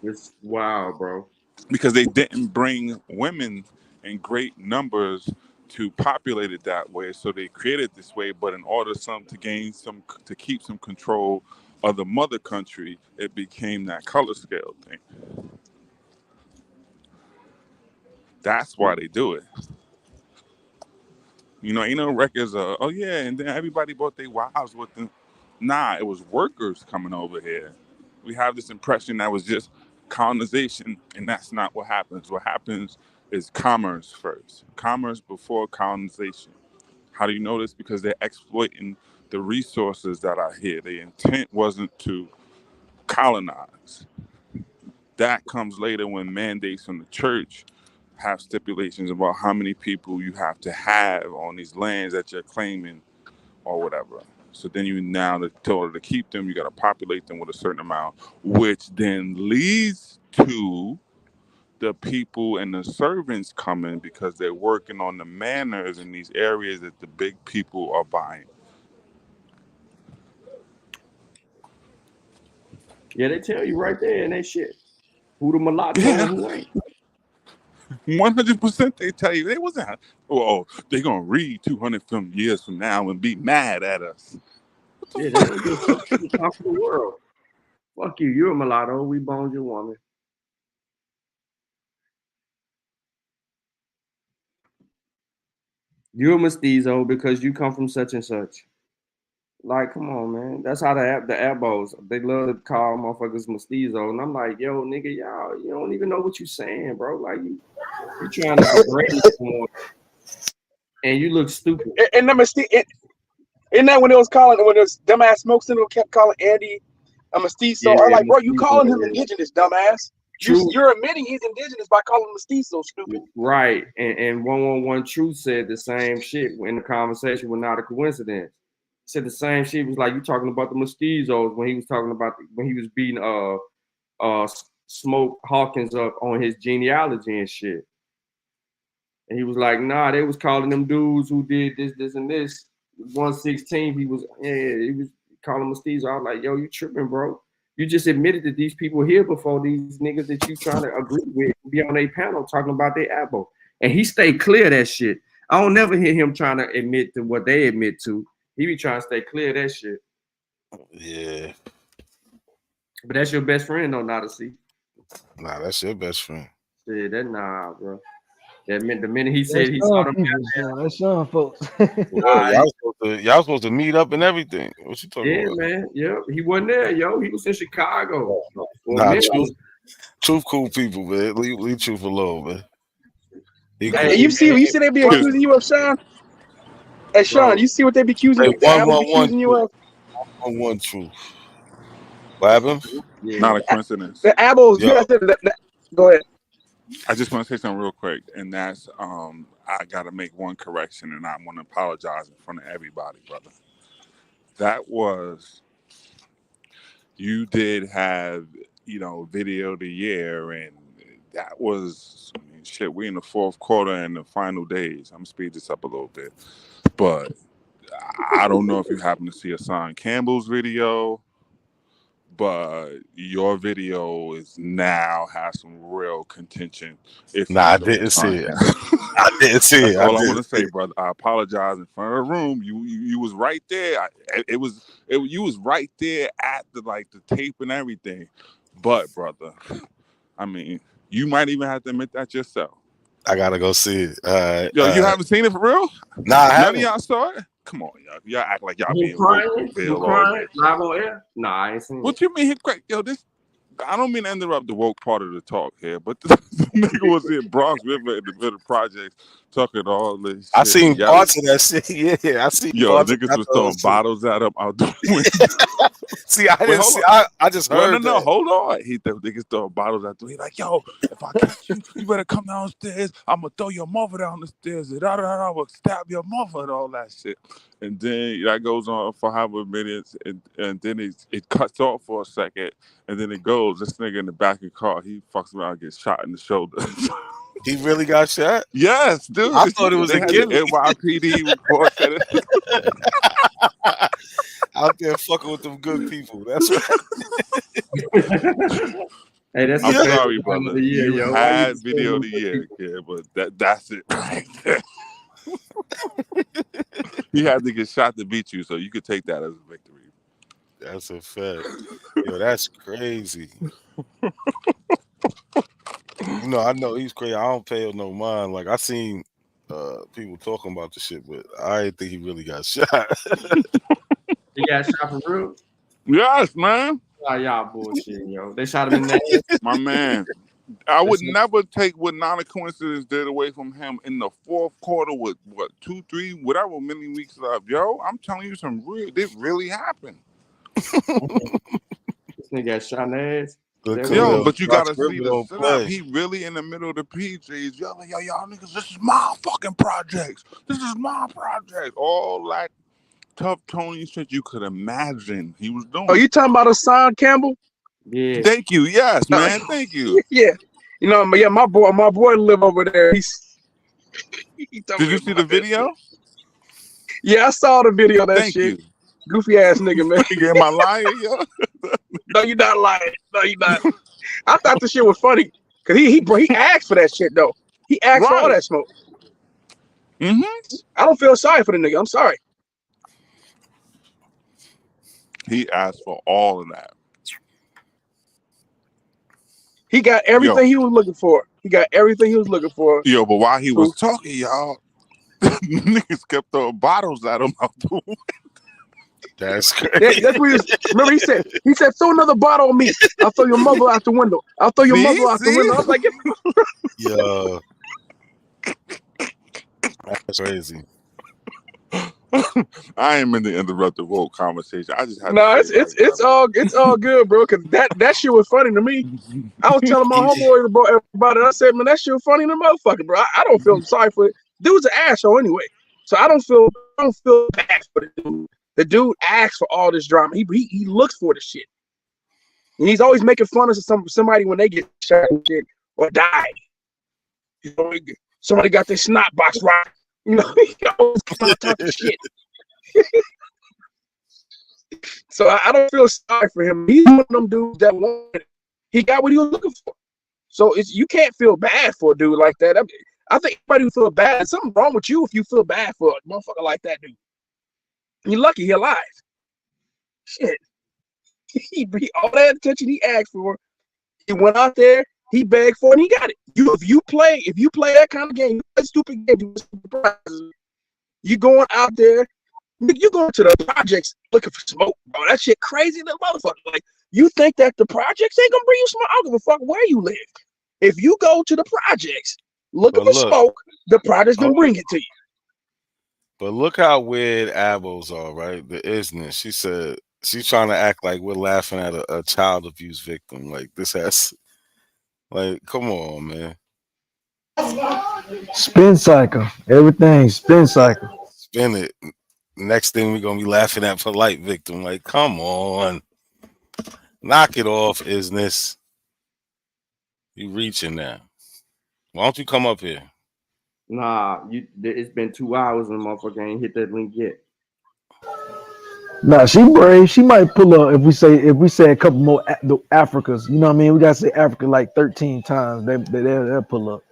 E: It's wild, bro.
P: Because they didn't bring women in great numbers to populate it that way, so they created this way. But in order to keep some control of the mother country, it became that color scale thing. That's why they do it. You know, ain't no records of, oh yeah, and then everybody brought their wives with them. Nah, it was workers coming over here. We have this impression that was just colonization, and that's not what happens. What happens is commerce first. Commerce before colonization. How do you know this? Because they're exploiting the resources that are here. The intent wasn't to colonize. That comes later when mandates from the church have stipulations about how many people you have to have on these lands that you're claiming or whatever. So then you now, in order to keep them, you got to populate them with a certain amount, which then leads to the people and the servants coming because they're working on the manors in these areas that the big people are buying.
E: Yeah, they tell you right there in that shit who the mulatto and who ain't.
P: 100% they tell you. They wasn't, oh, they're going to read 200 years from now and be mad at us.
E: Yeah, they don't give a fuck to the top of the world. Fuck you. You're a mulatto. We boned your woman. You're a mestizo because you come from such and such. Like, come on, man. That's how the abos, they love to call motherfuckers mestizo. And I'm like, yo, nigga, y'all, you don't even know what you're saying, bro. Like, you trying to degrade someone and you look stupid.
A: And the isn't that when it was dumbass Smoke Signal kept calling Andy a mestizo? I'm like, bro, you calling him indigenous, dumbass. You're admitting he's indigenous by calling him mestizo, stupid.
E: Right. And 111 Truth said the same shit in the conversation with Not a Coincidence. Said the same shit. It was like, you talking about the mestizos when he was talking about when he was beating Smoke Hawkins up on his genealogy and shit. And he was like, nah, they was calling them dudes who did this, and this. 116, he was calling mestizo. I was like, yo, you tripping, bro. You just admitted that these people here before these niggas that you trying to agree with be on a panel talking about their abo. And he stayed clear of that shit. I don't never hear him trying to admit to what they admit to. He be trying to stay clear of that shit.
K: Yeah.
E: But that's your best friend, though, not to see.
K: Nah, that's your best friend.
E: Yeah, that nah, bro. That meant the minute he said he saw them.
F: That's Sean, folks.
K: Y'all supposed to meet up and everything. What you talking about?
E: Yeah, man. Yeah, he wasn't there, yo. He was in Chicago.
K: Nah, truth cool people, man. Leave Truth alone, man.
A: Hey, you see they be accusing you of, Sean? Hey, Sean, you see what they be accusing you of?
K: 111 Truth. What happened?
P: Not a coincidence.
A: The Abos, go ahead.
P: I just want to say something real quick, and that's I got to make one correction, and I want to apologize in front of everybody, brother. That was, you did have, video of the year, and that was, shit, we in the fourth quarter and the final days. I'm going to speed this up a little bit. But I don't know if you happen to see Hassan Campbell's video, but your video is now has some real contention. If
K: Nah, I didn't see it. I didn't see
P: That's
K: it.
P: all I want to say, brother. I apologize in front of the room. You was right there. You was right there at the tape and everything. But brother, I mean, you might even have to admit that yourself.
K: I gotta go see it.
P: Yo, you haven't seen it for real?
K: Nah, I
P: None
K: haven't.
P: of y'all saw it? Come on, y'all. Y'all act like y'all
E: You
P: being woke
E: crying?
P: with
E: You
P: Bill all
E: crying
P: day.
E: live on air? Nah, I ain't seen
P: What
E: it.
P: you mean? Yo, this. I don't mean to interrupt the woke part of the talk here, but the nigga was in Bronx River in the middle projects talking all this shit.
K: I seen
P: Yelling.
K: parts of that shit. Yeah, I seen
P: Yo,
K: parts
P: niggas
K: of
P: was throwing bottles at him out the window.
K: See, I didn't see. I just heard
P: No,
K: that.
P: hold on. Niggas throwing bottles at him. He like, yo, if I catch you, you better come downstairs. I'm gonna throw your mother down the stairs. And I will stab your mother and all that shit. And then that goes on for however minutes, and then it cuts off for a second, and then it goes. This nigga in the back of the car, he fucks around, and gets shot in the shoulder.
K: He really got shot?
P: Yes, dude.
K: I thought it was
P: they
K: a
P: had
K: gimmick.
P: the NYPD report that
K: Out there fucking with them good people. That's right.
E: Hey, that's
P: I'm
E: the
P: sorry,
E: favorite time
P: brother.
E: of the year,
P: You
E: yo.
P: had video of the year, kid, but that's it right there. He had to get shot to beat you, so you could take that as a victory.
K: That's a fact. Yo, that's crazy. I know he's crazy. I don't pay him no mind. Like I seen people talking about the shit, but I didn't think he really got shot.
E: He got shot for real?
P: Yes, man.
E: Oh, y'all bullshit, yo. They shot him in the ass.
P: My man. I would never take what Not a Coincidence did away from him in the fourth quarter with what 2, 3, whatever many weeks left. Yo, I'm telling you this really happened.
E: This nigga got shot in the ass.
P: Yo, but you gotta see the
K: don't
P: setup.
K: play.
P: He really in the middle of the PJs yelling, yo, y'all niggas, this is my fucking projects. This is my project. All that tough Tony shit you could imagine he was doing.
A: Oh, you talking about Hassan Campbell?
E: Yeah.
P: Thank you. Yes, man. Thank you.
A: Yeah. My boy live over there.
P: Did you see the video?
A: Yeah, I saw the video of that
P: Thank
A: shit.
P: you.
A: Goofy ass nigga, man.
P: Am I lying, yo?
A: No, you're not lying. No, you're not. I thought the shit was funny because he asked for that shit though. He asked for all that smoke.
P: Mm-hmm.
A: I don't feel sorry for the nigga. I'm sorry.
P: He asked for all of that.
A: He got everything he was looking for.
P: Yo, but while he was talking, y'all, niggas kept throwing bottles at him out the window.
K: That's crazy.
A: That's what remember he said, throw another bottle on me. I'll throw your mother out the window. I was like,
K: Yo. That's crazy.
P: I ain't meant to interrupt the whole conversation. I just had
A: it's all good, bro. Cause that shit was funny to me. I was telling my homeboys about it. I said, man, that shit was funny to motherfucker, bro. I don't feel sorry for it. Dude's an asshole anyway, so I don't feel bad for the dude. The dude asks for all this drama. He looks for the shit, and he's always making fun of somebody when they get shot and shit or die. Somebody got their snot box right. He always talking shit. So I don't feel sorry for him. He's one of them dudes that wanted it. He got what he was looking for. So you can't feel bad for a dude like that. I think everybody who feel bad, there's something wrong with you if you feel bad for a motherfucker like that dude. You're lucky he's alive. Shit. He all that attention he asked for, he went out there, he begged for it, and he got it. If you play that kind of game, you play stupid game, you going out there, you going to the projects looking for smoke, bro. That shit crazy, little motherfucker. Like, you think that the projects ain't gonna bring you smoke? I don't give a fuck where you live. If you go to the projects looking for smoke, the project's gonna bring it to you.
K: But look how weird Abos are, right? The isness. She said she's trying to act like we're laughing at a child abuse victim. Like this has, like, come on, man.
F: Spin cycle. Everything spin cycle.
K: Spin it. Next thing we're gonna be laughing at polite victim. Like, come on. Knock it off, isness. You reaching now. Why don't you come up here?
E: Nah, it's been 2 hours and the motherfucker ain't hit that link yet.
F: Nah, she brave. She might pull up if we say a couple more the Africas. You know what I mean? We gotta say Africa like 13 times. They'll pull up.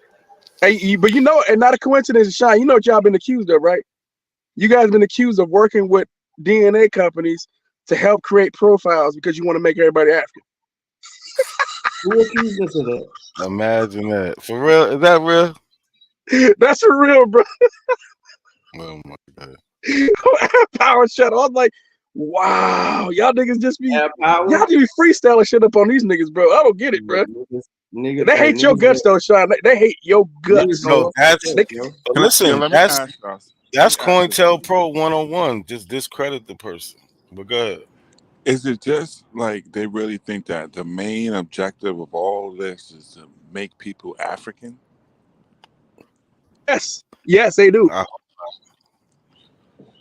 A: Hey, but you know, and not a coincidence, Sean. You know what y'all been accused of, right? You guys been accused of working with DNA companies to help create profiles because you want to make everybody African.
O: Who accused us of that?
K: Imagine that. For real? Is that real?
A: That's for real, bro.
K: Oh my god.
A: Power shut. I was like, wow, y'all niggas just be
O: Power.
A: y'all just be freestyling shit up on these niggas, bro. I don't get it, bro.
O: Niggas,
A: They hate your guts though, Sean. They hate your guts.
K: No, that's
A: They,
K: listen.
P: let me ask us.
K: That's COINTELPRO 101. Just discredit the person. But go ahead.
P: Is it just like they really think that the main objective of all this is to make people African?
A: yes, they do.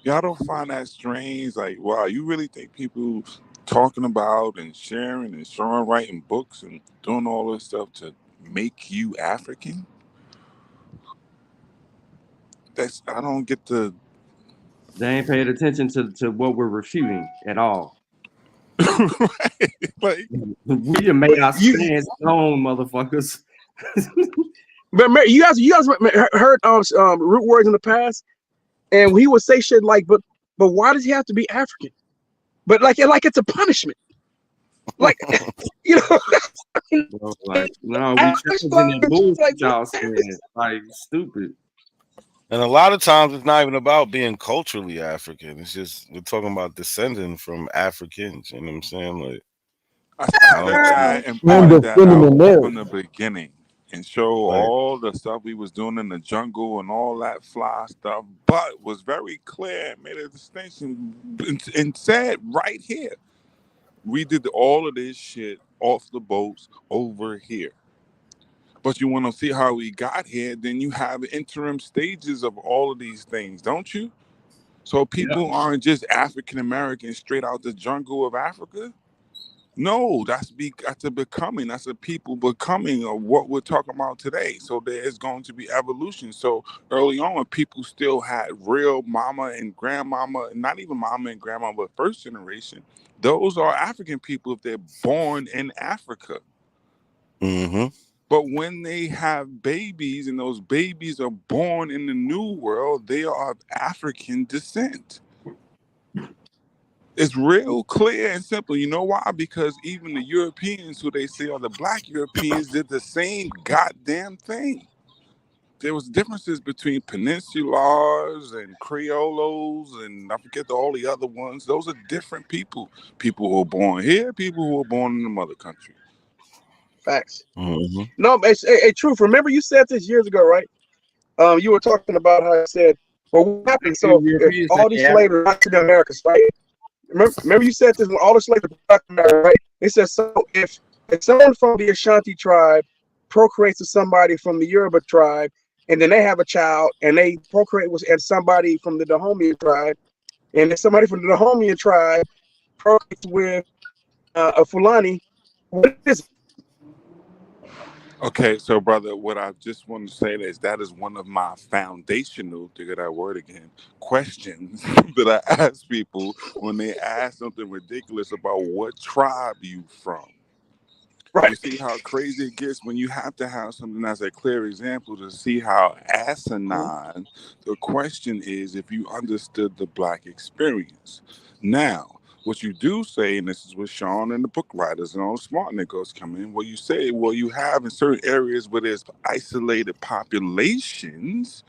P: Y'all don't find that strange? Like, wow, you really think people talking about and sharing and showing, writing books and doing all this stuff to make you African? I don't get the.
E: They ain't paid attention to what we're refuting at all.
P: Like,
E: we just made our stance known, motherfuckers.
A: But you guys heard root words in the past, and he would say shit like, but why does he have to be African? But like it's a punishment. Like you know,
E: like no, we challenging that bullshit y'all saying. Like stupid.
K: And a lot of times it's not even about being culturally African. It's just we're talking about descending from Africans. You know what I'm saying? Like
P: I said that and pointed that out from the beginning and show all the stuff we was doing in the jungle and all that fly stuff, but was very clear and made a distinction and said right here, we did all of this shit off the boats over here. But you want to see how we got here, then you have interim stages of all of these things, don't you? So people aren't just African Americans straight out the jungle of Africa. No, that's a becoming. That's a people becoming of what we're talking about today. So there is going to be evolution. So early on, people still had real mama and grandmama, not even mama and grandma, but first generation. Those are African people if they're born in Africa.
K: Mm-hmm.
P: But when they have babies and those babies are born in the new world, they are of African descent. It's real clear and simple. You know why? Because even the Europeans, who they say are the black Europeans, did the same goddamn thing. There was differences between peninsulars and Creolos and I forget all the other ones. Those are different people. People who are born here, people who are born in the mother country.
A: Facts.
K: Mm-hmm.
A: No, it's truth. Remember you said this years ago, right? You were talking about how I said, well, what happened? So if all these slaves are not to the Americas, right? Remember you said this when all the slaves are back to America, right? It says, so if someone from the Ashanti tribe procreates with somebody from the Yoruba tribe, and then they have a child, and they procreate with somebody from the Dahomian tribe, and then somebody from the Dahomian tribe procreates with a Fulani, what is it?
P: Okay, so brother, what I just want to say is that is one of my foundational, to get that word again, questions that I ask people when they ask something ridiculous about what tribe you from.
A: Right.
P: You see how crazy it gets when you have to have something as a clear example to see how asinine the question is if you understood the black experience. Now, what you do say, and this is what Sean and the book writers and all the smart niggas come in, what you say, well, you have in certain areas where there's isolated populations,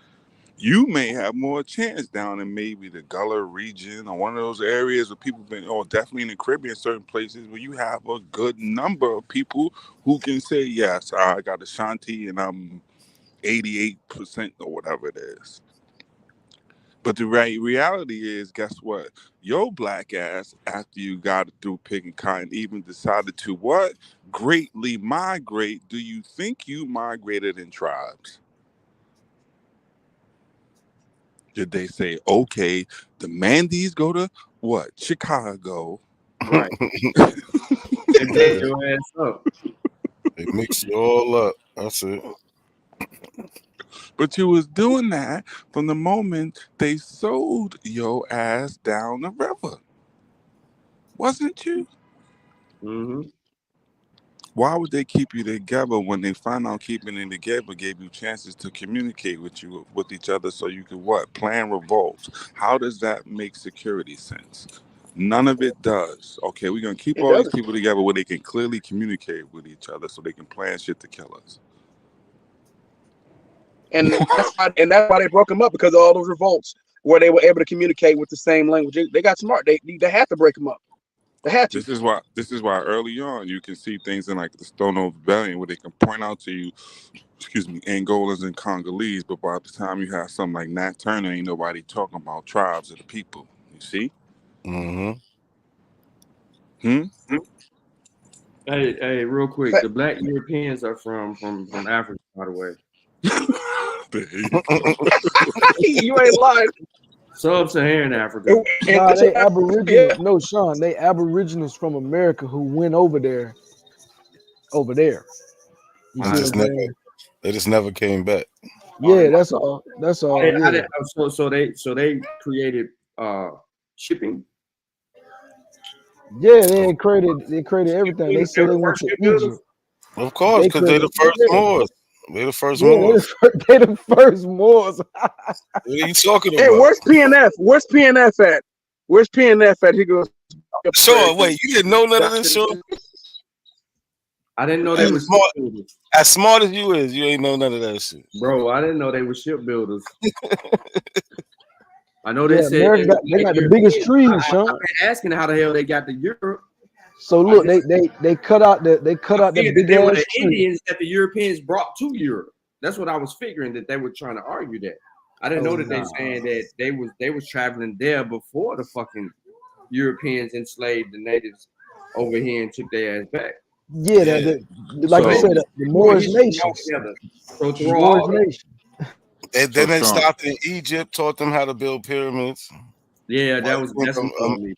P: you may have more chance down in maybe the Gullah region or one of those areas where people been, or definitely in the Caribbean, certain places where you have a good number of people who can say, yes, I got Ashanti and I'm 88% or whatever it is. But the reality is, guess what? Your black ass, after you got it through picking cotton, even decided to what? Greatly migrate. Do you think you migrated in tribes? Did they say, okay, the Mandy's go to what? Chicago.
E: Right.
K: They mix your ass up. They mix you all up. That's it.
P: But you was doing that from the moment they sold your ass down the river. Wasn't you?
E: Mm-hmm.
P: Why would they keep you together when they find out keeping it together gave you chances to communicate with each other so you could what? Plan revolts. How does that make security sense? None of it does. Okay, we're gonna keep
A: It
P: all these
A: doesn't.
P: people together where they can clearly communicate with each other so they can plan shit to kill us.
A: And that's why they broke them up, because of all those revolts where they were able to communicate with the same language. They got smart. They had to break them up. They had to.
P: This is why early on you can see things in like the Stono Rebellion where they can point out to you, Angolans and Congolese, but by the time you have something like Nat Turner, ain't nobody talking about tribes of the people. You see?
E: Hey, real quick, the Black Europeans are from Africa, by the way.
P: There you go.
A: You ain't lying.
E: Sub-Saharan Africa.
F: Nah, they Aboriginals. No, Sean, they Aboriginals from America who went over there. You see what I'm saying?
K: They just never came back.
F: Yeah, that's all. That's all. Yeah.
E: So they created shipping.
F: Yeah, they created everything. They said they went to Egypt.
K: Of course, because they're the first Moors. They're the first Moors.
F: They the first Moors.
K: What are you talking about?
A: Hey, where's PNF? Where's PNF at? Where's PNF at? He goes,
K: Sean, wait, you didn't know none of this, Sean?
E: I didn't know they were
K: smart. As smart as you is, you ain't know none of that shit.
E: Bro, I didn't know they were shipbuilders. I know they said
F: they got the biggest trees, Sean.
E: I've been asking how the hell they got to Europe.
F: So look, they cut out the big
E: they were
F: ass
E: the
F: tree.
E: Indians that the Europeans brought to Europe. That's what I was figuring, that they were trying to argue that. I didn't know that they saying that they was traveling there before the fucking Europeans enslaved the natives over here and took their ass back.
F: Yeah, like you said, the Moorish nation.
E: So through all that,
K: and then they stopped in Egypt, taught them how to build pyramids.
E: Yeah, that's what told me.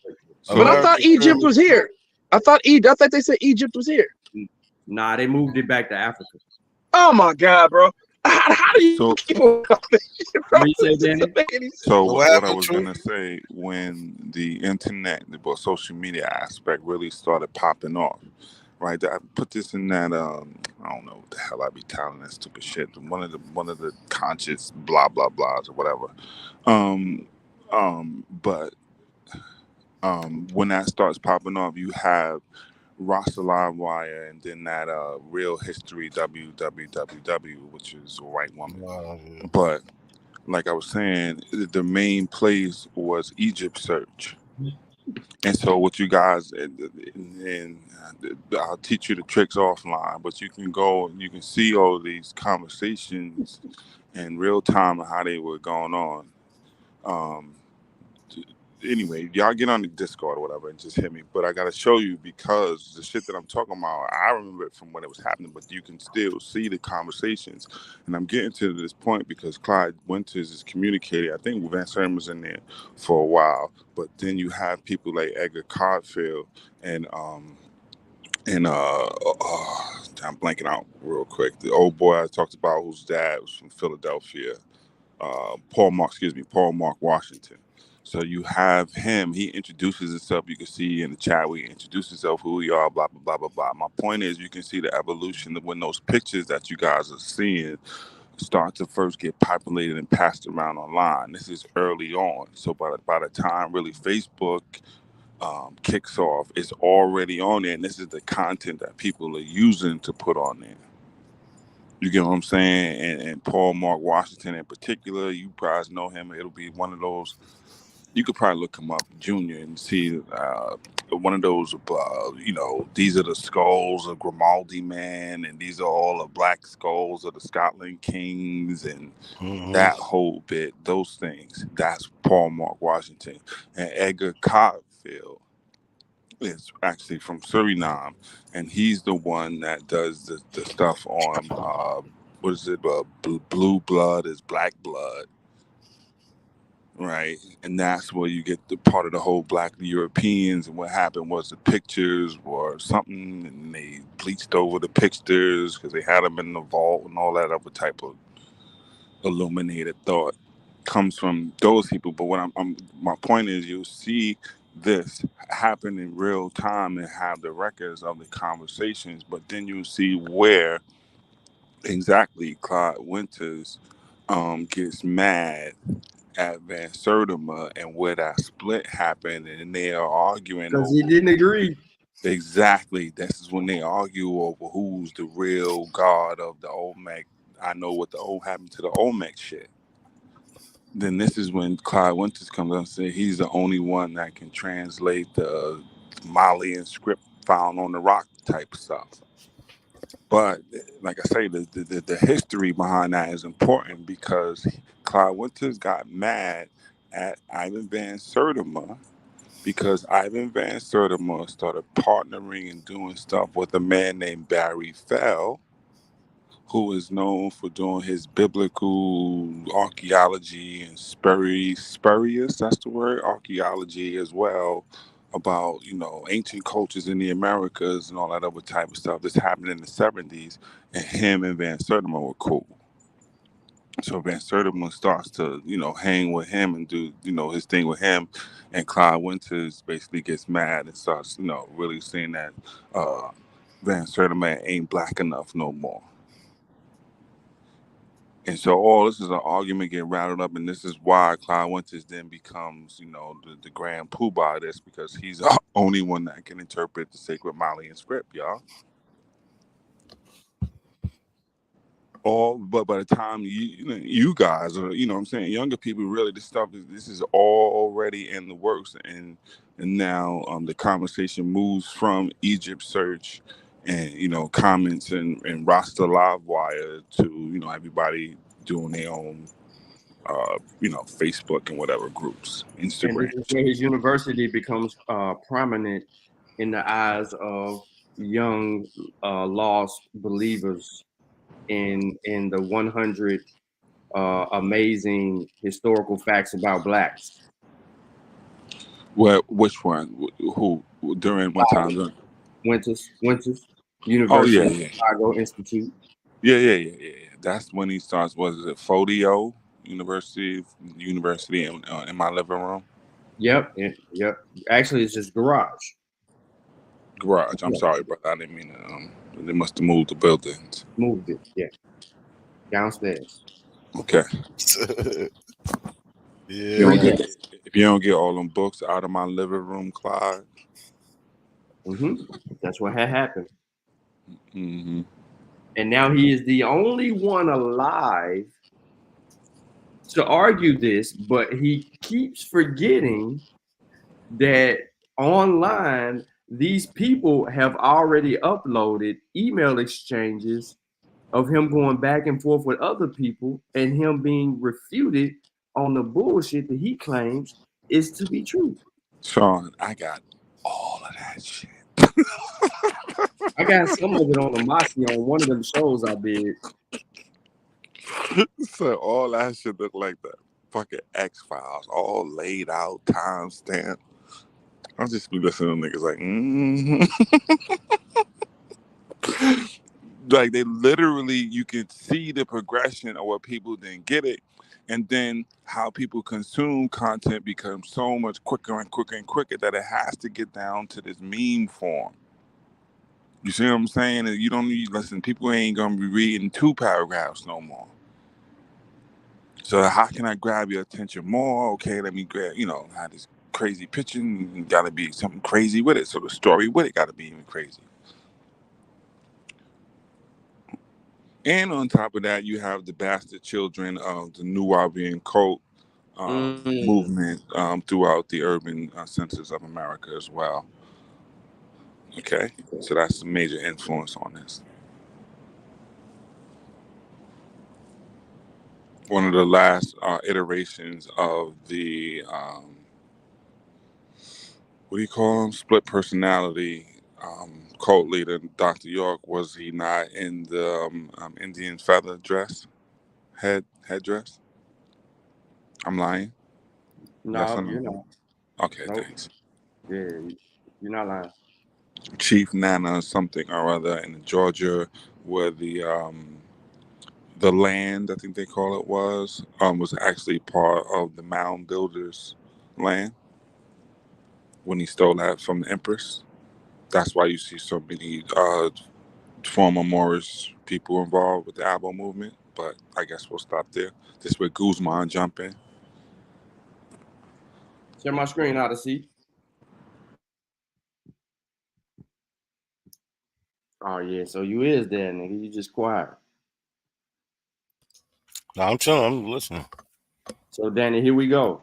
A: But I thought Egypt was here. I thought they said Egypt was here.
E: Nah, they moved it back to Africa.
A: Oh my God, bro! How do you keep on
P: So what I was gonna say, when the internet, the social media aspect really started popping off, right? I put this in that I don't know what the hell I be telling that stupid shit. One of the conscious blah blah blahs or whatever. But when that starts popping off, you have Rosalind Wire and then that Real History WWW, which is a white woman. But like I was saying, the main place was Egypt Search. And so what you guys, and I'll teach you the tricks offline, but you can go, you can see all these conversations in real time of how they were going on. Anyway, y'all get on the Discord or whatever and just hit me. But I got to show you, because the shit that I'm talking about, I remember it from when it was happening, but you can still see the conversations. And I'm getting to this point because Clyde Winters is communicating. I think Vance Herman was in there for a while, but then you have people like Edgar Codfield and I'm blanking out real quick. The old boy I talked about, whose dad was from Philadelphia, Paul Mark Washington. So you have him, he introduces himself. You can see in the chat where he introduces himself, who we are, blah, blah, blah, blah, blah. My point is, you can see the evolution of when those pictures that you guys are seeing start to first get populated and passed around online. This is early on. So by the time really Facebook kicks off, it's already on there. And this is the content that people are using to put on there. You get what I'm saying? And Paul Mark Washington in particular, you guys know him. It'll be one of those. You could probably look him up, Junior, and see one of those, these are the skulls of Grimaldi Man, and these are all the black skulls of the Scotland Kings, and that whole bit, those things. That's Paul Mark Washington. And Edgar Codfield is actually from Suriname, and he's the one that does the stuff on, what is it, blue blood is black blood. Right, and that's where you get the part of the whole Black Europeans, and what happened was the pictures or something, and they bleached over the pictures because they had them in the vault and all that other type of illuminated thought comes from those people. But what my point is, you'll see this happen in real time and have the records of the conversations, but then you see where exactly Clyde Winters gets mad at Van Sertima and where that split happened, and they are arguing
E: Because
P: over
E: he didn't agree.
P: exactly. This is when they argue over who's the real god of the Olmec. I know what the old happened to the Olmec shit. Then this is when Clyde Winters comes up and says he's the only one that can translate the Malian script found on the rock type stuff. But like I say, the history behind that is important because Clyde Winters got mad at Ivan Van Sertima because Ivan Van Sertima started partnering and doing stuff with a man named Barry Fell, who is known for doing his biblical archaeology and spurious, that's the word, archaeology as well, about, ancient cultures in the Americas and all that other type of stuff that's happened in the 70s, and him and Van Sertima were cool. So Van Sertima starts to, hang with him and do, his thing with him, and Clyde Winters basically gets mad and starts, really saying that Van Sertima ain't black enough no more. And so all this is an argument getting rattled up, and this is why Clyde Winters then becomes, the grand poobah of this, because he's the only one that can interpret the sacred Malian script, y'all. But by the time you guys are, what I'm saying, younger people, really, this is already in the works, and now the conversation moves from Egypt search and comments and Rasta Live Wire to everybody doing their own Facebook and whatever groups,
E: And
P: Instagram.
E: this is where his university becomes prominent in the eyes of young lost believers in the 100 amazing historical facts about blacks.
P: Well, which one? Who during what time?
E: Winters, University of Chicago Institute.
P: Yeah. That's when he starts. Was it Fodio University in my living room?
E: Yep. Actually, it's just garage.
P: I'm sorry, brother. I didn't mean to. They must have moved the buildings.
E: Moved it, yeah. Downstairs.
P: Okay.
K: Yeah.
P: If you don't get all them books out of my living room, Clyde.
E: That's what had happened.
P: Mm-hmm.
E: And now he is the only one alive to argue this, but he keeps forgetting that online these people have already uploaded email exchanges of him going back and forth with other people and him being refuted on the bullshit that he claims is to be true.
P: Sean, I got all of that shit.
E: I got some of it on the Mossy on one of them shows I did.
P: So all that shit look like the fucking X-Files, all laid out, timestamp. I'll just be listening to niggas like, like they literally, you can see the progression of what people didn't get it, and then how people consume content becomes so much quicker and quicker and quicker that it has to get down to this meme form. You see what I'm saying? And you don't need, listen, people ain't gonna be reading 2 paragraphs no more. So how can I grab your attention more? Okay, let me grab, have this crazy picture, and gotta be something crazy with it. So the story with it gotta be even crazy. And on top of that, you have the bastard children of the Nubian cult movement throughout the urban centers of America as well. Okay, so that's a major influence on this. One of the last iterations of the what do you call him? Split personality cult leader, Dr. York, was he not in the Indian feather headdress? I'm lying?
E: No, you're not.
P: Okay,
E: Nope.
P: thanks.
E: Yeah, you're not lying.
P: Chief Nana something or other in Georgia, where the land, I think they call it, was actually part of the mound builders' land. when he stole that from the Empress. That's why you see so many former Moorish people involved with the Abo movement. But I guess we'll stop there. This is where Guzman jump in.
E: Share my screen, Odyssey. Oh yeah, so you is there, nigga. You just quiet.
K: No, I'm chilling. I'm listening.
E: So Danny, here we go.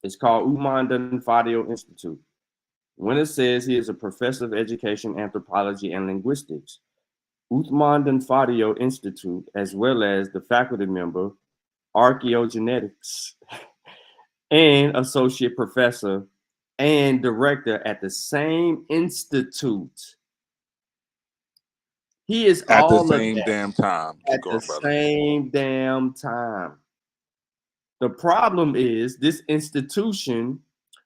E: It's called Uthman Fadio Institute. When it says he is a professor of education, anthropology, and linguistics, Uthman Fadio Institute, as well as the faculty member, archaeogenetics, and associate professor and director at the same institute. He is
P: at
E: all
P: the
E: of
P: same
E: that
P: damn time. Keep
E: at
P: going,
E: the
P: brother.
E: same damn time. The problem is this institution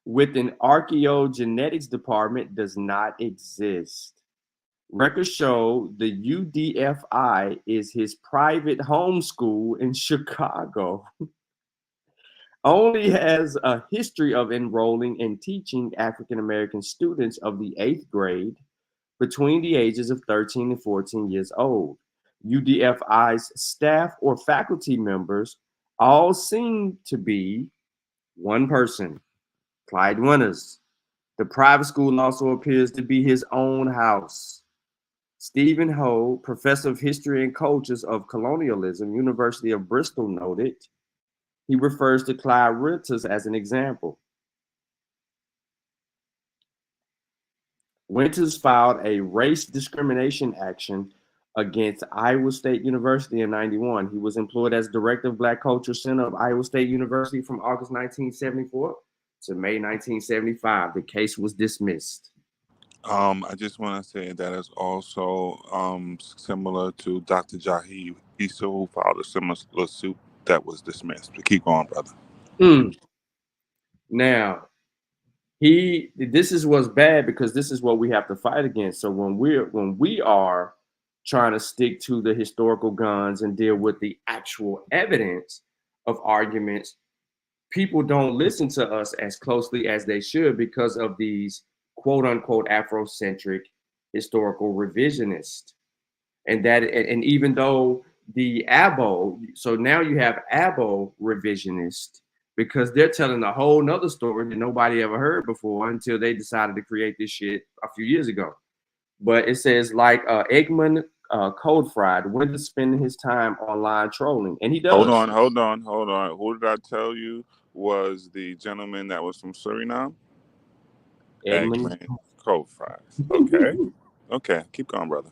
E: with an archaeogenetics department does not exist. Records show the UDFI is his private homeschool in Chicago. Only has a history of enrolling and teaching African American students of the 8th grade between the ages of 13 and 14 years old. UDFI's staff or faculty members all seem to be one person, Clyde Winters. The private school also appears to be his own house. Stephen Ho, professor of history and cultures of colonialism, University of Bristol, noted, he refers to Clyde Winters as an example. Winters filed a race discrimination action against Iowa State University in 91. He was employed as director of Black Culture Center of Iowa State University from August 1974 to May 1975. The case was dismissed.
P: I just want to say that is also similar to Dr. Jaheed Issa, who filed a similar suit that was dismissed. But keep going, brother.
E: Now, this is what's bad because this is what we have to fight against. So when we are trying to stick to the historical guns and deal with the actual evidence of arguments, people don't listen to us as closely as they should because of these quote unquote Afrocentric historical revisionists. And even though the Abo, so now you have Abo revisionist because they're telling a whole nother story that nobody ever heard before until they decided to create this shit a few years ago. But it says like Eggman Codefried, when to spend his time online trolling, and he does.
P: Hold on. Who did I tell you was the gentleman that was from Suriname? Eggman Codefried. Okay. Okay, keep going, brother.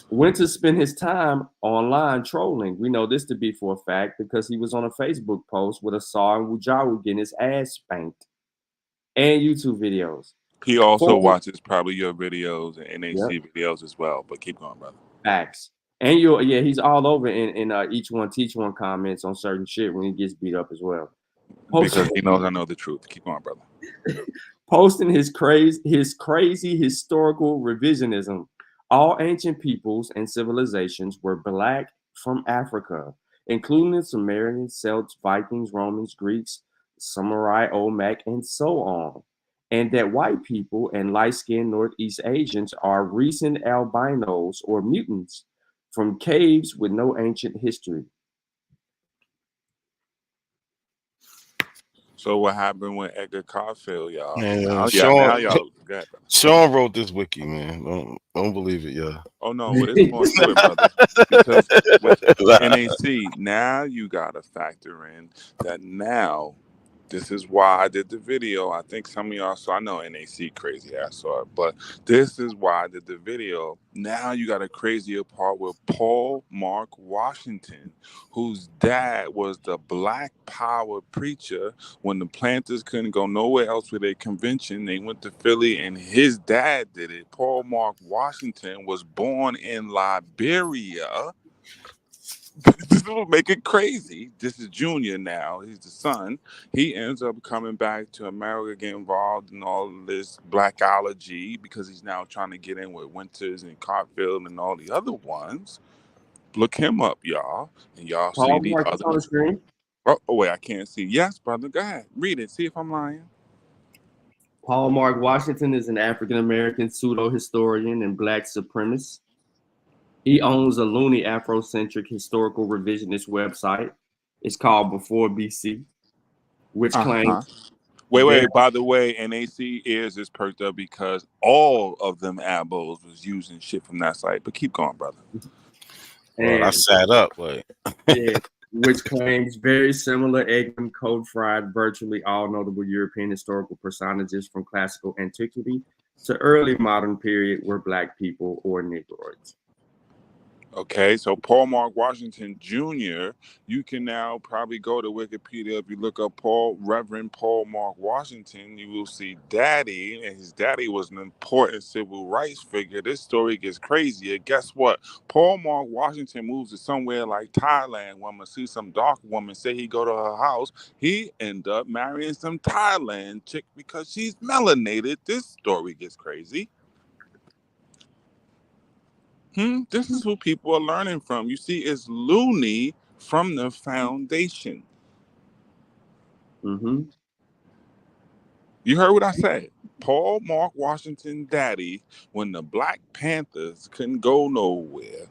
E: When to spend his time online trolling. We know this to be for a fact because he was on a Facebook post with a saw and Wujawu getting his ass spanked and YouTube videos.
P: He also watches probably your videos and NAC videos as well, but keep going, brother.
E: Facts. And he's all over in each one teach one comments on certain shit when he gets beat up as well.
P: Because he knows I know the truth. Keep going, brother.
E: Posting his crazy historical revisionism. All ancient peoples and civilizations were Black from Africa, including the Sumerians, Celts, Vikings, Romans, Greeks, Samurai, Olmec, and so on. And that white people and light-skinned Northeast Asians are recent albinos or mutants from caves with no ancient history.
P: So what happened with Edgar Caulfield, y'all?
K: Man, Sean wrote this wiki, man. Don't believe it, yeah.
P: Oh no, well, there's more to it, brother. Because with NAC, now you gotta factor in that now. This is why I did the video. I think some of y'all saw. I know NAC crazy ass saw it, but this is why I did the video. Now you got a crazier part with Paul Mark Washington, whose dad was the Black Power preacher when the planters couldn't go nowhere else with a convention. They went to Philly, and his dad did it. Paul Mark Washington was born in Liberia. This will make it crazy. This is Junior now. He's the son. He ends up coming back to America, get involved in all of this blackology because he's now trying to get in with Winters and Cartfield and all the other ones. Look him up, y'all. And y'all see the other.
E: On the screen.
P: Oh, wait, I can't see. Yes, brother. Go ahead. Read it. See if I'm lying.
E: Paul Mark Washington is an African-American pseudo-historian and black supremacist. He owns a loony Afrocentric historical revisionist website. It's called Before BC, which claims
P: Wait. By the way, NAC ears is perked up because all of them abos was using shit from that site. But keep going, brother.
K: Well, I sat up. Wait.
E: Yeah, which claims very similar Eggman code-fried virtually all notable European historical personages from classical antiquity to early modern period were black people or Negroids.
P: Okay, so Paul Mark Washington Jr., you can now probably go to Wikipedia. If you look up Reverend Paul Mark Washington, you will see Daddy, and his daddy was an important civil rights figure. This story gets crazier. Guess what? Paul Mark Washington moves to somewhere like Thailand. Woman see some dark woman say he go to her house. He end up marrying some Thailand chick because she's melanated. This story gets crazy. This is who people are learning from. You see, it's loony from the foundation.
E: Mm-hmm.
P: You heard what I said. Paul Mark Washington daddy, when the Black Panthers couldn't go nowhere,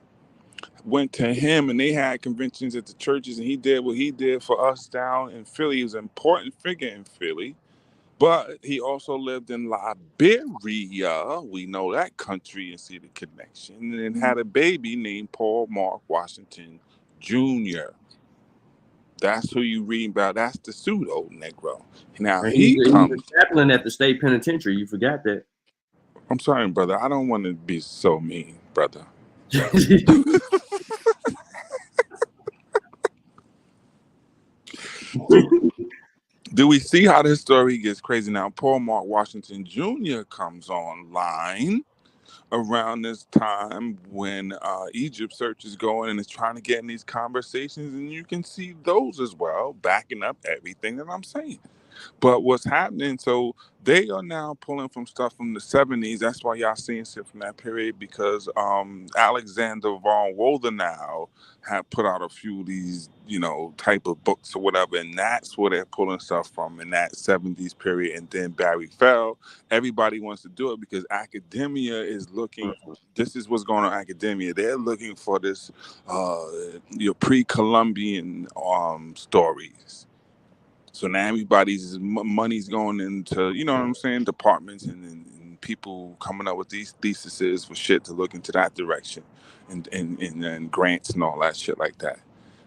P: went to him and they had conventions at the churches and he did what he did for us down in Philly. He was an important figure in Philly. But he also lived in Liberia. We know that country and see the connection. And had a baby named Paul Mark Washington Jr. That's who you read about. That's the pseudo Negro. Now
E: And
P: he
E: he's a
P: comes.
E: chaplain at the state penitentiary. You forgot that.
P: I'm sorry, brother. I don't want to be so mean, brother. Do we see how this story gets crazy now? Paul Mark Washington Jr. comes online around this time when Egypt search is going and is trying to get in these conversations, and you can see those as well, backing up everything that I'm saying. But what's happening, so they are now pulling from stuff from the 70s. That's why y'all seeing shit from that period, because Alexander von Woldenau had put out a few of these, type of books or whatever, and that's where they're pulling stuff from in that 70s period. And then Barry Fell. Everybody wants to do it because academia is looking. This is what's going on in academia. They're looking for this, your pre-Columbian stories. So now everybody's money's going into, you know what I'm saying, departments and people coming up with these theses for shit to look into that direction and grants and all that shit like that.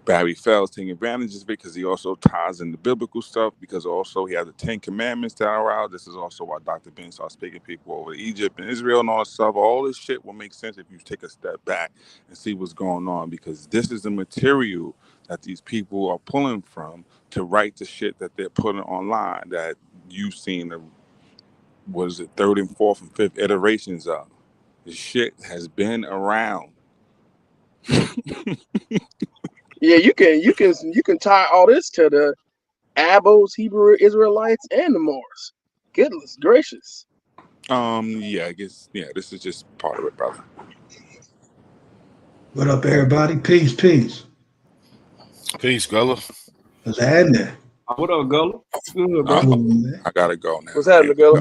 P: Barry Fell's taking advantage of it because he also ties in the biblical stuff, because also he has the 10 Commandments that are out. This is also why Dr. Ben starts speaking people over to Egypt and Israel and all that stuff. All this shit will make sense if you take a step back and see what's going on, because this is the material that these people are pulling from to write the shit that they're putting online that you've seen the, was it, third and fourth and fifth iterations of. The shit has been around.
A: Yeah, you can tie all this to the Abos, Hebrew Israelites, and the Moors. Goodness gracious.
P: Yeah, I guess, this is just part of it, brother.
Q: What up, everybody? Peace.
K: Peace, Gullah.
Q: What's happening?
E: What up, Gullah? Good, bro.
P: I gotta go now.
A: What's happening, Gullah?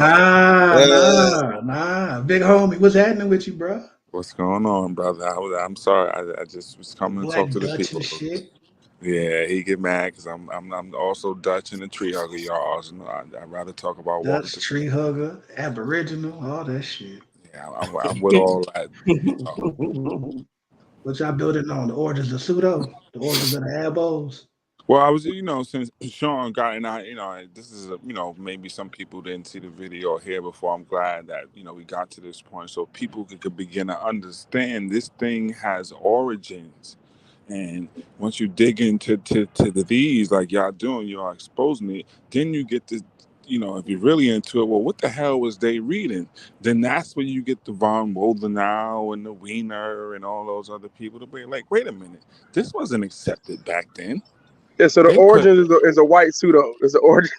Q: Nah. Big homie, what's happening with you, bro?
P: What's going on, brother? I'm sorry. I just was coming to talk to the
Q: Dutch
P: people.
Q: and shit.
P: Yeah, he get mad because I'm also Dutch and a tree hugger, y'all. So I'd rather talk about
Q: Dutch, tree hugger, Aboriginal, all that shit.
P: Yeah, I'm with all that.
Q: What y'all building on? The origins of pseudo? The origins of the Abos?
P: Well, I was, since Sean got in, this is, maybe some people didn't see the video or hear before. I'm glad that, we got to this point so people could begin to understand this thing has origins. And once you dig into these, like y'all doing, you are exposing it, then you get to, if you're really into it, well, what the hell was they reading? Then that's when you get the Von Woldenau and the Wiener and all those other people to be like, wait a minute, this wasn't accepted back then.
A: Yeah, so the origin is a white pseudo. It's the origin.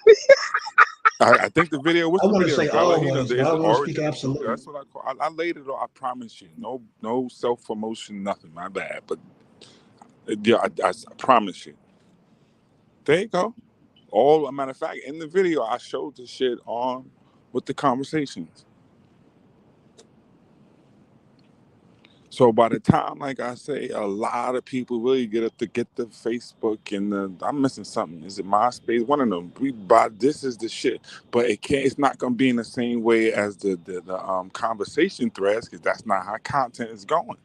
P: I think the video. What's
Q: I
P: the
Q: want to
P: video?
Q: say always, but I don't want to speak
P: Origin.
Q: absolutely.
P: That's what I call. I laid it all. I promise you. No self promotion, nothing. My bad. But yeah, I promise you. There you go. A matter of fact, in the video, I showed the shit on with the conversations. So by the time, like I say, a lot of people really get up to get the Facebook and I'm missing something. Is it MySpace? One of them. This is the shit. But it's not gonna be in the same way as the conversation threads, because that's not how content is going.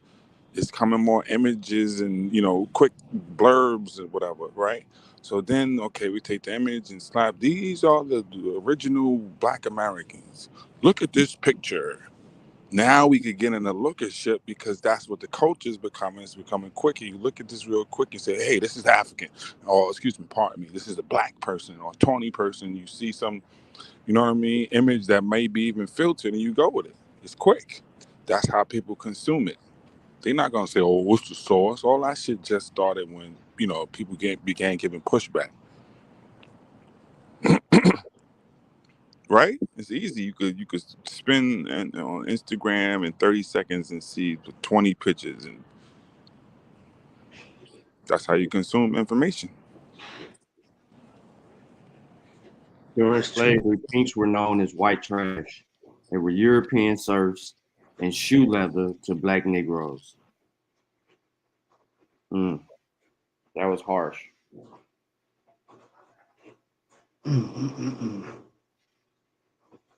P: It's coming more images and quick blurbs and whatever, right? So then, okay, we take the image and slap. These are the original Black Americans. Look at this picture. Now we could get in a look at shit because that's what the culture is becoming. It's becoming quick. You look at this real quick and say, hey, this is African. Or, excuse me, pardon me, this is a Black person or a Tawny person. You see some, you know what I mean, image that may be even filtered and you go with it. It's quick. That's how people consume it. They're not going to say, oh, what's the source? All that shit just started when, people began giving pushback. Right? It's easy. You could spin on Instagram in 30 seconds and see 20 pictures, and that's how you consume information.
E: During slavery, pinks were known as white trash. They were European serfs and shoe leather to Black Negroes. That was harsh.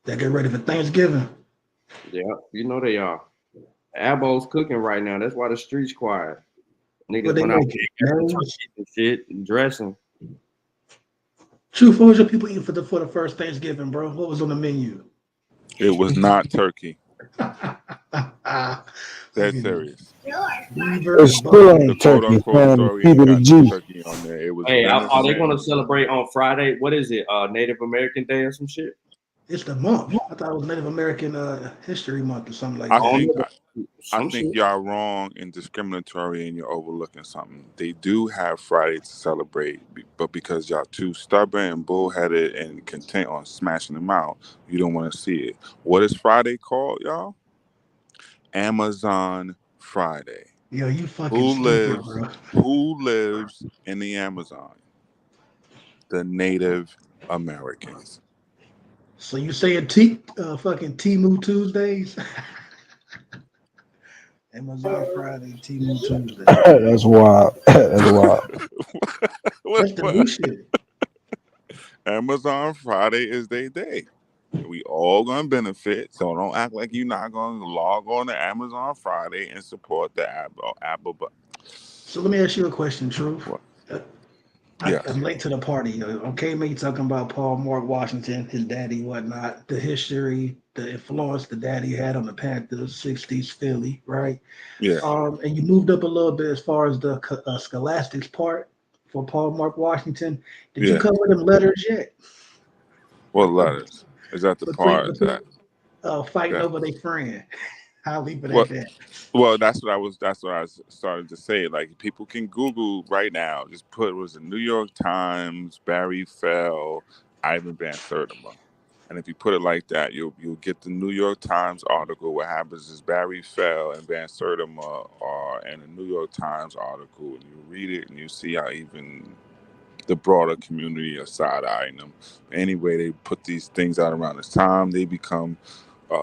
Q: They get ready for Thanksgiving.
E: Yeah, you know they are. Abo's cooking right now. That's why the streets quiet. Niggas went out and shit and dressing.
Q: Truth, what was your people eating for the first Thanksgiving, bro? What was on the menu?
P: It was not turkey. That's serious.
F: It's still ain't
P: The
F: turkey,
P: quote-unquote
F: man.
P: story
F: Keep
P: ain't
F: it a
P: got
F: G.
P: no turkey on there. It was
E: Hey, are they
P: venison.
E: going to celebrate on Friday? What is it? Native American Day or some shit?
Q: It's the month. I thought it was Native American History Month or something like that.
P: I think y'all wrong and discriminatory, and you're overlooking something. They do have Friday to celebrate, but because y'all too stubborn and bullheaded and content on smashing them out, you don't want to see it. What is Friday called, y'all? Amazon Friday.
Q: Yo, you fucking stupid, bro.
P: Who lives in the Amazon? The Native Americans.
Q: So you saying fucking Temu Tuesdays? Amazon Friday, Temu Tuesday.
F: That's wild. That's wild.
Q: That's the new shit.
P: Amazon Friday is their day. We all gonna benefit, so don't act like you're not gonna log on to Amazon Friday and support the Apple.
Q: So let me ask you a question, Truth.
P: Yes.
Q: I'm late to the party. Okay, me talking about Paul Mark Washington, his daddy, whatnot, the history, the influence the daddy had on the Panthers, 60s Philly, right?
P: Yeah.
Q: And you moved up a little bit as far as the scholastics part for Paul Mark Washington. Did you cover them letters yet?
P: What letters? Is that the part that
Q: fighting
P: that,
Q: over their friend? I'll leave it
P: well,
Q: at that.
P: well, that's what I started to say. Like, people can Google right now. Just put, was the New York Times, Barry Fell, Ivan Van Sertima. And if you put it like that, you'll get the New York Times article. What happens is Barry Fell and Van Sertima are in a New York Times article, and you read it and you see how even the broader community are side-eyeing them. Anyway, they put these things out around this time. They become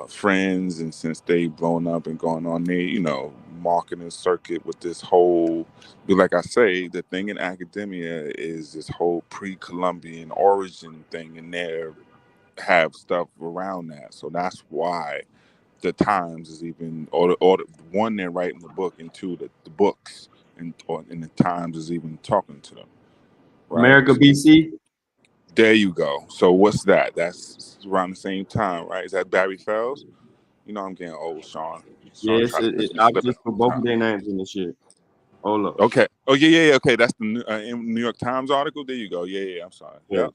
P: friends, and since they've blown up and gone on their, marketing circuit with this whole, but like I say, the thing in academia is this whole pre-Columbian origin thing, and they have stuff around that. So that's why the Times is even, or the one, they're writing the book, and two, the books, and the Times is even talking to them. Right?
E: America, BC.
P: There you go. So what's that? That's around the same time, right? Is that Barry Fells? You know I'm getting old, Sean.
E: Yes,
P: try to catch me
E: I
P: slipping
E: just put
P: all the
E: both
P: time.
E: of their names in the shit. Hold up.
P: Okay. Oh yeah. Okay, that's the New York Times article. There you go. Yeah. I'm sorry.
E: Yeah.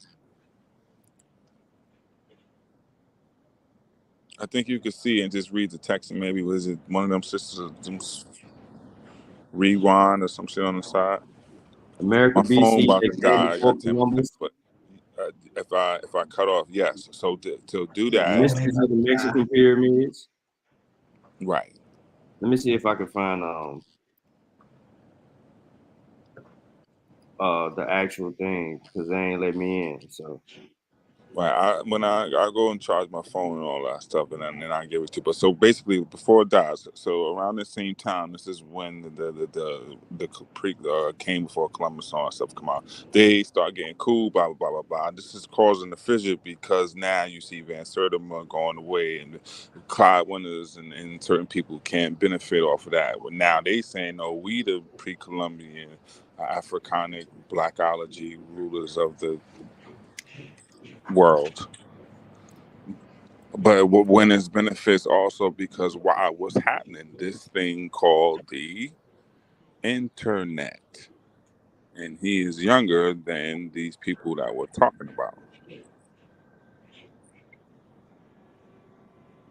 P: I think you could see and just read the text, and maybe was it one of them sisters rewind or some shit on the side.
E: America,
P: My phone
E: BC.
P: about
E: They
P: to die. I got 10%,
E: Columbus.
P: but if I cut off, yes. So to do
E: The
P: that,
E: mysteries of the Mexican pyramids.
P: right.
E: Let me see if I can find the actual thing, because they ain't let me in. So
P: Right. When I go and charge my phone and all that stuff, and then I give it to. But so basically, before it dies, so around the same time, this is when the pre came before Columbus and all that stuff come out. They start getting cool, blah blah blah blah blah. This is causing the fissure because now you see Van Sertima going away, and Clyde Winters and certain people can't benefit off of that. But now they saying, no, we the pre-Columbian, Africanic, blackology rulers of the world. But when it's benefits also because what's happening, this thing called the internet, and he is younger than these people that we're talking about.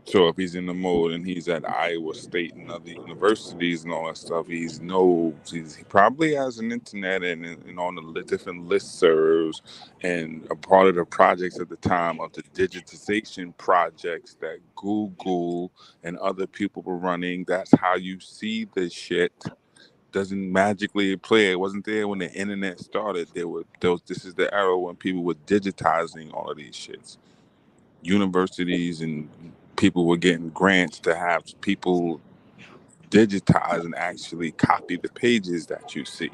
P: So if he's in the mode and he's at Iowa State and other universities and all that stuff, he probably has an internet and on the different listservs and a part of the projects at the time of the digitization projects that Google and other people were running. That's how you see the shit. Doesn't magically play. It wasn't there when the internet started. This is the era when people were digitizing all of these shits. Universities and people were getting grants to have people digitize and actually copy the pages that you see.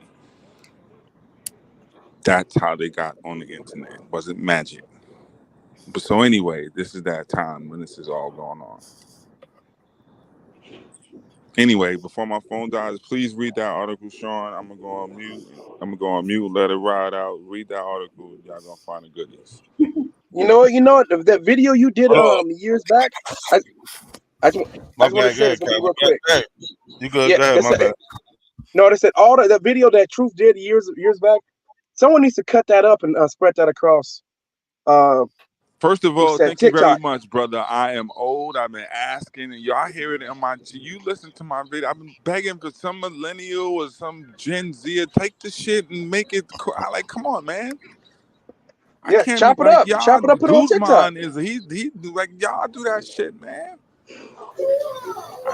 P: That's how they got on the internet. It wasn't magic. But so anyway, this is that time when this is all going on. Anyway, before my phone dies, please read that article, Sean. I'm gonna go on mute. Let it ride out. Read that article. Y'all gonna find the goodies.
A: You know what? That video you did years back. I just want to say this. Gonna be real quick.
K: You good? Go ahead, my bad.
A: No, they said all that video that Truth did years back. Someone needs to cut that up and spread that across.
P: First of all, thank
A: TikTok.
P: you very much, brother. I am old. I've been asking, and y'all hear it on my. You listen to my video. I've been begging for some millennial or some Gen Z to take the shit and make it. Like, come on, man.
A: Yeah, chop it up. Chop it up. Put it on TikTok.
P: He like y'all do that shit, man.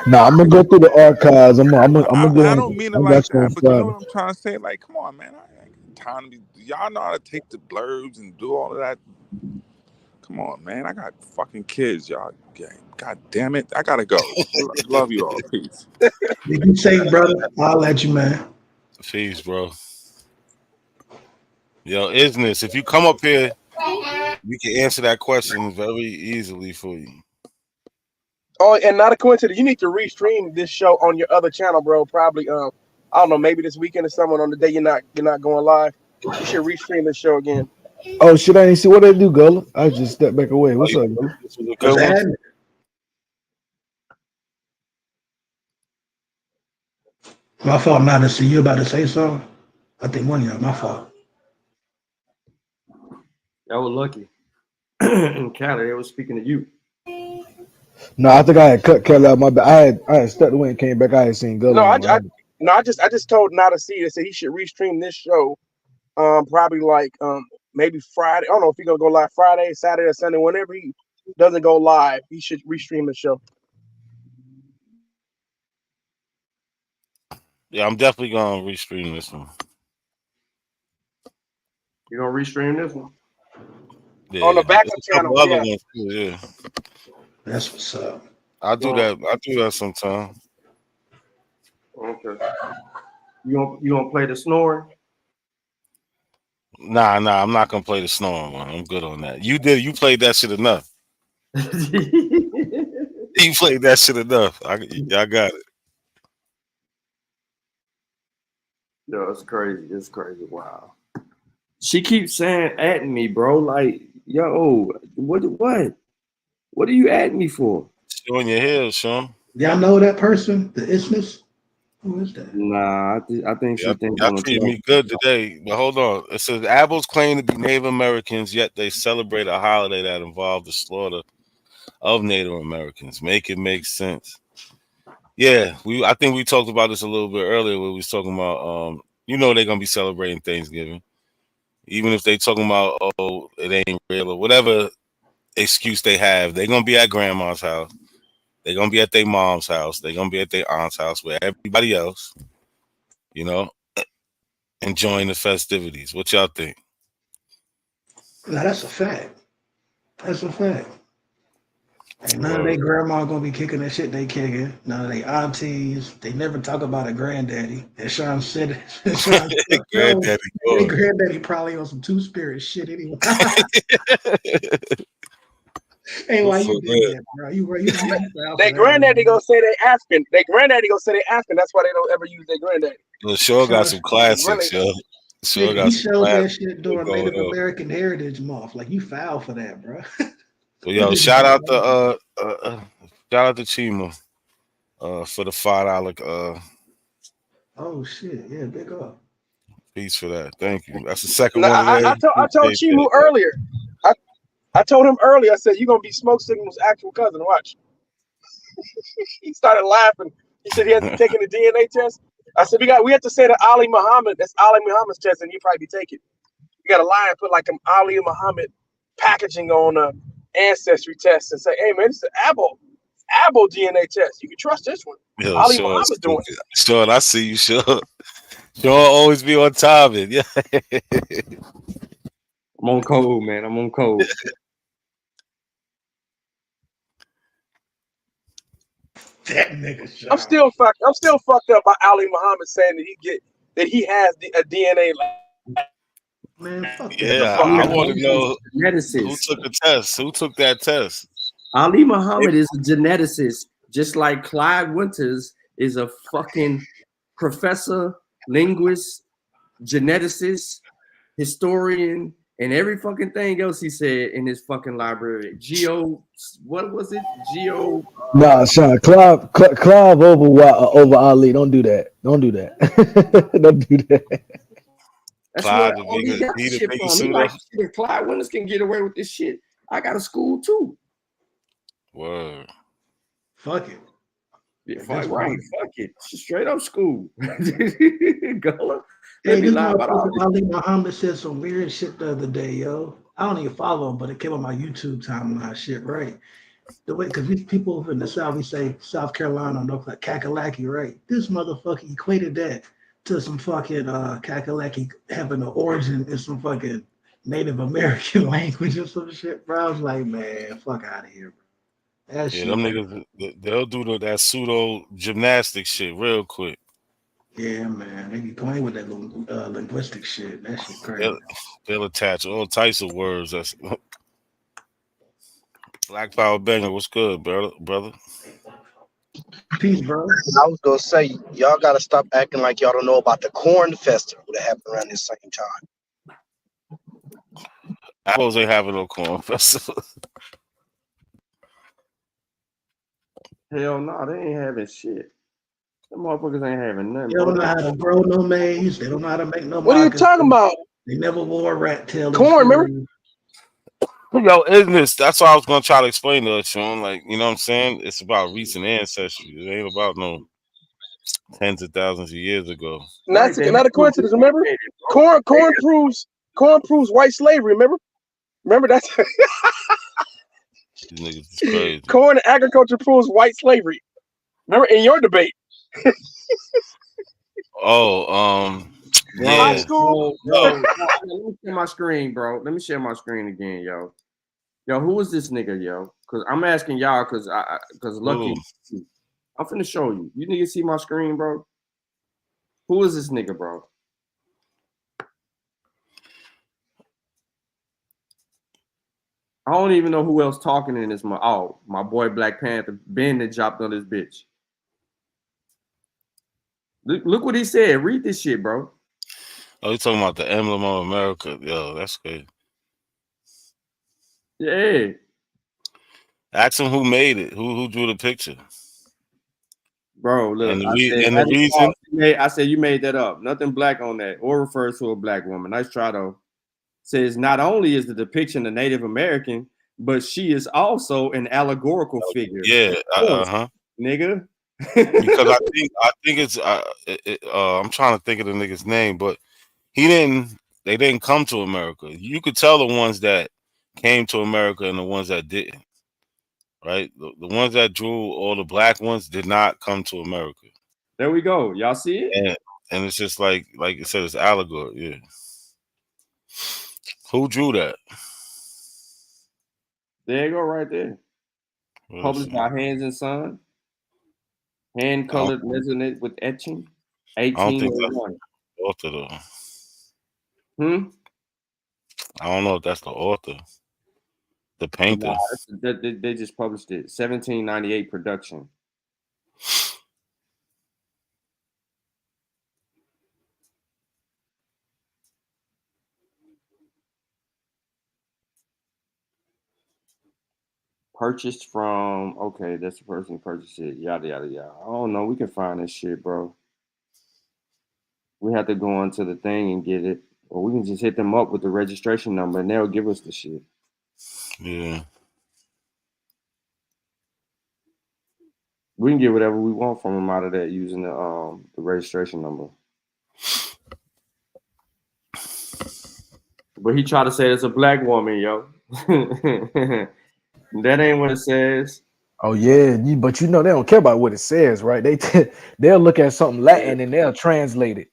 F: Nah, I'm gonna go through the archives. I'm gonna get on.
P: I don't mean it like that, but you know what I'm trying to say. Like, come on, man. I ain't got time to be. Y'all know how to take the blurbs and do all of that. Come on, man. I got fucking kids, y'all. God damn it. I gotta go. Love you all. Peace.
Q: You can say, brother. I'll let you, man.
K: Peace, bro. Yo, Isness, if you come up here, we can answer that question very easily for you.
A: Oh, and not a coincidence. You need to restream this show on your other channel, bro. Probably, I don't know, maybe this weekend or someone on the day you're not going live. You should restream this show again.
F: Oh shit! I didn't see what they do, Gullah. I just stepped back away. What's up, Gullah?
K: This was a good one.
Q: My fault not to see you about to say something. I think one of y'all, my fault.
E: That was lucky. In Cali, they were speaking to you.
F: No, I think I had cut Kelly out my bad. I had stepped away and came back. I had seen Gullah.
A: I just told Nada C that said he should restream this show. Probably like maybe Friday. I don't know if he's gonna go live Friday, Saturday, or Sunday. Whenever he doesn't go live, he should restream the show.
K: Yeah, I'm definitely gonna restream this one.
E: You gonna restream this one?
K: Yeah.
A: On the backup channel.
K: Yeah.
Q: That's what's up.
K: I do that sometime.
E: Okay. You gonna play the snore?
K: Nah, I'm not gonna play the snoring one. I'm good on that. You played that shit enough. You played that shit enough. I got it.
E: No, it's crazy. It's crazy. Wow. She keeps saying at me, bro. Like, yo, what are you at me for?
K: Showing your hair, Sean.
Q: Y'all know that person, the isthmus? Who is that?
E: Nah, I think she thinks
K: y'all treat me good today. But hold on. It says Abels claim to be Native Americans, yet they celebrate a holiday that involved the slaughter of Native Americans. Make it make sense. Yeah, I think we talked about this a little bit earlier when we was talking about they're gonna be celebrating Thanksgiving. Even if they talking about it ain't real or whatever excuse they have, they're gonna be at grandma's house. They're gonna be at their mom's house. They're gonna be at their aunt's house where everybody else, enjoying the festivities. What y'all think?
Q: Now that's a fact. That's a fact. And none of their grandma gonna be kicking that shit they kicking. None of their aunties. They never talk about a granddaddy. And Sean said it. Sean said,
K: Granddaddy,
Q: their granddaddy probably on some two-spirit shit anyway. Ain't why you did that, bro. You
A: Their granddaddy gonna say they African. Their granddaddy gonna say they African. That's why they don't ever use their granddaddy.
K: Well, sure got some classics, yo. Sure
Q: Nigga,
K: got
Q: he
K: some
Q: showed that
K: classics.
Q: shit during Native American Heritage Month. Like you foul for that, bro.
K: Well, yo, shout out to Chima for the $5
Q: Oh shit, yeah, big up.
K: piece for that. Thank you. That's the second
A: No,
K: one today.
A: I told Chimu earlier. I told him earlier. I said you're gonna be Smoke Signal's actual cousin. Watch. He started laughing. He said he has to taking the DNA test. I said we have to say that Ali Muhammad. That's Ali Muhammad's test, and you probably take it. You got to lie and put like an Ali Muhammad packaging on a ancestry test and say, hey man, this is Abo DNA test. You can trust this one.
K: Yo,
A: Ali
K: sure,
A: Muhammad doing it.
K: Sure, I see you, sure. Sure, always be on time, man. Yeah.
E: I'm on code, man. I'm on code.
Q: That nigga shot.
A: I'm still fucked up by Ali Muhammad saying that he has a DNA.
Q: Man, fuck
K: Yeah, I want to know who took the test. Who took that test?
E: Ali Muhammad is a geneticist, just like Clyde Winters is a fucking professor, linguist, geneticist, historian, and every fucking thing else he said in his fucking library. What was it?
F: Nah, Sean, Clive over Ali. Don't do that. Don't do that. Don't do that.
E: That's
K: Clyde,
E: where he got
K: he the
E: shit
K: biggest
E: from. He
K: shooter.
E: like, shit, if Clyde Winters can get away with this shit, I got a school too.
K: Word.
Q: Fuck it.
E: Yeah, fuck right. Fuck it. Straight up school. Gullah.
Q: Hey, this
E: lie about all
Q: motherfucker Ali Muhammad said some weird shit the other day, yo. I don't even follow him, but it came on my YouTube timeline shit, right? The way, because these people in the South, we say South Carolina, North Kakalaki, right? This motherfucker equated that to some fucking Kakalaki having an origin in some fucking Native American language or some shit, bro. I was like, man, fuck out of here, bro. That
K: Yeah,
Q: shit.
K: them niggas, they'll do that pseudo gymnastic shit real quick.
Q: Yeah, man. They be playing with that linguistic shit. That shit crazy.
K: They'll attach all types of words. That's Black Power Banger. What's good, brother?
Q: Peace, bro.
R: I was gonna say, y'all gotta stop acting like y'all don't know about the corn festival that happened around this same time.
K: Apples ain't having no corn festival.
E: Hell no, they ain't having shit. Them motherfuckers ain't having nothing.
Q: They don't know how to grow no maize. They don't know how to make no.
A: What are you talking about?
Q: They never wore a rat tail.
A: Corn, remember?
K: Yo, isn't this? That's what I was gonna try to explain to us, Sean. Like, you know what I'm saying? It's about recent ancestry. It ain't about no tens of thousands of years ago.
A: Not a coincidence. Remember, corn proves white slavery. Remember that's
K: These niggas is crazy.
A: corn and agriculture proves white slavery. Remember in your debate.
K: Yeah.
A: High school.
E: Let me share my screen, bro. Let me share my screen again, yo. Yo, who is this nigga, yo? Because I'm asking y'all, because Lucky, I'm finna show you. You niggas see my screen, bro? Who is this nigga, bro? I don't even know who else talking in this. My boy Black Panther, Ben that dropped on this bitch. Look what he said. Read this shit, bro.
K: Oh, you talking about the emblem of America? Yo, that's good.
E: Yeah.
K: Ask him who made it. Who drew the picture?
E: Bro, look.
K: And the reason?
E: I said you made that up. Nothing black on that, or refers to a black woman. Nice try though. Says not only is the depiction a Native American, but she is also an allegorical figure.
K: Yeah,
E: nigga.
K: Because I think it's I'm trying to think of the nigga's name, but they didn't come to America. You could tell the ones that came to America and the ones that didn't. Right? The ones that drew all the black ones did not come to America.
E: There we go. Y'all see it?
K: And it's just like you said, it's allegory. Yeah. Who drew that?
E: There you go, right there. Published by Hands and Son. Hand colored resonate with etching.
K: I don't think that's
E: 1801.
K: the author though.
E: Hmm?
K: I don't know if that's the author. The painter.
E: Nah, they just published it. 1798 production. Purchased from, okay, that's the person who purchased it. Yada, yada, yada. I don't know. We can find this shit, bro. We have to go onto the thing and get it. Or we can just hit them up with the registration number and they'll give us the shit.
K: Yeah.
E: We can get whatever we want from them out of that using the registration number. But he tried to say it's a black woman, yo. That ain't what it says.
F: Oh yeah, but you know they don't care about what it says, right? They'll look at something Latin and they'll translate it.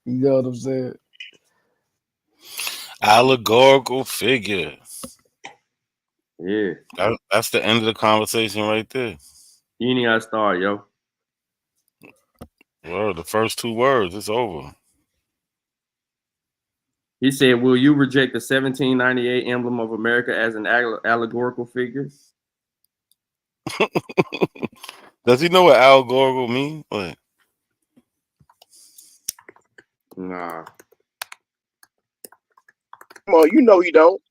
F: You know what I'm saying?
K: Allegorical figure.
E: Yeah.
K: That's the end of the conversation right there.
E: You ain't gotta start, yo.
K: Well, the first two words, it's over.
E: He said, will you reject the 1798 emblem of America as an allegorical figure?
K: Does he know what allegorical mean? What?
E: Nah.
A: Come on, you know he don't.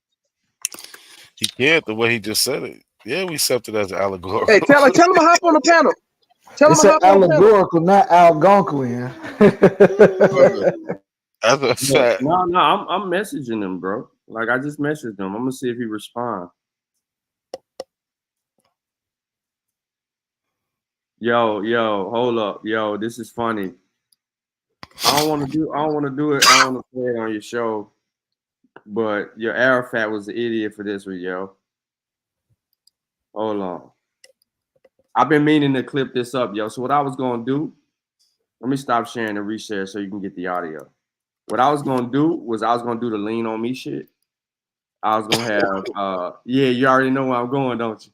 K: He can't the way he just said it. Yeah, we accept it as allegorical.
A: Hey, tell him to hop on the panel. Tell him
F: It's
A: to
F: an
A: hop on the panel.
F: allegorical, not Algonquin.
K: That's a fact.
E: No, I'm messaging him, bro. Like I just messaged him. I'm gonna see if he responds. Yo, hold up. Yo, this is funny. I don't want to do it. I don't want to play it on your show. But your Arafat was the idiot for this one, yo. Hold on. I've been meaning to clip this up, yo. So what I was gonna do, let me stop sharing and reshare so you can get the audio. What I was gonna do was I was gonna do the lean on me shit. I was gonna have yeah, you already know where I'm going, don't you?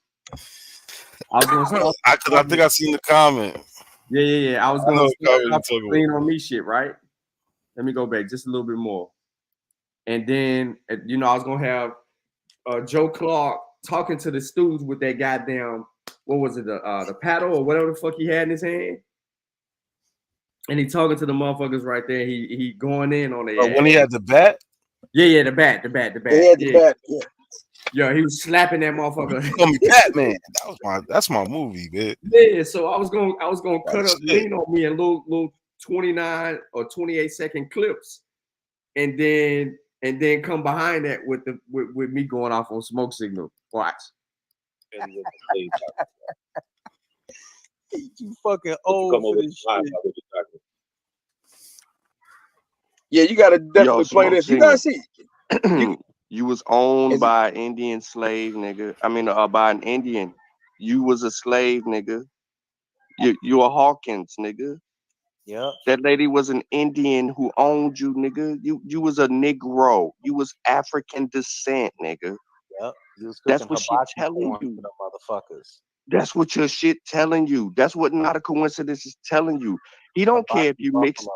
E: I was gonna start
K: I think I seen the comment.
E: Yeah. I was gonna start lean on me shit, right? Let me go back just a little bit more. And then I was gonna have Joe Clark talking to the students with that goddamn, what was it, the paddle or whatever the fuck he had in his hand. And he talking to the motherfuckers right there. He going in on it.
K: When he had the bat?
E: Yeah, the bat.
A: He had the bat, yeah.
E: Yo, he was slapping that motherfucker.
K: You call me Batman. That's my movie, man.
E: Yeah, so I was gonna cut up lean on me in little 29 or 28 second clips, and then come behind that with me going off on smoke signal. Watch.
M: You fucking old for this shit.
A: Yeah, you gotta definitely play this. You gotta see.
L: You was owned by an Indian slave, nigga. I mean, by an Indian. You was a slave, nigga. You a Hawkins, nigga.
M: Yeah.
L: That lady was an Indian who owned you, nigga. You was a Negro. You was African descent, nigga.
M: Yep.
L: That's what she telling you.
M: The motherfuckers.
L: That's what your shit telling you. That's what Not a Coincidence is telling you. He don't care if you mix.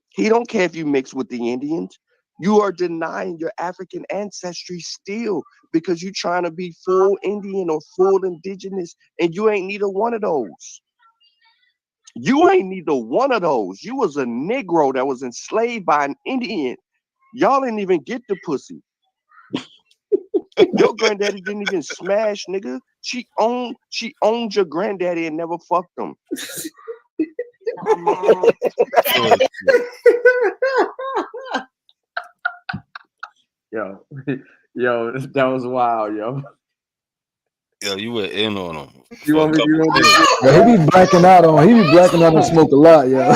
L: He don't care if you mix with the Indians. You are denying your African ancestry still because you're trying to be full Indian or full indigenous, and you ain't neither one of those. You ain't neither one of those. You was a Negro that was enslaved by an Indian. Y'all didn't even get the pussy. Your granddaddy didn't even smash, nigga. She owned your granddaddy and never fucked him.
E: Yo, that was wild, yo.
K: Yo, you were in on him.
E: You want me?
F: Yeah, he be blacking out on smoke a lot, yo.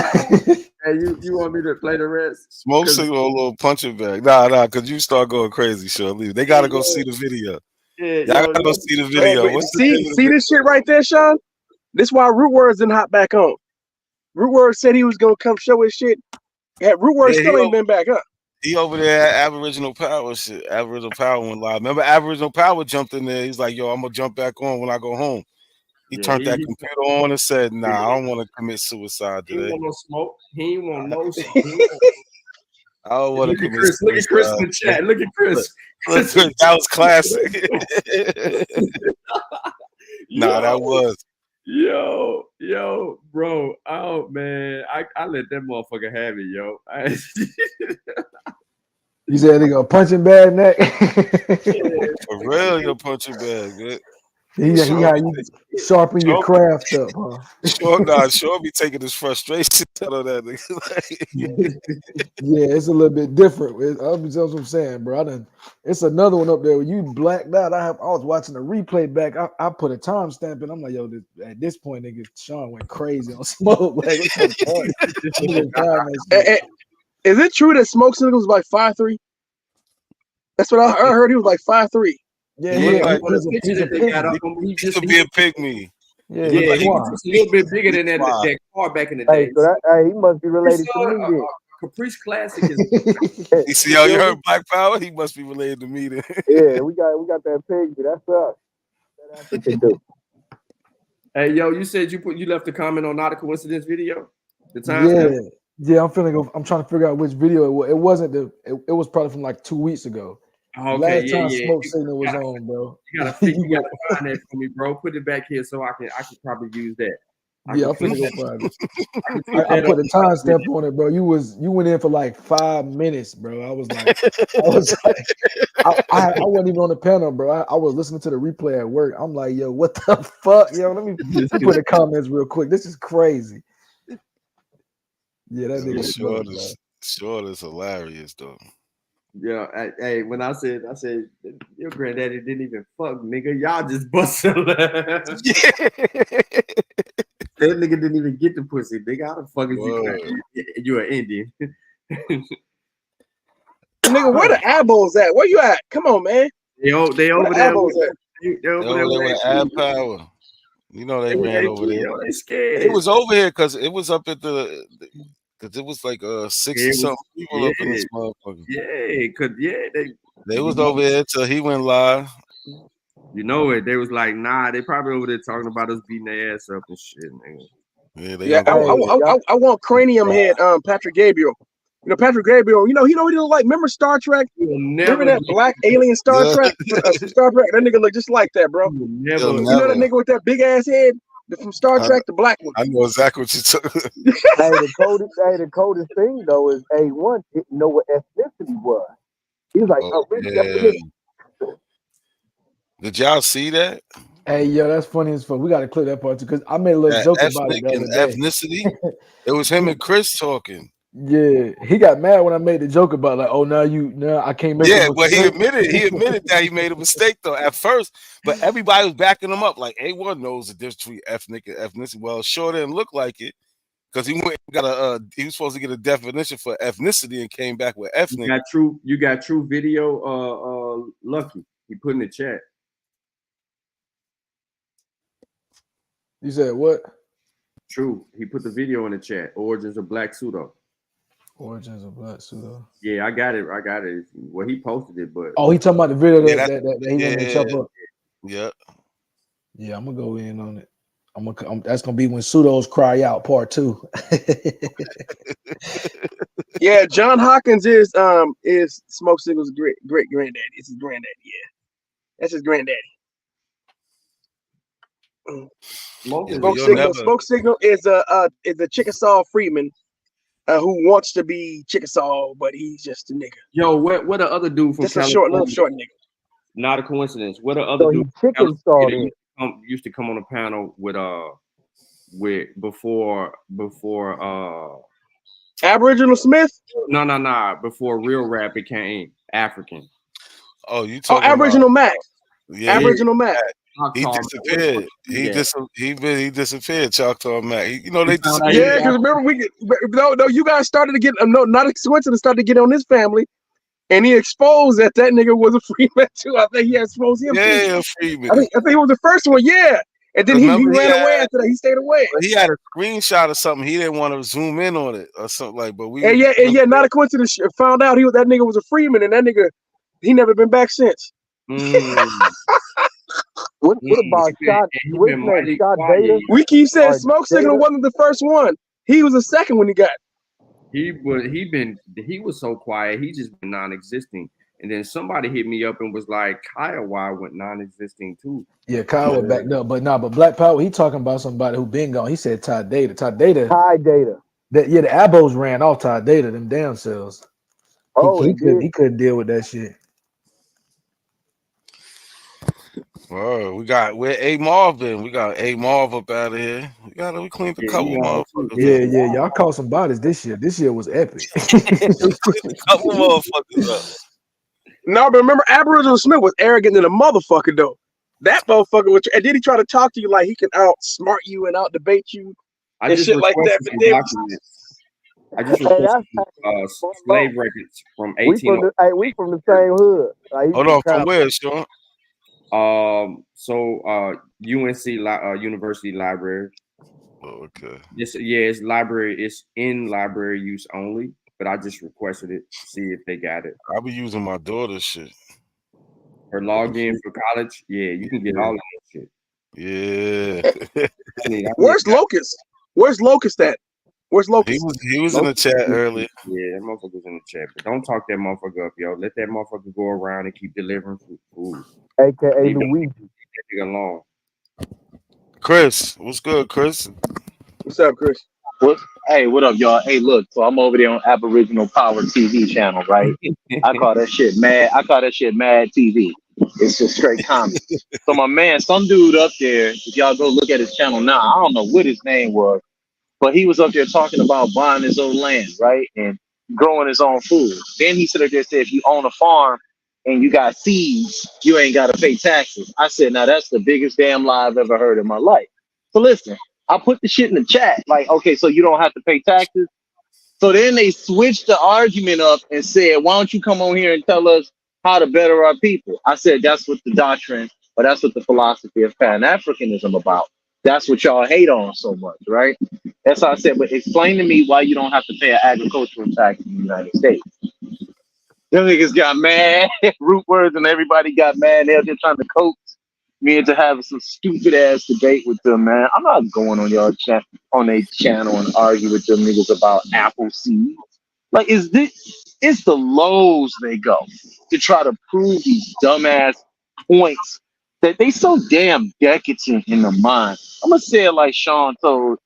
E: Hey, you want me to play the rest?
K: Smoke signal a little punching bag. Nah, because you start going crazy, Shirley. They gotta go see the video.
E: Yeah,
K: y'all gotta go see the video.
A: See this shit right there, Sean? This why Root Words didn't hop back on. Root Words said he was gonna come show his shit. Yeah, Root Words still ain't been back up.
K: He over there at Aboriginal Power shit. Aboriginal Power went live. Remember, Aboriginal Power jumped in there. He's like, "Yo, I'm gonna jump back on when I go home." He turned that computer on and said, "Nah, I don't want to commit suicide
E: He ain't
K: today.
E: want no smoke. He ain't want no.
K: I don't want to
E: Look at
K: commit
E: Chris. Look at Chris in
K: suicide."
E: the chat. Look at Chris.
K: Look, that was classic. Nah, that was.
E: Yo, bro. Oh man, I let that motherfucker have it, yo.
F: You said they go punching bag neck.
K: For real, your punching bag, man.
F: He how you sharpen your craft up, huh?
K: Sure be taking his frustration out of that nigga.
F: Yeah, it's a little bit different. That's what I'm saying, bro. It's another one up there where you blacked out. I was watching the replay back. I put a timestamp in. I'm like, yo, at this point, nigga, Sean went crazy on smoke. Like, what the fuck?
A: Is it true that Smoke Signal was like 5'3"? That's what I heard. He was like 5'3".
F: Yeah,
K: He looked like
E: he's a
K: he could be a pygmy.
F: Yeah,
E: he was just a little bit bigger than that car back in the day.
D: Hey, so he must be related to me. Then.
E: Caprice Classic is.
K: You see how you heard Black Power? He must be related to me then.
D: Yeah, we got that pig. That's us. That African dude.
E: Hey, yo, you said you left a comment on Not a Coincidence video. The time.
F: Yeah. I'm I'm trying to figure out which video it was. It wasn't it was probably from like 2 weeks ago.
E: Okay,
F: last time Smoke Signal was on, bro.
E: You gotta find that for me, bro. Put it back here so I can probably use that.
F: I'm finna go find it. I put a timestamp on it, bro. You went in for like 5 minutes, bro. I wasn't even on the panel, bro. I was listening to the replay at work. I'm like, yo, what the fuck? Yo, let me put the comments real quick. This is crazy. Yeah, that nigga.
K: Short is hilarious though.
E: Yeah, hey, when I said your granddaddy didn't even fuck, nigga. Y'all just busted. That nigga didn't even get the pussy, nigga. How the fuck is you an Indian?
A: Nigga, where the Abos at? Where you at? Come on, man.
E: They over there.
K: They over there with Ab Power. You know they ran over there.
E: They scared.
K: It was over here because it was up at because it was like 60-something people up in this motherfucker. They was over there till he went live.
E: You know it. They was like, nah, they probably over there talking about us beating their ass up and shit, nigga.
A: I want Cranium Head, Patrick Gabriel. You know, Patrick Gabriel, you know he look like, remember Star Trek? Remember that black alien Star Trek? Star Trek, that nigga look just like that, bro. You know that nigga with that big ass head from Star Trek, the black one.
K: I know exactly what you're talking about.
D: the coldest thing though is A1 didn't know what ethnicity was. He was like,
K: Did y'all see that?
F: Hey, yo, that's funny as fuck. We got to clip that part too, because I made a little joke about it the other day.
K: Ethnicity. It was him and Chris talking.
F: Yeah, he got mad when I made the joke about like, oh, now I can't make.
K: Yeah, but he admitted that he made a mistake though at first, but everybody was backing him up. Like A1 knows the difference between ethnic and ethnicity. Well, sure didn't look like it because he was supposed to get a definition for ethnicity and came back with ethnic.
E: You got true video. Lucky, he put in the chat.
F: You said what?
E: True. He put the video in the chat. Origins of Black Pseudo.
F: Origins of Black Pseudo.
E: Yeah, I got it. Well, he posted it, but
F: he talking about the video that he went to chop up.
K: Yeah.
F: Yeah, I'm gonna go in on it. That's gonna be when Pseudos cry out, part 2.
A: Yeah, John Hawkins is Smoke Signal's great granddaddy. It's his granddaddy. Yeah, that's his granddaddy. Smoke Signal is a Chickasaw freedman who wants to be Chickasaw, but he's just a nigga.
E: Yo, what the other dude from
A: California? A little short nigga.
E: Not a coincidence. What the other dude from California used to come on a panel with before
A: Aboriginal Smith?
E: No, before real rap became African.
K: Oh, you talking
A: Aboriginal Mac.
K: Yeah,
A: Aboriginal Mac.
K: He disappeared. He disappeared. Choctaw Mac. They disappeared.
A: Yeah, because remember you guys started to get not a coincidence, started to get on this family, and he exposed that nigga was a freeman too. I think he exposed him.
K: Yeah, freeman.
A: I think he was the first one. Yeah, And then he ran away after that. He stayed away.
K: He had a screenshot or something. He didn't want to zoom in on it or something like. But we
A: And yeah, not a coincidence. Found out that nigga was a Freeman, and that nigga he never been back since.
D: What about Shot? What's his name? Shot Data?
A: We keep saying Smoke Signal wasn't the first one. He was the second when he got.
E: He was so quiet. He just been non-existing. And then somebody hit me up and was like, Kiowa went non-existing too.
F: Yeah, Kyle was backed up, but Black Power. He talking about somebody who been gone. He said Ty Data. The Abos ran off Ty Data. Them damn cells. He couldn't deal with that shit.
K: Whoa, where A Marv been? We got A Marv up out of here. We cleaned a couple motherfuckers.
F: Yeah, y'all caught some bodies this year. This year was epic.
K: We cleaned a couple motherfuckers up.
A: No, but remember, Aboriginal Smith was arrogant than a motherfucker though. That motherfucker, and then he tried to talk to you like he can outsmart you and out debate you and shit like that.
E: I just requested slave records from 18.
D: We from the same hood.
K: Hold on, from where, Sean?
E: UNC University Library.
K: Oh, okay.
E: It's library. It's in library use only. But I just requested it to see if they got it.
K: I'll be using my daughter's shit.
E: Her login for college. Yeah, you can get all of that shit.
K: Yeah.
A: Where's Locust? Where's Locust at? Where's Locust?
K: He was in the chat earlier.
E: Yeah, that motherfucker was in the chat. But don't talk that motherfucker up, yo. Let that motherfucker go around and keep delivering food.
D: AKA Luigi.
E: That nigga alone.
K: Chris, what's good, Chris?
A: What's up, Chris?
C: What up, y'all? Hey, look, so I'm over there on Aboriginal Power TV channel, right? I call that shit mad TV. It's just straight comedy. So my man, some dude up there, if y'all go look at his channel now, I don't know what his name was, but he was up there talking about buying his own land, right? And growing his own food. Then he said, if you own a farm and you got seeds, you ain't got to pay taxes. I said, now that's the biggest damn lie I've ever heard in my life. So listen, I put the shit in the chat, like, okay, so you don't have to pay taxes. So then they switched the argument up and said, why don't you come on here and tell us how to better our people? I said, that's what the doctrine, or that's what the philosophy of Pan-Africanism about. That's what y'all hate on so much, right? That's how I said, but explain to me why you don't have to pay an agricultural tax in the United States. Them niggas got mad, root words, and everybody got mad. They're just trying to coax me into having some stupid ass debate with them, man. I'm not going on y'all on their channel and argue with them niggas about apple seeds. Like, it's the lows they go to try to prove these dumbass points that they so damn decadent in the mind. I'm gonna say it like Sean told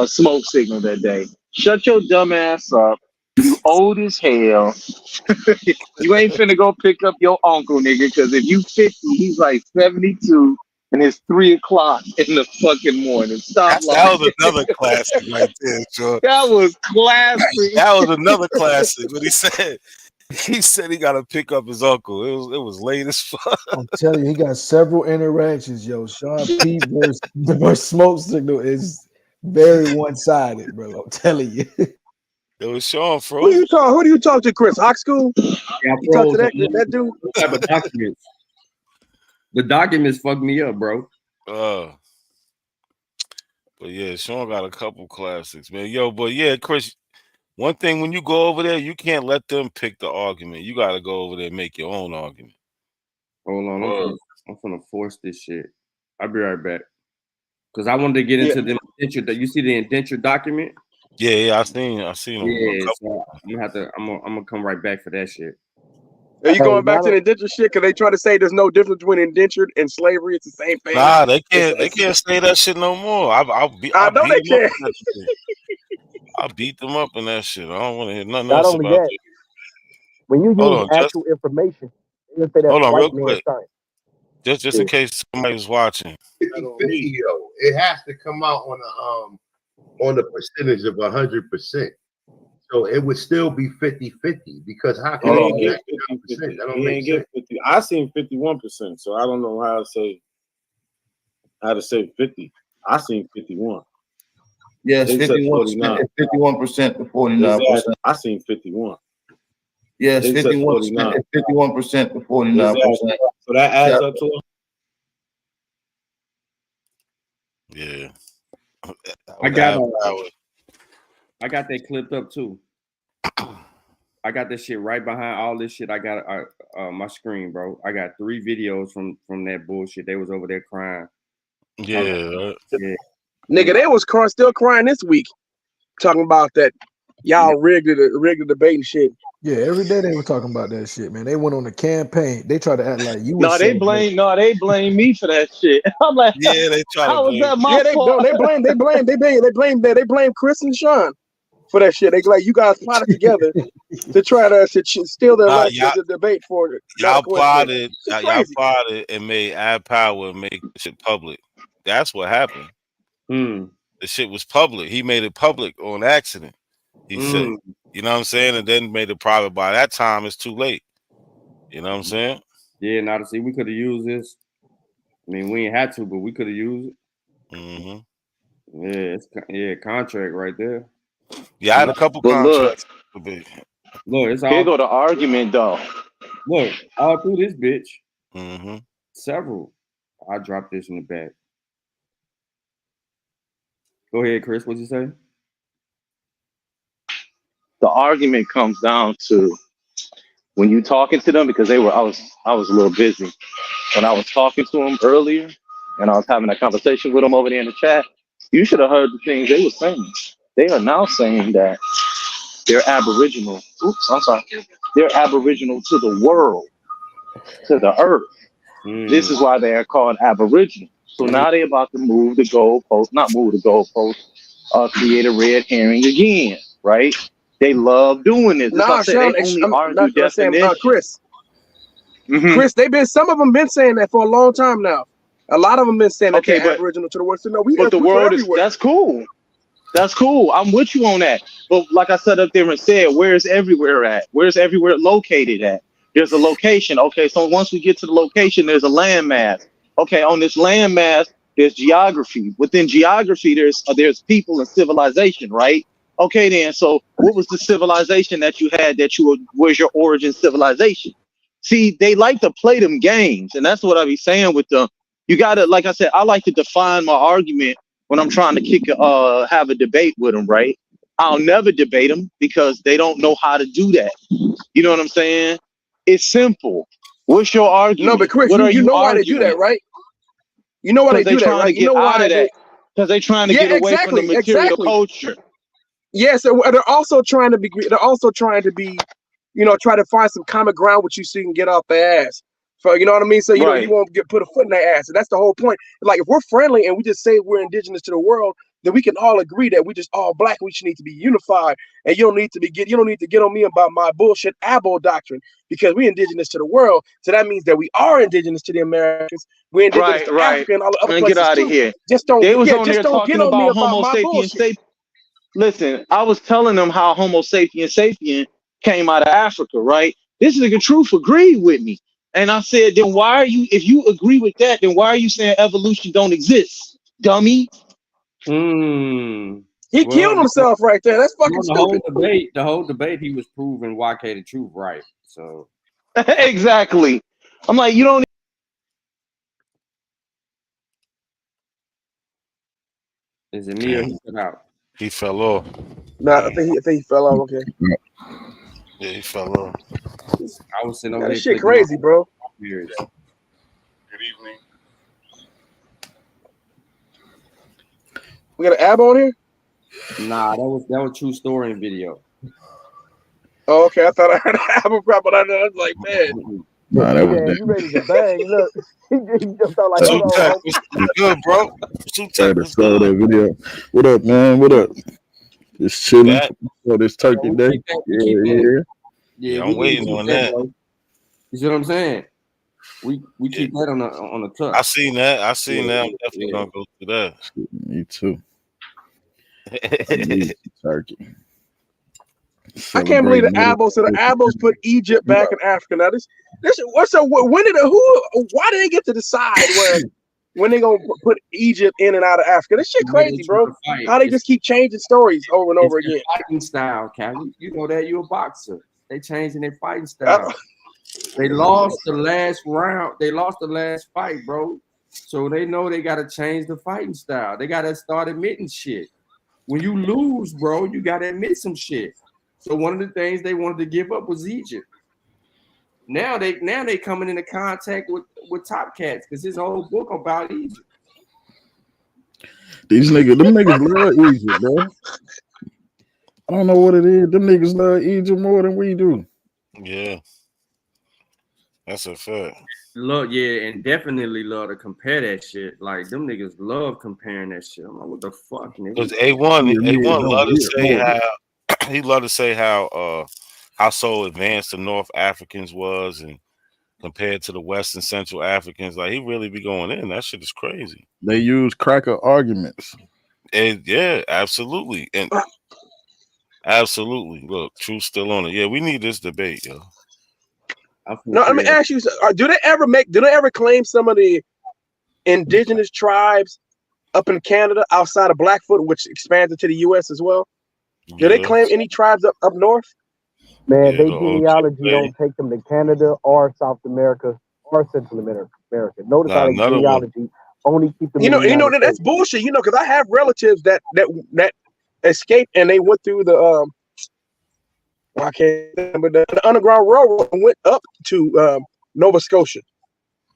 C: Smoke Signal that day. Shut your dumb ass up. You old as hell. You ain't finna go pick up your uncle, nigga, because if you 50, he's like 72, and it's 3 o'clock in the fucking morning. Stop lying.
K: That was another classic right there, George.
C: That was classic.
K: That was another classic. What he said he got to pick up his uncle. It was late as fuck.
F: I'm telling you, he got several interactions, yo. Sean P versus Smoke Signal is very one-sided, bro. I'm telling you.
K: It was Sean, bro.
A: Who do you talk to, Chris? Hawk School?
E: Yeah,
A: you talk to that dude?
E: What type of documents? The documents fucked me up, bro.
K: But yeah, Sean got a couple classics, man. Yo, but yeah, Chris, one thing when you go over there, you can't let them pick the argument. You got to go over there and make your own argument.
E: Hold on, I'm gonna force this shit. I'll be right back. Because I wanted to get into the indenture. You see the indenture document?
K: Yeah, I seen them.
E: Yeah, so I'm gonna come right back for that shit.
A: Are you going back to the indentured shit? Because they try to say there's no difference between indentured and slavery. It's the same thing.
K: Nah, they can't say that shit no more. I know they can't. I beat them up in that shit. I don't want to hear nothing else about it.
D: When you use actual information, you say that.
K: Hold on, real quick. Just in case somebody was watching.
B: 50-50, yo. It has to come out on the percentage of 100%. So it would still be 50-50 because how can you get 50%? That don't make sense.
U: 50. I seen 51%, so I don't know how to say 50. I seen 51.
W: Yes, 51%. 51% to 49%.
U: I seen 51.
W: Yes, 51%. 51% to 49%.
U: So that adds up to
K: Yeah.
E: I got that clipped up too. I got this shit right behind all this shit. I got my screen, bro. I got 3 videos from that bullshit. They was over there crying.
K: Yeah.
A: Nigga, they was still crying this week, talking about that y'all rigged the debate and shit.
F: Yeah, every day they were talking about that shit, man. They went on a campaign. They tried to act like you
C: No,
F: was
C: they blame me for that shit. I'm like,
K: yeah, they try
C: how
K: to
C: was that my
A: Yeah,
C: fault?
A: they blame Chris and Sean for that shit. They like, you guys plotted together to try to steal the debate for it.
K: Y'all plotted,
A: It's
K: y'all
A: crazy.
K: plotted and made Ad Power make the shit public. That's what happened. The shit was public. He made it public on accident. He said, you know what I'm saying, and then made it private. By that time, it's too late. You know what I'm saying?
E: Yeah, now to see, we could have used this. I mean, we ain't had to, but we could have used it. Yeah, it's contract right there.
K: Yeah, I had a couple contracts.
E: Look, it's all.
C: Here go the argument though.
E: Look, all through this bitch. Several. I dropped this in the back. Go ahead, Chris. What'd you say?
C: The argument comes down to when you talking to them, because I was a little busy when I was talking to them earlier, and I was having a conversation with them over there in the chat. You should have heard the things they were saying. They are now saying that they're Aboriginal. Oops, I'm sorry. They're Aboriginal to the world, to the earth. This is why they are called Aboriginal. So now they're about to move the goalpost, not move the goalpost, create a red herring again, right? They love doing this.
A: Nah, Sean, I'm not gonna say Chris. Chris, some of them been saying that for a long time now. A lot of them been saying that they're Aboriginal to the world. So no,
C: but the world is that's cool. That's cool. I'm with you on that. But like I said up there and said, where's everywhere at? Where's everywhere located at? There's a location. Okay, so once we get to the location, there's a landmass. Okay, on this landmass, there's geography. Within geography, there's people and civilization, right? Okay, then. So what was the civilization that you had where's your origin civilization? See, they like to play them games, and that's what I be saying with them. You gotta, like I said, I like to define my argument when I'm trying to have a debate with them, right? I'll never debate them because they don't know how to do that. You know what I'm saying? It's simple. What's your argument?
A: No, but Chris, you know why they do that, right? You know why they do that, right? You know why
C: because they're trying to get away from the material culture.
A: Yes, they're also trying to be. Try to find some common ground with you so you can get off their ass. So you know what I mean? So you won't put a foot in their ass. And that's the whole point. Like if we're friendly and we just say we're indigenous to the world, then we can all agree that we just all black. We should need to be unified. And you don't need to get on me about my bullshit Abo doctrine because we're indigenous to the world. So that means that we are indigenous to the Americans. We're indigenous to Africa and all the other places.
C: Get out of here.
A: They was on there talking about Homo sapiens sapien.
C: Listen, I was telling them how Homo sapiens sapien came out of Africa, right? This nigga Truth agreed with me. And I said, then why are you, if you agree with that, then why are you saying evolution don't exist, dummy?
A: He killed himself right there. That's fucking stupid.
E: The whole debate, he was proving YK the Truth right. So
C: exactly. I'm like, you don't.
E: Is it me or he fell out?
K: He fell off.
A: No, I think he fell off. Okay.
K: Yeah, he fell off.
E: I was sitting over
A: there. That shit crazy, bro.
K: Good evening.
A: We got an ab on here?
E: Nah, that was true story in video.
A: Oh, okay. I thought I heard an album crap, but I was like, man.
G: Nah, that was
D: you ready to bang? Look, he just felt like, hold on.
K: Good, bro.
G: Saw that video. What up, man? What up? Just chilling for this turkey day.
E: Yeah,
K: I'm waiting on that.
E: You see what I'm saying? We keep that on the tuck.
K: I seen that. I'm definitely gonna go through that.
G: Me too. Turkey.
A: I can't believe the Abos put Egypt back in Africa. Now why did they get to decide when they gonna put Egypt in and out of Africa? This shit crazy, bro. How they just keep changing stories over and over again.
E: Fighting style, Calvin. You know that you're a boxer. They changing their fighting style. They lost the last round. They lost the last fight, bro. So they know they gotta change the fighting style. They gotta start admitting shit. When you lose, bro, you gotta admit some shit. So one of the things they wanted to give up was Egypt. Now they coming into contact with Top Cats because his whole book about Egypt.
G: These niggas, them niggas love Egypt, bro. I don't know what it is. Them niggas love Egypt more than we do.
K: Yeah, that's a fact.
E: Love, yeah, and definitely love to compare that shit. Like them niggas love comparing that shit. I'm like, what the fuck, nigga?
K: Because A1 love to say how he love to say how so advanced the North Africans was and compared to the West and Central Africans. Like he really be going in. That shit is crazy.
G: They use cracker arguments.
K: And yeah, absolutely. And absolutely. Look, truth still on it. Yeah, we need this debate, yo.
A: No, let me ask you: do they ever claim some of the indigenous tribes up in Canada outside of Blackfoot, which expanded to the U.S. as well? Do they claim any tribes up north?
D: Man, they genealogy don't take them to Canada or South America or Central America. Notice how they genealogy only keep them.
A: You know that's bullshit. You know, because I have relatives that escaped and they went through the I can't remember the Underground Railroad and went up to Nova Scotia.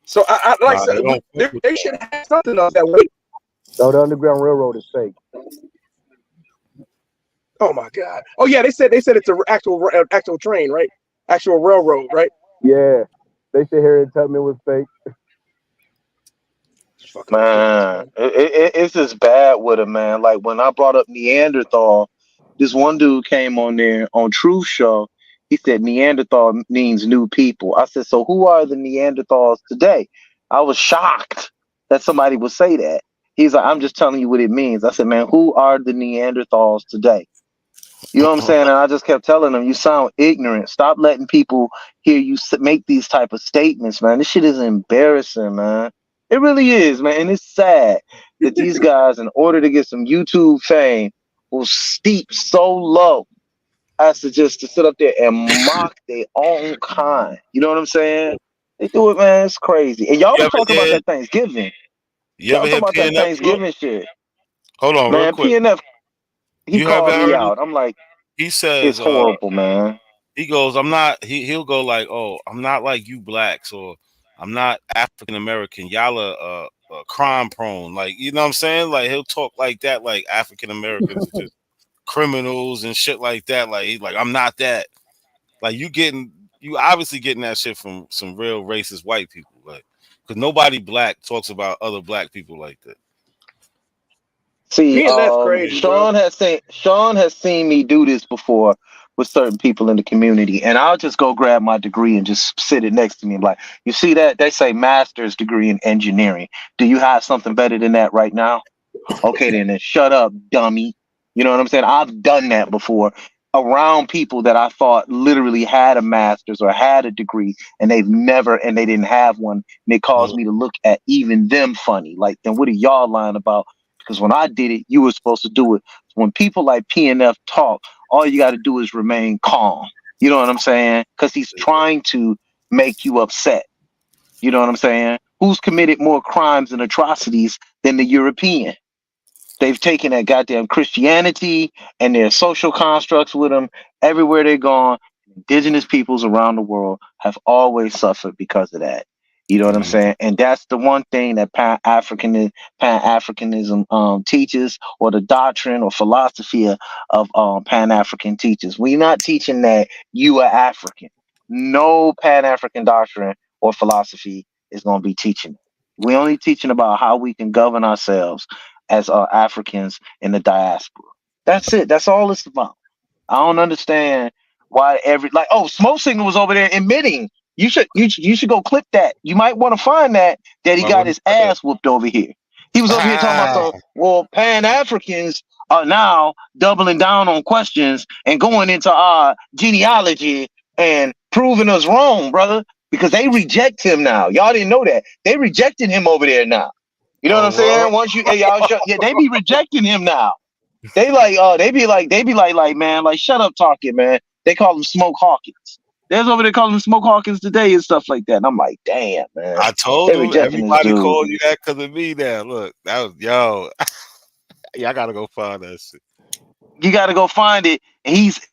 A: So I like I said, they should have something else that way.
D: No, the Underground Railroad is fake.
A: Oh my God! Oh yeah, they said it's an actual train, right? Actual railroad, right?
D: Yeah, they sit here and tell me it was fake.
C: Man, it's just bad with it, man. Like when I brought up Neanderthal, this one dude came on there on Truth Show. He said Neanderthal means new people. I said, so who are the Neanderthals today? I was shocked that somebody would say that. He's like, I'm just telling you what it means. I said, man, who are the Neanderthals today? You know what I'm saying? And I just kept telling them, you sound ignorant. Stop letting people hear you make these type of statements, man. This shit is embarrassing, man. It really is, man. And it's sad that these guys, in order to get some YouTube fame, will steep so low as to sit up there and mock their own kind. You know what I'm saying? They do it, man. It's crazy. And y'all was talking about that Thanksgiving.
K: You ever
C: Y'all talking
K: hear
C: about that
K: PNF?
C: Thanksgiving shit.
K: Hold on,
C: man,
K: real quick.
C: PNF, he
K: You
C: called
K: haven't
C: me
K: heard
C: out. I'm like,
K: he says
C: it's horrible, man.
K: He goes, I'm not, he'll go like, oh, I'm not like you blacks, or I'm not African American. Y'all are crime prone. Like, you know what I'm saying? Like, he'll talk like that, like African Americans are just criminals and shit like that. Like, he's like, I'm not that. Like, you obviously getting that shit from some real racist white people. Like, because nobody black talks about other black people like that.
C: See,
A: that's crazy,
C: Sean has seen me do this before with certain people in the community, and I'll just go grab my degree and just sit it next to me and be like, you see that? They say master's degree in engineering. Do you have something better than that right now? Okay, then shut up, dummy. You know what I'm saying? I've done that before around people that I thought literally had a master's or had a degree, and they didn't have one. And it caused me to look at even them funny. Like, then what are y'all lying about? Because when I did it, you were supposed to do it. When people like PNF talk, all you got to do is remain calm. You know what I'm saying? Because he's trying to make you upset. You know what I'm saying? Who's committed more crimes and atrocities than the European? They've taken that goddamn Christianity and their social constructs with them everywhere they've gone. Indigenous peoples around the world have always suffered because of that. You know what I'm saying? And that's the one thing that Pan-Africanism teaches, or the doctrine or philosophy of Pan-African teachers. We're not teaching that you are African. No Pan-African doctrine or philosophy is going to be teaching it. We're only teaching about how we can govern ourselves as Africans in the diaspora. That's it. That's all it's about. I don't understand why Smoke Signal was over there admitting. You should go clip that. You might want to find that he got his ass whooped over here. He was over here talking about Pan-Africans are now doubling down on questions and going into our genealogy and proving us wrong, brother, because they reject him now. Y'all didn't know that. They rejected him over there now. You know what I'm saying? Once you, they be rejecting him now. They be like, man, like, shut up talking, man. They call him Smoke Hawkins.
I: There's over there calling them Smoke Hawkins today and stuff like that. And I'm like, damn, man.
K: I told
I: They
K: him
I: rejecting this
K: everybody
I: dude.
K: called you that because of me now. Look, that was yo. Yeah, I gotta go find that shit.
I: You got to go find it. And he's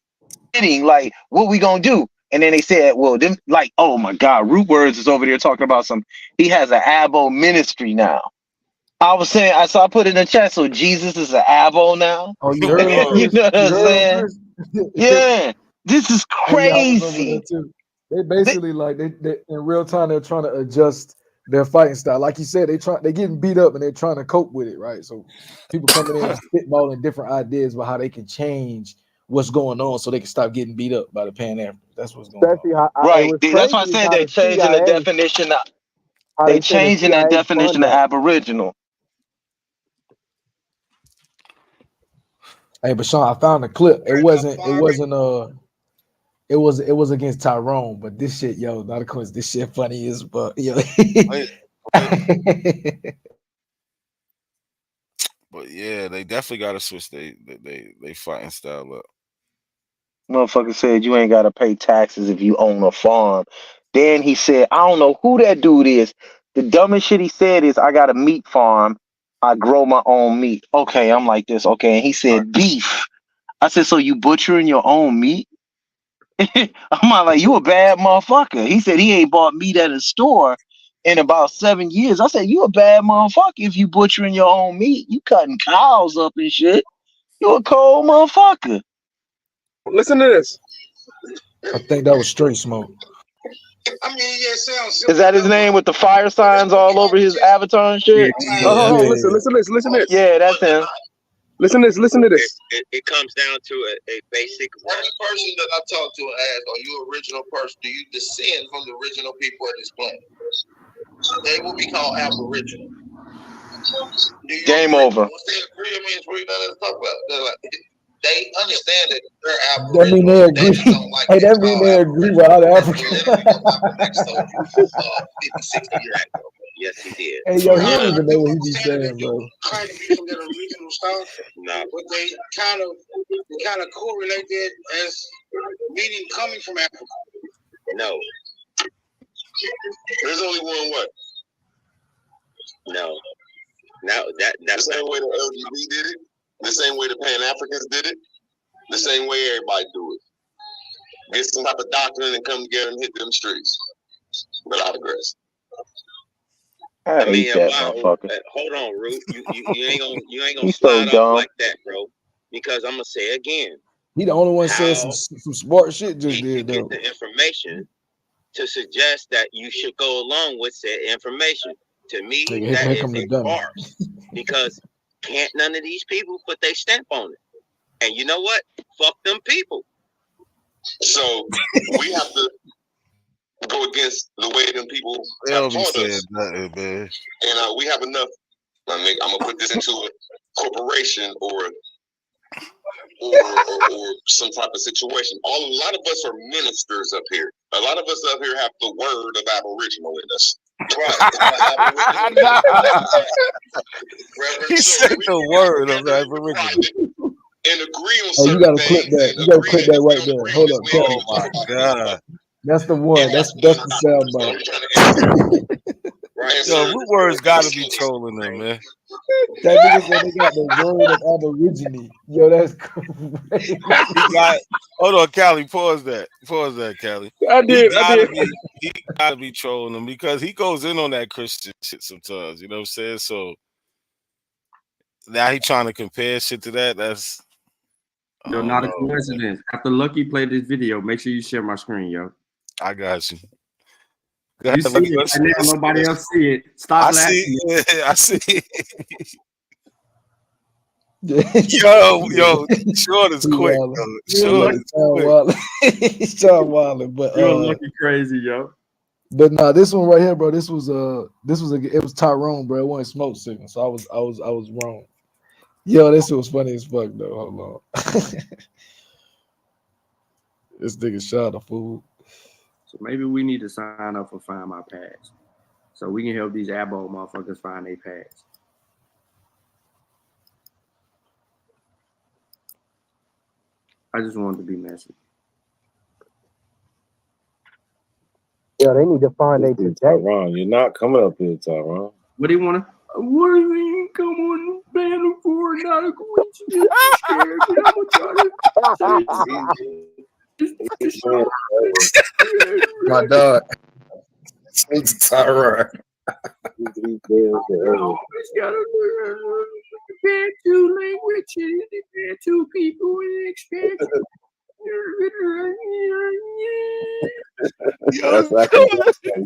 I: sitting like, what we gonna do? And then they said, well, then like, oh my God, Root Words is over there talking about some. He has an Abo ministry now. I was saying, so I put it in the chat. So Jesus is an Abo now.
F: Oh, you heard him,
I: You
F: Chris?
I: know what
F: You
I: I'm
F: heard him,
I: saying?
F: Chris?
I: Yeah, this is
F: Oh yeah, I was over there
I: crazy.
F: too. They basically like they in real time they're trying to adjust their fighting style. Like you said, they getting beat up and they're trying to cope with it, right? So people coming in spitballing different ideas about how they can change what's going on so they can stop getting beat up by the Pan Africans. That's what's going on.
D: Especially how it
I: Right.
D: was
I: That's why I
D: crazy is
I: said
D: how
I: they're
D: the
I: changing the
D: CIA,
I: definition.
D: how
I: They
D: they say the
I: changing the
D: CIA
I: definition
D: fund
I: of
D: that.
I: Aboriginal.
F: Hey, but Sean, I found a clip. It wasn't it was against Tyrone, but this shit, yo, not a coincidence. This shit funny as fuck. Yo.
K: But yeah, they definitely gotta switch they fighting style up.
I: Motherfucker said you ain't gotta pay taxes if you own a farm. Then he said, I don't know who that dude is. The dumbest shit he said is, I got a meat farm. I grow my own meat. Okay, I'm like this. Okay, and he said beef. I said, so you butchering your own meat? I'm like, you a bad motherfucker. He said he ain't bought meat at a store in about 7 years. I said, you a bad motherfucker if you butchering your own meat. You cutting cows up and shit. You a cold motherfucker.
A: Listen to this.
F: I think that was straight smoke.
I: I mean, yeah, sounds. Is that his name with the fire signs all over his avatar and shit?
A: Oh, hold on. Listen to this.
I: Yeah, that's him.
A: Listen to this.
N: It comes down to a basic. Every person that I talk to asks, "Are you an original person? Do you descend from the original people of this planet?" They will be called Aboriginal.
I: Game over.
N: Once they agree, I mean, it's really nothing to talk about. They're like, they understand that they're
F: That mean they
N: Aboriginal.
F: agree.
N: They just don't like
F: Hey,
N: it
F: that mean they agree with other Africans.
N: 50, 60 years ago. Yes, he did.
F: Hey, yo, he don't even know what he be saying, bro.
N: Try to be from that original stuff. No. But they kind of correlate that as meaning coming from Africa. No. There's only one way. No. Now that's the same way the LGBT did it, the same way the Pan Africans did it, the same way everybody do it. Get some type of doctrine and come together and hit them streets without aggression.
I: I hate that motherfucker.
N: Hold on, Root. You ain't gonna
I: He's so
N: slide
I: dumb.
N: off like that, bro. Because I'm gonna say again,
F: He the only one said some smart shit just did though.
N: get the information to suggest that you should go along with said information. To me,
F: Nigga,
N: that
F: here
N: is
F: come the
N: a
F: dummy.
N: farce. Because can't none of these people put their stamp on it. And you know what? Fuck them people. So we have to go against the way them people have taught us.
K: Nothing, man.
N: And we have enough. I'm gonna put this into a corporation or some type of situation. A lot of us are ministers up here. A lot of us up here have the word of Aboriginal in us. Right.
K: He said the word of Aboriginal.
N: And agree on
F: Oh, you gotta clip that. You gotta clip that right there. Hold up, Kelly.
K: Oh my god.
F: That's the one. That's the sound bite.
K: Yo, Root Words gotta be trolling them, man.
F: That nigga said they got the word of Aborigine. Yo, that's crazy.
K: Hold on, Callie. Pause that, Callie.
A: I did.
K: He gotta be trolling them because he goes in on that Christian shit sometimes. You know what I'm saying? So now he trying to compare shit to that. That's
E: Yo, not a coincidence. After Lucky played this video, make sure you share my screen, yo.
K: I got you.
E: You see it right now, nobody else see it. Stop laughing.
K: I see. Yo, Short is quick. Short is quick.
F: Sean Wilder, but
E: you're looking crazy, yo.
F: But nah, this one right here, bro. This was it was Tyrone, bro. It wasn't Smoke Signal, so I was wrong. Yo, this was funny as fuck though. Hold on. This nigga shot a fool.
E: So maybe we need to sign up for Find My Pads, so we can help these Abo motherfuckers find their pads. I just wanted to be messy.
D: Yeah, they need to find a today.
U: Tyron, you're not coming up here, Tyron.
E: What do you want to? What do you mean? Come on the panel for not a coincidence? You scared me? I'm gonna try to say
G: My dog. It's Tyron.
E: always gotta compare two languages, compare two people, and expect.
K: Yo,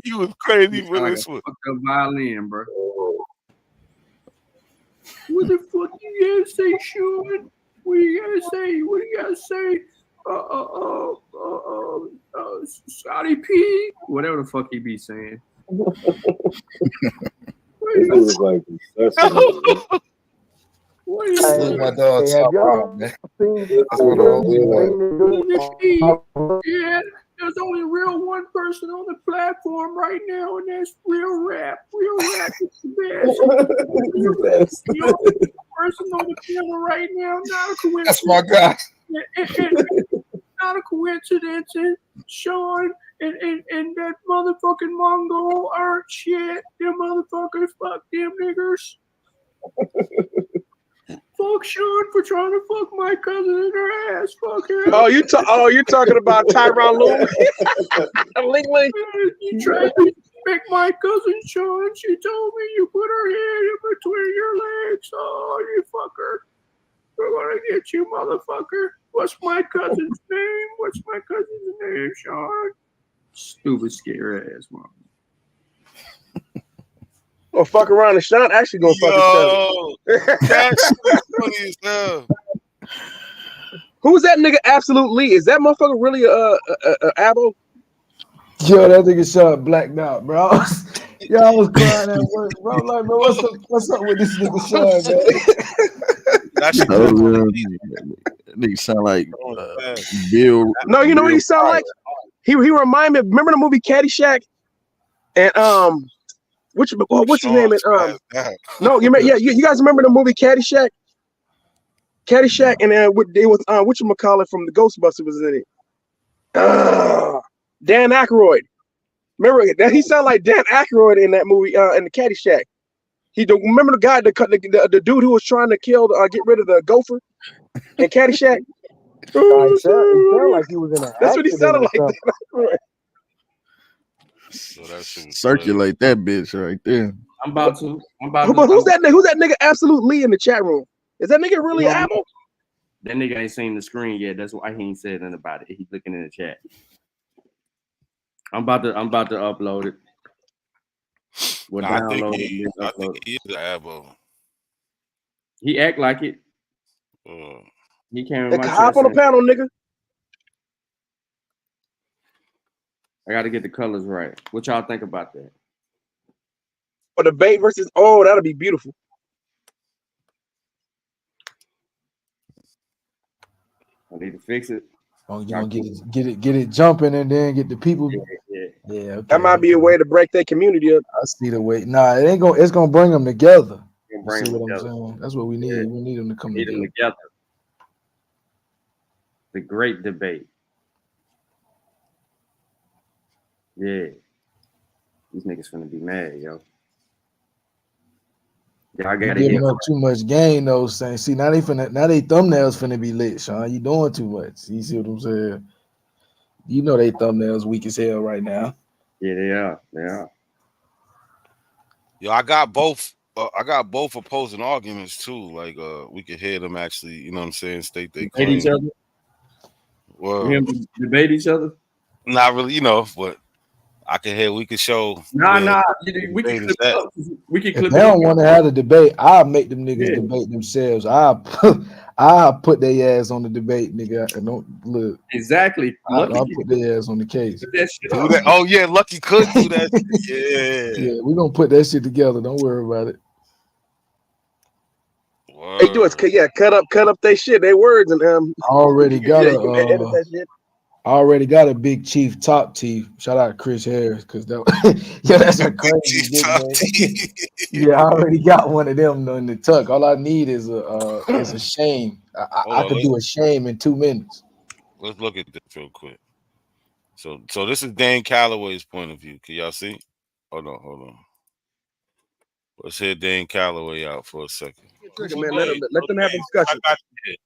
K: you was crazy for this one.
E: Fuck the violin, bro. What the fuck you gotta say, Sean? What you gotta say? What you gotta say? Scotty P. Whatever the fuck he be saying.
U: This was like
G: Look, my dog Tyron, man. That's what
E: Yeah, there's only real one person on the platform right now, and that's Real Rap. Real Rap is the best. The only person on the panel right now, not a coincidence.
G: That's my guy.
E: Not a coincidence. And Sean and that motherfucking Mongol aren't shit. Them motherfuckers, fuck them niggers. Fuck Sean for trying to fuck my cousin in her ass. Fuck him.
A: You're talking about Tyron Lue. Ling.
E: You tried to make my cousin Sean. She told me you put her head in between your legs. Oh, you fucker. We're gonna get you, motherfucker. What's my cousin's name? What's my cousin's name, Sean? Stupid scary ass mom.
A: Oh, fuck around and Sean actually gonna fuck his cousin.
K: That's funny as hell.
A: Who's that nigga Absolute Lee? Is that motherfucker really a abo?
F: Yo, that nigga Sean blacked out, bro. I was crying at work, bro. Like, bro, what's up with this nigga Sean, man?
G: Nigga sound like Bill.
A: No, you know what he sound like? He remind me. Remember the movie Caddyshack? And what's his name? And no, you guys remember the movie Caddyshack? Caddyshack, and it was whatchamacallit from the Ghostbusters was in it. Dan Aykroyd. Remember that he sounded like Dan Aykroyd in that movie in the Caddyshack. Remember the guy, the dude who was trying to get rid of the gopher in Caddyshack.
D: It sounded like he was in an
A: That's what he sounded like.
G: Circulate that bitch right there.
E: I'm about to.
A: But who's that nigga Absolute Lee in the chat room? Is that nigga really Apple?
E: That nigga ain't seen the screen yet. That's why he ain't said nothing about it. He's looking in the chat. I'm about to upload it.
K: I think he is an abo.
E: He act like it. He can't.
A: Hop on the panel, nigga.
E: I got to get the colors right. What y'all think about that?
A: Or debate versus that'll be beautiful.
E: I need to fix it.
F: Oh, you gonna get it jumping and then get the people. Yeah. Okay.
A: That might be a way to break their community up.
F: I see the way. Nah, it ain't gonna. It's gonna bring them together.
E: Bring
F: see
E: them
F: what
E: together.
F: I'm saying? That's what we need.
E: Yeah.
F: We need them to come
E: together. The great debate. Yeah. These niggas finna be mad, yo. Yeah, I gotta
F: giving up too much game, though. Saying, see, now they thumbnails finna be lit, Sean. You doing too much. You see what I'm saying? You know they thumbnails weak as hell right now.
E: Yeah, they are. They are.
K: Yo, I got both opposing arguments too. Like we could hear them actually, you know what I'm saying, state they claim.
E: Each other.
K: Well,
E: debate each other?
K: Not really, but I can hear we could show.
E: We can clip
F: if they don't want to have a debate, I'll make them niggas debate themselves. I'll put their ass on the debate, nigga. And don't look.
E: Exactly.
F: I'll put their ass on the case.
K: Oh yeah, Lucky could do that.
F: Yeah, we're gonna put that shit together. Don't worry about it.
A: They do it, cut up their shit, their words, and
F: I already got a big chief top T. Shout out to Chris Harris, because that's a crazy big man. Yeah, I already got one of them in the tuck. All I need is a shame. I could do a shame in 2 minutes.
K: Let's look at this real quick. So this is Dane Calloway's point of view. Can y'all see? Hold on. Let's hear Dane Calloway out for a second.
S: Trigger, man. Let them have a discussion.
K: I got you here.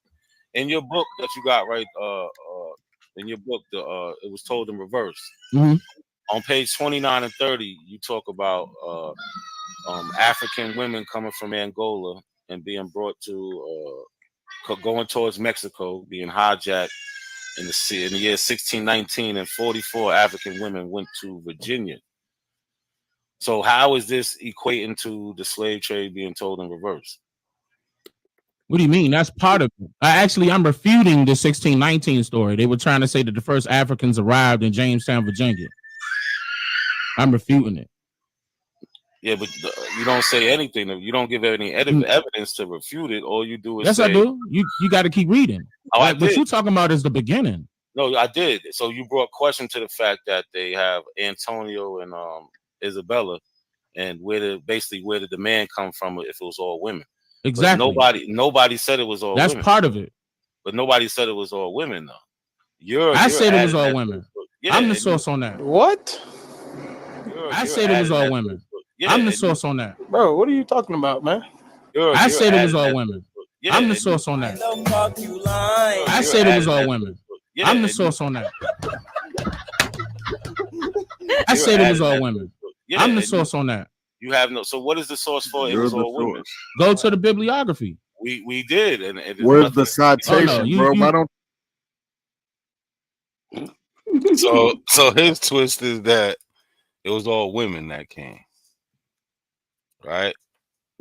K: In your book that you got right, in your book, it was told in reverse.
S: Mm-hmm.
K: On page 29 and 30, you talk about African women coming from Angola and being brought to going towards Mexico, being hijacked in the year 1619, and 44 African women went to Virginia. So how is this equating to the slave trade being told in reverse?
S: What do you mean? That's part of it. I'm refuting the 1619 story. They were trying to say that the first Africans arrived in Jamestown, Virginia. I'm refuting it.
K: Yeah, but you don't say anything. You don't give any evidence to refute it. All you do is
S: yes,
K: say,
S: I do. You got to keep reading.
K: Oh,
S: like, what you're talking about is the beginning.
K: No, I did. So you brought question to the fact that they have Antonio and Isabella, and where did the man come from if it was all women?
S: Exactly.
K: But nobody said it was all women.
S: That's part of it.
K: But nobody said it was all women, though.
S: I said it was all women. I'm the source on that.
A: What?
S: I said it was all women. I'm the source on that.
A: Bro, what are you talking about, man?
S: I said it was all women. I'm the source on that. I said it was all women. I'm the source on that. I said it was all women. I'm the source on that.
K: You have no. So what is the source for? It was all women.
S: Go to the bibliography.
K: We did, and
G: where's the citation, bro? Why don't?
K: So his twist is that it was all women that came, right?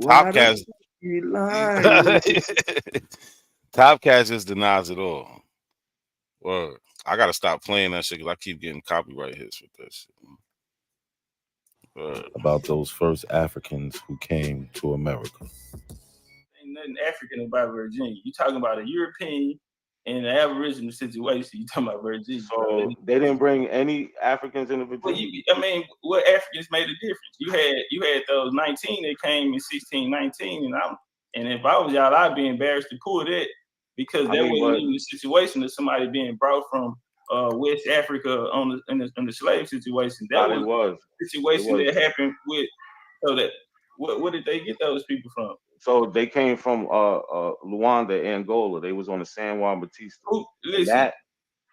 K: Topcast just denies it all. Word. I gotta stop playing that shit because I keep getting copyright hits with that shit.
T: About those first Africans who came to America.
V: Ain't nothing African about Virginia. You talking about a European and an Aboriginal situation. You talking about Virginia.
C: So they didn't bring any Africans into Virginia.
V: Well, what Africans made a difference? You had those 19 that came in 1619, and if I was y'all, I'd be embarrassed to pull that because that wasn't even the situation of somebody being brought from West Africa in the slave situation. That was the situation that happened with. So that where did they get those people from?
C: So they came from Luanda, Angola. They was on the San Juan Batista.
V: Listen,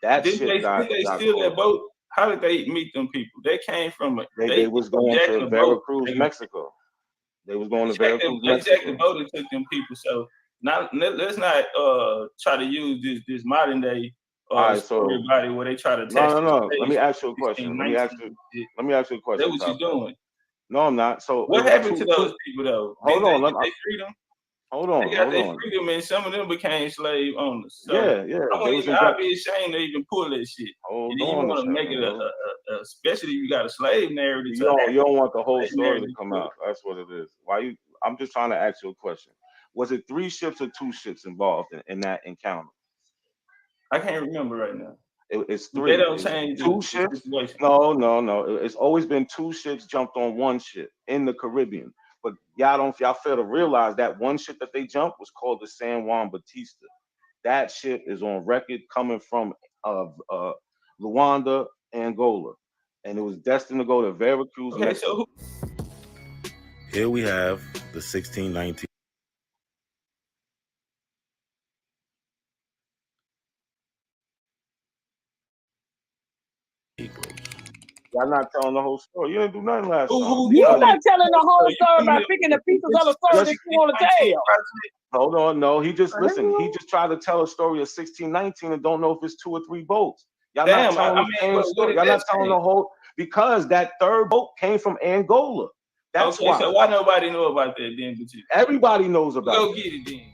C: that
V: did
C: shit
V: they steal that boat? How did they meet them people? They came from
C: they was going to Veracruz, Mexico. They was going to Veracruz, Mexico.
V: They jacked the boat and took them people. So now let's not try to use this modern day story body where they try to test.
C: No. Let me ask you a question. Let me ask you a question.
V: That's what you're doing.
C: No, I'm not. So
V: what happened to those people though?
C: Hold on.
V: They freedom?
C: Hold on.
V: They got their freedom, and some of them became slave owners. So
C: yeah.
V: I'd be ashamed to even pull that shit.
C: Hold
V: and then you want to make it especially if you got a slave narrative.
C: You don't want the whole story to come out. That's what it is. I'm just trying to ask you a question. Was it 3 ships or 2 ships involved in that encounter?
V: I can't remember right now.
C: It's 3.
V: They don't change
C: 2 ships. No. It's always been 2 ships jumped on 1 ship in the Caribbean. But y'all fail to realize that 1 ship that they jumped was called the San Juan Batista. That ship is on record coming from Luanda, Angola, and it was destined to go to Veracruz, Mexico.
T: Here we have the 1619.
C: Y'all not telling the whole story. You didn't do nothing last time.
X: You're not telling the whole story by picking the pieces of the story that you want to tell.
C: Hold on, no. He just tried to tell a story of 1619 and don't know if it's 2 or 3 boats. Y'all not telling the same story. Y'all not telling the whole because that 3rd boat came from Angola. That's why.
V: So why nobody know about that then?
C: Everybody knows about it.
V: Go get it then.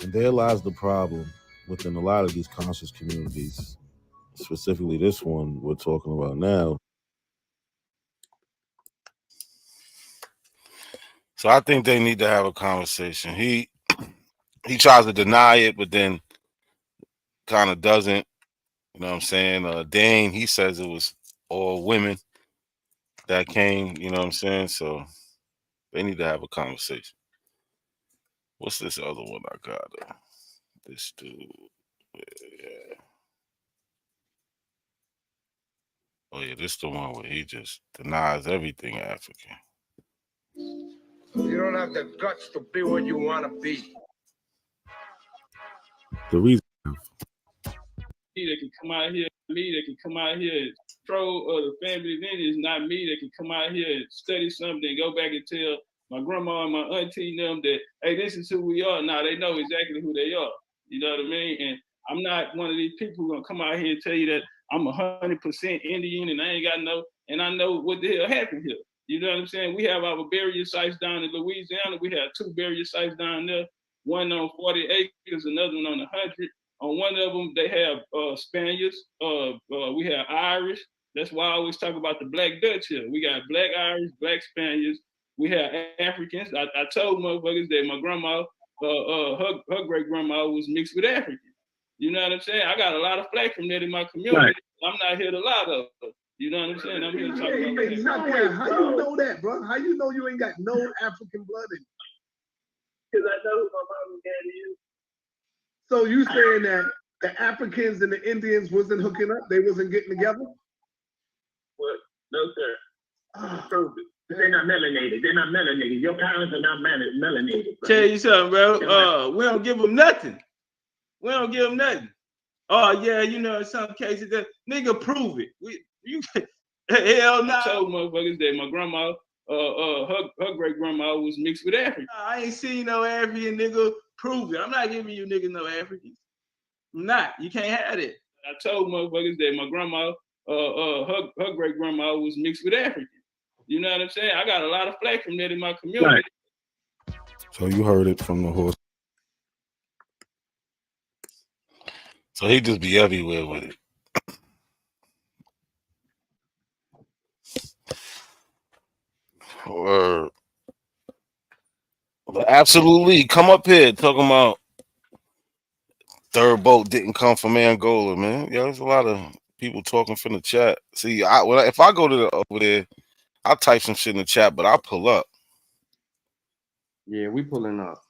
T: And there lies the problem within a lot of these conscious communities, specifically this one we're talking about now.
K: So I think they need to have a conversation. He tries to deny it, but then kind of doesn't. You know what I'm saying? Dane, he says it was all women that came. You know what I'm saying? So they need to have a conversation. What's this other one I got? This dude. Yeah. Oh yeah, this the one where he just denies everything African.
H: You don't have the guts to be what you want to be.
T: The reason.
V: Me that can come out here, me that can come out here and control the family lineage, not me that can come out here and study something and go back and tell my grandma and my auntie them that, hey, this is who we are. Now they know exactly who they are. You know what I mean? And I'm not one of these people who gonna come out here and tell you that I'm 100% Indian and I ain't got no, and I know what the hell happened here. You know what I'm saying? We have our burial sites down in Louisiana. We have 2 burial sites down there, one on 40 acres, another one on 100. On one of them, they have Spaniards. We have Irish. That's why I always talk about the Black Dutch here. We got Black Irish, Black Spaniards. We have Africans. I told motherfuckers that my grandma, her great grandma was mixed with African. You know what I'm saying? I got a lot of flack from that in my community. Right. I'm not here to lie though. You know what I'm saying? I'm here to talk about
J: exactly. How you know that, bro? How you know you ain't got no African blood in you?
X: Because I know who my mom and daddy is.
J: So you saying that the Africans and the Indians wasn't hooking up? They wasn't getting together?
X: What? No, sir. Prove it. They're not melanated. They're not melanated. Your parents are not melanated. Bro.
V: Tell you something, bro. We don't give them nothing. We don't give them nothing. Oh yeah, you know, in some cases, that nigga prove it. Hell no. I told motherfuckers that my grandma, her great grandma was mixed with African. I ain't seen no African nigga. Prove it. I'm not giving you niggas no Africans. I'm not. You can't have it. I told motherfuckers that my grandma, her great grandma was mixed with African. You know what I'm saying? I got a lot of flack from that in my community. Right.
T: So you heard it from the horse.
K: So he just be everywhere with it. Or absolutely, come up here talking about third boat didn't come from Angola, man. Yeah, there's a lot of people talking from the chat. See, if I go to over there, I'll type some shit in the chat, but I'll pull up.
E: Yeah, we pulling up.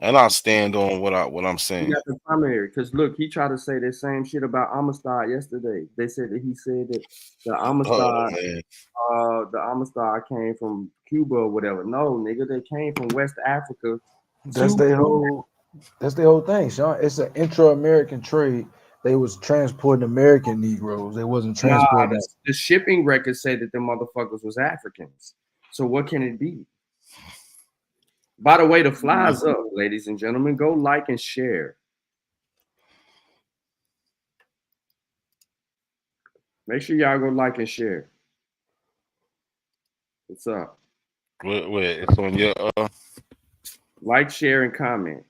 K: And I'll stand on what I'm saying.
E: We got the primary, because look, he tried to say the same shit about Amistad yesterday. They said that he said that the Amistad came from Cuba or whatever. No, nigga, they came from West Africa.
F: That's their whole thing, Sean. It's an intra-American trade. They was transporting American Negroes. They wasn't transporting.
E: The shipping records say that the motherfuckers was Africans. So what can it be? By the way, the fly's up, ladies and gentlemen. Go like and share. Make sure y'all go like and share. What's up?
K: Wait, it's on your
E: like, share, and comment.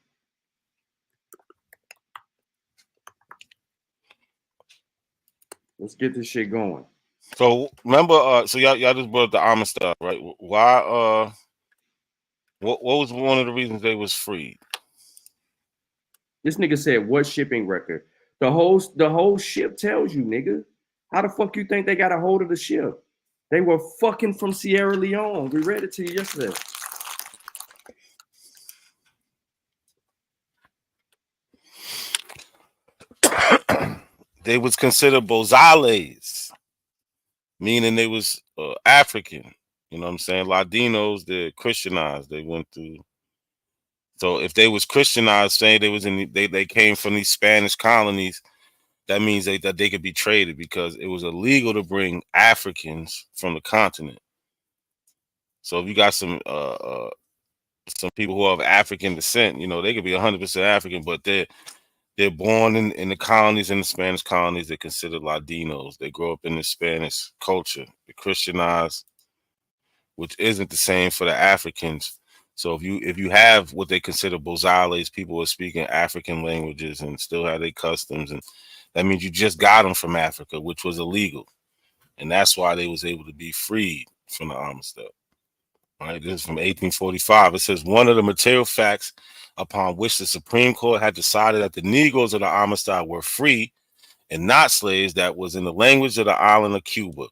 E: Let's get this shit going.
K: So remember, so y'all just brought up the Amistad, right? Why? What was one of the reasons they was freed?
E: This nigga said, "What shipping record?" The whole ship tells you, nigga. How the fuck you think they got a hold of the ship? They were fucking from Sierra Leone. We read it to you yesterday.
K: They was considered Bozales, meaning they was African. You know what I'm saying? Latinos, they're Christianized. They went through. So if they was Christianized, saying they was they came from these Spanish colonies, that means that they could be traded because it was illegal to bring Africans from the continent. So if you got some people who have African descent, you know, they could be 100% African, but they're born in the colonies, in the Spanish colonies. They're considered Latinos. They grow up in the Spanish culture. They're Christianized, which isn't the same for the Africans. So if you have what they consider Bozales, people who are speaking African languages and still have their customs, and that means you just got them from Africa, which was illegal. And that's why they was able to be freed from the Amistad. Right, this is from 1845. It says one of the material facts upon which the Supreme Court had decided that the Negroes of the Amistad were free and not slaves, that was in the language of the island of Cuba.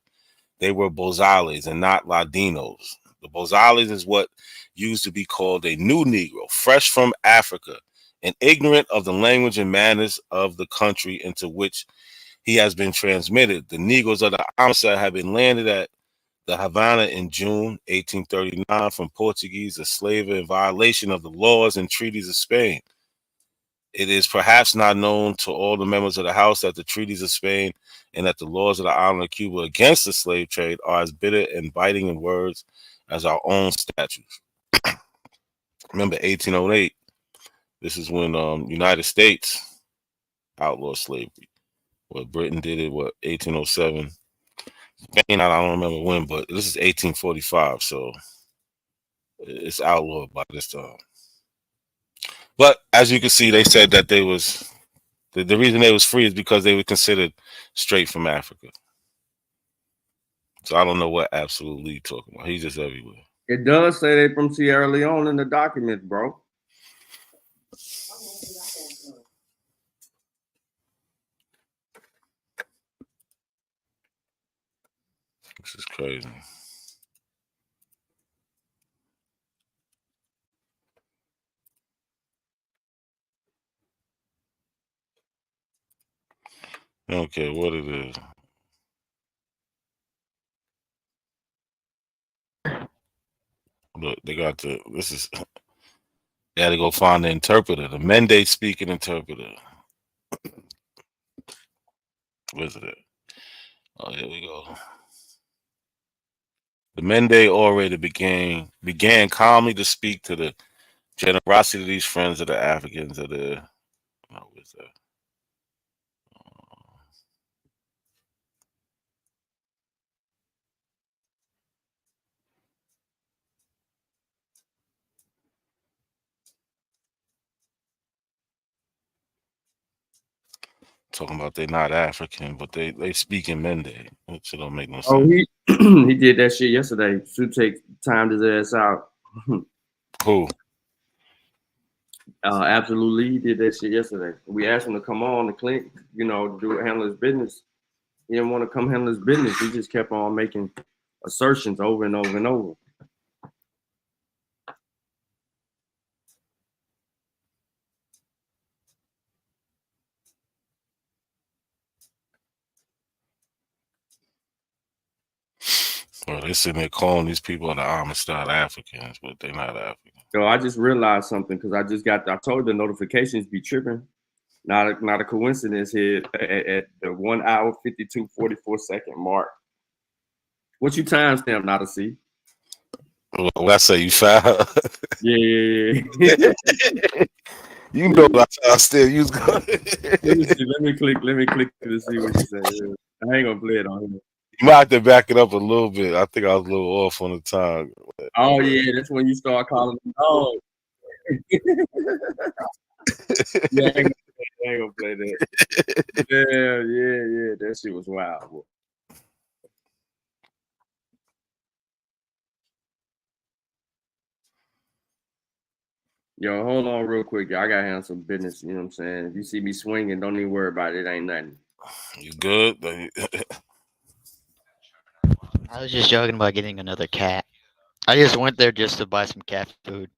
K: They were Bozales and not Latinos. The Bozales is what used to be called a new Negro, fresh from Africa and ignorant of the language and manners of the country into which he has been transmitted. The Negroes of the Amistad have been landed at the Havana in June 1839 from Portuguese, a slave in violation of the laws and treaties of Spain. It is perhaps not known to all the members of the House that the treaties of Spain and that the laws of the island of Cuba against the slave trade are as bitter and biting in words as our own statutes. Remember 1808, this is when United States outlawed slavery. Well, Britain did it, 1807. Spain, I don't remember when, but this is 1845, so it's outlawed by this time. But as you can see, they said that they was the reason they was free is because they were considered straight from Africa. So I don't know what absolutely talking about. He's just everywhere.
E: It does say they from Sierra Leone in the documents, bro.
K: This is crazy. I don't care what it is. Look, they got the, this is, they had to go find the interpreter, the Mende speaking interpreter. Where's it at? Oh, here we go. The Mende orator began calmly to speak to the generosity of these friends of the Africans of the, oh, where's that? Talking about they not African, but they speak in Mende. That shit don't make no sense.
E: Oh, he did that shit yesterday. Should take timed his ass out.
K: Who?
E: Absolutely, he did that shit yesterday. We asked him to come on the clinic, to do handle his business. He didn't want to come handle his business. He just kept on making assertions over and over and over.
K: Well, they sitting there calling these people the Amistad Africans, but they're not African.
E: So I just realized something because I told the notifications be tripping. Not a coincidence here at the 1 hour 52:44 mark. What you timestamp, not a C?
K: What I say, you foul?
E: Yeah.
K: You know I still use.
E: Let me click to see what you say. I ain't gonna play it on here.
K: You might have to back it up a little bit. I think I was a little off on the time.
E: Oh yeah, that's when you start calling them dog. Yeah, I ain't gonna play that. Yeah. That shit was wild. Boy. Yo, hold on real quick. Y'all gotta handle some business. You know what I'm saying? If you see me swinging, don't even worry about it. It ain't nothing.
K: You good?
O: I was just joking about getting another cat. I just went there just to buy some cat food.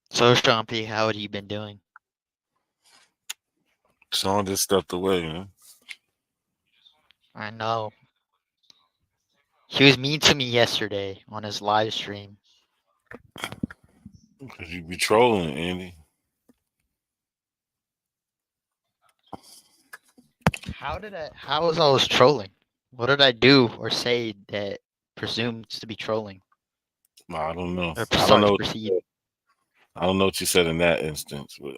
O: So, Sean P., how have you been doing?
K: Sean just stepped away, man.
O: I know. He was mean to me yesterday on his live stream.
K: Because you be trolling, Andy.
O: How was I was trolling? What did I do or say that presumes to be trolling?
K: No, I don't know.
O: Or
K: I don't know.
O: proceed.
K: I don't know what you said in that instance, but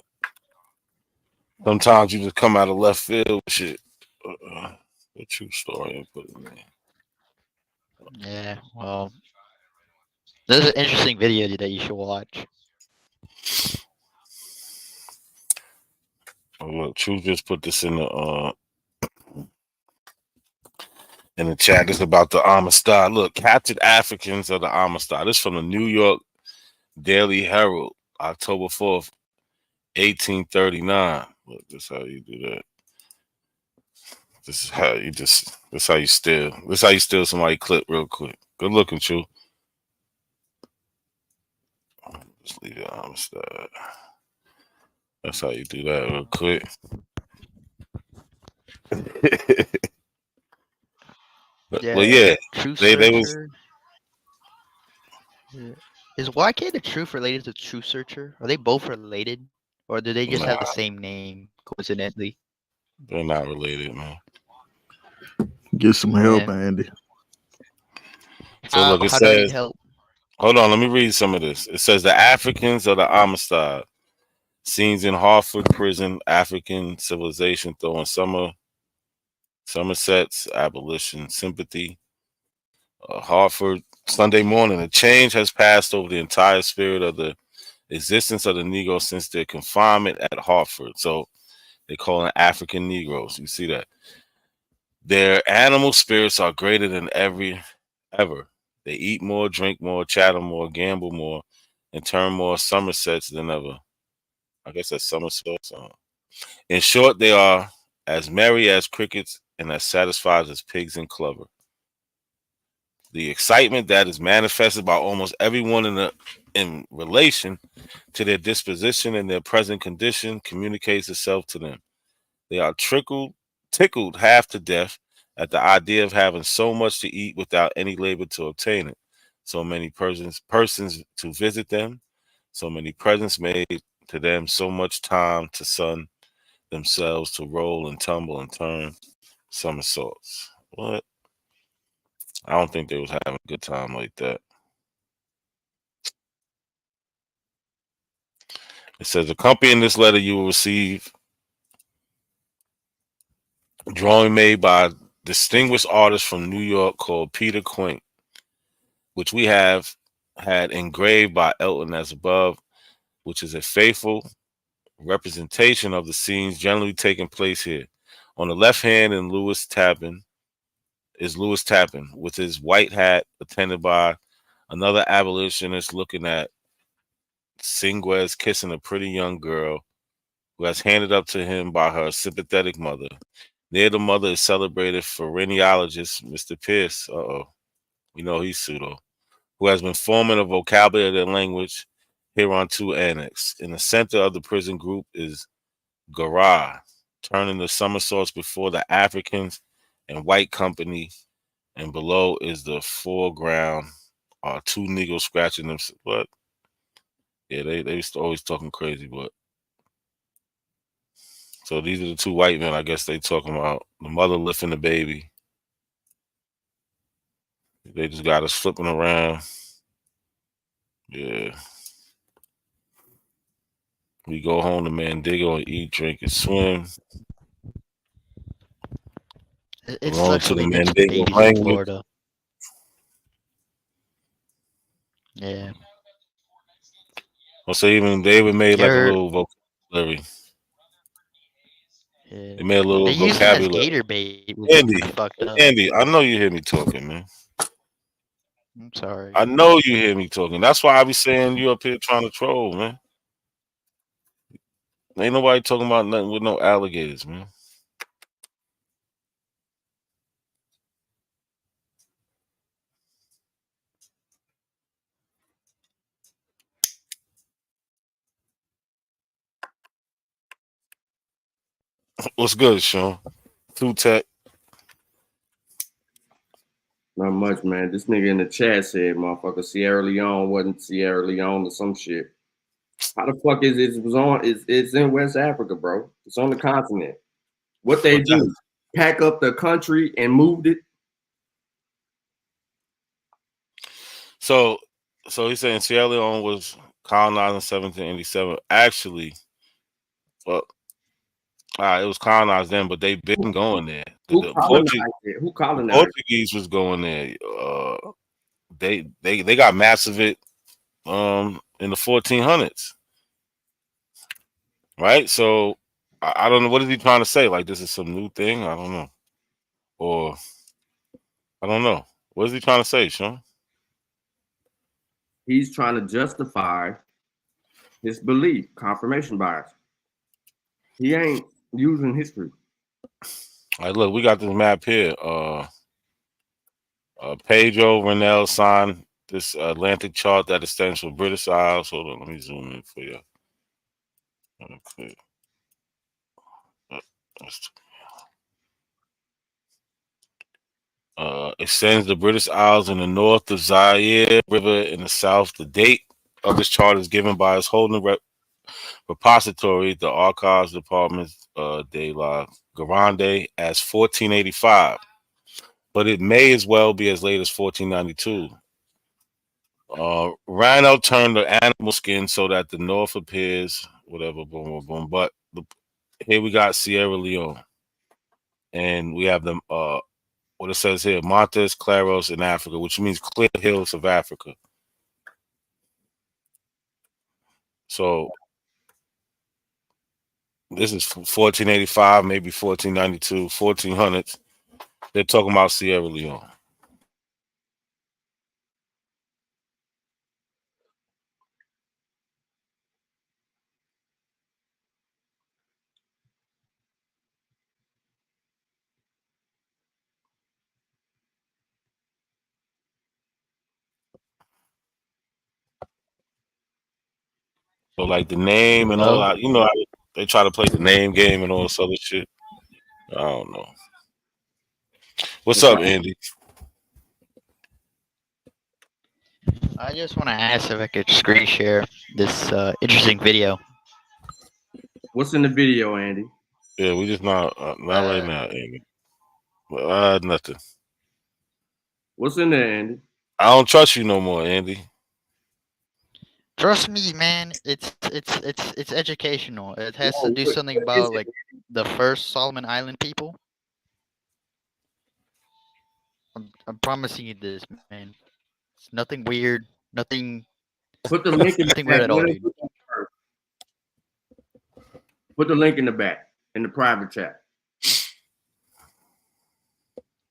K: sometimes you just come out of left field with shit. A true story and put it in there.
O: Yeah, well, there's an interesting video that you should watch.
K: Oh, look, Truth just put this in the chat. This is about the Amistad. Look, captured Africans of the Amistad. This is from the New York Daily Herald, October 4th, 1839. Look, this is how you do that. This is how you steal. This is how you steal somebody clip real quick. Good looking, Truth. Just leave it Amistad. That's how you do that real quick.
O: Yeah,
K: Well, yeah,
O: True
K: they was.
O: Searcher. Is YK the Truth related to True Searcher? Are they both related, or do they just have
K: Nah,
O: the same name coincidentally?
K: they're not related, man.
G: Get some help,
O: Yeah.
G: Andy.
K: So look, it
O: How do I need
K: says.
O: help?
K: Hold on, let me read some of this. It says the Africans of the Amistad. Scenes in Hartford prison, African civilization throwing Somerset's abolition sympathy. Hartford, Sunday morning. A change has passed over the entire spirit of the existence of the Negro since their confinement at Hartford. So they call them African Negroes. You see that? Their animal spirits are greater than ever. They eat more, drink more, chatter more, gamble more, and turn more Somersets than ever. I guess that's somersaults. In short, they are as merry as crickets and as satisfied as pigs in clover. The excitement that is manifested by almost everyone in relation to their disposition and their present condition communicates itself to them. They are tickled half to death at the idea of having so much to eat without any labor to obtain it. So many persons to visit them, so many presents made to them, so much time to sun themselves to roll and tumble and turn somersaults. What? I don't think they was having a good time like that. It says, accompanying this letter, you will receive a drawing made by a distinguished artist from New York called Peter Quink, which we have had engraved by Elton as above, which is a faithful representation of the scenes generally taking place here. On the left hand in Louis Tappan with his white hat, attended by another abolitionist looking at Singwes kissing a pretty young girl who has handed up to him by her sympathetic mother. Near the mother is celebrated phrenologist Mr. Pierce. You know he's pseudo, who has been forming a vocabulary of their language hereunto annexed. In the center of the prison group is Garah, turning the somersaults before the Africans and white company, and below is the foreground are two Negroes scratching them. What? Yeah, they used to always talking crazy, but so these are the two white men. I guess they talking about the mother lifting the baby. They just got us flipping around. Yeah. We go home to Mandingo and eat, drink, and swim.
O: It
K: Belong
O: sucks
K: to
O: when
K: the
O: they mention
K: Mandingo
O: babies in
K: language.
O: Florida. Yeah.
K: Well, so even they even made like a
O: They're
K: little vocabulary.
O: yeah.
K: They made a
O: They
K: little
O: use it as
K: vocabulary.
O: gator bait, which is
K: Andy,
O: pretty fucked up.
K: Andy, I know you hear me talking, man.
O: I'm sorry.
K: I know you hear me talking. That's why I be saying you up here trying to troll, man. Ain't nobody talking about nothing with no alligators, man. What's good, Sean? Two Tech.
M: Not much, man. This nigga in the chat said, "Motherfucker, Sierra Leone wasn't Sierra Leone or some shit." How the fuck is it? Was on? It's in West Africa, bro. It's on the continent. What they do? Pack up the country and moved it.
K: So he's saying Sierra Leone was colonized in 1787. Actually, well, it was colonized then, but they've been going there.
M: Who colonized it? Who colonized it?
K: Portuguese was going there. They got maps of it in the 1400s, right? So I don't know, what is he trying to say? Like this is some new thing? I don't know, or I don't know. What is he trying to say, Sean?
M: He's trying to justify his belief, confirmation bias. He ain't using history.
K: All right, look, we got this map here. Pedro Rennell signed this Atlantic chart that extends from British Isles. Hold on, let me zoom in for you. Okay. Extends the British Isles in the north, the Zaire River in the south. The date of this chart is given by its holding repository, the Archives Department de la Grande, as 1485, but it may as well be as late as 1492. Rhino turned the animal skin so that the north appears, whatever, boom, boom, boom. But here we got Sierra Leone, and we have the what it says here, Montes Claros in Africa, which means clear hills of Africa. So this is 1485, maybe 1492, 1400s. They're talking about Sierra Leone. So like the name and all that, you know, they try to play the name game and all this other shit. I don't know. What's up, Andy?
O: I just want to ask if I could screen share this interesting video.
M: What's in the video, Andy?
K: Yeah, we just not right now, Andy. Nothing.
M: What's in there, Andy?
K: I don't trust you no more, Andy.
O: Trust me, man. It's educational. It has to do something about like the first Solomon Island people. I'm promising you this, man. It's nothing weird. Nothing.
M: Put the link in
O: nothing weird at all, dude.
M: Put the link in the back in the private chat.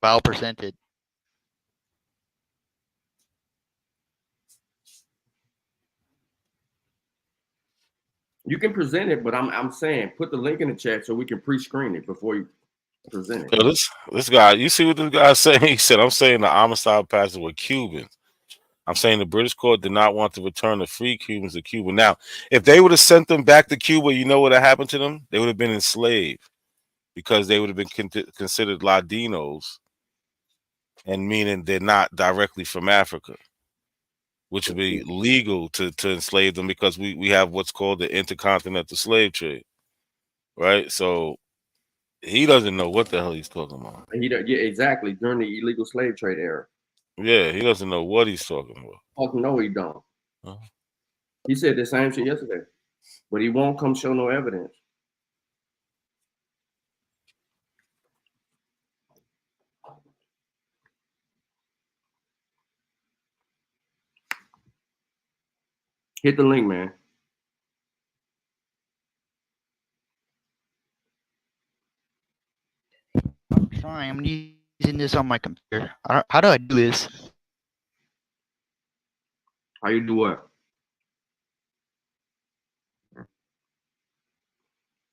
O: Well presented.
M: You can present it, but I'm saying put the link in the chat so we can pre-screen it before you present it.
K: Yo, this guy, you see what this guy's saying? He said, "I'm saying the homicide passers were Cubans. I'm saying the British court did not want to return the free Cubans to Cuba. Now, if they would have sent them back to Cuba, you know what had happened to them? They would have been enslaved because they would have been considered Ladinos, and meaning they're not directly from Africa, which would be legal to enslave them because we have what's called the intercontinental slave trade, right? So he doesn't know what the hell he's talking about.
M: Yeah, exactly. During the illegal slave trade era.
K: Yeah, he doesn't know what he's talking about.
M: Oh, no, he don't. He said the same shit yesterday, but he won't come show no evidence. Hit the link, man.
O: I'm trying. I'm using this on my computer. How do I do this?
M: How you do what?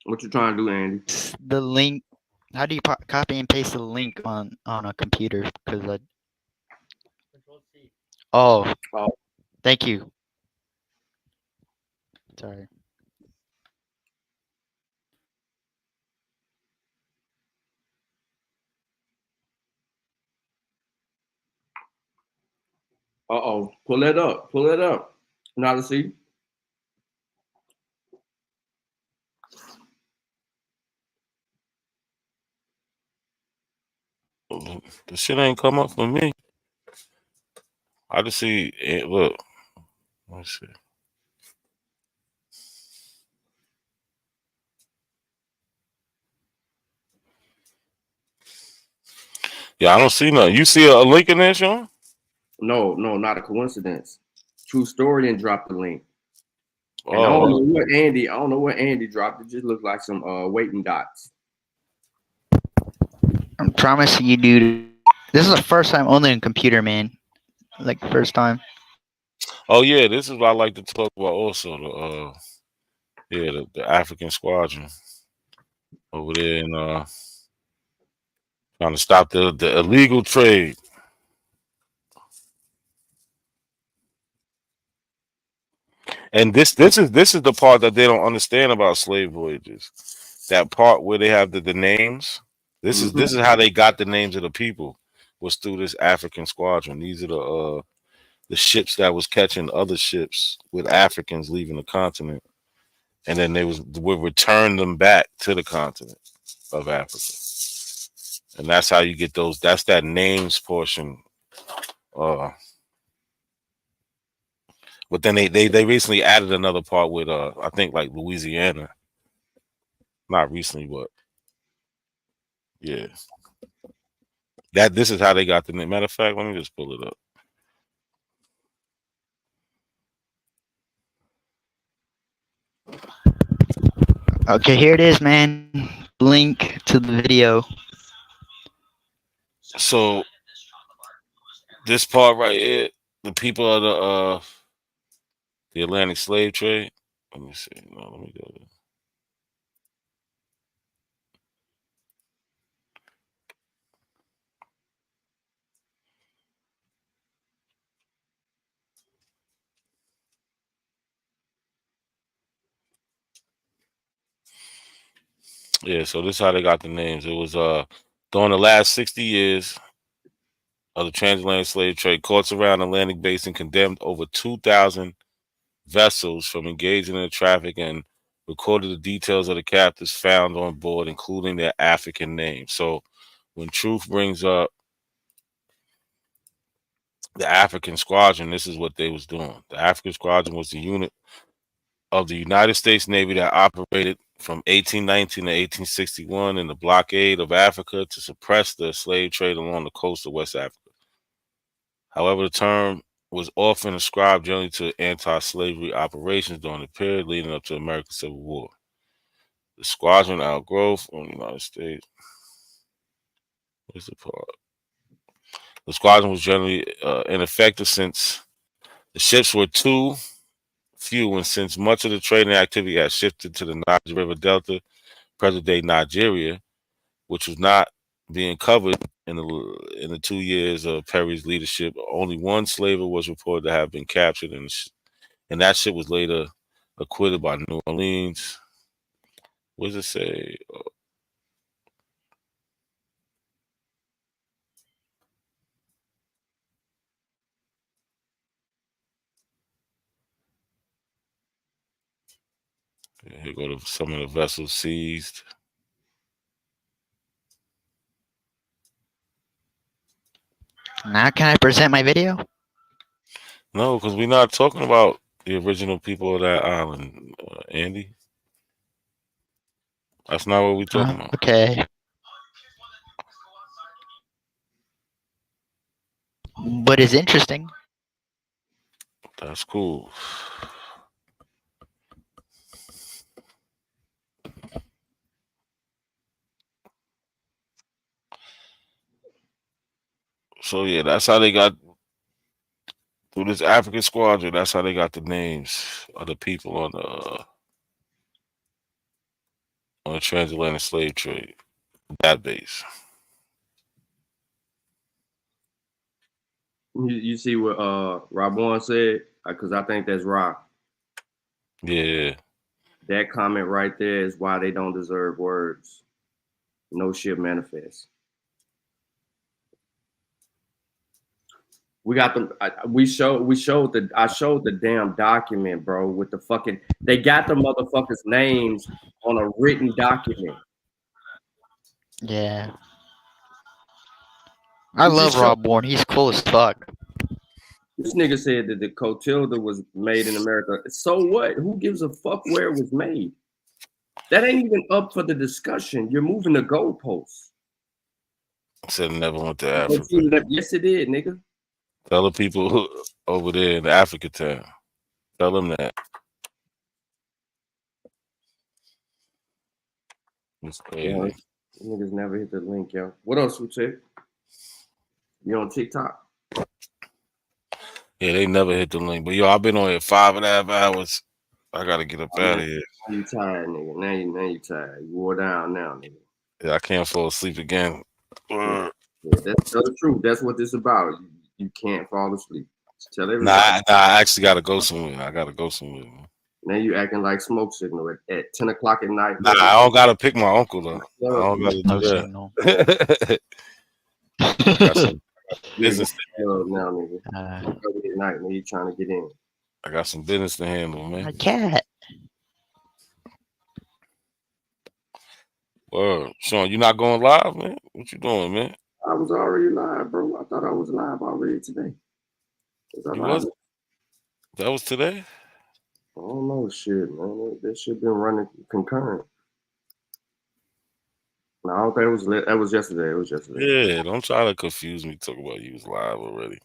M: What you trying to do, Andy?
O: The link. How do you copy and paste the link on a computer? Because I. Oh. Thank you. Sorry.
M: Uh-oh. Pull it up. Pull it up. Now to see.
K: The shit ain't come up for me. I just see it. Look. Let's see. Yeah, I don't see nothing. You see a link in there, Sean?
M: No, not a coincidence. True story and dropped the link. And I don't know what Andy dropped. It just looked like some waiting dots.
O: I'm promising you, dude. This is the first time only on computer, man. Like first time.
K: Oh yeah, this is what I like to talk about also. The African squadron over there and trying to stop the illegal trade. And this is the part that they don't understand about slave voyages. That part where they have the names. This is how they got the names of the people, was through this African squadron. These are the ships that was catching other ships with Africans leaving the continent, and then would return them back to the continent of Africa. And that's how you get those. That's that names portion. But then they recently added another part with I think like Louisiana. Not recently, but yeah. This is how they got the name. Matter of fact, let me just pull it up.
O: Okay, here it is, man. Link to the video.
K: So this part right here, the people of the Atlantic slave trade. Let me see. No, let me go there. Yeah, so this is how they got the names. It was during the last 60 years of the transatlantic slave trade, courts around the Atlantic Basin condemned over 2,000 vessels from engaging in the traffic and recorded the details of the captives found on board, including their African names. So when Truth brings up the African Squadron, this is what they was doing. The African Squadron was the unit of the United States Navy that operated from 1819 to 1861 in the blockade of Africa to suppress the slave trade along the coast of West Africa. However, the term was often ascribed generally to anti-slavery operations during the period leading up to the American Civil War. The squadron outgrowth on the United States. Where's the part? The squadron was generally ineffective since the ships were too few, and since much of the trading activity had shifted to the Niger River Delta, present-day Nigeria, which was not being covered in the 2 years of Perry's leadership. Only one slaver was reported to have been captured, and that ship was later acquitted by New Orleans. What does it say? Here go to some of the vessels seized.
O: Now can I present my video?
K: No, because we're not talking about the original people of that island, Andy. That's not what we're talking about.
O: Okay. But it's interesting.
K: That's cool. So yeah, that's how they got through this African squadron. That's how they got the names of the people on the transatlantic slave trade database.
M: You see what Rabon said? Because I think that's Rock.
K: Yeah.
M: That comment right there is why they don't deserve words. No shit manifest. We got them. I showed the damn document, bro, with the fucking. They got the motherfuckers' names on a written document.
O: Yeah. I love Rob Bourne. He's cool as fuck.
M: This nigga said that the Cotilda was made in America. So what? Who gives a fuck where it was made? That ain't even up for the discussion. You're moving the goalposts.
K: Said never went to Africa.
M: Yes, it did, nigga.
K: Tell the people over there in the Africa town. Tell them that. It's crazy.
M: Yeah, niggas never hit the link, yo. What else, Uche? You on TikTok?
K: Yeah, they never hit the link. But yo, I've been on here 5.5 hours. I gotta get up out of here.
M: Now you tired, nigga. Now you tired. You wore down now, nigga.
K: Yeah, I can't fall asleep again.
M: Yeah, that's the truth. That's what this about. You can't fall asleep. Tell everybody.
K: Nah, I actually gotta go somewhere. I gotta go somewhere. Man.
M: Now you acting like smoke signal at 10 o'clock at night.
K: Nah, I don't gotta pick my uncle though. I don't gotta
O: Smoke
K: do
O: signal.
K: that. I got some business.
M: Now, nigga. At night, nigga, you trying to get in.
K: I got some business to handle, man.
O: My cat.
K: Word. Sean, you not going live, man? What you doing, man?
M: I was already live, bro. I thought I was live already today.
K: You wasn't? That was today?
M: I don't know, shit, man. That shit been running concurrent. No, I don't think that was yesterday. It was yesterday.
K: Yeah, don't try to confuse me. Talk about you was live already.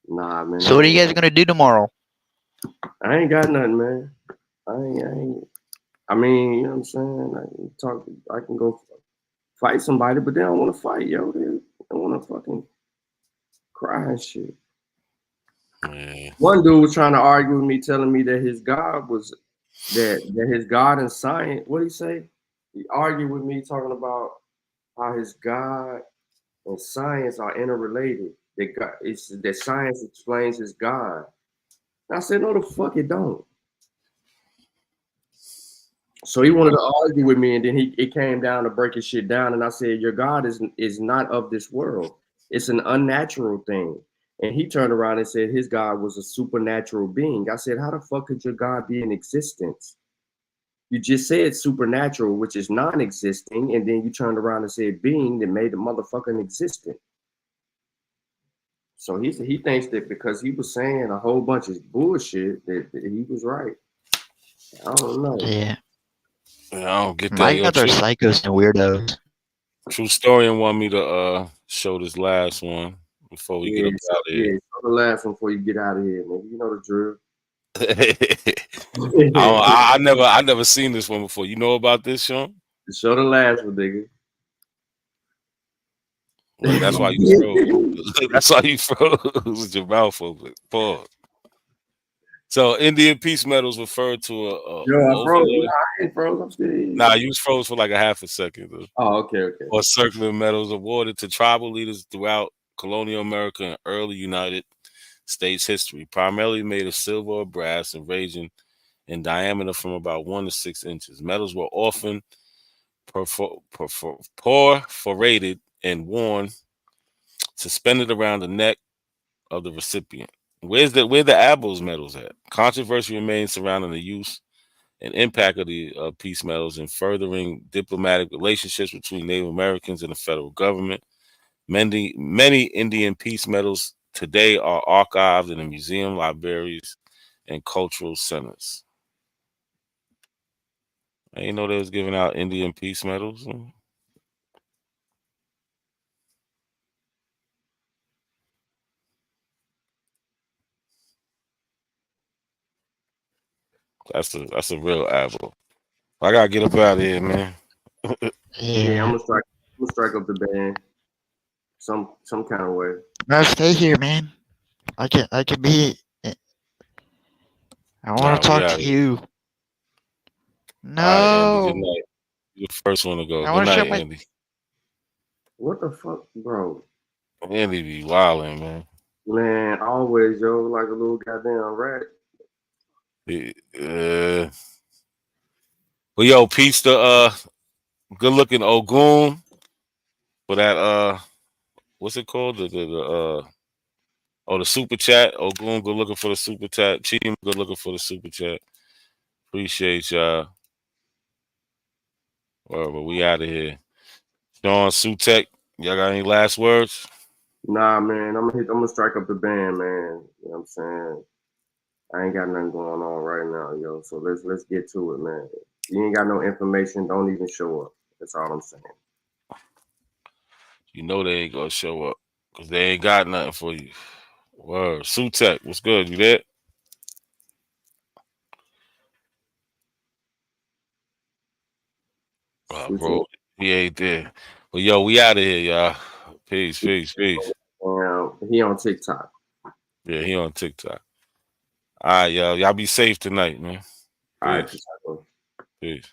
M: Nah, man.
O: So what are you guys gonna do tomorrow?
M: I ain't got nothing, man. I ain't. I mean, you know what I'm saying? I can go fight somebody, but they don't want to fight, yo. They want to fucking cry and shit.
K: Yeah.
M: One dude was trying to argue with me, telling me that his God was that his God and science. What did he say? He argued with me talking about how his God and science are interrelated. That science explains his God. And I said, no, the fuck it don't. So he wanted to argue with me, and then it came down to breaking shit down. And I said, your God is not of this world. It's an unnatural thing. And he turned around and said his God was a supernatural being. I said, how the fuck could your God be in existence? You just said supernatural, which is non-existing, and then you turned around and said being that made the motherfucking existent. So he thinks that because he was saying a whole bunch of bullshit that he was right. I don't know.
O: Yeah.
K: I don't get that.
O: My gods are psychos and weirdos.
K: True Historian want me to show this last one before we get up out of here.
M: Yeah, show the last one before you get out of here, man. You know the drill.
K: I never seen this one before. You know about this, Sean?
M: Show the last one, nigga.
K: Well, that's why you froze. That's why you froze with your mouth open. Pause. So Indian peace medals referred to a
M: I froze. I ain't froze. I'm still here.
K: Nah, you was froze for like a half a second. Though.
M: Oh, okay.
K: Or circular medals awarded to tribal leaders throughout colonial America and early United States history, primarily made of silver or brass and ranging in diameter from about 1 to 6 inches. Medals were often perforated and worn suspended around the neck of the recipient. Where the Abels medals at? Controversy remains surrounding the use and impact of the peace medals in furthering diplomatic relationships between Native Americans and the federal government. Many Indian peace medals today are archived in the museum, libraries, and cultural centers. I didn't know they was giving out Indian peace medals. That's a real apple. I gotta get up out of here, man.
M: Yeah, I'm gonna strike up the band some kind of way.
O: No, stay here, man. I can be. I want to talk to you. No.
K: All right, Andy, good night. You're the first one to go. Good night, Andy.
M: What the fuck, bro?
K: Andy be wilding, man.
M: Man, always, yo, like a little goddamn rat.
K: Well, yo, peace to good looking Ogun for that what's it called? The super chat. Ogun, good looking for the super chat. Cheem, good looking for the super chat. Appreciate y'all. Well, but we out of here. Sean Sutek, y'all got any last words?
M: Nah, man, I'm gonna strike up the band, man. You know what I'm saying? I ain't got nothing going on right now, yo. So let's get to it, man. You ain't got no information, don't even show up. That's all I'm saying.
K: You know they ain't gonna show up because they ain't got nothing for you. Word. Sutek, what's good? You there? Bro, he ain't there. Well, yo, we out of here, y'all. Peace.
M: He on TikTok.
K: Yeah, he on TikTok. All right, y'all. Y'all be safe tonight, man.
M: All right.
K: Peace.